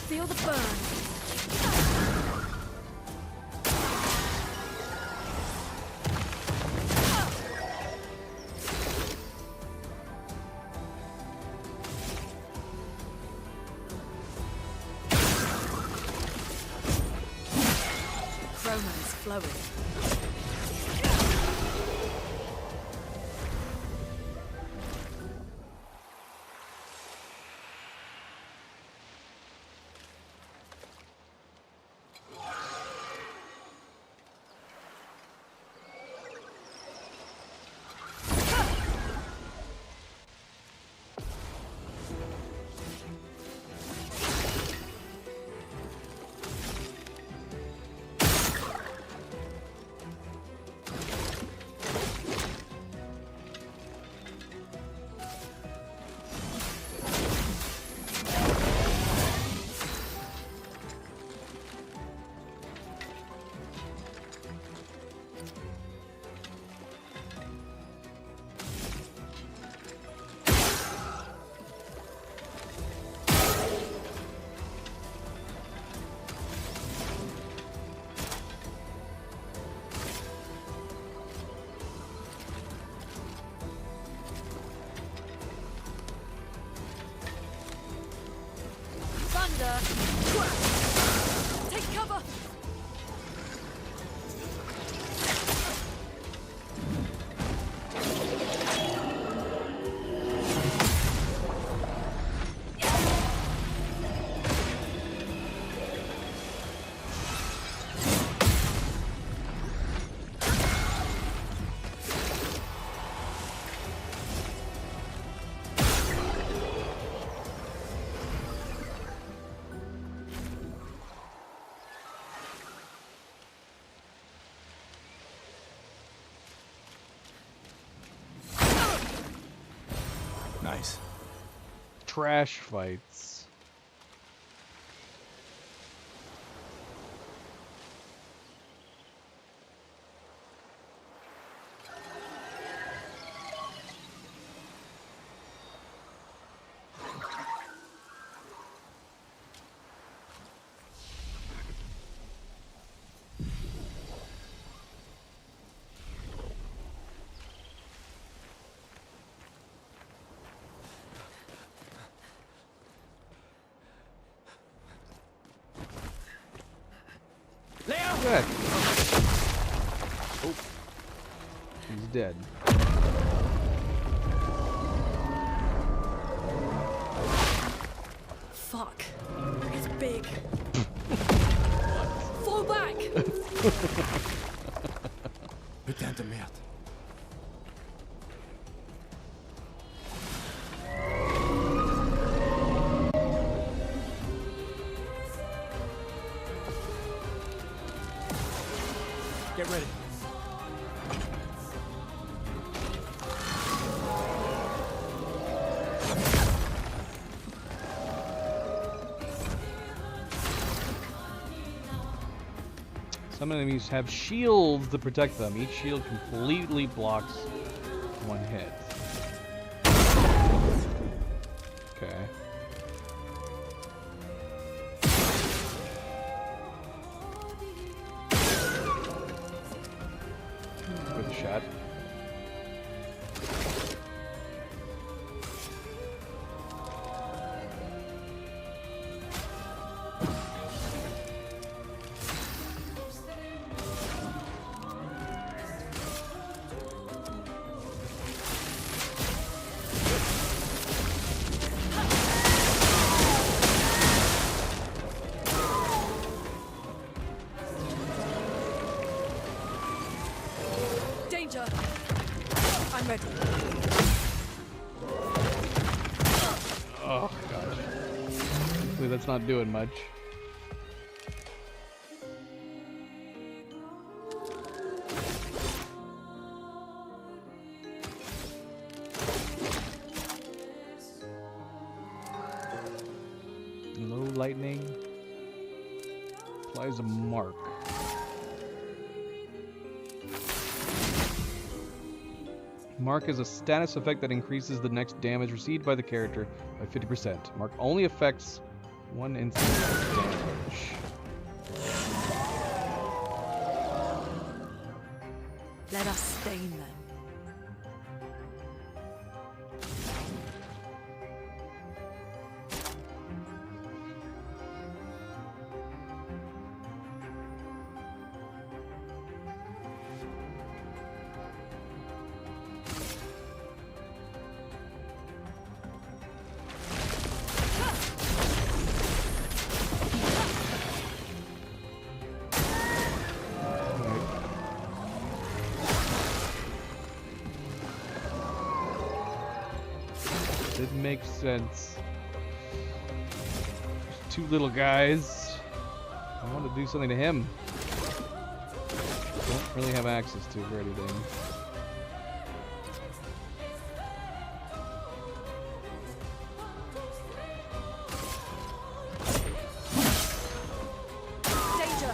Feel the burn. Chroma is flowing. Take cover! Nice. Trash fights. Good. Oh. He's dead. Fuck. It's big. Fall back! Putain de merde. Get ready. Some enemies have shields to protect them. Each shield completely blocks one hit. Okay. With a shot. Danger! I'm ready. Oh gosh. Hopefully that's not doing much. lightning. Applies a mark. Mark is a status effect that increases the next damage received by the character by 50%. Mark only affects one instance of damage. Let us stain them. Didn't make sense. There's two little guys. I want to do something to him. Don't really have access to it or anything. Danger!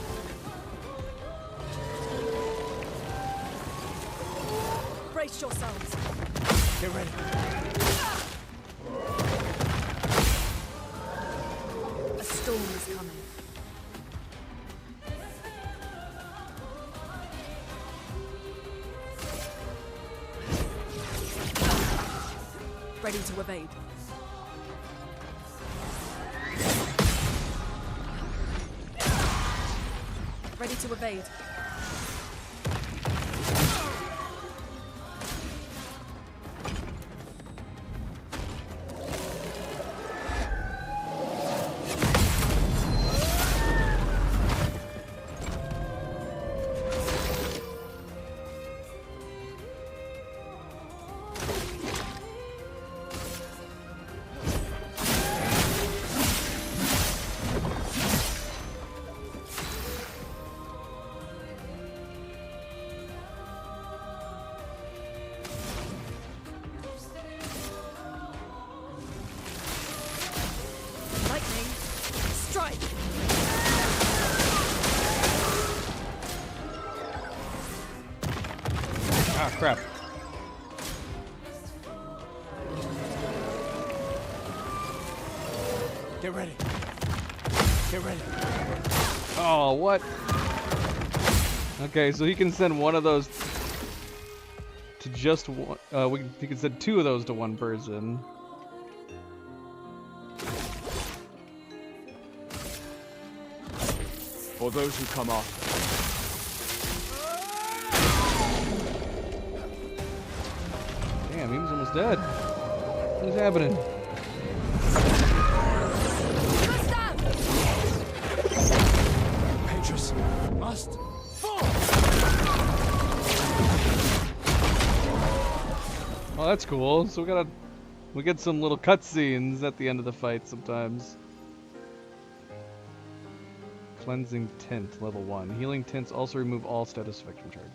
Brace yourselves. Get ready. A storm is coming. Ready to evade. Ready to evade. Lightning, strike! Ah, crap. Get ready. Get ready. Oh, what? Okay, so he can send one of those to just one. He can send two of those to one person. For those who come after. Damn, he was almost dead. What is happening? Petrus must fall. Oh, that's cool. So we get some little cutscenes at the end of the fight sometimes. Cleansing Tint, level 1. Healing Tints also remove all status effects from charge.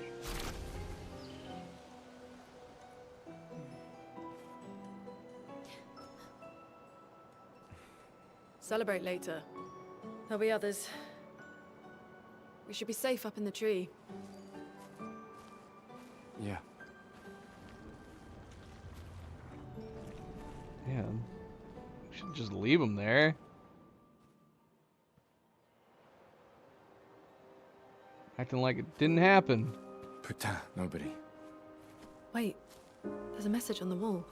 Celebrate later. There'll be others. We should be safe up in the tree. Yeah. Yeah. We should just leave him there. Acting like it didn't happen. Putain, nobody. Wait, there's a message on the wall.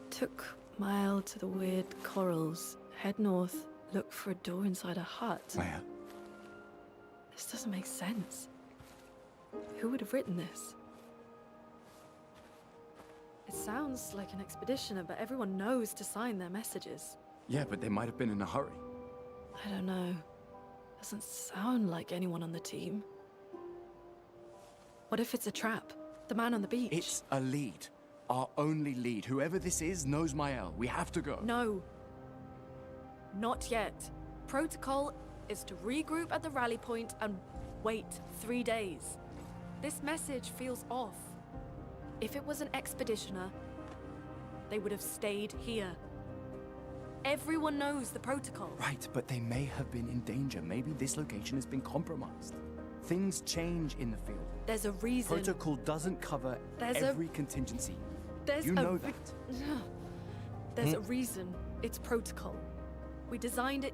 Took Mile to the weird corals. Head north, look for a door inside a hut. Maya. This doesn't make sense. Who would have written this? It sounds like an expeditioner, but everyone knows to sign their messages. Yeah, but they might have been in a hurry. I don't know. Doesn't sound like anyone on the team. What if it's a trap? The man on the beach? It's a lead. Our only lead. Whoever this is knows Mael. We have to go. No. Not yet. Protocol is to regroup at the rally point and wait 3 days. This message feels off. If it was an expeditioner, they would have stayed here. Everyone knows the protocol. Right, but they may have been in danger. Maybe this location has been compromised. Things change in the field. There's a reason. Protocol doesn't cover every contingency. You know that. There's a reason it's protocol. We designed it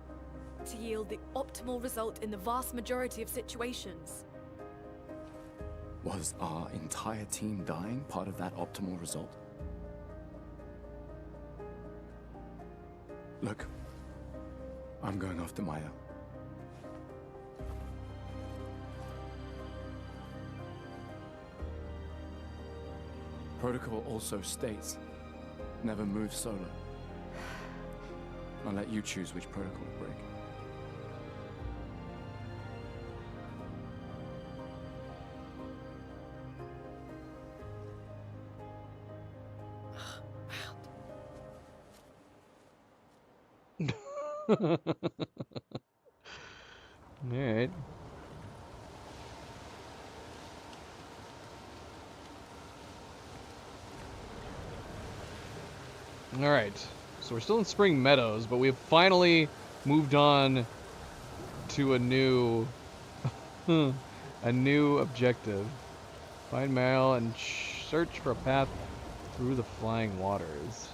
to yield the optimal result in the vast majority of situations. Was our entire team dying part of that optimal result? Look, I'm going after Maya. Protocol also states, never move solo. I'll let you choose which protocol to break. Alright. Alright. So we're still in Spring Meadows, but we have finally moved on to a new a new objective. Find Mal and search for a path through the flying waters.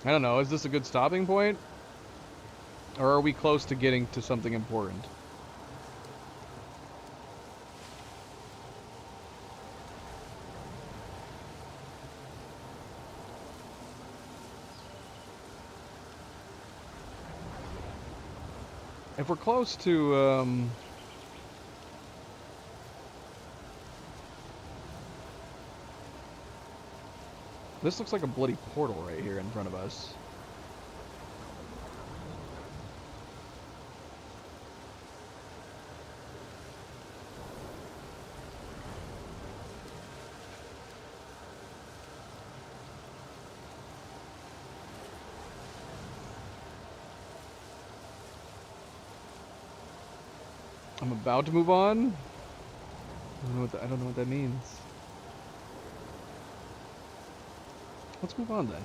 I don't know, is this a good stopping point? Or are we close to getting to something important? If we're close to, this looks like a bloody portal right here in front of us. I'm about to move on. I don't know what that means. Let's move on then.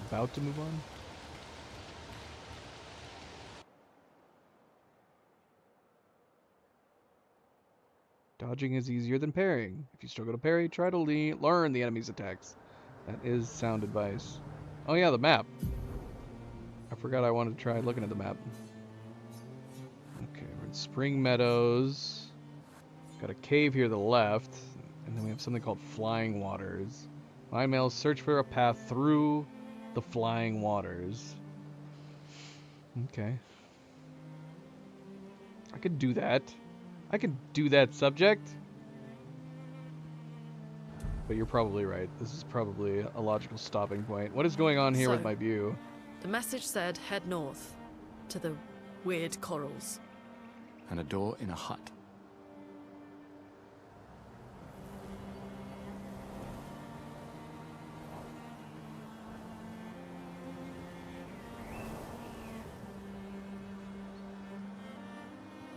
About to move on? Dodging is easier than parrying. If you struggle to parry, try to learn the enemy's attacks. That is sound advice. Oh yeah, the map. I forgot I wanted to try looking at the map. Okay, we're in Spring Meadows. Got a cave here to the left. And then we have something called Flying Waters. Find Mal, search for a path through the Flying Waters. Okay. I could do that. I could do that, subject. But you're probably right. This is probably a logical stopping point. What is going on here with my view? The message said head north to the weird corals. And a door in a hut.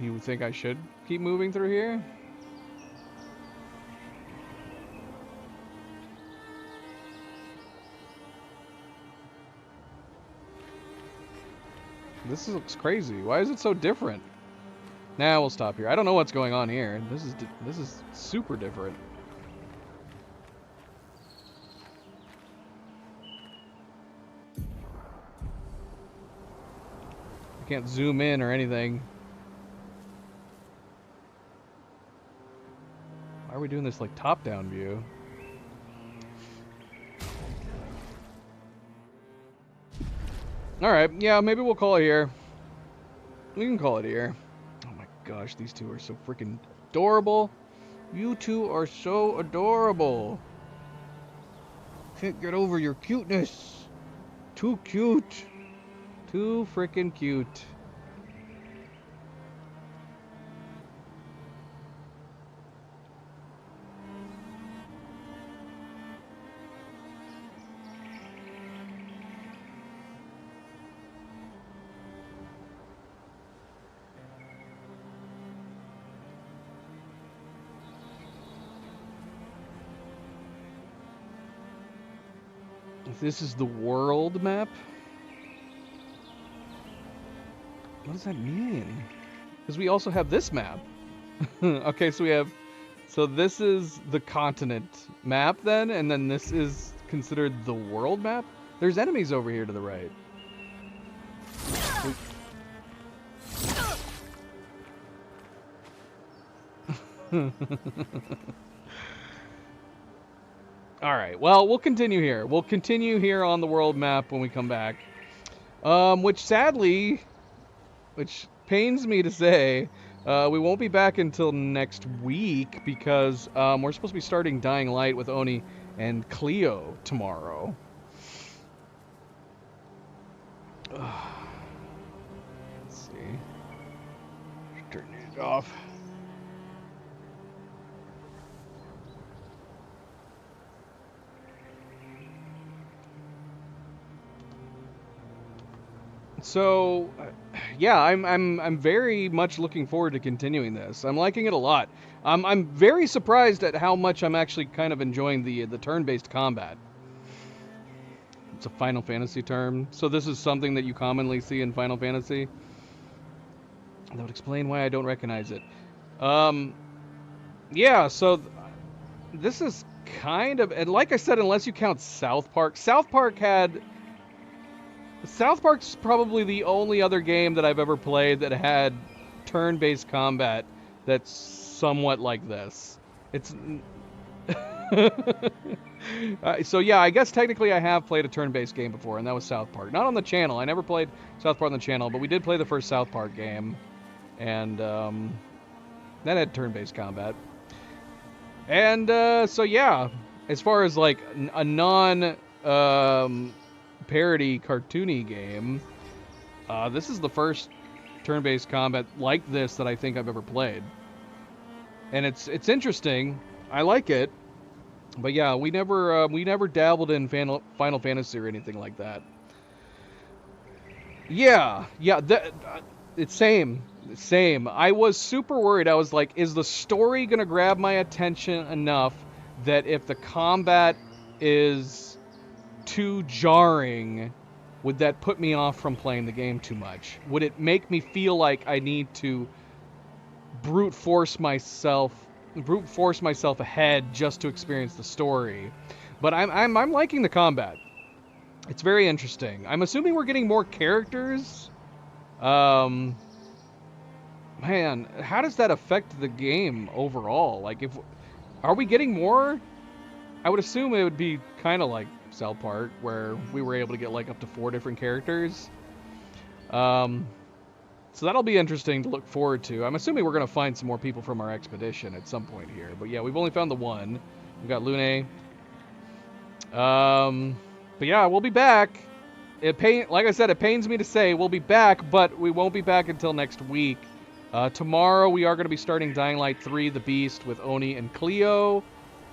You think I should keep moving through here? This looks crazy. Why is it so different? Nah, we'll stop here. I don't know what's going on here. This is super different. I can't zoom in or anything. Why are we doing this like top-down view? Alright, yeah, maybe we'll call it here. We can call it here. Oh my gosh, these two are so freaking adorable. You two are so adorable. Can't get over your cuteness. Too cute. Too freaking cute. This is the world map? What does that mean? Because we also have this map. Okay, so we have... So this is the continent map then, and then this is considered the world map? There's enemies over here to the right. Alright, well, we'll continue here. We'll continue here on the world map when we come back. Which sadly, which pains me to say, we won't be back until next week because we're supposed to be starting Dying Light with Oni and Cleo tomorrow. Let's see. Turn it off. So, yeah, I'm very much looking forward to continuing this. I'm liking it a lot. I'm very surprised at how much I'm actually kind of enjoying the turn-based combat. It's a Final Fantasy term. So this is something that you commonly see in Final Fantasy. That would explain why I don't recognize it. Yeah, so this is kind of, and like I said, unless you count South Park, South Park's probably the only other game that I've ever played that had turn-based combat that's somewhat like this. It's... so yeah, I guess technically I have played a turn-based game before, and that was South Park. Not on the channel. I never played South Park on the channel, but we did play the first South Park game, and that had turn-based combat. And so yeah, as far as like a non parody cartoony game, this is the first turn-based combat like this that I think I've ever played, and it's interesting. I like it. But yeah, we never dabbled in Final Fantasy or anything like that. Yeah, it's same. I was super worried. I was like, is the story gonna grab my attention enough that if the combat is too jarring, would that put me off from playing the game too much? Would it make me feel like I need to brute force myself ahead just to experience the story? But I'm liking the combat. It's very interesting. I'm assuming we're getting more characters. Man, how does that affect the game overall? Like, are we getting more? I would assume it would be kind of like South Park, where we were able to get like up to 4 different characters. So that'll be interesting to look forward to. I'm assuming we're going to find some more people from our expedition at some point here. But yeah, we've only found the one. We've got Lune. But yeah, we'll be back. Like I said, it pains me to say we'll be back, but we won't be back until next week. Tomorrow we are going to be starting Dying Light 3, The Beast, with Oni and Cleo.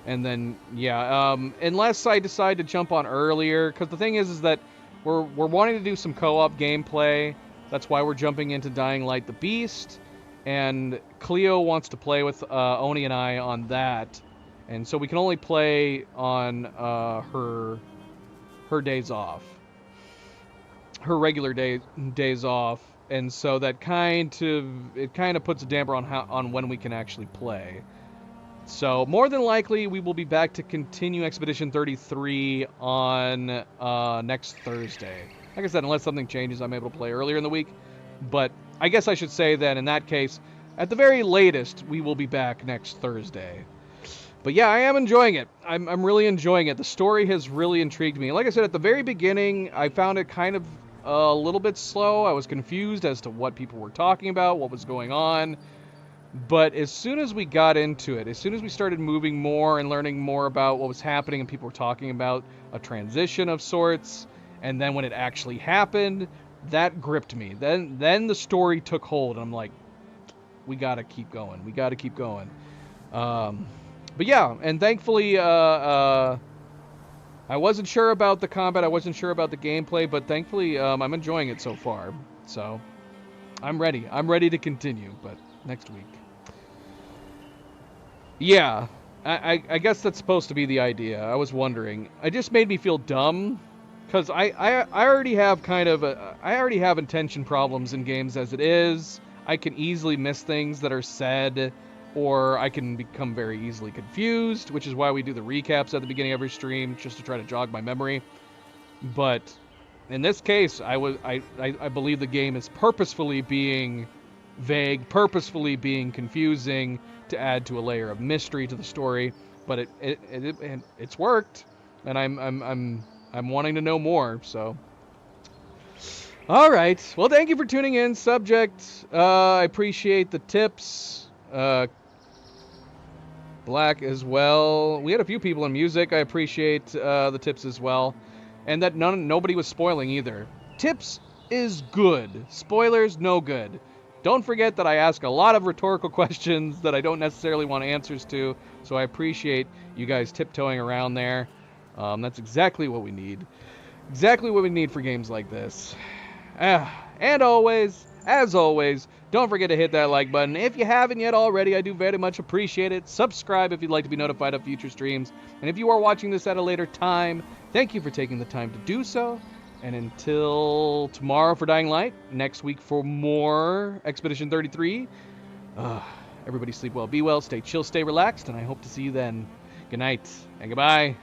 And then, yeah, unless I decide to jump on earlier, because the thing is that we're wanting to do some co-op gameplay. That's why we're jumping into Dying Light the Beast, and Cleo wants to play with Oni and I on that, and so we can only play on her days off, her regular days off, and so that kind of puts a damper on when we can actually play. So more than likely we will be back to continue Expedition 33 on next Thursday. Like I said, unless something changes, I'm able to play earlier in the week. But I guess I should say that in that case, at the very latest, we will be back next Thursday. But yeah, I am enjoying it. I'm really enjoying it. The story has really intrigued me. Like I said, at the very beginning, I found it kind of a little bit slow. I was confused as to what people were talking about, what was going on. But as soon as we got into it, as soon as we started moving more and learning more about what was happening and people were talking about a transition of sorts, and then when it actually happened, that gripped me. Then the story took hold, and I'm like, we gotta keep going. We gotta keep going. But yeah, and thankfully, I wasn't sure about the combat. I wasn't sure about the gameplay, but thankfully, I'm enjoying it so far. So, I'm ready. I'm ready to continue, but next week. Yeah. I guess that's supposed to be the idea. I was wondering. It just made me feel dumb, because I already have I already have attention problems in games as it is. I can easily miss things that are said, or I can become very easily confused, which is why we do the recaps at the beginning of every stream, just to try to jog my memory. But in this case, I believe the game is purposefully being vague, purposefully being confusing to add to a layer of mystery to the story. But it's worked, and I'm wanting to know more. So, all right. Well, thank you for tuning in, Subject. I appreciate the tips. Black as well. We had a few people in music. I appreciate the tips as well. And that nobody was spoiling either. Tips is good. Spoilers, no good. Don't forget that I ask a lot of rhetorical questions that I don't necessarily want answers to. So I appreciate you guys tiptoeing around there. That's exactly what we need. Exactly what we need for games like this. And always, as always, don't forget to hit that like button. If you haven't yet already, I do very much appreciate it. Subscribe if you'd like to be notified of future streams. And if you are watching this at a later time, thank you for taking the time to do so. And until tomorrow for Dying Light, next week for more Expedition 33, everybody sleep well, be well, stay chill, stay relaxed, and I hope to see you then. Good night and goodbye.